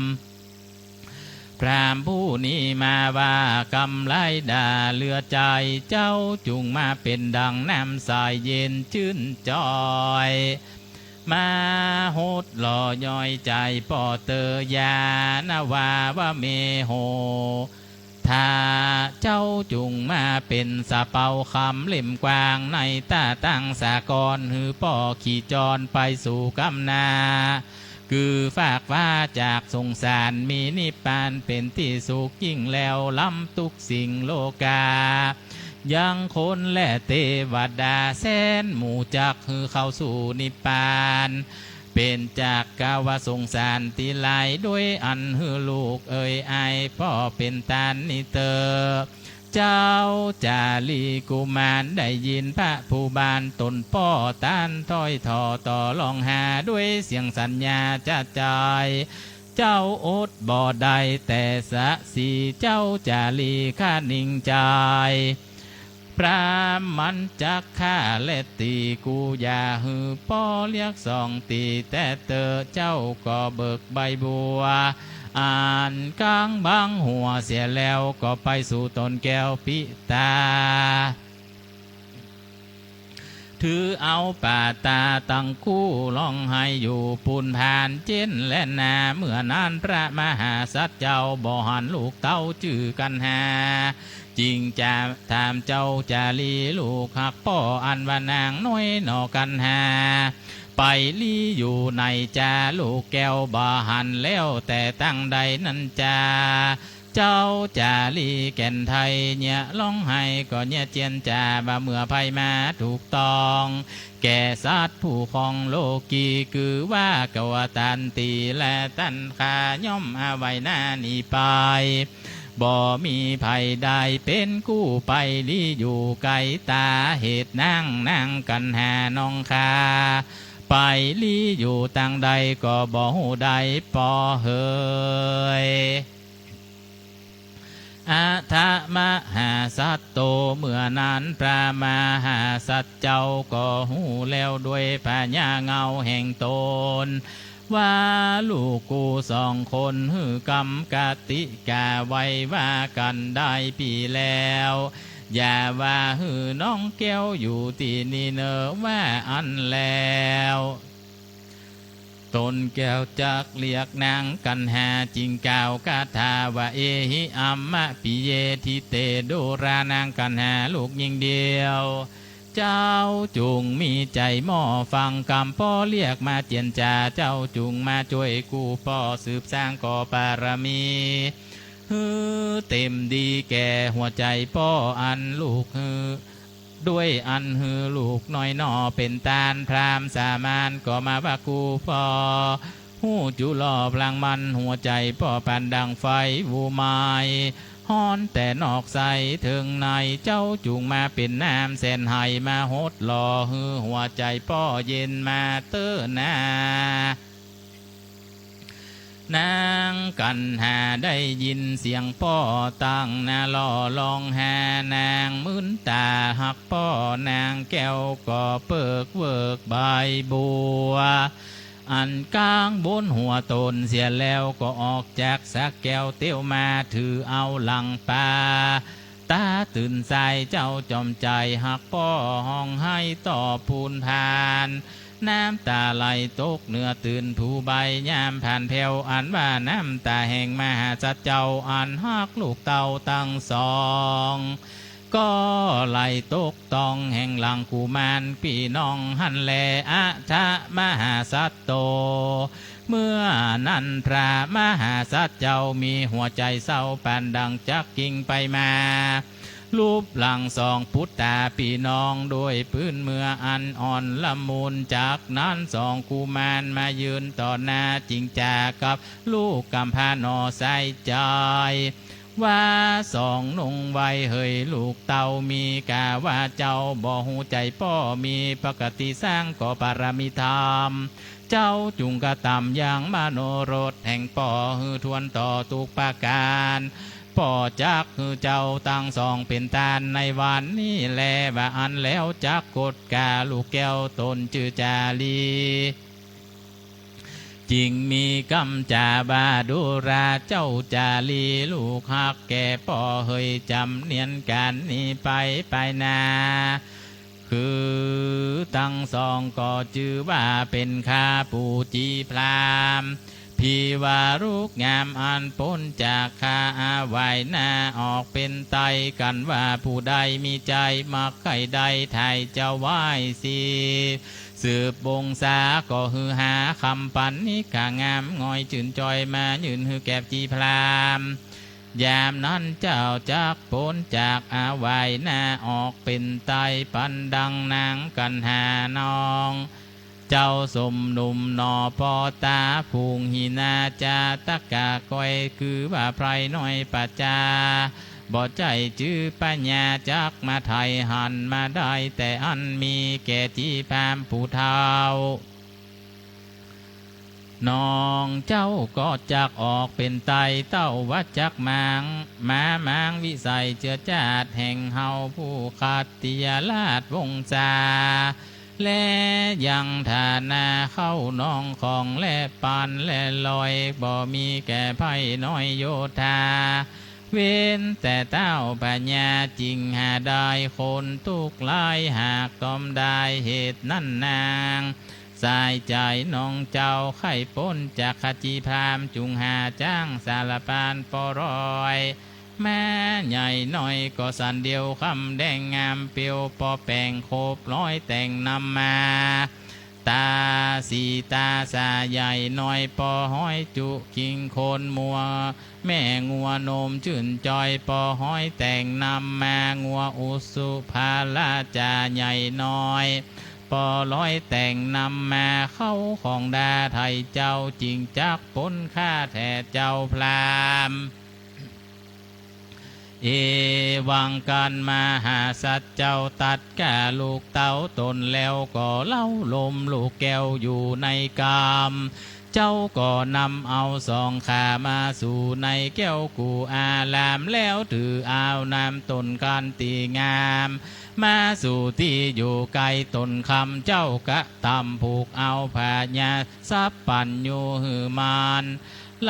พรามผู้นี้มาว่ากำไรด่าเลือใจเจ้าจุงมาเป็นดังน้ำสายเย็นชื่นจอยมาโหดหล่อย่อยใจป่อเตยานาวาเมโหถ้าเจ้าจุงมาเป็นสะเปาคำเล่มกวางในตาตั้งสากรหือป่อขี่จรไปสู่กำนาคือฝากว่าจากสงสารมีนิพพานเป็นที่สุขยิ่งแล้วล้ำทุกสิ่งโลกายังคนและเทวดาแสนหมู่จักคือเข้าสู่นิพพานเป็นจากกาวสงสารตีลายด้วยอันหือลูกเอ่ยไอพ่อเป็นตานนิเตอเจ้าจาลีกุมารได้ยินพระผู้บานตนพ่อตานถ้อยทอต่อลองหาด้วยเสียงสัญญาจะใจเจ้าอดบ่ได้แต่สะสีเจ้าจาลีข้านิ่งใจพระมันจักฆ่าและตีกูอย่าหือป้อเรียกสองตีแต่เตอเจ้าก็เบิกใบบัวอ่านกลางบางหัวเสียแล้วก็ไปสู่ต้นแก้วปิตาถือเอาป่าตาตั้งคู่ร้องให้อยู่ปูนผ่านเจนและนาเมื่อนานพระมหาสัตว์เจ้าบ่หันลูกเต้าจื่อกันหาจริงจะถามเจ้าจาลีลูกหักพ่ออันว่านางน้อยนอกันหาไปลี่อยู่ในจาลูกแก้วบ่หันแล้วแต่ตั้งใดนั้นจาเจ้าจาลีแก่นไทยเนี่ยร้องไห้ก็เนี่ยเจียนจาบ่เมื่อภัยมาถูกต้องแก่สัตว์ผู้ครองโลกีคือว่ากวตันตีและตันขาย่อมอาไว้หน้านี้ไปบ่มีภัยใดเป็นกู้ไปลี่อยู่ไกลตาเหตุนั่งกันหาน้องคาไปลี่อยู่ต่างใดก็บ่หูใดปอเฮยอาทะมหาสัตโตเมื่อนั้นพระมหาสัตเจ้าก็หูแล้วด้วยพญาเงาแห่งตนว่าลูกกูสองคนหือกรรมกติกาไว้ว่ากันได้ปีแล้วอย่าว่าหือน้องแก้วอยู่ที่นี่เนอว่าอันแล้วตนแก้วจักเรียกนางกันหาจิงกล่าวคาถาว่าเอหิอัมมะปิเยทิเตโดรานางกันหาลูกยิงเดียวเจ้าจุงมีใจหม้อฟังคำพ่อเรียกมาเจียนจาเจ้าจุงมาช่วยกูพ่อสืบสร้างก่อบารมีฮือเต็มดีแก่หัวใจพ่ออันลูกฮือด้วยอันฮือลูกน้อยนอเป็นตาลพรามสามานก็มาว่ากูพ่อหูจุลอพลังมันหัวใจพ่อปันดังไฟวูไม้ฮ้อนแต่นอกใสถึงในเจ้าจุงมาเป็นน้ำแสนไห้มาหดหล่อฮือหัวใจพ่อเย็นมาเตื้อนานางกันหาได้ยินเสียงพ่อตั้งนาล่อลองหานางมึนตาหักพ่อนางแก้วก็เปิกเวิกใบบัวอันกลางบนหัวตนเสียแล้วก็ออกจากสักแก้วเตี้ยวมาถือเอาหลังป่าตาตื่นใจเจ้าจอมใจหักพ่อห้องให้ต่อพูนผ่านน้ำตาไหลตกเนื้อตื่นผู้ใบยามผ่านแผ่วอันว่าน้ำตาแห่งมหาจัดเจ้าอันหักลูกเต่าตั้งสองก็ไหลตกตองแห่งหลังกูมานพี่น้องหันแลอะทะมหาสัตโตเมื่อนั้นพระมหาสัตเจ้ามีหัวใจเศร้าปานดังจักกิ่งไปมารูปหลังสองพุทธาพี่น้องด้วยพื้นเมื่ออันอ่อนละมุนจากนั้นสองกุมารมายืนต่อหน้าจริงจากับลูกกำพร้านอใส่ใจว่าสองนุ่งไว้เฮยลูกเต่ามีกาว่าเจ้าบ่หูใจพ่อมีปกติสร้างก่อปารมีธรรมเจ้าจุงกระทำอย่างมโนรสแห่งป่อฮือทวนต่อทุกประการพ่อจักคือเจ้าตั้งสองเป็นตาลในวันนี้แลว่าอันแล้วจักกดกาลูกแก้วตนจือจาลี จริงมีกำจาบาดูราเจ้าจาลีลูกฮักแก่ป่อเฮยจำเนียนกันนี้ไปนาคือตั้งสองก็จือว่าเป็นข้าปูจีพรามพี่ว่ารูกงามอันพ้นจากข้าอาไว้หน้าออกเป็นไตกันว่าผู้ใดมีใจมักใครใดไทยจะไหว้สิสืบบงสาก็ฮือหาคำปันนิกางามงอยจื่นจอยมายืนฮือแก็บจีพรามยามนั้นเจ้าจักพ้นจากอาไว้หน้าออกเป็นไตปันดังนางกันหานองเจ้าสมหนุ่มนอปอตาพุงหินาจาตะกะก้อยคือว่าไพรน้อยปัจจาบ่ใจจื้อปัญญาจักมาไทยหันมาได้แต่อันมีแก่ที่พามผู้เฒ่าน้องเจ้าก็จักออกเป็นไตเต้าวัดจักมางวิสัยเจือจาดแห่งเฮาผู้ขัตติยาราชวงศาและยังฐานาเข้าน้องของและปันและลอยบ่มีแก่ไพ่น้อยโยธาเว้นแต่เต้าปัญญาจริงหาได้คนทุกลายหากตอมได้เหตุนั่นนางสายใจน้องเจ้าไข่ป้นจากขจีพรามจุงหาจ้างสารปานปอรอยแม่ใหญ่หน่อยก็สันเดียวคำแดงงามเปียวปอแปงโคบร้อยแต่งนำมาตาสีตาสาใหญ่หน่อยปอห้อยจุกิงโคนมัวแม่งัวนมชื่นจอยปอห้อยแต่งนำมางัวอุสุภาลาจาใหญ่น้อยปอร้อยแต่งนำมาเข้าของดาไทยเจ้าจริงจักพ้นค่าแท้เจ้าพรามเอวังกันมาหาสัตว์เจ้าตัดแก่ลูกเต้าตนแล้วก็เล่าลมลูกแก้วอยู่ในกามเจ้าก็นำเอาสองขามาสู่ในแก้วกูอาลามแล้วถือเอาน้ำต้นกันตีงามมาสู่ที่อยู่ไกลต้นคำเจ้ากะตำผูกเอาผาญาซับปัญญูหือมาน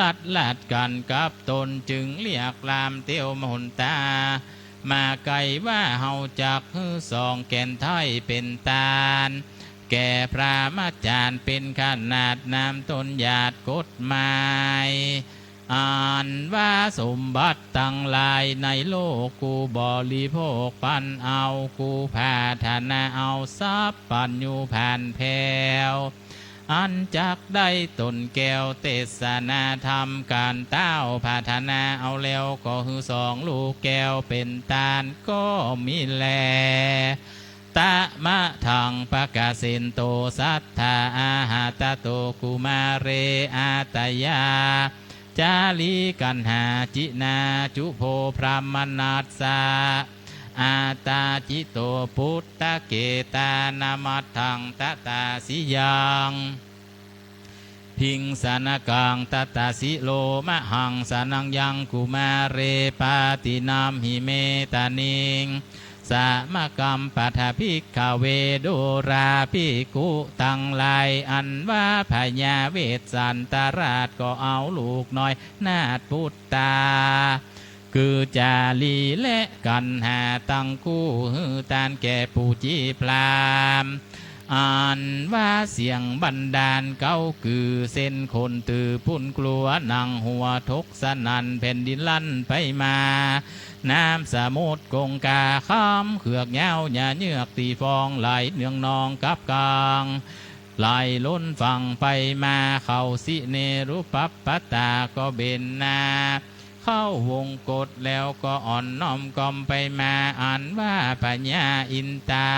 ลัดกันกับตนจึงเรียกลามเตียวมหนตามาไกลว่าเฮาจักฮือสองแก่นไทยเป็นตาลแก่พระมาจารย์เป็นขนาดน้ำต้นหยาดกฎหมายอ่านว่าสมบัติตั้งหลายในโลกกูบริโภคปันเอากูพาธนาเอาทรัพย์ปัญญูผ่านแผ่วอันจักได้ตนแก้วเทศนาธรรมการเต้าพัฒนาเอาแล้วก็ฮือสองลูกแก้วเป็นตาลก็มีแลตะมะทังปะกาสินโตสัทธาอาหาตโตกุมาเรอาตยาจาลีกันหาจินาจุโพพรามนัสสาอาตาจิโตพุทธเกตานามัตถังตตาสิยังพิงสานกังตตาสิโลมะหังสานังยังกุมาเรปาตินามหิเมตานิงสามกรรมปัทภิกขเวโดราภิกขุตังลายอันว่าพญาเวสสันตราชก็เอาลูกน้อยนาถพุทธาคือจาลีและกันหาตังคู่ฮือตานแก่ผู้จีพรามอ่านว่าเสียงบันดาลเก้าคือเส้นคนตือพุ่นกลัวนังหัวทกสนันแผ่นดินลั่นไปมาน้ำสมุทรกงกาข้ามเขือกเงาหญ้าเยือกตีฟองไหลเนืองนองกับกลางไหลล้นฝั่งไปมาเข้าสิเนรุปัปปตาก็เบนนาเข้าวงกฏแล้วก็อ่อนน้อมกอมไปมาอ่านว่าปัญญาอินตา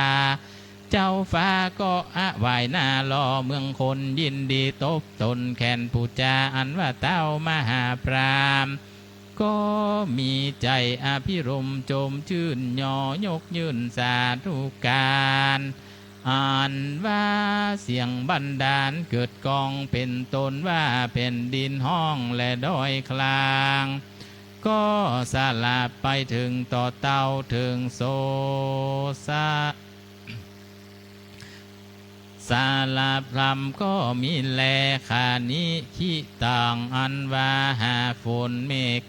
เจ้าฟ้าก็ไหวหน้ารอเมืองคนยินดีตบตนแขนผู้จาอันว่าเต้ามหาพรามก็มีใจอภิรมโจมชื่นยอยกยืนสาธุการอ่านว่าเสียงบันดาลเกิดกองเป็นตนว่าแผ่นดินห้องและดอยคลางก็สลาไปถึงต่อเต้าถึงโซสะ สาลาพรำก็มีแลขานิขิต่างอันว่าหาฝนเมฆ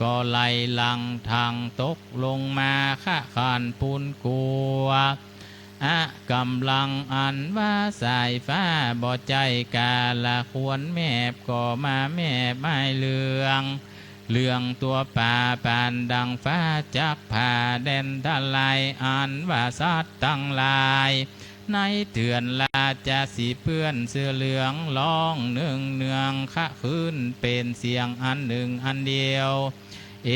ก็ไหลหลังทางตกลงมาข้าขานปุนกัวกำลังอันว่าสายฟ้าบ่ใจกาละควรแมบก็มาแมบไม้เหลืองตัวป่าปานดังฟ้าจักผ่าแดนทลายอันว่าสัตว์ตั้งหลายในเถื่อนลาจะสีเพื่อนเสื้อเหลืองร้องเนืองคะคืนเป็นเสียงอันหนึ่งอันเดียวเอ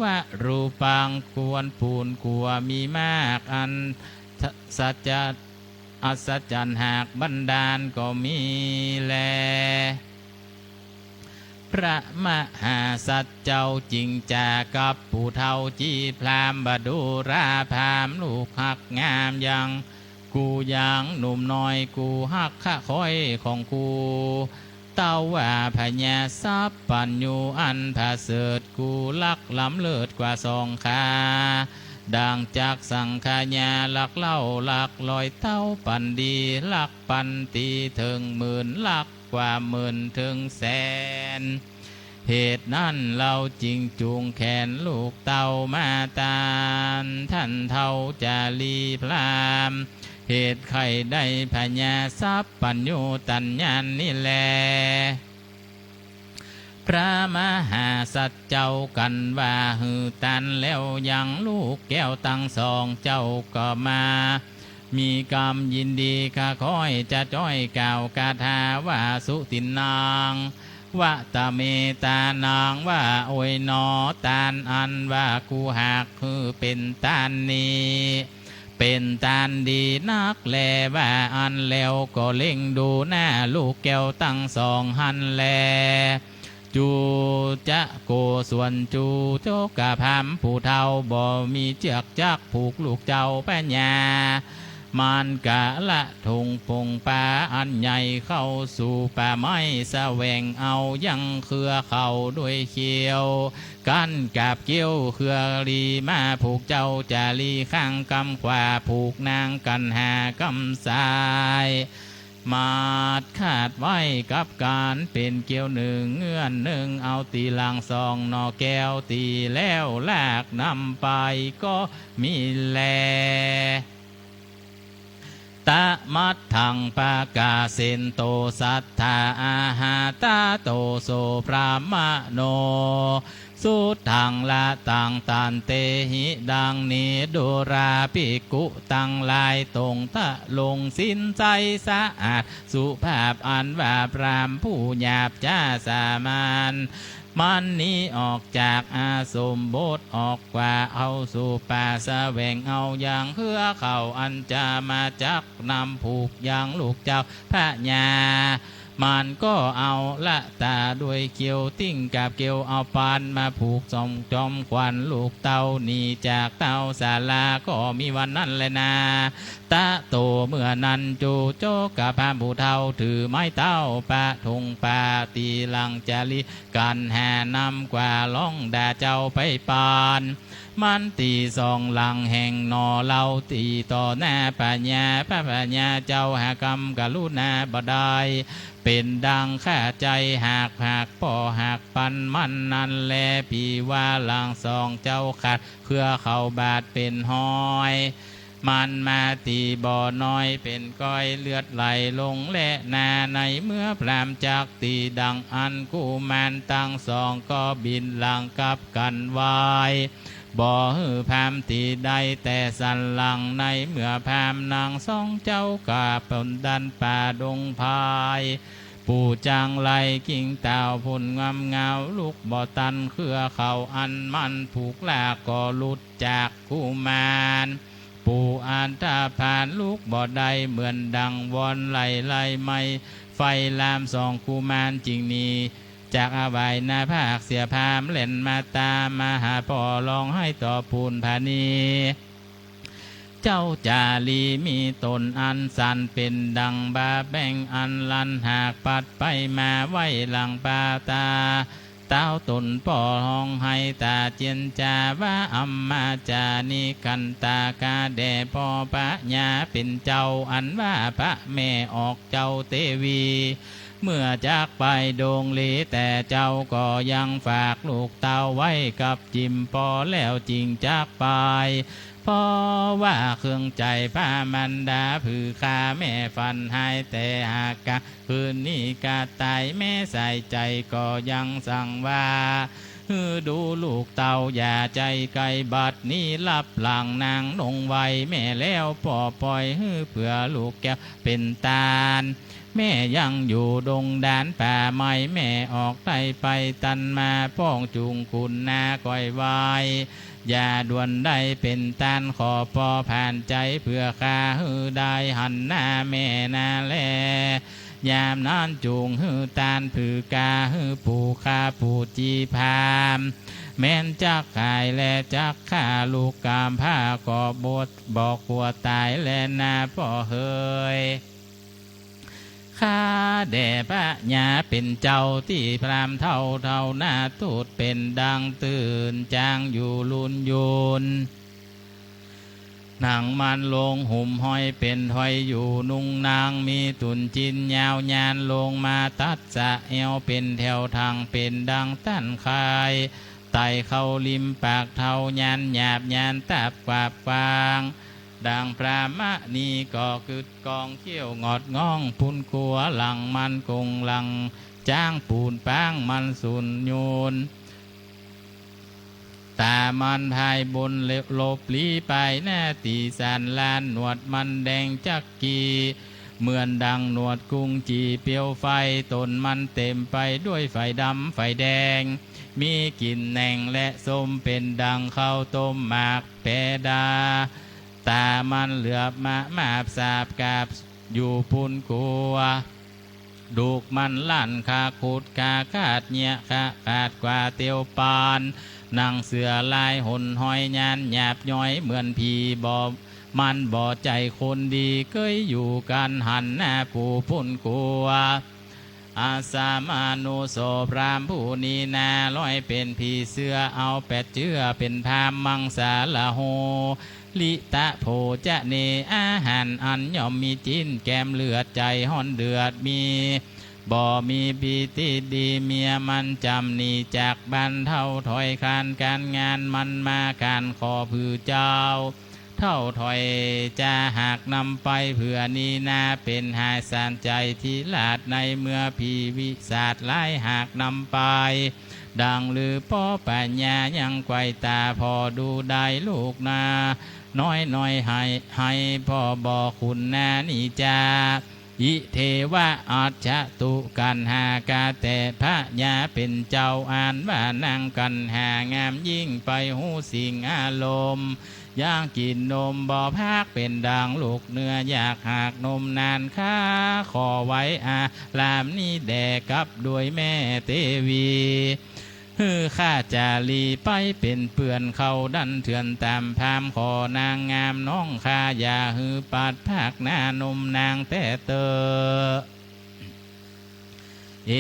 วะรูปังควรปูนกลัวมีมากอันสัจจะอัศจรรย์หากบันดาลก็มีแลพระมหาสัจเจ้าจริงจากับผู้เฒ่าจีพรามบดูราพามลูกหักงามยังกูยังหนุ่มน้อยกูหักข้าคอยของกูเต้าว่าพญาทรัพย์ปัญญูอันผาเสดกูลักล้ำเลิศกว่าสองขาดังจากสังขญาลักเล่าลักลอยเต้าปันดีลักปันตีถึงหมื่นลักกว่าหมื่นถึงแสนเหตุนั้นเราจริงจูงแขนลูกเต้ามาตานท่านเท่าจารีพรามเหตุไข่ได้พญาทรัพย์ปัญญูตัญญาณนี่แลพระมหาสัจเจ้ากันว่าหือตันแล้วยังลูกแก้วตั้งสองเจ้าก็มามีกรรมยินดีข้าคอยจะจ้อยกล่าวคาถาว่าสุตินางวะตะเมตานางว่าโอยนอตานอันว่ากูหากคือเป็นตานนี้เป็นตานดีนักแลว่าอันแล้วก็เล่งดูหน้าลูกแก้วตั้งสองหันแลจูจะโกส่วนจูโจกะพามผู้เฒ่าบ่มีเจือกจักผูกลูกเจ้าปัญญามันกะละทงปงป่าอันใหญ่เข้าสู่ป่าไม้แสวงเอายังเครือเข้าด้วยเขียวกันกับเกี้ยวเครือรีมาผูกเจ้าจารีข้างกำขวาผูกนางกันหากำสายมาดขาดไว้กับการเป็นเกี่ยวหนึ่งเงื่อนหนึ่งเอาตีลังสองนอแก้วตีแล้วลากนำไปก็มีแลตะมัดทังปากาเซนโตสัทธาอาหาตาโตโสพรามโนสุทังละตังตันเตหิดังนี้ดุราปิกุตังลายตรงตะลงสินใจสะอาดสุภาพอันว่าพรามผู้หยาบจ้าสามานมันนี้ออกจากอาสมบทออกกว่าเอาสู่ป่าแสวงเอาอย่างเพื่อเขาอันจะมาจักนำผูกอย่างลูกเจ้าพระญามันก็เอาละตาด้วยเกี่ยวติ้งกับเกี่ยวเอาปานมาผูกจอมควันลูกเต้าหนีจากเต้าศาลาก็มีวันนั้นแหละนาตาโตเมื่อนั้นจูโจกับพามผู้เฒ่าถือไม้เต้าปะทงปาตีลังจารีกันแห่นำกว่าล่องด่าเจ้าไปปานมันตีสองหลังแห่งนอเล่าตีต่อหน้าปัญญาพระปัญญาเจ้าหากรรมกลุณาบ่ได้เป็นดังข้าใจหากป่อหากปันมันนั่นแลปีว่าหลังสองเจ้าขาดเพื่อเข้าบาดเป็นห้อยมันมาตีบ่อน้อยเป็นก้อยเลือดไหลลงและนาในเมื่อพรามจากตีดังอันกูมานตั้งสองก็บินหลังกับกันไว้บ่ฮือพามตีได้แต่สันหลังในเมื่อพามนางสองเจ้ากาปนดันป่าดงพายปู่จางไลกิ่งเต่าพุ่นงามเงาลูกบ่อตันเครือเขาอันมันผูกลากก็หลุดจากกุมารปู่อันตาผ่านลูกบ่อใดเหมือนดังวอนไหลไม่ไฟลามสองกุมารจริงนี้จากอาวัยนาภาคเสียพามเล่นมาตามมาหาพ่อลองให้ต่อปูนพานีเจ้าจารีมีตนอันสันเป็นดังบาแบ่งอันลันหากปัดไปมาไว้หลังปาตา เต้าตนป่อห้องให้ตาเจียนจาว่าอัมมาจานิกันตากาแด่พ่อปะญาเป็นเจ้าอันว่าพระแม่ออกเจ้าเทวี เมื่อจากไปโดงลีแต่เจ้าก็ยังฝากลูกเต้าไว้กับจิมปอแล้วจริงจากไปเพราะว่าเครื่องใจพามันดาผือคาแม่ฟันหายแต่หากกะคืนนี้กะตายแม่ใส่ใจก็ยังสั่งว่าดูลูกเต่าอย่าใจไกลบัดนี้รับหลังนางลงไว้แม่แล้วปอปล่อยเพื่อลูกแก้วเป็นตาลแม่ยังอยู่ดงดานป่าไม้แม่ออกไตไปตันมาป้องจุงคุณนาก้อยไว้อย่าด่วนได้เป็นตานขอปอผ่านใจเพื่อข้าได้หันหน้าแม่นาแลยามนอนจูงตานผือกาปูคาปูจีพามแม่นจักขายและจักฆ่าลูกกามผ้าก็บดบอกกลัวตายและนาพ่อเฮยข้าแด่พระญาเป็นเจ้าที่พรามเท่าหน้าตูดเป็นดังตื่นจางอยู่ลุนยุนนางมันลงหุ่มห้อยเป็นห้อยอยู่นุ่งนางมีตุนจินยาวยานลงมาตัดสะเอวเป็นแถวทางเป็นดังตั้นคายไต่เข้าริมปากเท่ายานหยาบยานตับกวาบฟางดังพระมะนีก็กึดกองเขี้ยวงอดง่องพุนกัวหลังมันกงหลังจ้างปูนป้างมันสุนโยนตามันพายบนหลบลีไปหน้าตีสันลานหนวดมันแดงจักกีเหมือนดังหนวดกุ้งจีเปียวไฟต้นมันเต็มไปด้วยไฟดำไฟแดงมีกลิ่นแหน่งและส้มเป็นดังข้าวต้มหมากแปดาตามันเหลือบมาบสาบกาบอยู่พุนกัวดูกมันลั่นคาขุดคาคาดเนียคาขาดกว่าเตียวปานนางเสือลายหนหอยยานหยาบย้อยเหมือนผีบอบมันบ่ใจคนดีเคยอยู่กันหันหน้าผู้พุ่นกัวอาสามานุโสพรามผู้นีนาลอยเป็นผีเสือเอาแปดเจือเป็นพามมังสาละโหลิตะโภจะเนอาหารอันย่อมมีจิ้นแกมเลือดใจห่อนเดือดมีบ่มีปีติดีเมียมันจำหนีจากบ้านเท่าถอยคานการงานมันมาการขอผือเจ้าเท่าถอยจะหากนำไปเพื่อนีนาเป็นหายสารใจที่ลาดในเมื่อพีวิศาสตร์ไล่หากนำไปดังหรือพ่อปัญญายังไกวตาพอดูได้ลูกนาน้อยให้พ่อบอกคุณนานิจาอิเทวะอัจฉตุกันหากาแต่พระยาเป็นเจ้าอ่านว่านางกันหางามยิ่งไปหูสิ่งอารมณ์ย่างกินนมบ่อพักเป็นดังลูกเนื้ออยากหากนมนานข้าขอไว้ลามนี้แด่กับด้วยแม่เทวีข้าจาลีไปเป็นเปื่อนเขาดันเถื่อนตามพามขอนางงามน้องข้าอย่าปัดภาคหน้านมนางแต่เตอเอ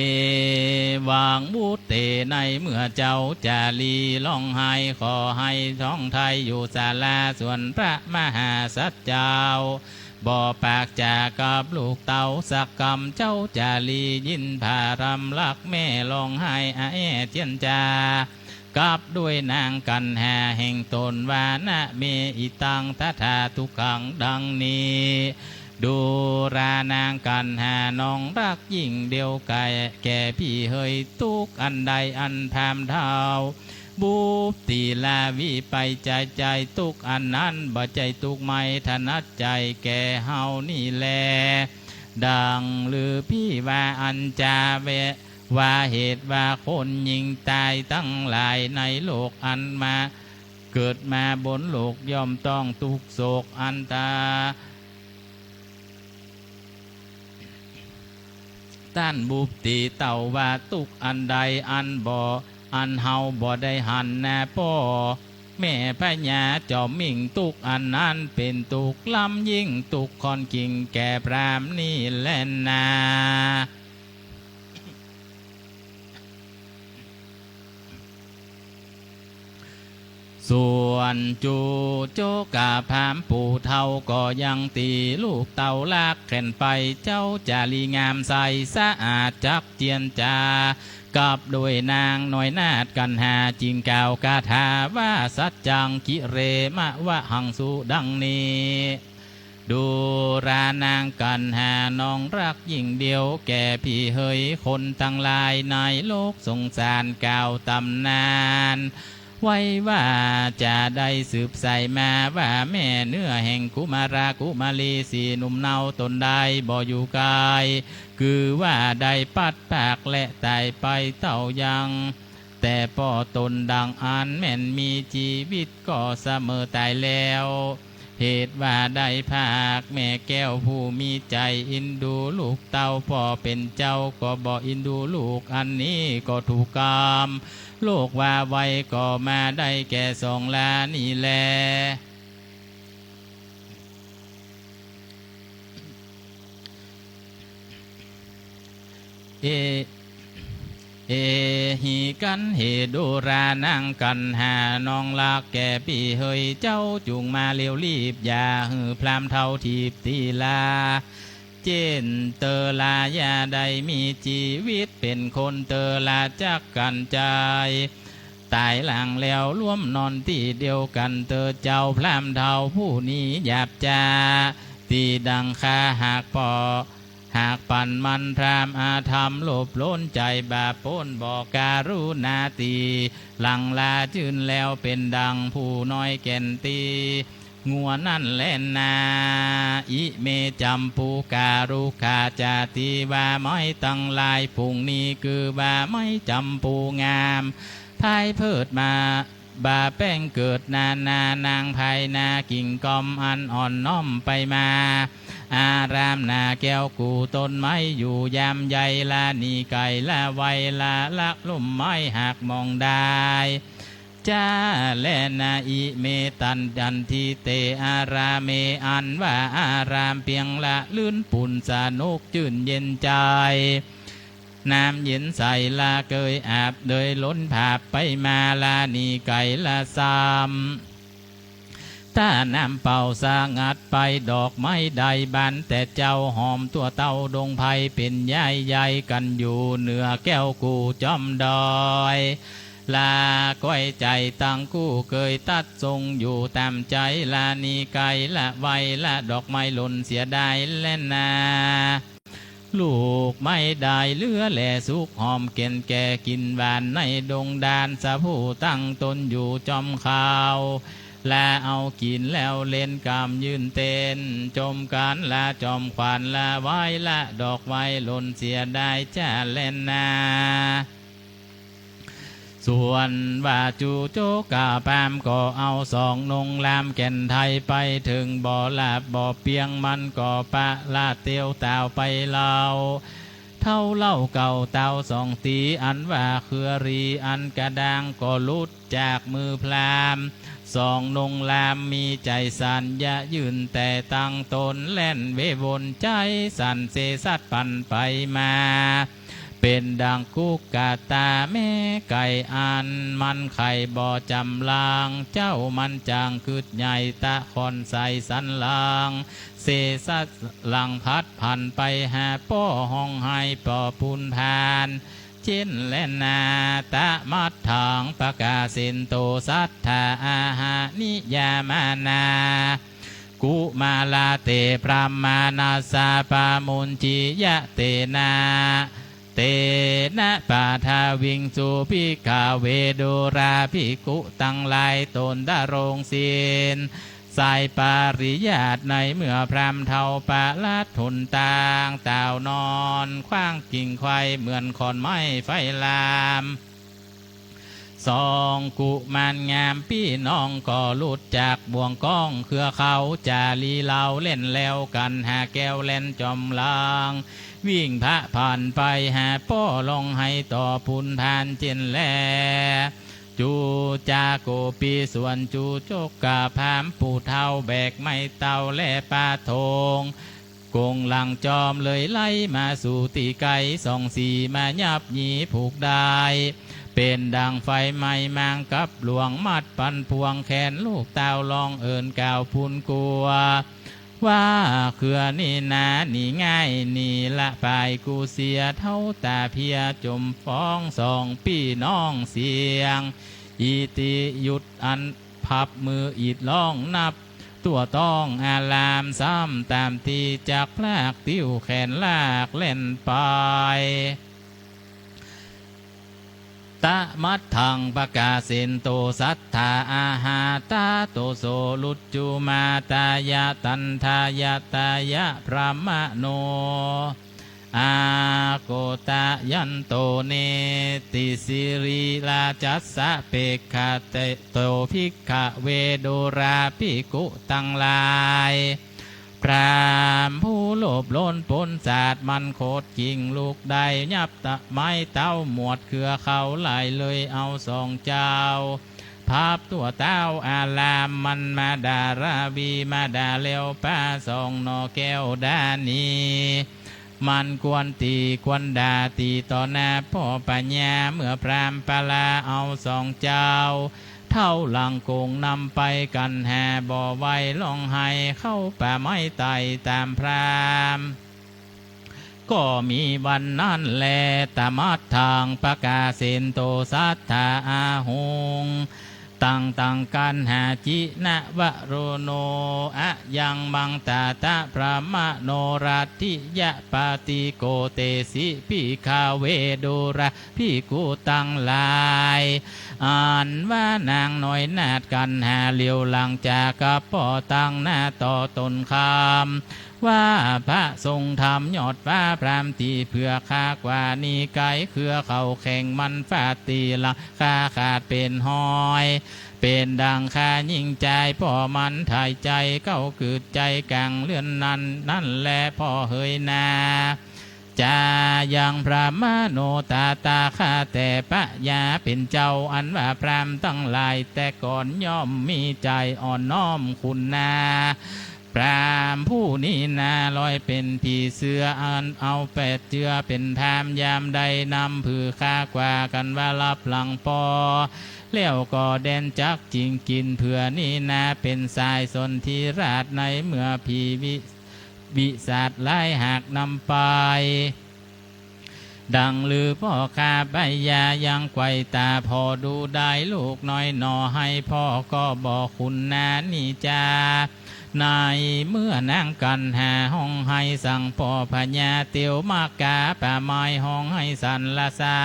วางบุตเตในเมื่อเจ้าจาลีร้องไห้ขอให้ท้องไทยอยู่ศาลาส่วนพระมหาสัจเจ้าบ่ปากจากับลูกเต่าสักกำเจ้าจาลียินพารำลักแม่ร้องไห้เจียนจากัดด้วยนางกันแห่แห่งตนวานะเมอิตังทัทาทุขังดังนี้ดูรานางกันหาน้องรักยิ่งเดียวไก่แก่พี่เฮยทุกอันใดอันพามเท้าบุปตีลาวิไปใจตุกอันนั้นบ่ใจตุกไม่ถนัดใจแก่เฮานี่แลดังหรือพี่ว่าอันจาเวว่าเหตุว่าคนยิงตายตั้งหลายในโลกอันมาเกิดมาบนโลกย่อมต้องทุกโศกอันตาต้านบุปตีเต่าว่าตุกอันใดอันบ่อันเฮาบ่ได้หันแน่พ่อแม่พญาจอมมิ่งตุกอันนั้นเป็นตุกลำยิ่งตุกคอนกิ่งแก่พรามนี่แลนนา ส่วนจูโจกาพามปู่เท่าก็ยังตีลูกเต่าลากแข่นไปเจ้าจารีงามใสสะอาดจักเจียนจากับโดยนางหน่อยนาดกันหาจิงกล่าวกาถาว่าสัจจังกิเรมะวะหังสุดังนี้ดูรานางกันหาน้องรักยิ่งเดียวแก่พี่เฮยคนตั้งหลายในโลกสงสารกล่าวตำนานไว้ว่าจะได้สืบใส่มาว่าแม่เนื้อแห่งกุมารากุมารีสีหนุ่มเนาตนได้บ่อยู่กายคือว่าได้ปัดปากและตายไปเต่ายังแต่ป่อตนดังอันแม่นมีชีวิตก็เสมอตายแล้วเหตุว่าได้ภาคแม่แก้วผู้มีใจอินดูลูกเต่าพ่อเป็นเจ้าก็บ่อินดูลูกอันนี้ก็ถูกกรรมโลกว่าไว้ก็มาได้แก่สองลานี่แลเอหิกันเฮโดรานังกันหาน้องลักแก่ปีเฮยเจ้าจุงมาเร็วรีบอย่าหือพรามเท่าทีบตีลาเจนเตอลายาใดมีชีวิตเป็นคนเตอลาจักกันใจตายหลังแล้วร่วมนอนที่เดียวกันเตอเจ้าพรามเท่าผู้นี้หยาบจาตีดังคาหากปอหากปั่นมันพรามอาธรรมโลภล้นใจบาปนบอกการุณาตีหลังลาจืนแล้วเป็นดังผู้น้อยแก่นตีงัวนั่นแล่นนาอิเมจำปูการุขาจาติว่าไม่ตั้งลายปุ่งนี้คือว่าไม่จำปูงามพายเพิดมาบาแป้งเกิดนานางภายนากิ่งกอมอันอ่อนน้อมไปมาอารามนาแก้วกูต้นไม้อยู่ยามใหญ่ละนีไก่ละไวละลักลุ่มไม้หักมองได้จ้าแลนาอิเมตันดันทีเตอาราเมอันว่าอารามเพียงละลื่นปุ่นสนุกจื่นเย็นใจน้ำเย็นใสละเกยอาบโดยล้นผาบไปมาลานีไก่ละซ้ำถ้าน้ำเป่าสางัดไปดอกไม้ใดบานแต่เจ้าหอมตัวเต้าดงไผ่เป็นใหญ่กันอยู่เหนือแก้วกูจอมดอยลาก้อยใจตั้งกู้เคยตัดทรงอยู่ตามใจลานีไก่ละไวละดอกไม้หล่นเสียดายแล่นนาลูกไม่ได้เลือแหล่สุกหอมเก่นแก่กินหวานในดงดานสะผู้ตั้งตนอยู่จอมข่าวและเอากินแล้วเล่นกำยืนเต้นจมกันละจอมขวัญละไว้ละดอกไว้หล่นเสียได้จ้าเล่นนาส่วนว่าจูโจกาปามก็เอาสองนงลามแก่นไทยไปถึงบ่อลาบบ่อเปียงมันก็ปะลาเตียวตาวไปเล่าเท่าเล่าเก่าเต่าสองตีอันว่าเครือรีอันกระดังก็ลุดจากมือพรามสองนงลามมีใจสันยะยืนแต่ตั้งตนแล่นเววนใจสันเสสัดปั่นไปมาเป็นดังกุกกาตาแม่ไก่อันมันไข่บ่อจำลางเจ้ามันจางคืดใหญ่ตะคอนใสสันลางเสสัดหลังพัดพันไปหาป้อห้องให้ป่อปุนพานเช่นและนาตะมัดทางปะกาสินโตสัทธาอาหานิยามานากุมาลาเตพรามานาสาปามุนจิยะเตนาเตนะปาทาวิงสุพิกาเวโดราภิกุตังลายตนดารงศีลสายปาริยาตในเมื่อพรามเทาปะลัดทุนตางเต่านอนคว้างกิ่งควายเหมือนขอนไม้ไฟลามสองกุมารงามพี่น้องก็หลุดจากบ่วงก้องเครือเขาจาลีเหลาเล่นแล้วกันหาแก้วเล่นจอมลางวิ่งพระผ่านไปหาป้อลงให้ต่อพุนพานเจนแลจูจาโกปีส่วนจูโจกกาพามปู่เท่าแบกไม่เต่าและปาทงกงหลังจอมเลยไล่มาสู่ตีไก่ส่องสีมายับหยีผูกได้ เป็นดังไฟไหม้มางกับหลวงมัดปันพวงแขนลูกเต้าลองเอิญก่าวพุนกลัวว่าเขือนี่นานี่ง่ายนี่ละปายกูเสียเท่าตาเพียจมฟ้องสองพี่น้องเสียงอีติหยุดอันพับมืออีดล่องนับตัวต้องอารามซ้ำตามตีจากพลากติ้วแขนลากเล่นไปตะมัดทังปะกาเซนโตสัทธาอาหาตาโตโสลุจจุมาตายะตันทายะตายะพระมะโนอาโกตายันโตเนติสิริลาจัสสะเปกขะเตโตภิกขะเวโดราภิกขุตังลายพรามผู้โลภโลนปนศาสตร์มันโคตรจริงลูกใดยับตะไม้เต้าหมวดเครือเขาไหลเลยเอาสองเจ้าภาพตัวเต้าอารามมันมาดาราบีมาดาเลวป้าสองนอแก้วดานีมันควรตีควรด่าตีต่อหน้าพ่อปัญญาเมื่อพรามปลาเอาสองเจ้าเท่าหลังโกงนำไปกันแห่บ่อไว้ลองให้เข้าป่าไม้ไต่ตามพรามก็มีวันนั้นแลตามัดทางประกาเซนโตสัทธาอาหงตั้งกันหาจินะวะโรโนอะยังบังตาตะพระมะโนรัตติยะปาติโกเตสิปิคาเวโดระพิกุตังลายอ่านว่านางน้อยนาดกันหาเลียวหลังจากกับป่อตั้งหน้าต่อตนคำว่าพระทรงธรรมยอดฟ้าพรามตีเพื่อคากว่านี้ไกเครือเขาแข่งมันฟาตีละคาขาดเป็นห้อยเป็นดังคายิ่งใจพ่อมันถ่ายใจเก้าเกิดใจกังเลื่อนนั่นแลพ่อเฮยนาจายังพระมโนตาข้าแต่ปะยาเป็นเจ้าอันว่าพรามตั้งหลายแต่ก่อนย่อมมีใจอ่อนน้อมคุณนาพรามผู้นี้นาลอยเป็นผีเสืออันเอาแปดเจือเป็นพามยามใดนำผือค่ากว่ากันว่ารับหลังปอแล้วก็แดนจักจริงกินเพื่อนี่นาเป็นสายสนที่ราดในเมื่อผีวิสาดไล่หากนำไปดังลือพ่อข้าใบยายังไกวตาพอดูได้ลูกน้อยหนอให้พ่อก็บอกคุณนานี่จานายเมื่อนั่งกันหาห้องให้สั่งพ่อพญาเตียวมากาป่าไม้ห้องให้สันละซา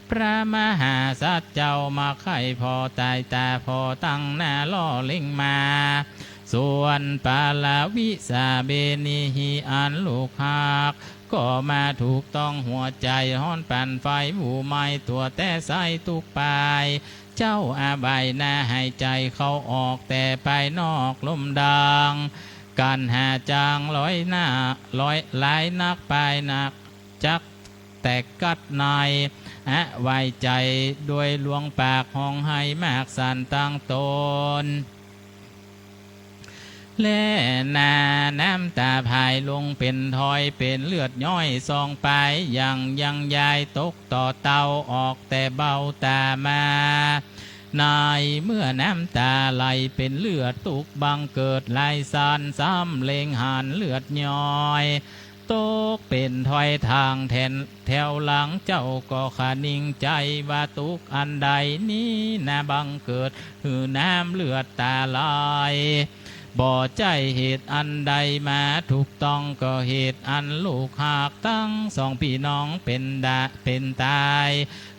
พระมหาสัจเจ้ามาไข่พอตายตาพอตั้งหน้าล่อเล่งมาส่วนปาลาวิสาเบนิฮิอันลูกหักก็มาถูกต้องหัวใจห้อนปั่นไฟหูไม้ตัวแต่ใสตุกปลายเจ้าอาใบหน้าให้ใจเขาออกแต่ไปนอกลมดังการหาจางลอยหน้าลอยหลายนักไปนักจักแตกกัดในไว้ใจด้วยลวงปากห้องให้มากสันตั้งตนและนาน้ำตาพายลงเป็นทอยเป็นเลือดย้อยซองไปยังยายตกต่อเตาออกแต่เบาตามานายเมื่อน้ำตาไหลเป็นเลือดตุกบังเกิดไหลซานซ้ำเลงหันเลือดย้อยตกเป็นถอยทางแถวหลังเจ้าก็ขานิ่งใจว่าตุกอันใดนี้นาบังเกิดหือน้ำเลือดตาไหลบ่ใจเหตุอันใดมาถูกต้องก็เหตุอันลูกหากตั้งสองพี่น้องเป็นตาย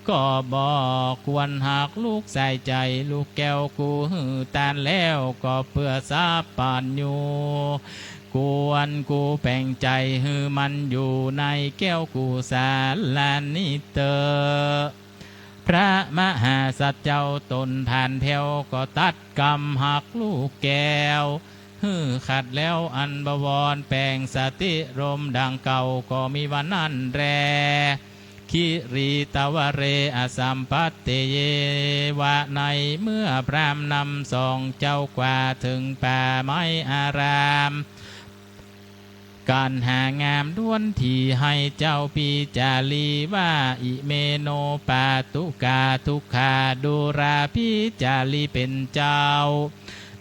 ก็บอกควรหากลูกใส่ใจลูกแก้วกูหือตานแล้วก็เพื่อทราบปานอยู่กวนกูแป่งใจหือมันอยู่ในแก้วกูสารลานิเตอพระมหาสัจเจ้าตนผ่านแถวก็ตัดกรรมหักลูกแก้วฮือขัดแล้วอันบวรแปลงสติรมดังเก่าก็มีวันนั้นแรคิริตวเรอสัมปัตเตเยวะในเมื่อพรามนำสองเจ้ากว่าถึงป่าไม้อาราม การหางามด้วนที่ให้เจ้าปีจารีว่าอิเมโนปาตุกาทุกขาดูราพิจารีเป็นเจ้า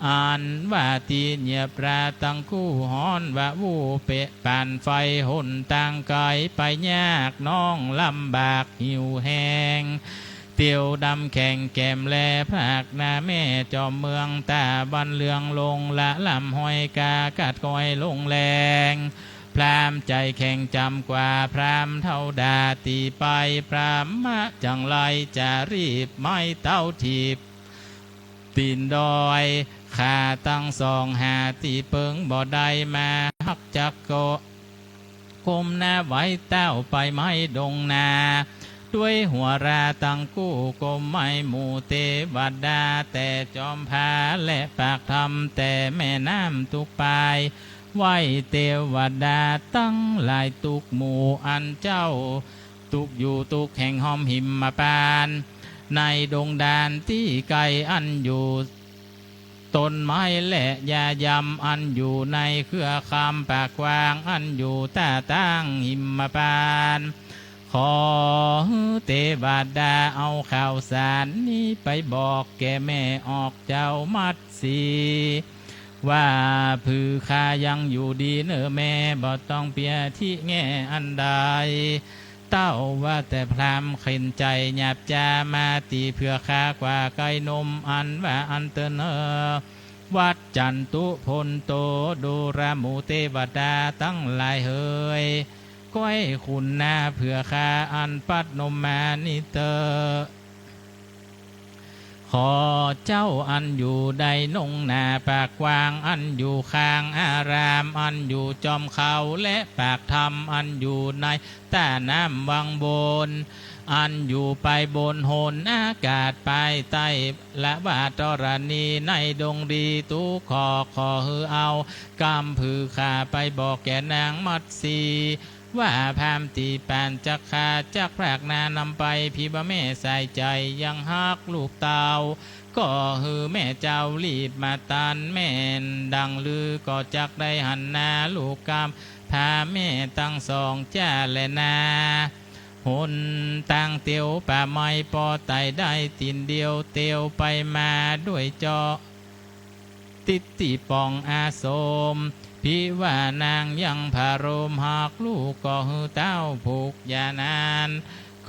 อันว่าตีเนียปราตังคู่ฮ้อนว่าวูเปะปานไฟหนต่างไกลไปยากน้องลำบากหิวแหงเตียวดำแข่งแก้มแลภาคนาแม่จอมเมืองตาบันเลืองลงละลำห้อยกากัดก้อยลงแรงพรามใจแข่งจำกว่าพรามเท่าดาตีไปพรามมะจังไรจะรีบไม่เต้าทีบตีนดอยขาตั้งสองหาตีเปิงบ่ได้มาหักจักโกกมหน้าไว้เต้าไปไม่ดงนาด้วยหัวราตังกู้กมไม่หมู่เทวดาแต่จอมพาและปากธรรมแต่แม่น้ำตุกปายไหวเทวดาตั้งหลายตุกหมู่อันเจ้าตุกอยู่ตุกแห่งหอมหิมมาปานในดงดานที่ไกลอันอยู่ต้นไม้และยายำอันอยู่ในเครือคำปากกวางอันอยู่ตาตั้งหิมมาปานขอเทวดาเอาข่าวสารนี้ไปบอกแก่แม่ออกเจ้ามัดสีว่าผือข้ายังอยู่ดีเนอแม่บ่ต้องเปียที่แง่อันใดเต้าว่าแต่พรามเข็นใจหยาบจามาตีเพื่อข้ากว่าไก่นมอันว่าอันเตนวัดจันตุพลโตดูรามูเทวดาตั้งหลายเฮยก้อยคุณนาเพื่อข้าอันปัดนมมานิเตอขอเจ้าอันอยู่ใดนงนาปากกวางอันอยู่ข้างอารามอันอยู่จอมเขาและปากธรรมอันอยู่ในใต้น้ำวังบนอันอยู่ไปบนโหนอากาศไปใต้และบาตรณีในดงดีตุขอฮือเอากำผือขาไปบอกแก่นางมัดสีว่าพามตีปานจักขาจักพรากนานำไปพี่บ่แม่ใส่ใจยังฮักลูกเต่าก็ฮือแม่เจ้ารีบมาตันแม่นดังลือก็จักได้หันนาลูกกำพาแม่ตั้งสองจ้าและนาหนตั้งเตียวป่าไม้ปอไตได้ตินเดียวเตียวไปมาด้วยจอติดติปองอาสมพี่ว่านางยังพารมหากลูกก็หือเต้าผูกยานาน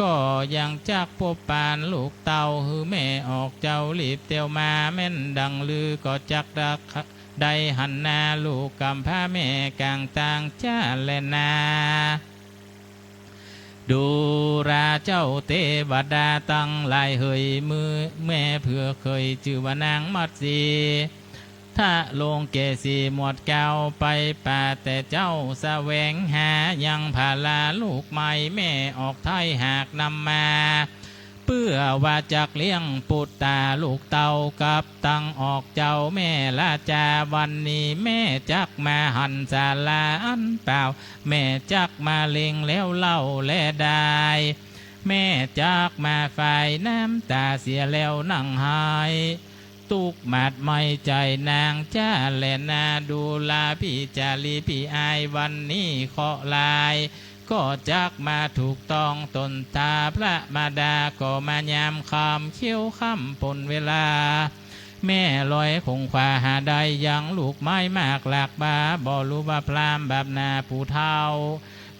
ก็ยังจักพบปานลูกเต้าหือแม่ออกเจ้ารีบเตียวมาแม่นดังลือก็จักดักได้หันนาลูกกำพาแม่กลางต่างจ้าและนาดูราเจ้าเทวดาตั้งหลายเฮยมือแม่เพื่อเคยชื่อว่านางมัดสีถ้าลงเกสีหมวดเก่าไปป่าแต่เจ้าแสวงหายังพาลาลูกใหม่แม่ออกไทยหากนำมาเพื่อว่าจักเลี้ยงปุตตาลูกเต่ากับตั้งออกเจ้าแม่ละจาวันนี้แม่จักมาหันศาลาอันเปล่าแม่จักมาเล็งแล้วเล่าและได้แม่จักมาฝ่ายน้ำตาเสียแล้วนั่งหายตุกหมัดไม่ใจนางจ้าแลนาดูลาพี่จารีพี่อายวันนี้ขอลายก็จักมาถูกต้องตนตาพระมาดาก็มายามคำเขี้ยวค่ำปนเวลาแม่ลอยคงขวาหาได้ยังลูกไม้มากหลากบาบ่รู้ว่าพรามแบบนาผู้เท่า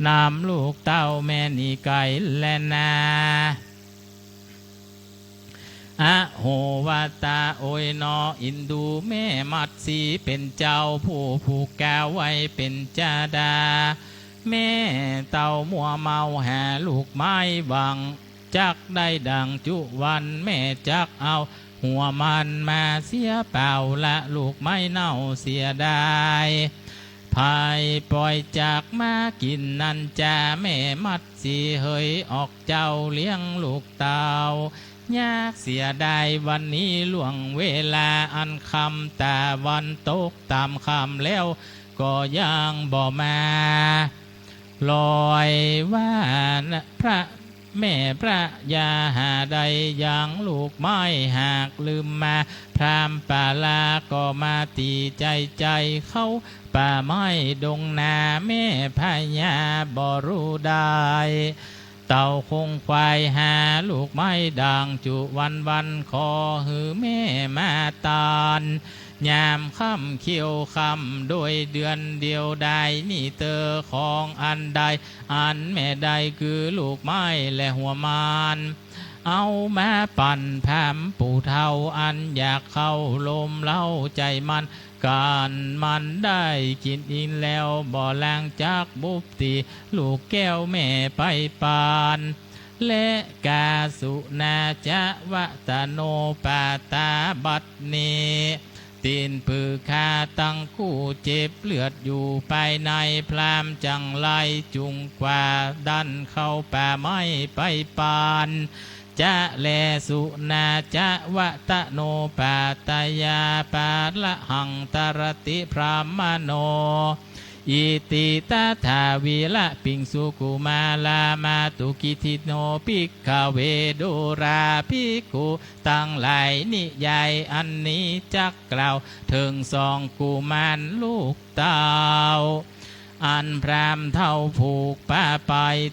นำลูกเต้าแม่นี่ไก่แลนาอะโหวาตาโอยนออินดูแม่มัดสีเป็นเจ้าผู้ผูกแก้วไว้เป็นจาดาแม่เต่ามัวเมาหาลูกไม้วังจักได้ดังจุวันแม่จักเอาหัวมันมาเสียเปล่าละลูกไม้เน่าเสียได้ภายปล่อยจากมากินนันจาแม่มัดสีเฮยออกเจ้าเลี้ยงลูกเต่ายากเสียดายวันนี้ล่วงเวลาอันคำแต่วันตกตามคำแล้วก็ยังบ่มาลอยว่าพระ แม่พระยาหาใดยังลูกไม้หากลืมมาพรามป่าลาก็มาตีใจเขาป่าไม้ดงนาแม่พญาบ่รู้ได้เต่าคงควายหาลูกไม้ด่างจุวันขอหือแม่มาตานยามค่ำเขียวค่ำโดยเดือนเดียวได้นี่เตอของอันใดอันแม่ใดคือลูกไม้และหัวมานเอามาปั่นแผมปู่เท่าอันอยากเข้าลมเล่าใจมันการมันได้กินอินแล้วบ่แรงจากบุบตีลูกแก้วแม่ไปปานและกาสุนาจะวะตะโนปาตาบัดเนตีนปือคาตั้งคู่เจ็บเลือดอยู่ภายในพรามจังไลจุงกว่าดันเข้าป่าไม้ไปปานจะแลสุนาจะวะตะโนปาตยาปาละหังตรติพรามโนอิติตาทาวิละปิงสุกุมาลามาตุกิทิโนปิกขเวโดราภิกขุตั้งหลายนิยายอันนี้จักกล่าวถึงสองกุมารลูกเต้าอันพรามเท่าผูกป้าไป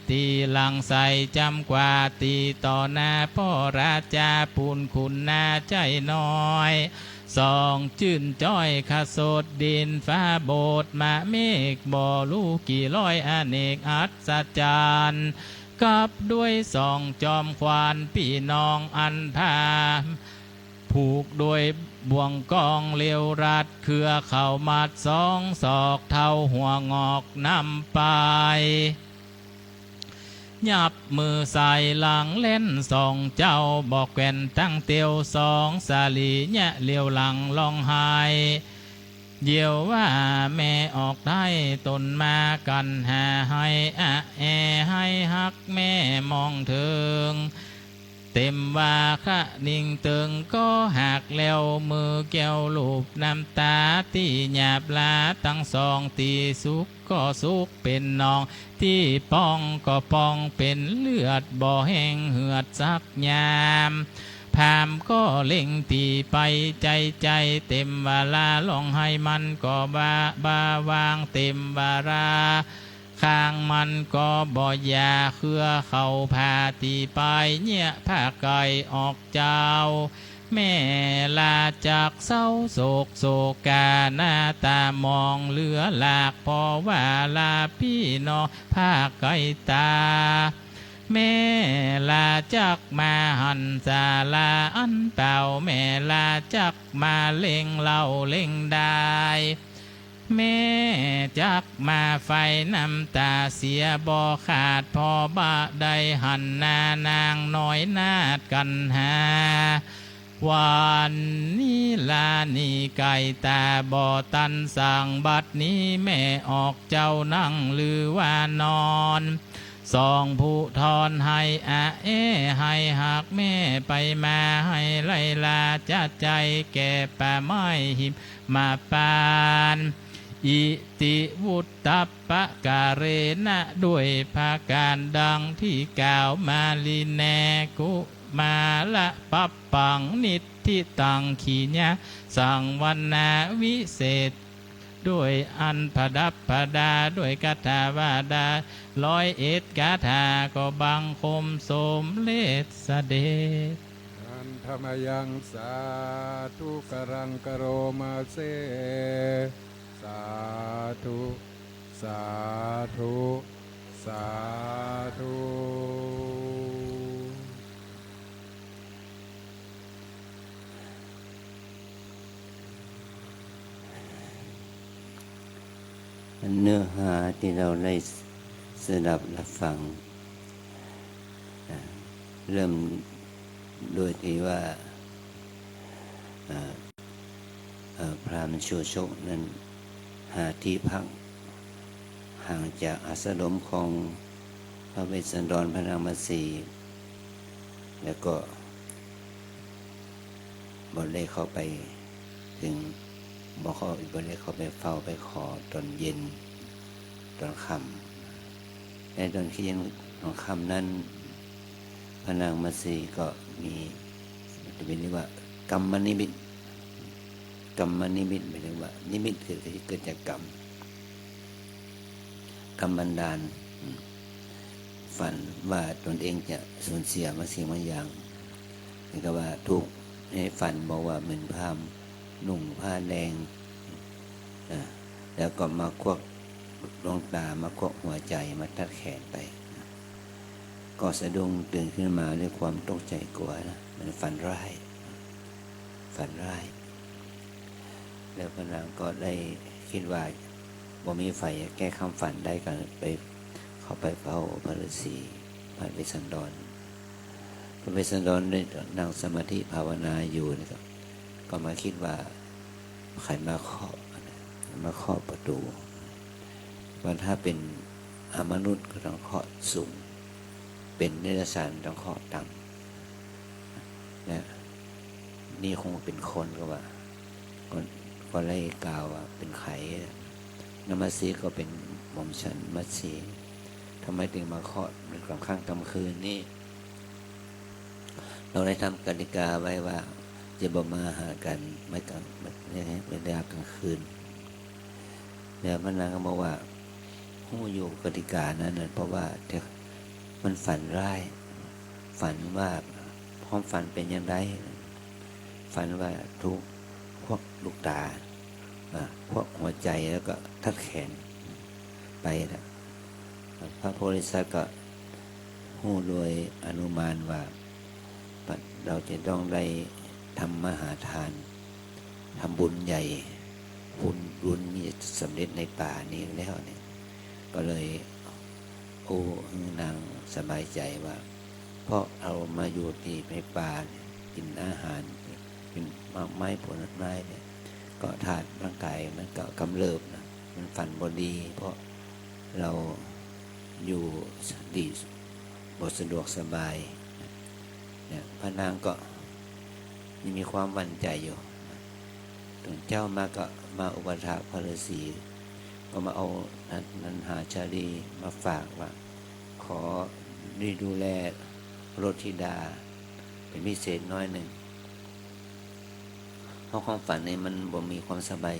ตีหลังใส่จำกว่าตีต่อหน้าพ่อราชาปุณคุณนาใจน้อยสองจื่นจ้อยขะโสดดินฟ้าโบดมาเมฆบ่ลูกกี่ร้อยอเนกอัศจรรย์กับด้วยสองจอมควานพี่น้องอันพาผูกด้วยบ่วงกองเลียวรัดเครือเข่ามัดสองศอกเท่าหัวงอกนำไปยับมือใส่หลังเล่นสองเจ้าบอกแก่นตั้งเตียวสองสาลีเนี่ยเลียวหลังลองหายเดียวว่าแม่ออกได้ตนมากันหาให้อะแอให้ฮักแม่มองถึงเต็มว่าคะนิ่งตึงก็หักแล้วมือแก้วลูบน้ำตาตีหยาบลาตั้งสองตีสุกก็สุกเป็นนองที่ป้องก็ป้องเป็นเลือดบ่แห้งเหือดสักยามพามก็เล่งตีไปใจเต็มเวลาลองให้มันก็บาวางเต็มวาราข้างมันก็บ่ยาเครือเข้าพาตีไปเนี่ยผ้าไก่ออกเจ้าแม่ลาจากเศร้าโศกาหน้าตามองเหลือหลากพอว่าลาพี่น้องผ้าไก่ตาแม่ลาจักมาหันศาลาอันเป่าแม่ลาจักมาเล่งเล่าเล่งได้แม่จักมาไฟน้ำตาเสียบ่ขาดพอบะได้หันหน้านางน้อยนาดกันหาวันนี้ลานี่ไก่ตาบ่ตันสั่งบัดนี้แม่ออกเจ้านั่งหรือว่านอนสองผู้ทอนให้อะให้หักแม่ไปมาให้ไล่ลาจัดใจแก่ป่าไม้หิมมาปานอิติวุตตปะกาเรนะด้วยภาการดังที่กล่าวมาลีแนกุมาละปับปังนิตทิตังขีญะสังวันนาวิเศษด้วยอันพดับพดาด้วยคาถาวาดา101คาถาก็บังคมสมเลศเสด็จอันธรรมยังสาธุกรังกโรมาเซสาธุสาธุสาธุเนื้อหาที่เราได้สดับรับฟังเริ่มโดยที่ว่าพราหมณ์ชูชกนั้นหาที่พักห่างจากอาสมของพระเวสสันดรพระนางมัตสีแล้วก็บ่ได้เข้าไปถึงบ่ได้เข้าไปเฝ้าไปขอตอนเย็นตอนค่ำในตอนเย็นตอนค่ำนั้น ระนางมัตสีก็มีจะเป็นเรียกว่ากรรมนิมิตหมายถึงว่านิมิตคือที่เกิดจากกรรมบันดาลฝันว่าตนเองจะสูญเสียบางสิ่งบางอย่างนี่ก็ว่าทุกในฝันบอกว่าเหมือนพามนุ่งผ้าแดงแล้วก็มาควักดวงตามาควักหัวใจมาทัดแขนไปก็สะดุ้งตื่นขึ้นมาด้วยความตกใจกลัวนะมันฝันร้ายแล้วพระนางก็ได้คิดว่าบ่มีไฟแก้คำฝันได้ก็ไปเข้าไปเฝ้าพระฤาษีพระเวสสันดรได้นั่งสมาธิภาวนาอยู่นะครับก็มาคิดว่าใครมาเคาะประตูว่าถ้าเป็นมนุษย์ก็ต้องเคาะสูงเป็นเนรสารต้องเคาะต่ำนะนี่คงเป็นคนก็ว่าก็เลยกล่าวว่าเป็นไขนมัสสีก็เป็นหม่อมฉันมัตสีทำไมถึงมาเคาะในกลางค่ำกลางคืนนี่เราได้ทำกติกาไว้ว่าจะบ่มาหากันไม่กลางไม่ได้กลางคืนแล้วพระนางก็บอกว่าหู้อยู่กติกานั้นเพราะว่ามันฝันร้ายฝันว่าพร้อมฝันเป็นอย่างไรฝันว่าทุกพวกลูกตาพวกหัวใจแล้วก็ทัดแขนไปนะพระโพธิสัตว์ก็หู้โดยอนุมานว่าเราจะต้องได้ทำมหาทานทำบุญใหญ่บุญนี้จะสำเร็จในป่านี้แล้วเนี่ยก็เลยนางสบายใจว่าเพราะเรามาอยู่ที่ในป่ากินอาหารกินไม้ผลไม้เนี่ยก็ธาตุร่างกายมันก็กำเริบนะมันฝันบดี เพราะเราอยู่ดีบทสะดวกสบายเนี่ยพระนางก็ยังมีความหวั่นใจอยู่ถึงเจ้ามาก็มาอุปถากพระฤาษีก็มาเอานันหาชาลีมาฝากว่าขอดูแลโรธิดาเป็นพิเศษน้อยหนึ่งเพราะความฝันนี้มันบ่มีความสบาย